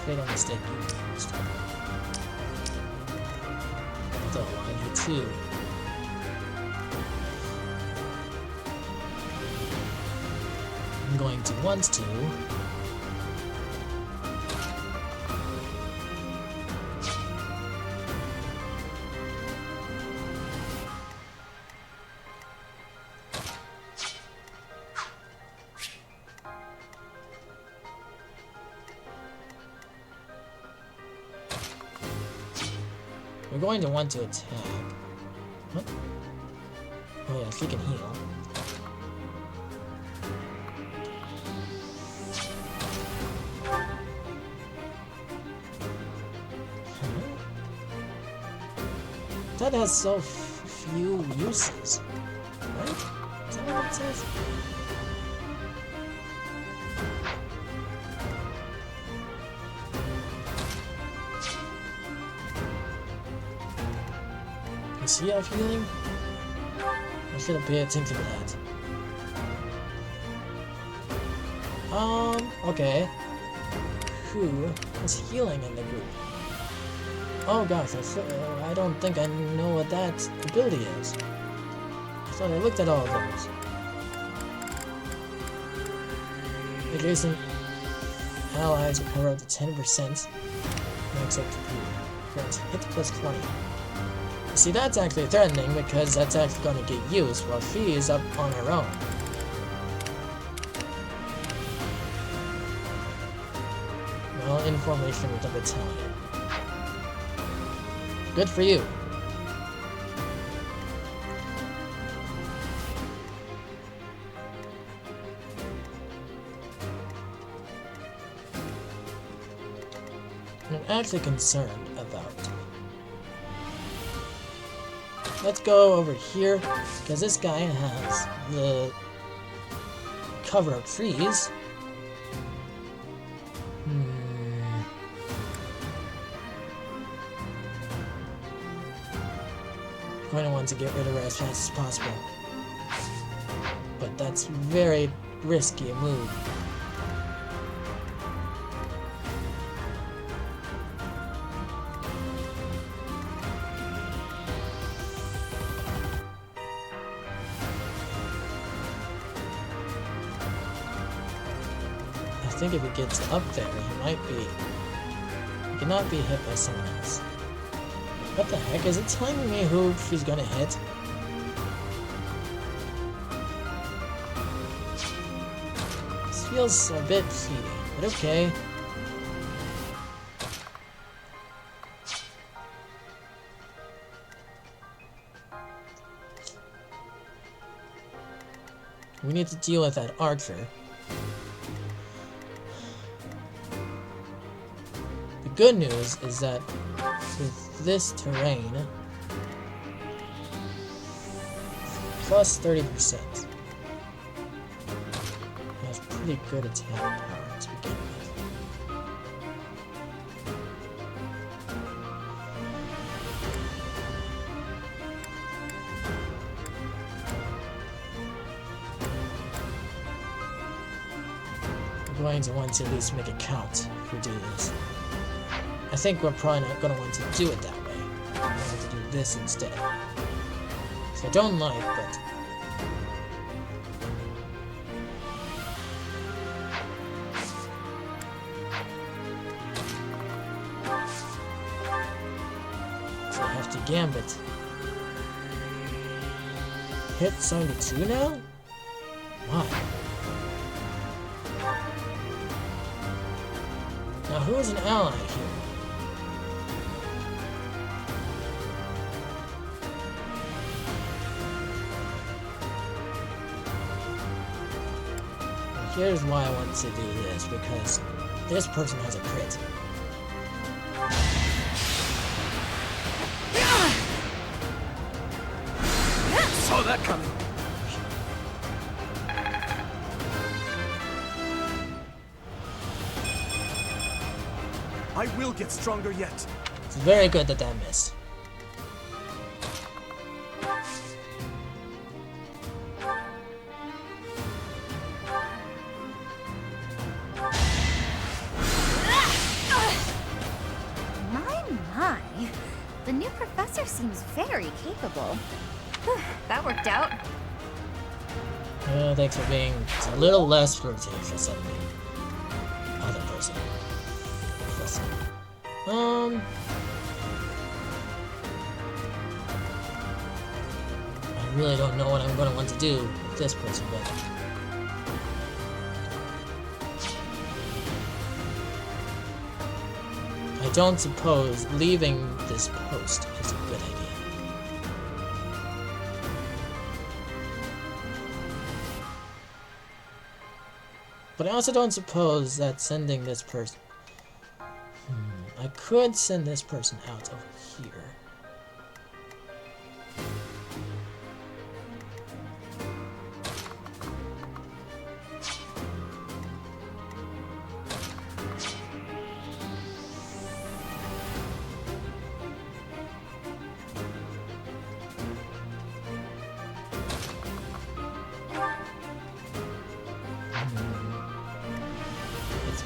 Fatal mistake used. Though I need two. I'm going to want to. We're going to want to attack. What? Oh yeah, she can heal. That has so few few uses. Right? Is that what it says? Does he have healing? I should have paid attention to that. Okay. Who is healing in the group? Oh gosh, I don't think I know what that ability is. I thought I looked at all of those. Adjacent allies recover up to 10%. Max up to grants hit plus 20. See, that's actually threatening because that's actually going to get used while she is up on her own. Well, in formation with the battalion. Good for you. I'm actually concerned about. Let's go over here, because this guy has the cover of trees. Going to want to get rid of her as fast as possible. But that's very risky a move. I think if he gets up there, he cannot be hit by someone else. What the heck? Is it telling me who she's gonna hit? This feels a bit cheating, but okay. We need to deal with that archer. The good news is that with this terrain, plus 30%. That's pretty good attack power to begin with. We're going to want to at least make it count if we do this. I think we're probably not going to want to do it that way. We're going to have to do this instead. So I don't like, but... So I have to gambit. Hit 72 now? Why? Now who is an ally here? Here's why I want to do this, because this person has a crit. Saw that coming. I will get stronger yet. It's very good that that missed. My. The new professor seems very capable. Whew, that worked out. Thanks for being a little less flirtatious than the other person. Professor. I really don't know what I'm going to want to do with this person, but... I don't suppose leaving this post is a good idea. But I also don't suppose that sending this person... I could send this person out over here.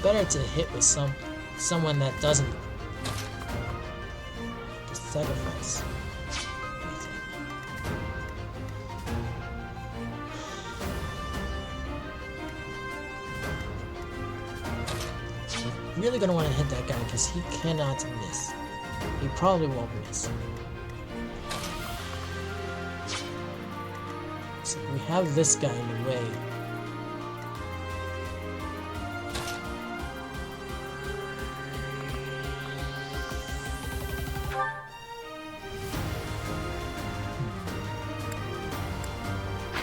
better to hit with someone that doesn't sacrifice anything. I'm really gonna want to hit that guy because he cannot miss. He probably won't miss. So we have this guy in the way.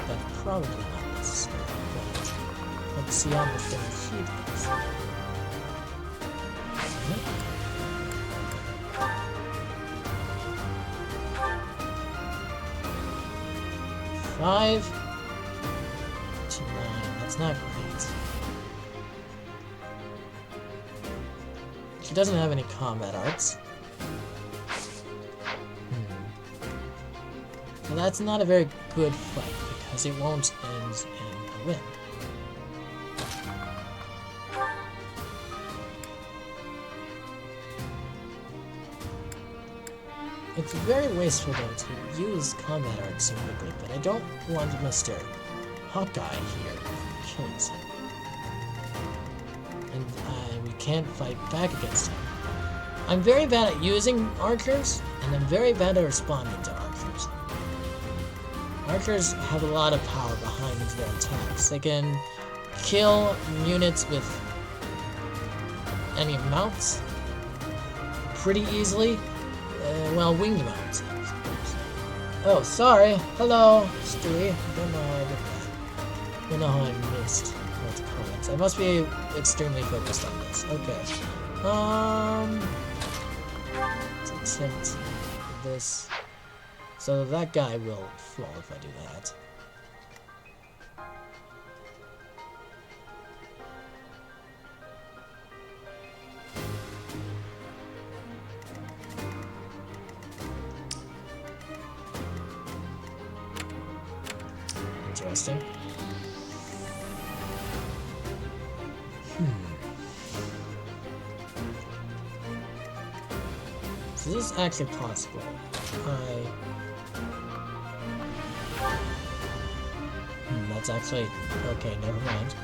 That's probably not necessary, but let's see how much damage he does. Five to 9. That's not great. She doesn't have any combat arts. So that's not a very good fight because it won't end in a win. It's very wasteful though to use combat arts so quickly, but I don't want Mr. Hawkeye here killing him. And we can't fight back against him. I'm very bad at using archers, and I'm very bad at responding to archers. Archers have a lot of power behind their attacks. They can kill units with any mounts pretty easily. Well, winged mounts. Oh, sorry. Hello, Stewie. Don't know how I did that. Don't know how I missed those comments. I must be extremely focused on this. Okay. Let's attempt this. So that guy will fall if I do that. Interesting. So this is actually possible. That's actually... Okay, never mind.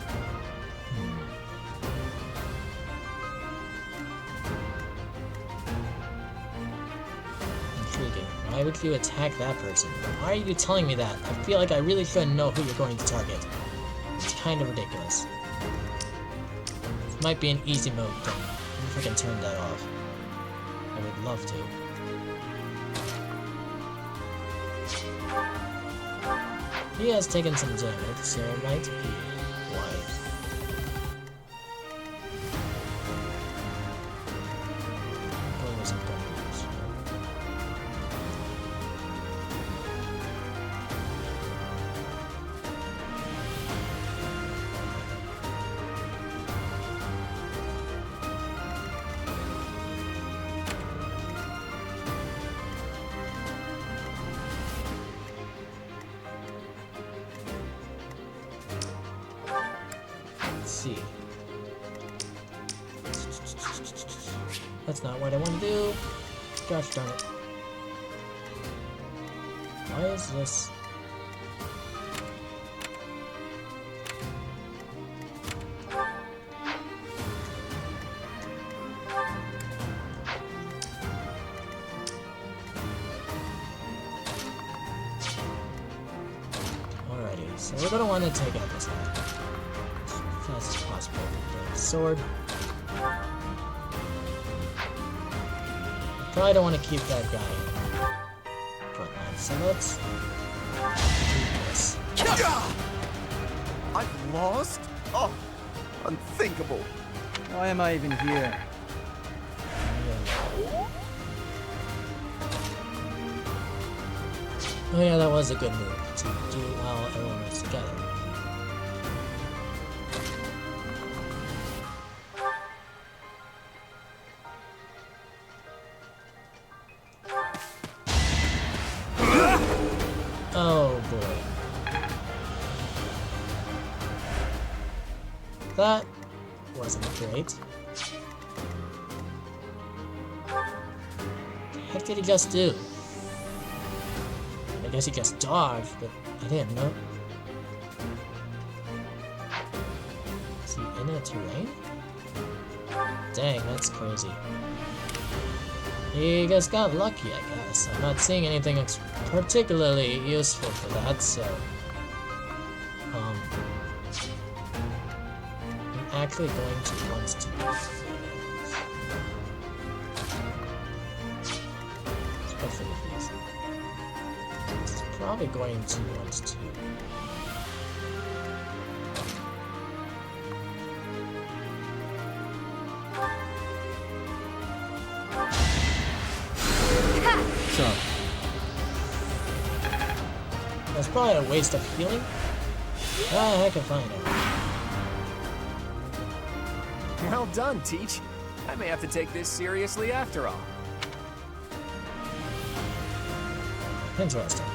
Intriguing. Why would you attack that person? Why are you telling me that? I feel like I really should know who you're going to target. It's kind of ridiculous. This might be an easy mode thing. I wonder if I can turn that off. I would love to. He has taken some damage, so it might be wise. See. That's not what I want to do. Gosh darn it. Why is this? Alrighty, so we're gonna want to take out this guy. Fast as possible. The sword. I probably don't want to keep that guy in front line, so let's do this. I've lost? Oh, unthinkable. Why am I even here? Oh yeah, that was a good move to do while everyone was together. Oh boy. That wasn't great. What did he just do? I guess he just dodged, but I didn't know. Is he in a terrain? Dang, that's crazy. He just got lucky, I guess. I'm not seeing anything particularly useful for that, so... I'm actually going to want to do especially with these. It's probably going to want to... So. That's probably a waste of healing. Ah, heck if I know. Well done, Teach. I may have to take this seriously after all. Interesting.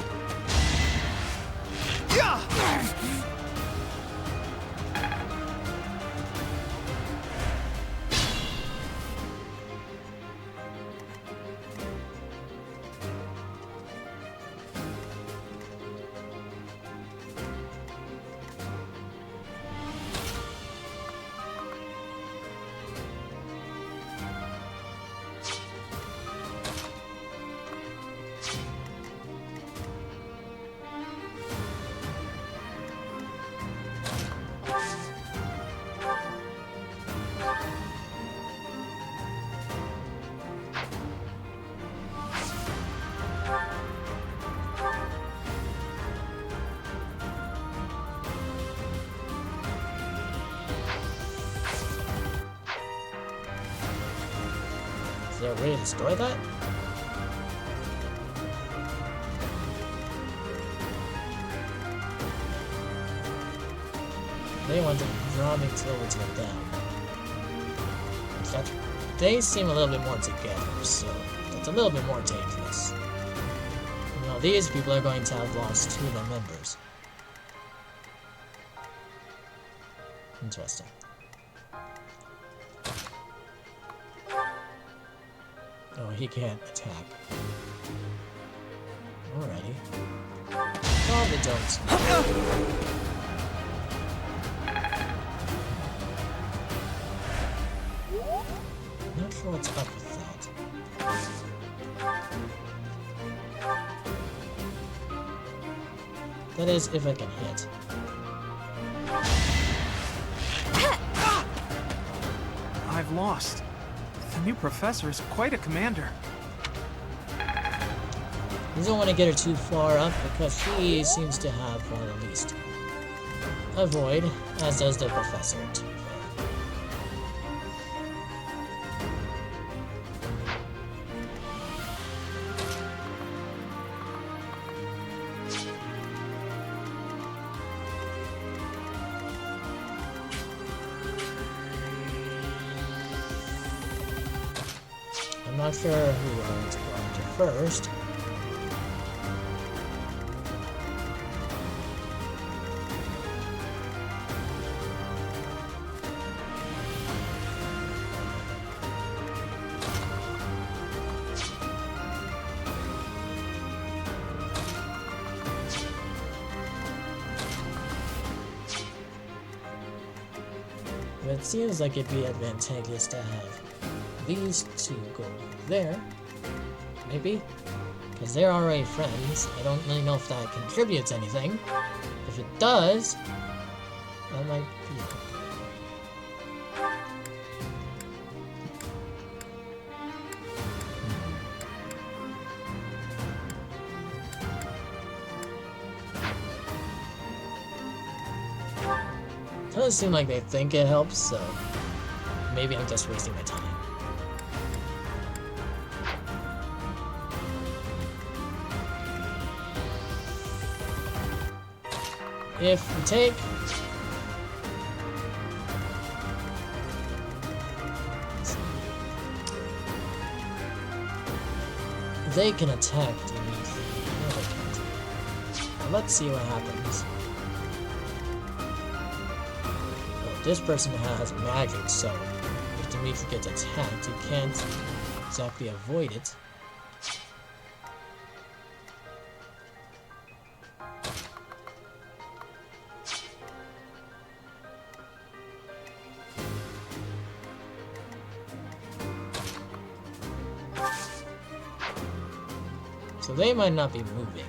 Yeah! Is there a way to destroy that? They want to draw me towards them. That, they seem a little bit more together, so that's a little bit more dangerous. You know, these people are going to have lost 2 of their members. Interesting. Oh, he can't attack. Alrighty. Probably don't. Not sure what's up with that. That is, if I can hit. I've lost. The new professor is quite a commander. You don't want to get her too far up because she seems to have one of the least. Avoid, as does the professor, to be fair. I'm not sure who I want to go after first. But it seems like it'd be advantageous to have these 2 go there, maybe, because they're already friends. I don't really know if that contributes anything. If it does, that might be okay. Doesn't seem like they think it helps, so maybe I'm just wasting my time. If we take... They can attack Dimitri. No, they can't. Let's see what happens. Oh, this person has magic, so if Dimitri gets attacked, he can't exactly avoid it. So they might not be moving.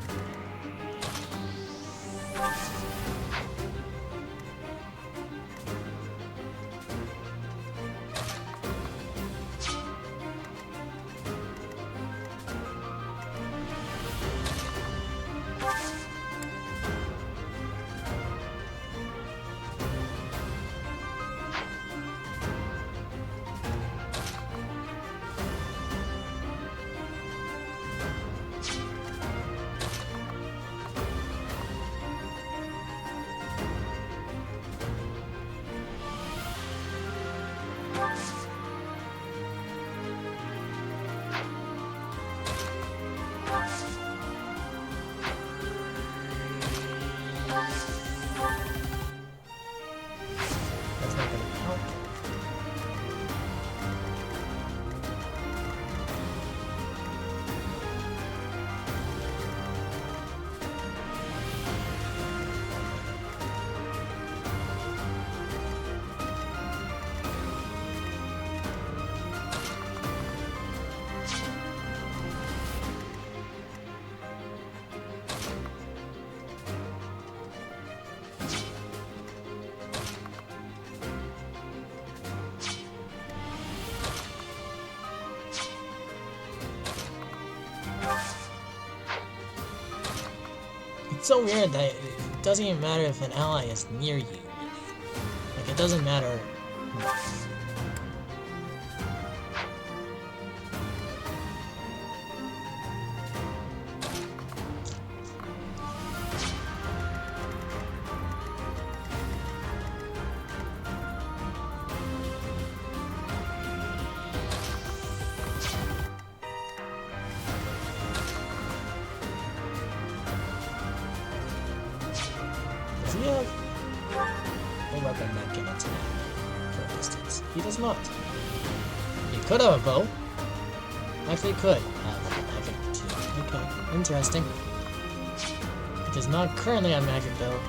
It's so weird that it doesn't even matter if an ally is near you, really. Like, it doesn't matter. Does he have a weapon that can attack, for instance? He does not. He could have a bow. Actually, could have a magic too. Okay, interesting. He does not currently have magic though.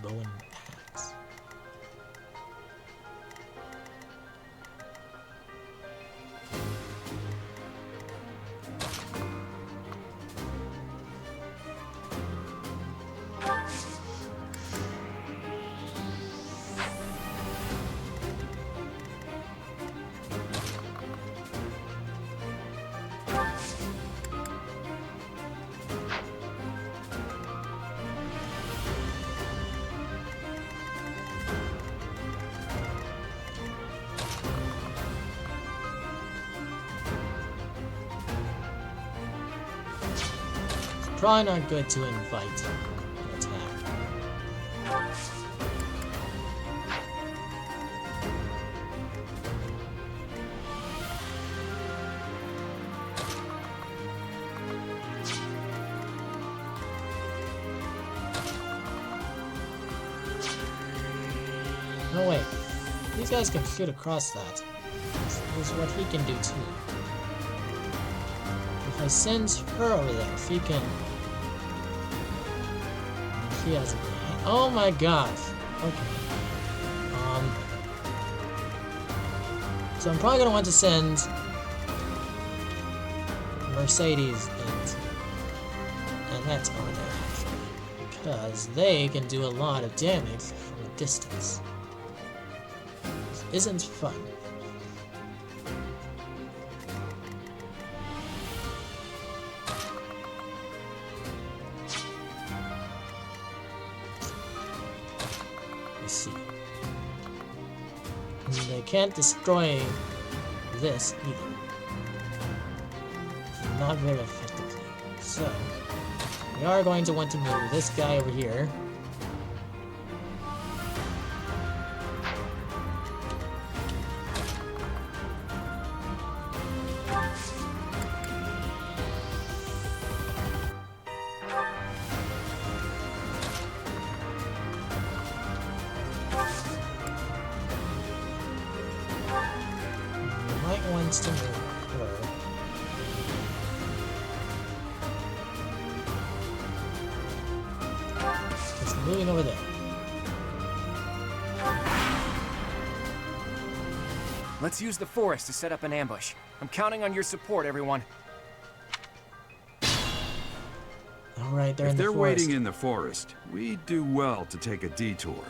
Bow and axe. Probably not good to invite an attack. No wait, these guys can shoot across that. This is what he can do too. If I send her over there, if he can... She has a... Oh my gosh! Okay. So I'm probably gonna want to send Mercedes and that's over there actually, because they can do a lot of damage from a distance. This isn't fun. Let's see. And they can't destroy this either. Not very effectively. So, we are going to want to move this guy over here. wants to move her. It's moving over there. Let's use the forest to set up an ambush. I'm counting on your support, everyone. Alright, they're in If the they're forest. waiting in the forest, we'd do well to take a detour.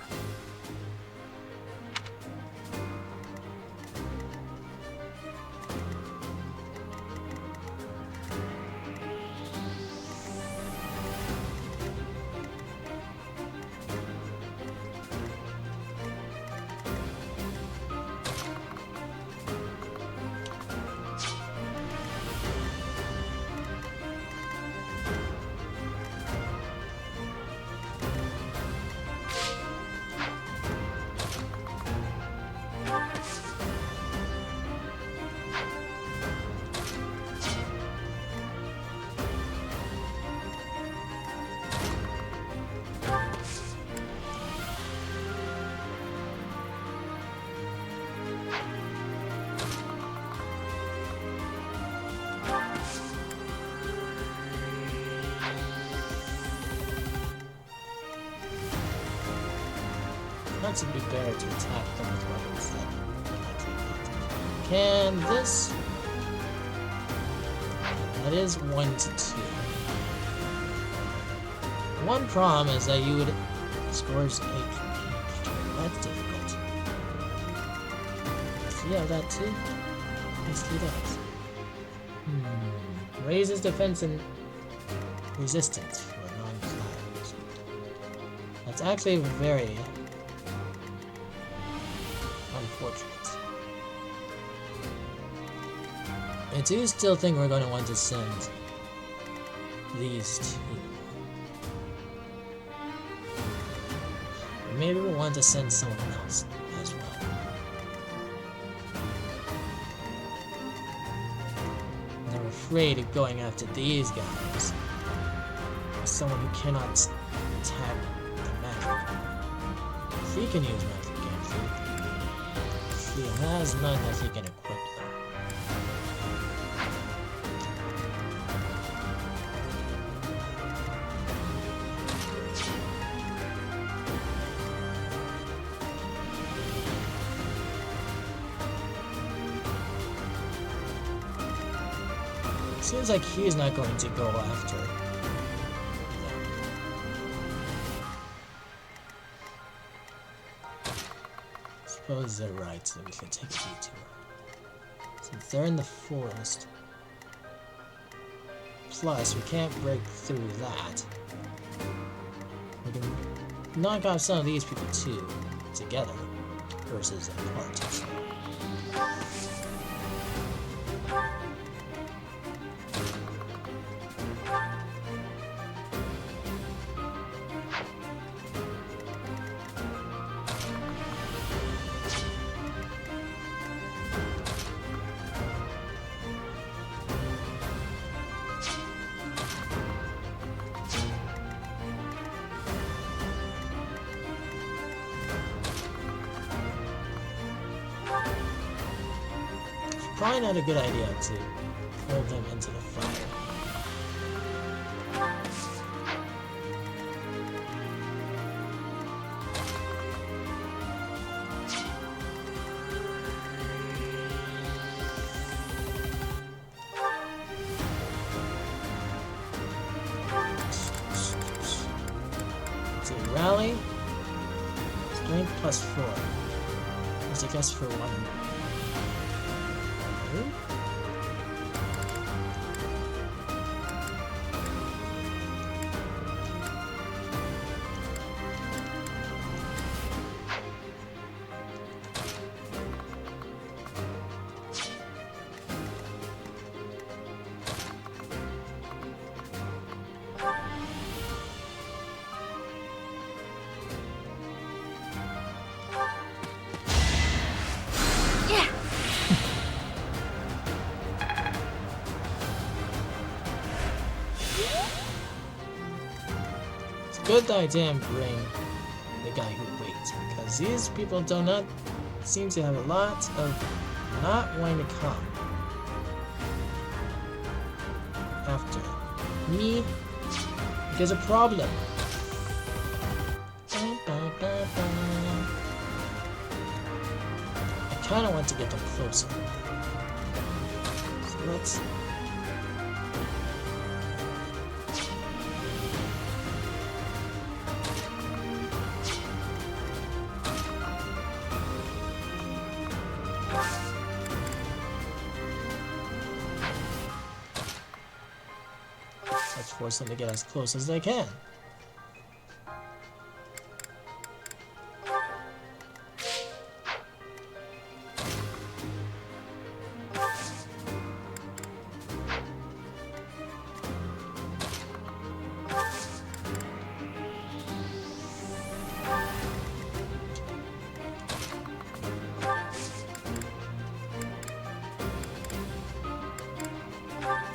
Perhaps it'd be better to attack them with weapons that likely hit. Can this? That is 1 to 2. One problem is that you would scores 8 from each. That's difficult. So yeah, that too. Yes, he does. Raises defense and resistance for non-flyers. That's actually very unfortunate. I do still think we're going to want to send these two. Maybe we'll want to send someone else as well. I'm afraid of going after these guys. Someone who cannot tap the magic. He can use magic against. He has none that he can equip though. Seems like he's not going to go after them. Suppose they're right, so we can take a detour. Since they're in the forest. Plus, we can't break through that. We can knock off some of these people too, together, versus apart. So. Probably not a good idea to pull them into the fire. So rally, strength plus 4. Which I guess for 1. Good that I didn't bring the guy who waits, because these people do not seem to have a lot of not wanting to come. me, there's a problem. I kind of want to get them closer. So let's... Let's force them to get as close as they can.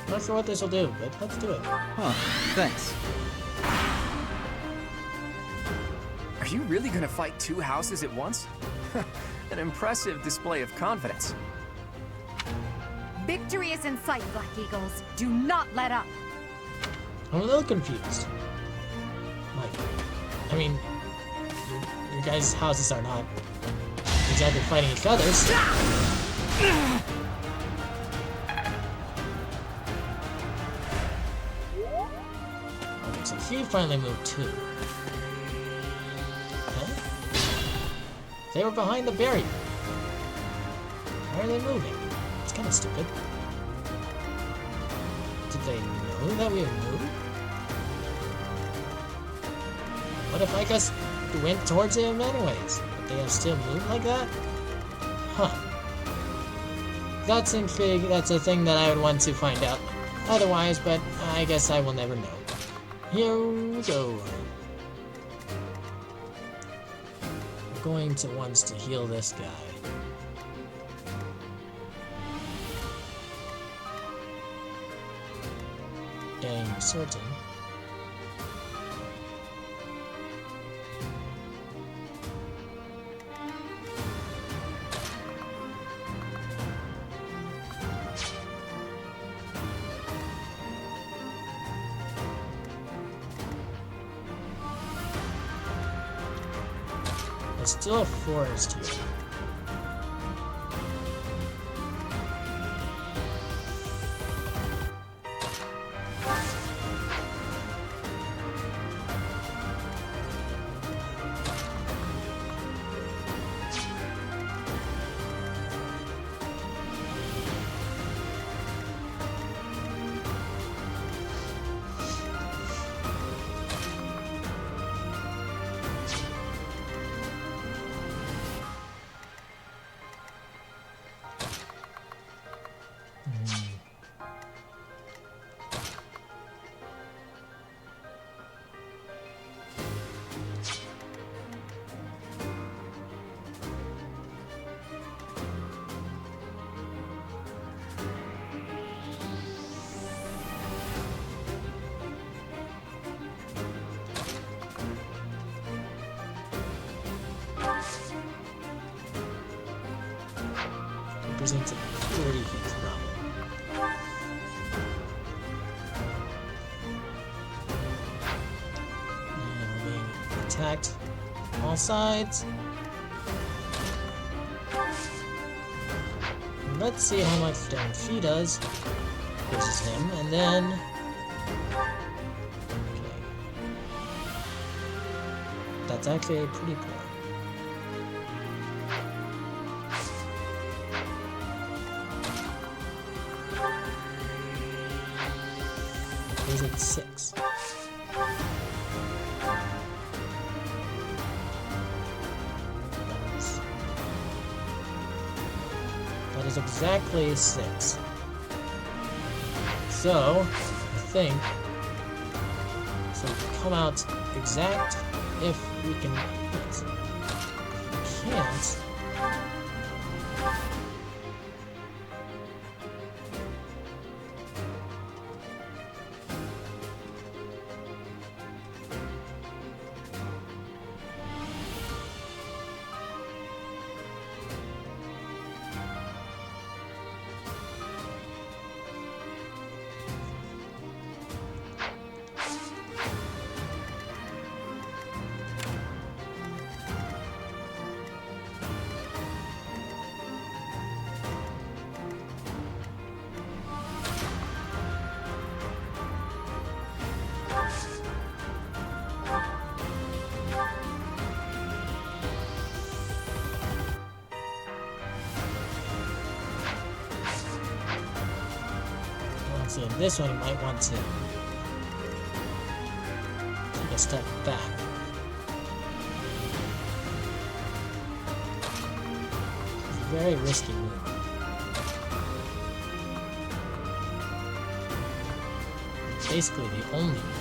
Not sure what this will do, but let's do it. Huh, thanks. Are you really gonna fight two houses at once? An impressive display of confidence. Victory is in sight, Black Eagles. Do not let up. I'm a little confused. Like, I mean, your guys' houses are not exactly fighting each other's. Okay, so he finally moved too. Okay. They were behind the barrier. Why are they moving? It's kind of stupid. Did they know that we would move? What if I just went towards him anyways? But they have still moved like that? Huh. That's intriguing. That's a thing that I would want to find out otherwise, but I guess I will never know. Here we go. We're going to want to heal this guy. Getting certain. There's still a forest here. Represents a pretty huge problem. And we're being attacked on all sides. And let's see how much damage he does versus him, and then... Okay. That's actually pretty poor. Is it 6? That is exactly 6. So, I think so come out exact if we can hit. If we can't, So in this one, you might want to take a step back. It's a very risky move. Basically the only one.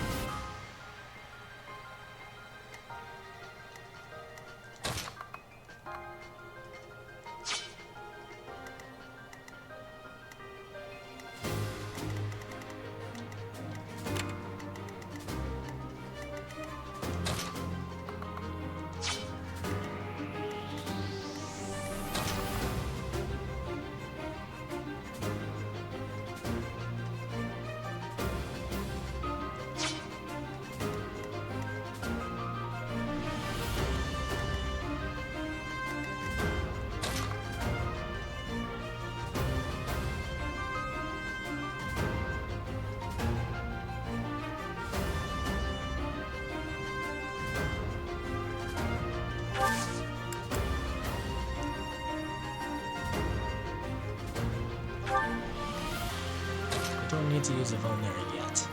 Don't need to use a vulnerary yet,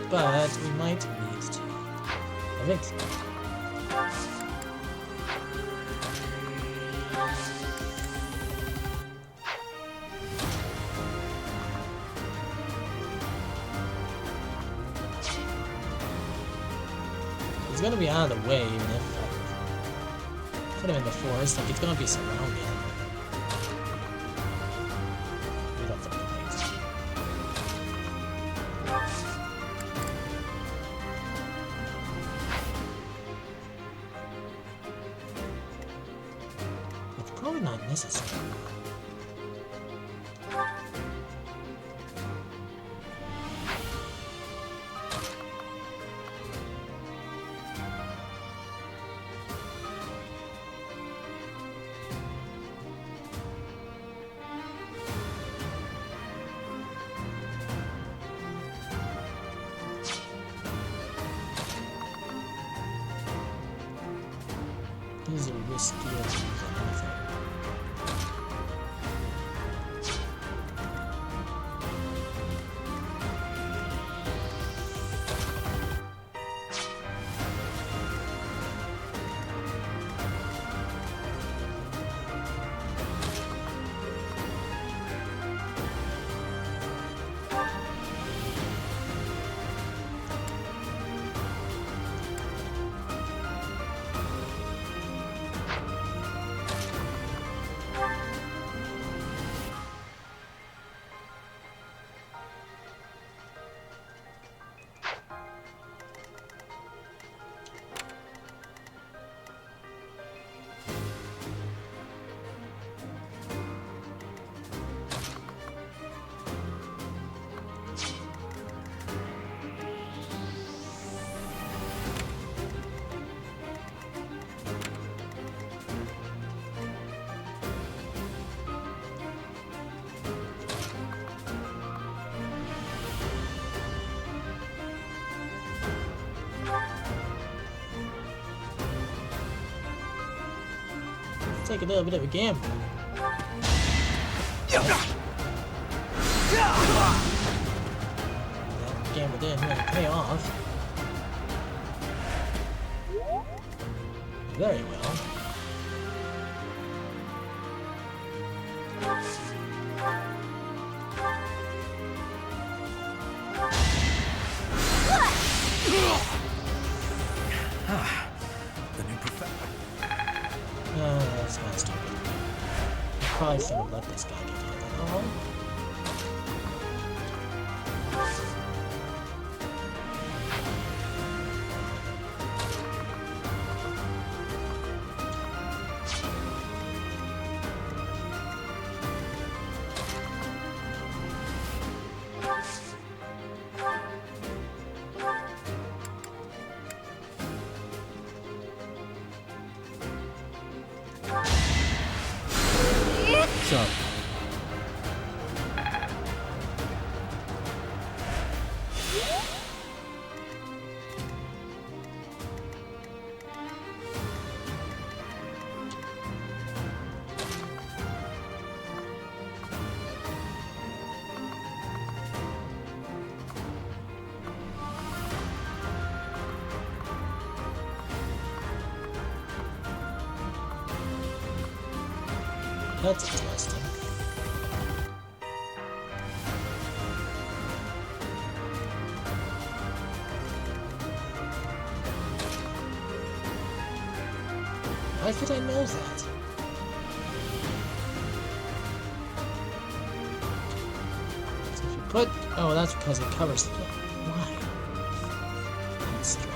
but we might need to eventually. He's gonna be out of the way even if I put him in the forest. Like, it's gonna be surrounded. We don't fucking wait. It's probably not necessary. These are riskier than anything. Take a little bit of a gamble. That gamble didn't really pay off. Very well. That's kind of stupid. I probably should have let this guy get hit. Oh. So. That's interesting. Why could I know that? So if you put... Oh, that's because it covers the... Why? That's strange.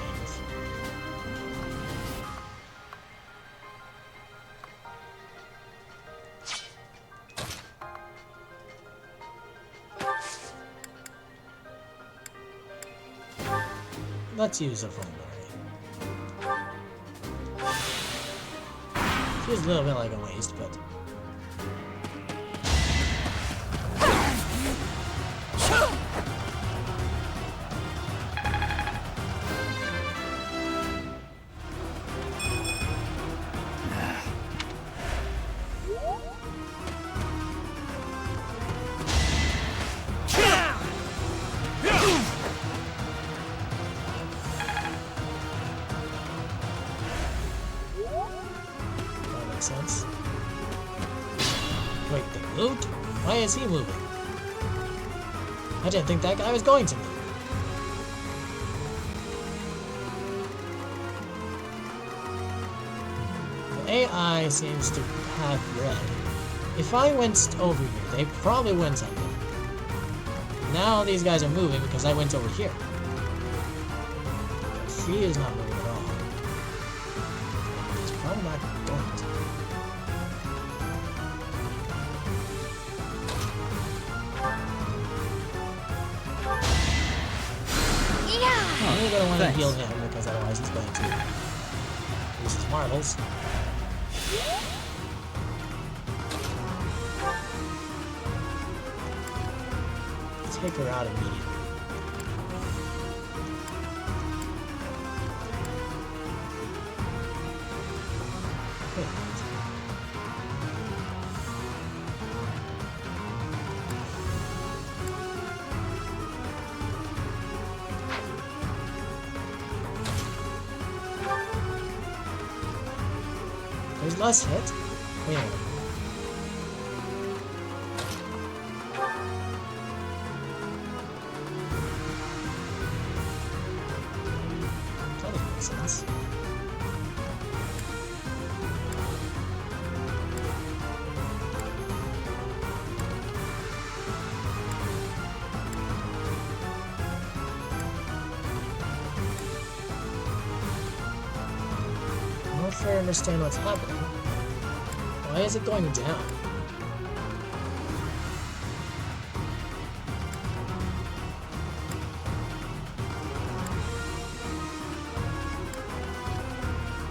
Let's use a vulnerary. Feels a little bit like a waste, but... sense. Wait, they moved? Why is he moving? I didn't think that guy was going to move. The AI seems to have red. If I went over here, they probably win something. Now these guys are moving because I went over here. But she is not moving at all. It's probably not going to. I'm going to want to heal him because otherwise he's going to use his marbles. Take her out immediately. There's less hit. Wait a minute. That doesn't make sense. I'm not sure I understand what's happening. Why is it going down?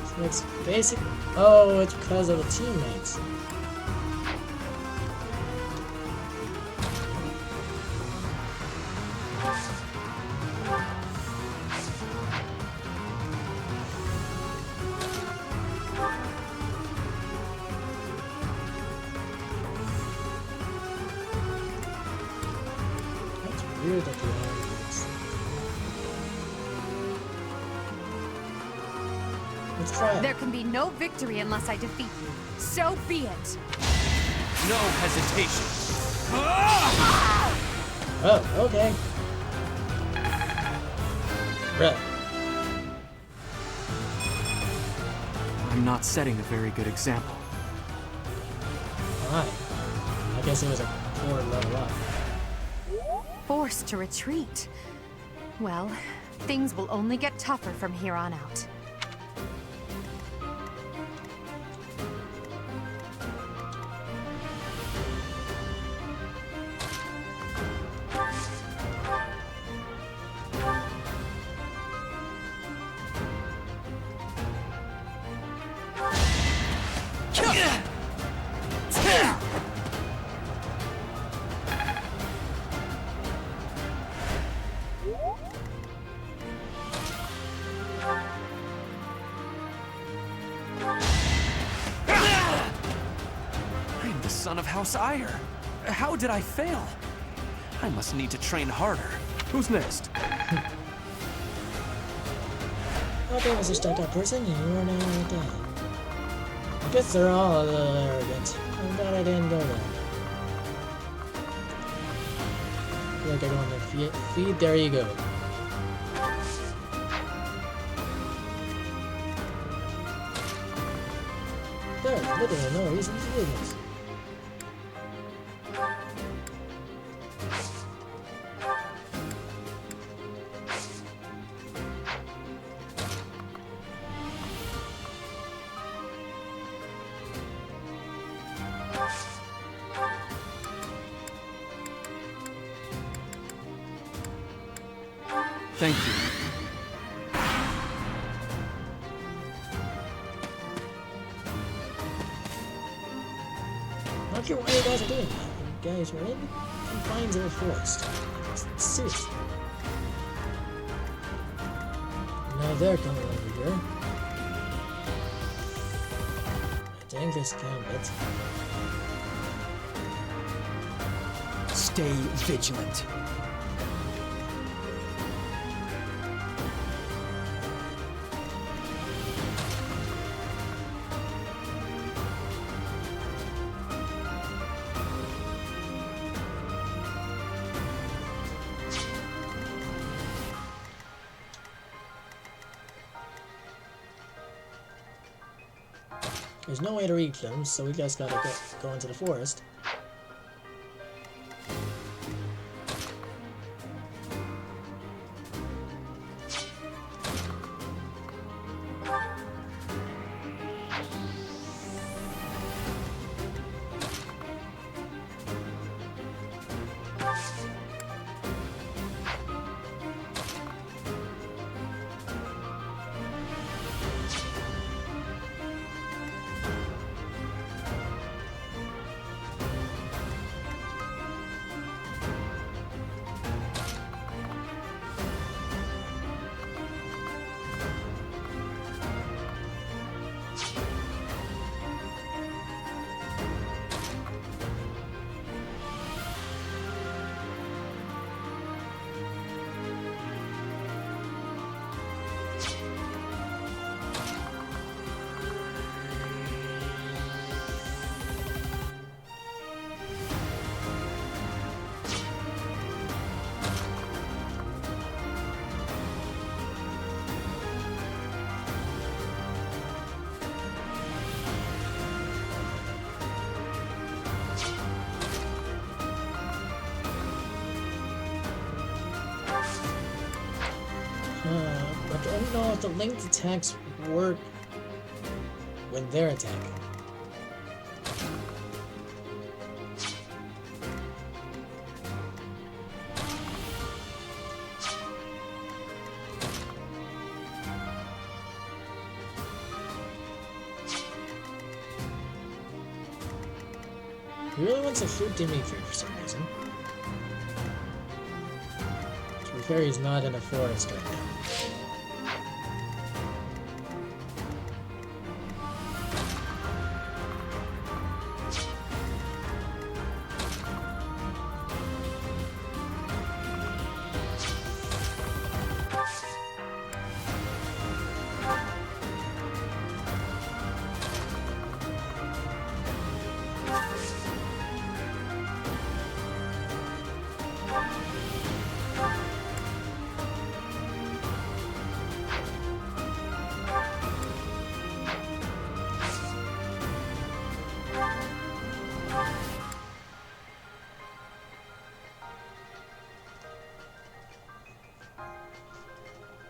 So it's basic. Oh, it's because of the teammates. Weird that you have this. Let's try it. There can be no victory unless I defeat you. So be it. No hesitation. Oh, okay. Red. I'm not setting a very good example. Why? I guess it was a poor level up. Forced to retreat. Well, things will only get tougher from here on out. I'm the son of House Ire. How did I fail? I must need to train harder. Who's next? Okay, Mr. Stuck-Up Person, you are now dead. I guess they're all a little arrogant. I'm glad I didn't go there. I feel like I go in the feed. There you go. There's literally no reason to do this. Thank you. Not sure why you guys are doing that. You guys were in the confines of the forest. Seriously. Now they're coming over here. Dang this gambit. Stay vigilant. There's no way to reach them, so we just gotta go into the forest. But I don't know if the linked attacks work when they're attacking. He really wants to shoot Dimitri for some reason. To be fair, he's not in a forest right now.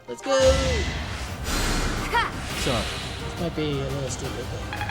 Let's go! Sorry. This might be a little stupid, but...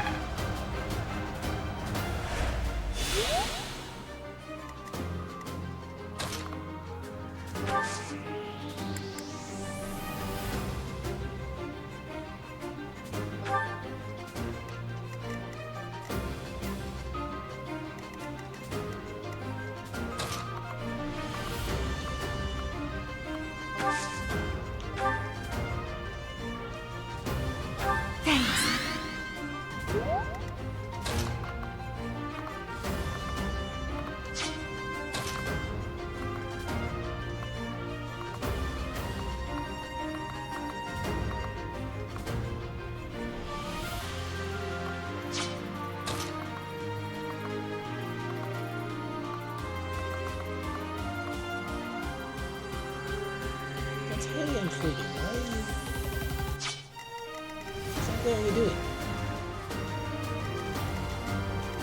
exactly are you doing?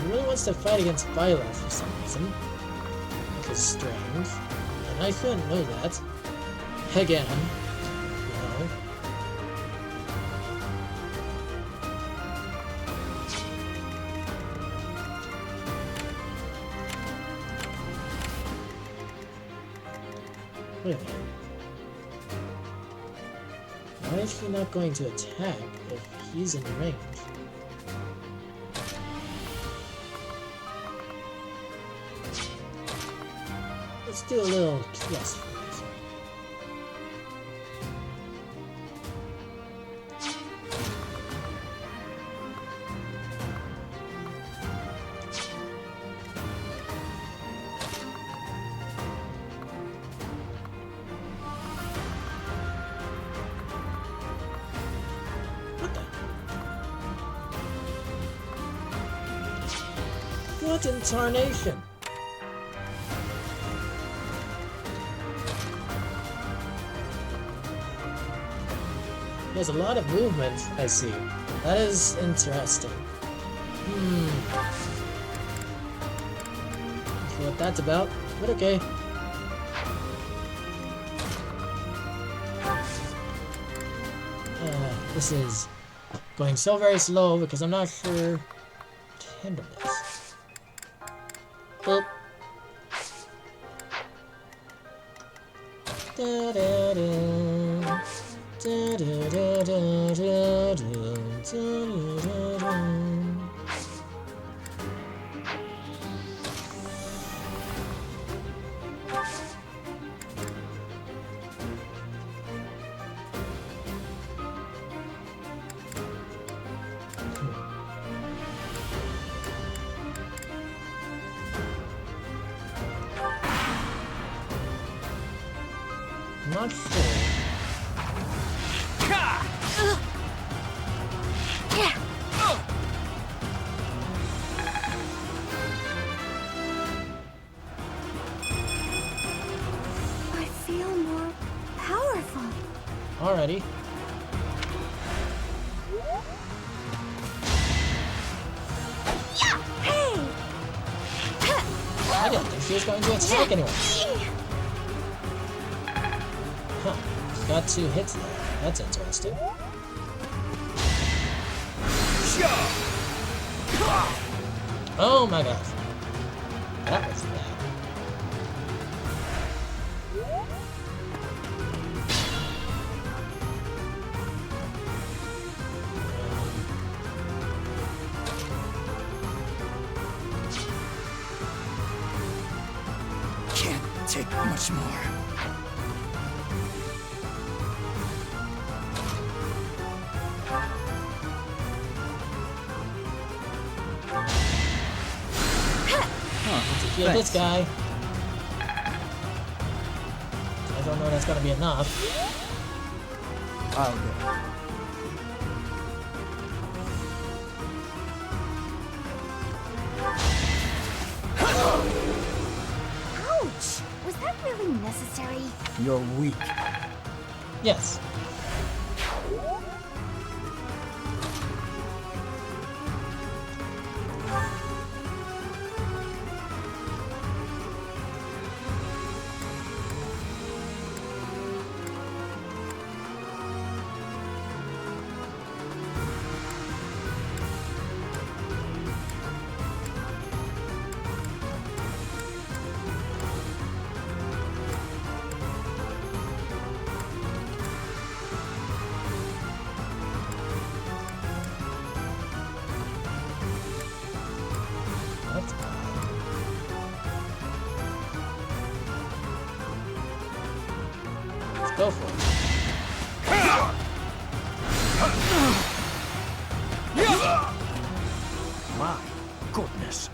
He really wants to fight against Byleth for some reason. Which is strange. And I shouldn't know that. Again. You know. Wait a minute. Why is he not going to attack if he's in range? Let's do a little quest for this. What in tarnation? He has a lot of movement, I see. That is interesting. Not sure what that's about, but okay. This is going so very slow because I'm not sure what to handle this. Boop. Da da da. Da da da da da da da da. Not sure. I feel more powerful. Alrighty. Hey! I didn't think she was going to attack anyone. Huh. She's got 2 hits there. That's interesting. Oh my gosh. That was bad. Can't take much more. Kill this guy. I don't know if that's gonna be enough. I'll go. Ouch! Was that really necessary? You're weak. Yes. Go for it. My goodness.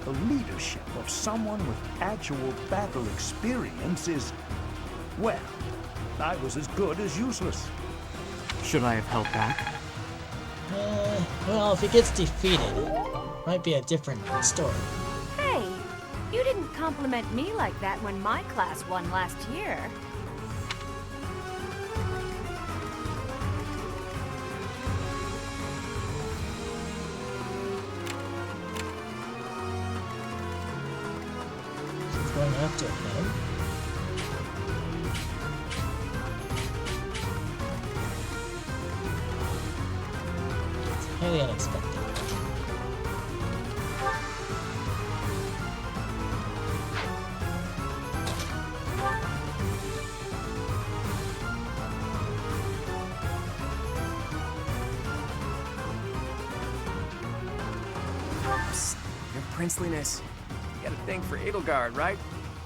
The leadership of someone with actual battle experience is, well, I was as good as useless. Should I have held back? Well, if he gets defeated, might be a different story. Hey, you didn't compliment me like that when my class won last year. highly unexpected. Psst, your princeliness. You got a thing for Edelgard, right?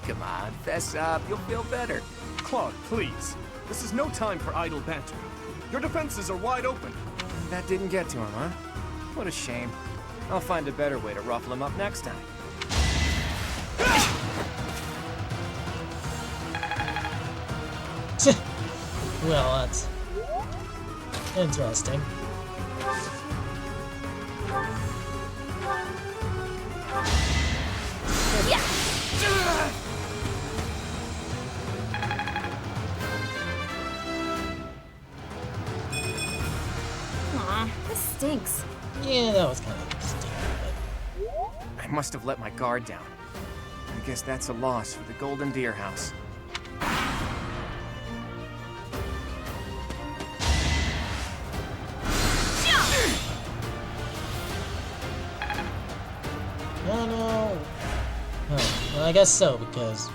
Come on, fess up. You'll feel better. Claude, please. This is no time for idle banter. Your defenses are wide open. That didn't get to him, huh? What a shame. I'll find a better way to ruffle him up next time. Well, that's interesting. Aw, this stinks. Yeah, that was kind of stupid. I must have let my guard down. I guess that's a loss for the Golden Deer House. Oh no! Oh, well, I guess so, because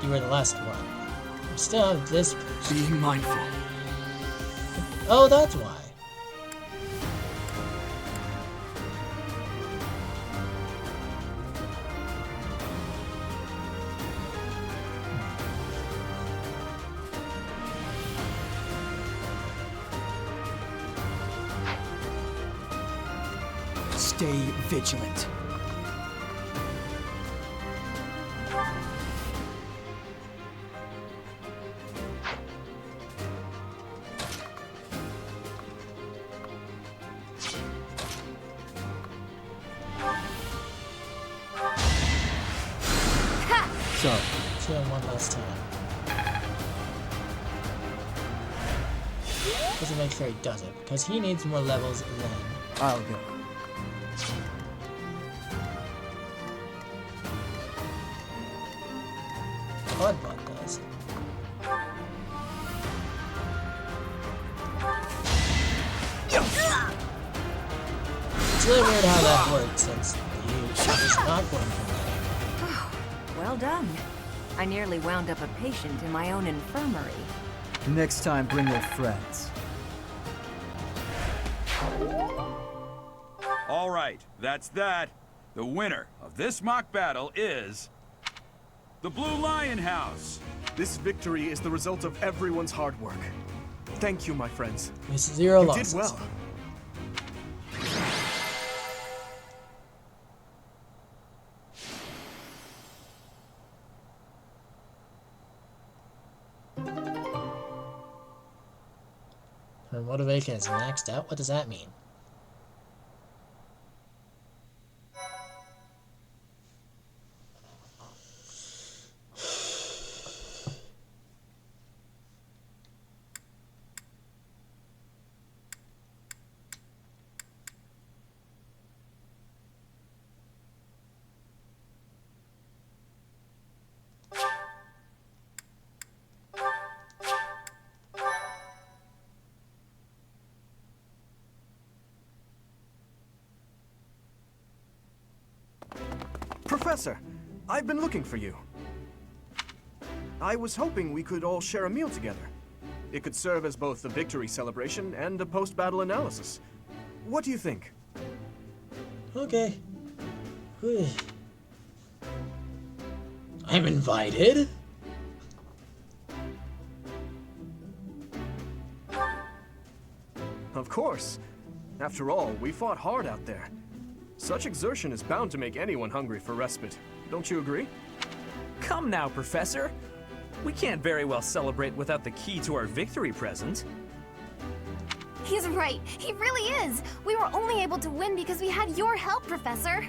you were the last one. You still have this person. Be mindful. Oh, that's why. Stay vigilant. So, see him one last time. Just to make sure he does it, because he needs more levels than I'll go. Hardbot does. It's really weird how that works, since you is not going for that. Well done. I nearly wound up a patient in my own infirmary. Next time, bring your friends. All right, that's that. The winner of this mock battle is the Blue Lion House. This victory is the result of everyone's hard work. Thank you, my friends. With 0 You losses. did well. Her motivation is maxed out? What does that mean? Professor, I've been looking for you. I was hoping we could all share a meal together. It could serve as both a victory celebration and a post-battle analysis. What do you think? Okay. Whew. I'm invited? Of course. After all, we fought hard out there. Such exertion is bound to make anyone hungry for respite. Don't you agree? Come now, Professor. We can't very well celebrate without the key to our victory present. He's right. He really is. We were only able to win because we had your help, Professor.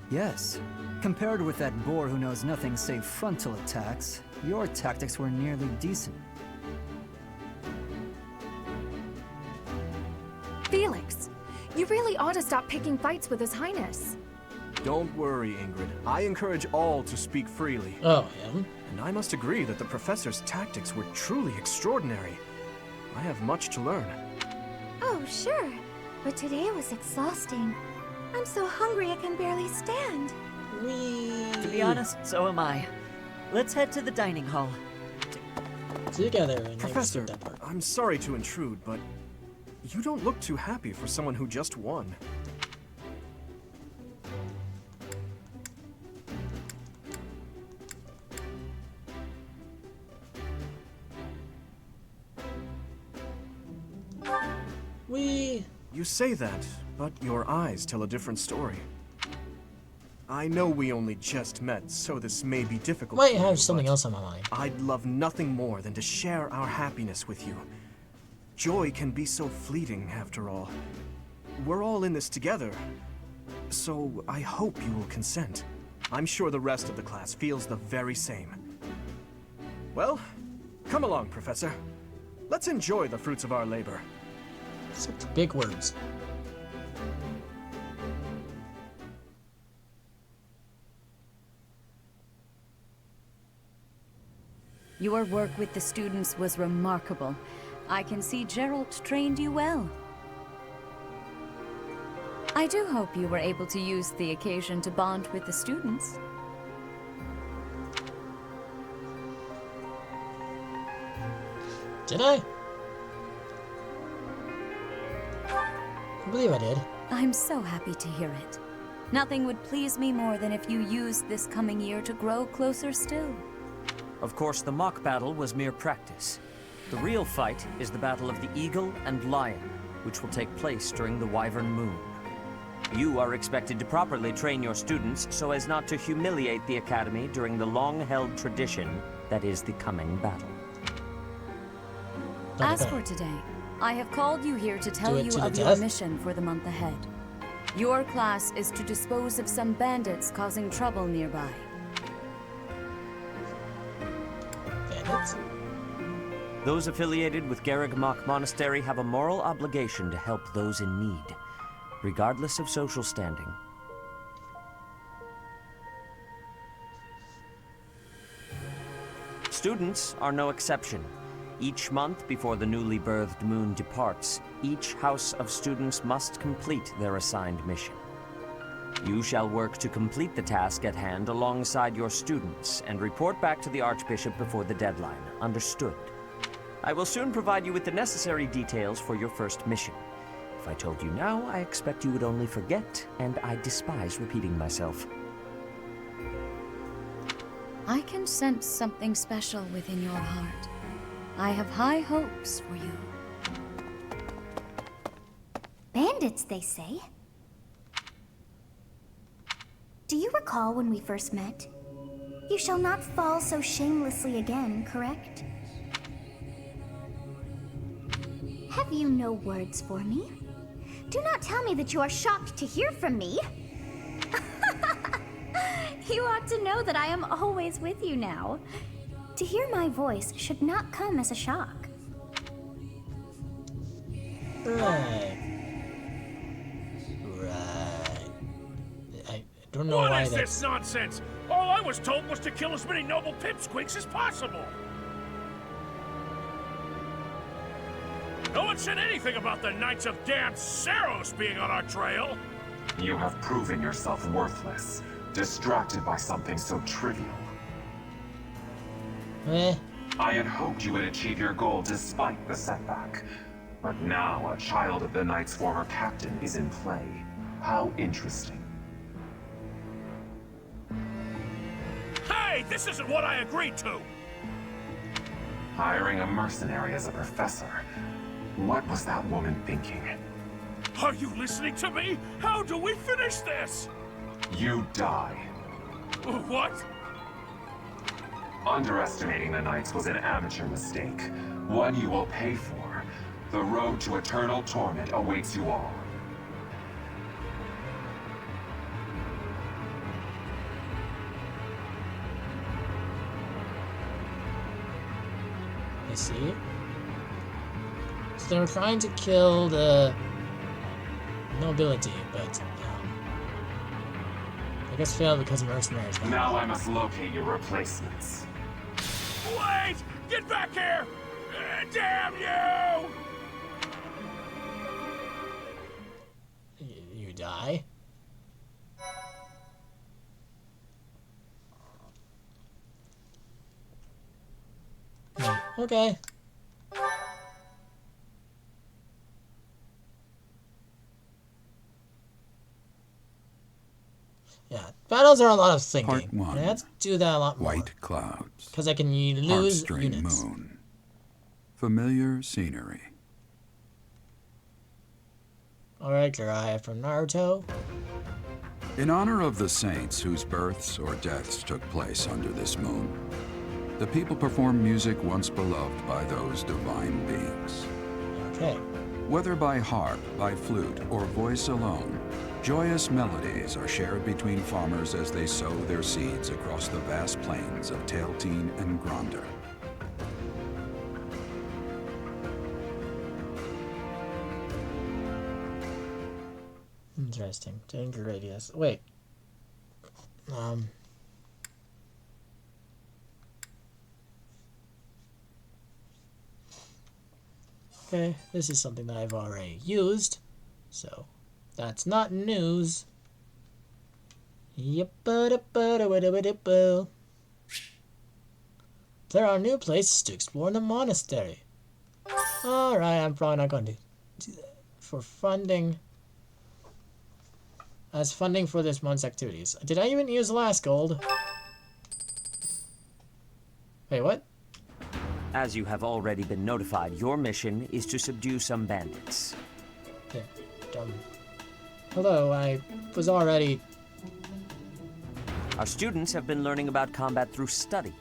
Yes. Compared with that boar who knows nothing save frontal attacks, your tactics were nearly decent. Felix, you really ought to stop picking fights with His Highness. Don't worry, Ingrid. I encourage all to speak freely. Oh, him? And I must agree that the Professor's tactics were truly extraordinary. I have much to learn. Oh, sure. But today was exhausting. I'm so hungry I can barely stand. To be honest, so am I. Let's head to the dining hall. Together. Professor, I'm sorry to intrude, but you don't look too happy for someone who just won. You say that, but your eyes tell a different story. I know we only just met, so this may be difficult. Might have something else on my mind. I'd love nothing more than to share our happiness with you. Joy can be so fleeting, after all. We're all in this together, so I hope you will consent. I'm sure the rest of the class feels the very same. Well, come along, Professor. Let's enjoy the fruits of our labor. Such big words. Your work with the students was remarkable. I can see Gerald trained you well. I do hope you were able to use the occasion to bond with the students. Did I? I believe I did. I'm so happy to hear it. Nothing would please me more than if you used this coming year to grow closer still. Of course, the mock battle was mere practice. The real fight is the battle of the Eagle and Lion, which will take place during the Wyvern Moon. You are expected to properly train your students so as not to humiliate the Academy during the long-held tradition that is the coming battle. As for today, I have called you here to tell you of your mission for the month ahead. Your class is to dispose of some bandits causing trouble nearby. Bandits? Those affiliated with Garreg Mach Monastery have a moral obligation to help those in need, regardless of social standing. Students are no exception. Each month before the newly birthed moon departs, each house of students must complete their assigned mission. You shall work to complete the task at hand alongside your students and report back to the Archbishop before the deadline. Understood? I will soon provide you with the necessary details for your first mission. If I told you now, I expect you would only forget, and I despise repeating myself. I can sense something special within your heart. I have high hopes for you. Bandits, they say. Do you recall when we first met? You shall not fall so shamelessly again, correct? Have you no words for me? Do not tell me that you are shocked to hear from me. You ought to know that I am always with you now. To hear my voice should not come as a shock. Right. I don't know why What is that's... this nonsense? All I was told was to kill as many noble pipsqueaks as possible. No one said anything about the Knights of Damned Saros being on our trail. You have proven yourself worthless, distracted by something so trivial. I had hoped you would achieve your goal despite the setback. But now a child of the Knight's former captain is in play. How interesting. Hey, this isn't what I agreed to! Hiring a mercenary as a professor. What was that woman thinking? Are you listening to me? How do we finish this? You die. What? Underestimating the Knights was an amateur mistake. One you will pay for. The road to eternal torment awaits you all. I see. So they were trying to kill the nobility, but I guess failed because of mercenaries. Now I must locate your replacements. Wait! Get back here! Damn you! guy. Okay. Yeah, battles are a lot of thinking. Part 1. And I have to do that a lot more. White clouds. Because I can lose Heartstring units. moon. Familiar scenery. Alright, Jiraiya from Naruto. In honor of the saints whose births or deaths took place under this moon, the people perform music once beloved by those divine beings. Okay. Whether by harp, by flute, or voice alone, joyous melodies are shared between farmers as they sow their seeds across the vast plains of Tailteen and Gronder. Interesting. Danger radius. Wait. Okay, this is something that I've already used, so that's not news. Yep. There are new places to explore in the monastery. Alright, I'm probably not going to do that. For funding. As funding for this month's activities. Did I even use last gold? Wait, what? As you have already been notified, your mission is to subdue some bandits. Yeah, dumb. Although, I was already... Our students have been learning about combat through study,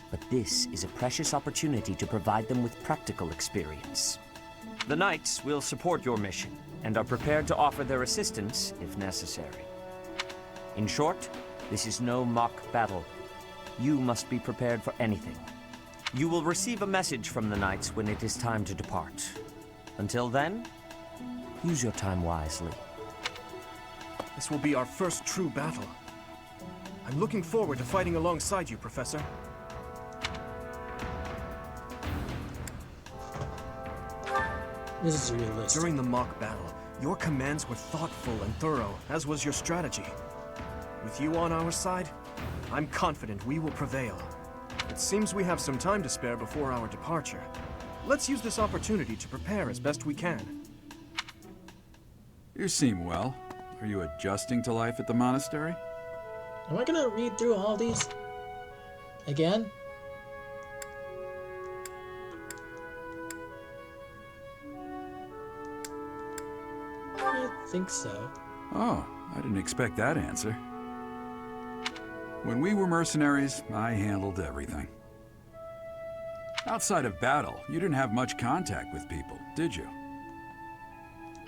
but this is a precious opportunity to provide them with practical experience. The Knights will support your mission, and are prepared to offer their assistance if necessary. In short, this is no mock battle. You must be prepared for anything. You will receive a message from the Knights when it is time to depart. Until then, use your time wisely. This will be our first true battle. I'm looking forward to fighting alongside you, Professor. This is realistic. During the mock battle, your commands were thoughtful and thorough, as was your strategy. With you on our side, I'm confident we will prevail. It seems we have some time to spare before our departure. Let's use this opportunity to prepare as best we can. You seem well. Are you adjusting to life at the monastery? Am I gonna read through all these? Again? I think so. Oh, I didn't expect that answer. When we were mercenaries, I handled everything. Outside of battle, you didn't have much contact with people, did you?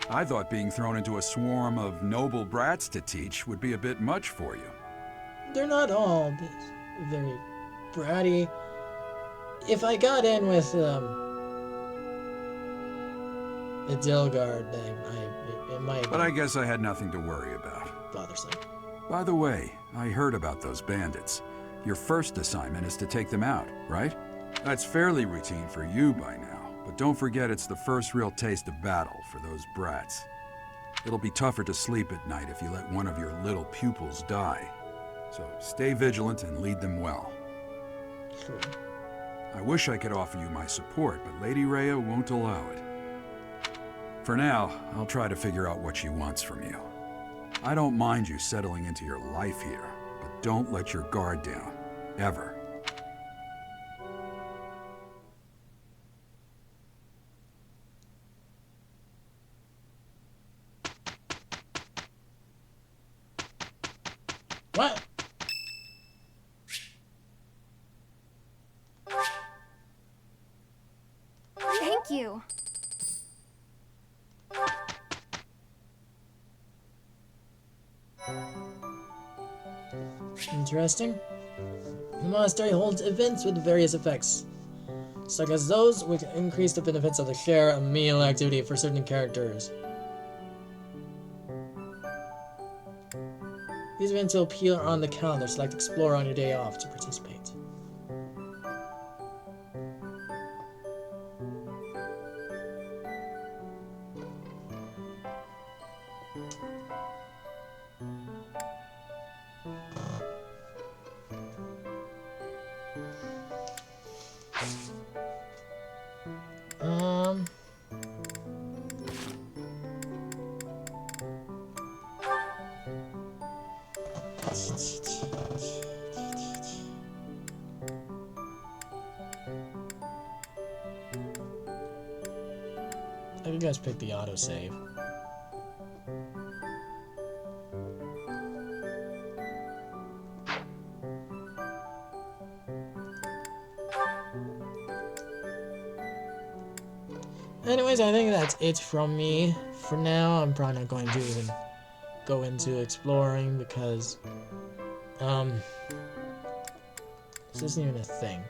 I thought being thrown into a swarm of noble brats to teach would be a bit much for you. They're not all very bratty. If I got in with the Dilgard, it might. But I guess I had nothing to worry about. Bothersome. By the way, I heard about those bandits. Your first assignment is to take them out, right? That's fairly routine for you by now, but don't forget it's the first real taste of battle for those brats. It'll be tougher to sleep at night if you let one of your little pupils die. So stay vigilant and lead them well. Sure. I wish I could offer you my support, but Lady Rhea won't allow it. For now, I'll try to figure out what she wants from you. I don't mind you settling into your life here, but don't let your guard down. Ever. What? Thank you. Interesting. The monastery holds events with various effects, such as those which increase the benefits of the share a meal activity for certain characters. These events will appear on the calendar. Select Explore on your day off to participate. I think you guys pick the autosave. Anyways, I think that's it from me for now. I'm probably not going to even go into exploring because, this isn't even a thing.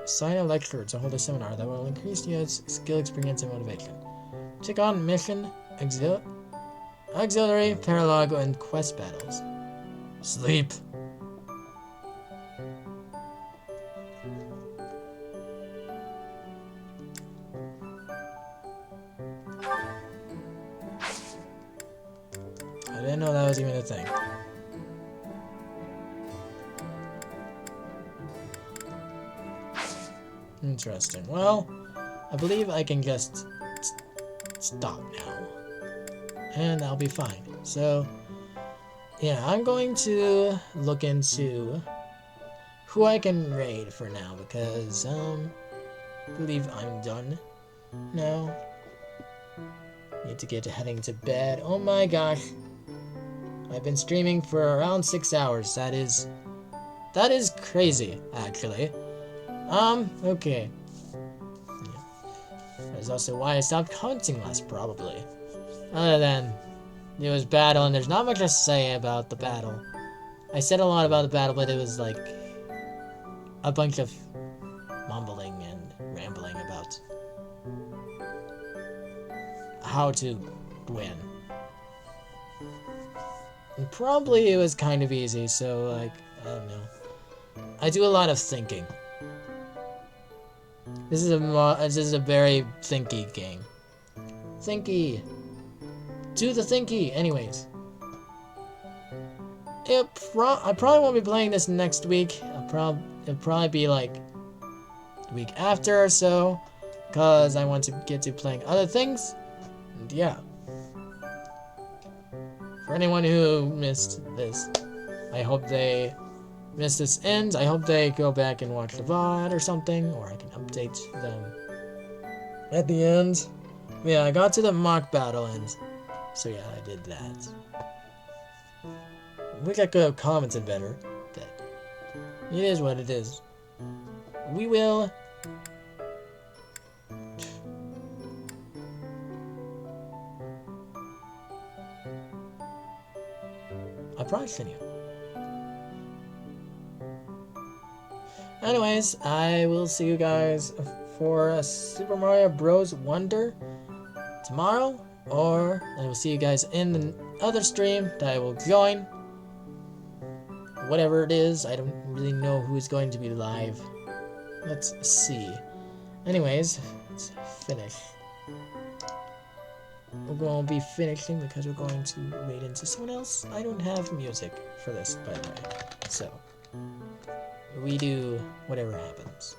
Sign a lecturer to hold a seminar that will increase your skill, experience, and motivation. Take on mission, auxiliary, paralog, and quest battles. Sleep. I didn't know that was even a thing. Interesting. Well, I believe I can just stop now. And I'll be fine. So, yeah, I'm going to look into who I can raid for now because, I believe I'm done now. Need to get heading to bed. Oh my gosh. I've been streaming for around 6 hours. That is crazy, actually. Okay. Yeah. That's also why I stopped commenting last, probably. Other than, it was battle, and there's not much to say about the battle. I said a lot about the battle, but it was like a bunch of mumbling and rambling about how to win. And probably it was kind of easy, so like, I don't know. I do a lot of thinking. This is a very thinky game. Thinky. Do the thinky. Anyways. I probably won't be playing this next week. It'll probably be like the week after or so. Because I want to get to playing other things. And yeah. For anyone who missed this, I hope they missed this end. I hope they go back and watch the VOD or something, or I can update them at the end. Yeah, I got to the mock battle end, so yeah, I did that. I wish I could have commented better, but it is what it is. We will. I'll probably send you. Anyways, I will see you guys for Super Mario Bros. Wonder tomorrow, or I will see you guys in the other stream that I will join. Whatever it is, I don't really know who is going to be live. Let's see. Anyways, let's finish. We're going to be finishing because we're going to raid into someone else. I don't have music for this, by the way. So, we do whatever happens.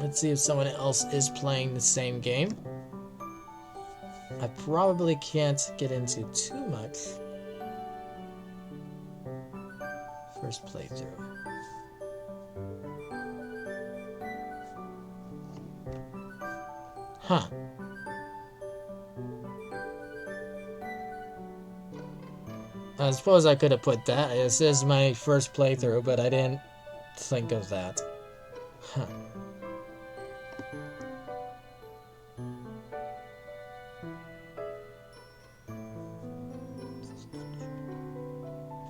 Let's see if someone else is playing the same game. I probably can't get into too much. First playthrough. Huh. I suppose I could have put that. This is my first playthrough, but I didn't think of that. Huh.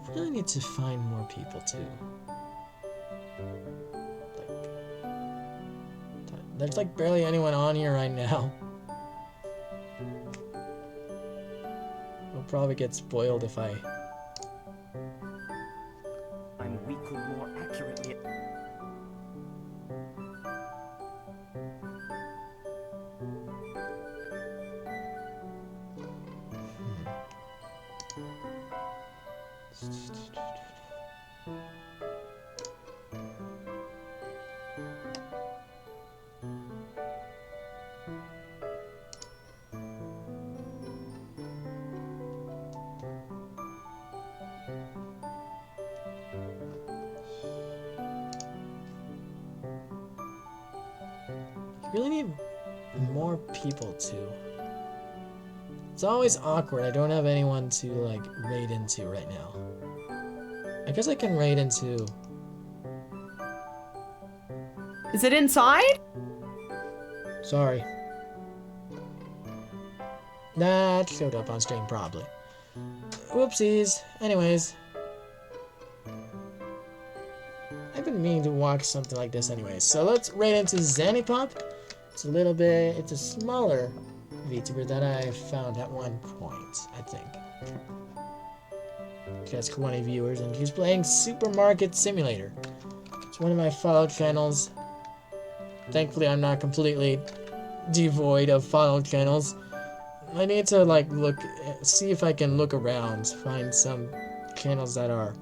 I really need to find more people too. There's like barely anyone on here right now. I'll probably get spoiled if I... We could more accurately... really need more people too. It's always awkward. I don't have anyone to like raid into right now. I guess I can raid into. Is it inside? Sorry. That showed up on stream probably. Whoopsies. Anyways. I've been meaning to watch something like this anyways. So let's raid into Zannypop. It's a smaller VTuber that I found at one point, I think. She has 20 viewers and she's playing Supermarket Simulator. It's one of my followed channels. Thankfully, I'm not completely devoid of followed channels. I need to like see if I can look around, find some channels that are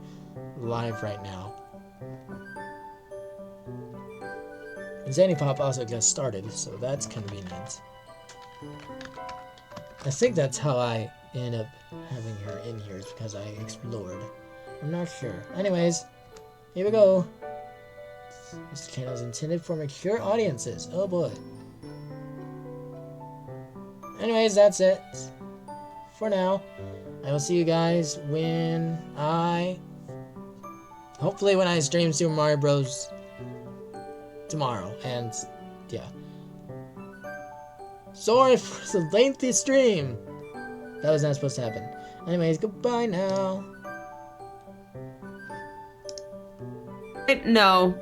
live right now. Zannypop also just started, so that's convenient. I think that's how I ended up having her in here, because I explored. I'm not sure. Anyways, here we go. This channel is intended for mature audiences. Oh boy. Anyways, that's it for now. I will see you guys when hopefully when I stream Super Mario Bros. Tomorrow, and yeah. Sorry for the lengthy stream. That was not supposed to happen. Anyways, goodbye now. No.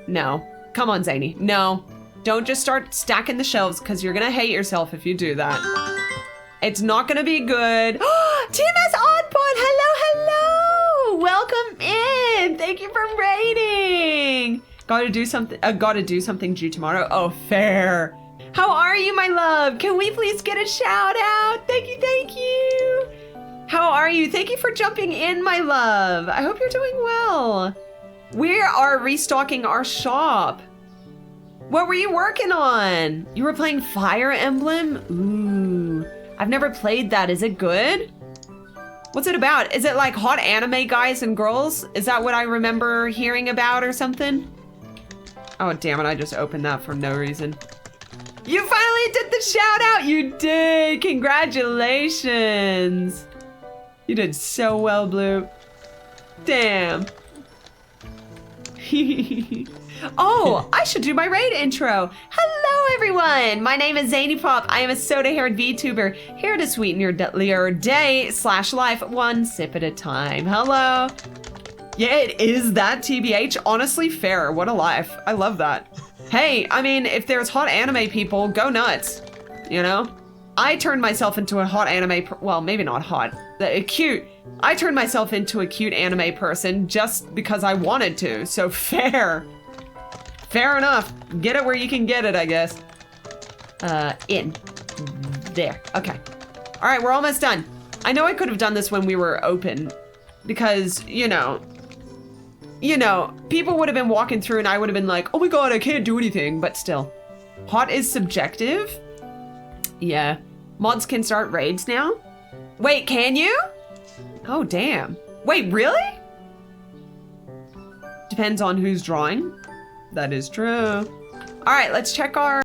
Come on, Zany. No. Don't just start stacking the shelves, because you're gonna hate yourself if you do that. It's not gonna be good. TMS Oddbot! Hello! Welcome in! Thank you for raiding! Gotta do something due tomorrow. Oh, fair. How are you, my love? Can we please get a shout out? Thank you. How are you? Thank you for jumping in, my love. I hope you're doing well. We are restocking our shop. What were you working on? You were playing Fire Emblem? Ooh, I've never played that. Is it good? What's it about? Is it like hot anime guys and girls? Is that what I remember hearing about or something? Oh, damn it, I just opened that for no reason. You finally did the shout out! You did! Congratulations! You did so well, Blue. Damn. Oh, I should do my raid intro. Hello, everyone. My name is Zannypop. I am a soda-haired VTuber here to sweeten your day/life one sip at a time. Hello. Yeah, it is that, TBH. Honestly, fair. What a life. I love that. Hey, I mean, if there's hot anime people, go nuts. You know? I turned myself into a hot anime, well, maybe not hot. I turned myself into a cute anime person just because I wanted to, so fair. Fair enough. Get it where you can get it, I guess. In. There. Okay. All right, we're almost done. I know I could have done this when we were open because, you know, people would have been walking through and I would have been like, oh my god, I can't do anything, but still. Hot is subjective? Yeah. Mods can start raids now? Wait, can you? Oh, damn. Wait, really? Depends on who's drawing. That is true. All right, let's check our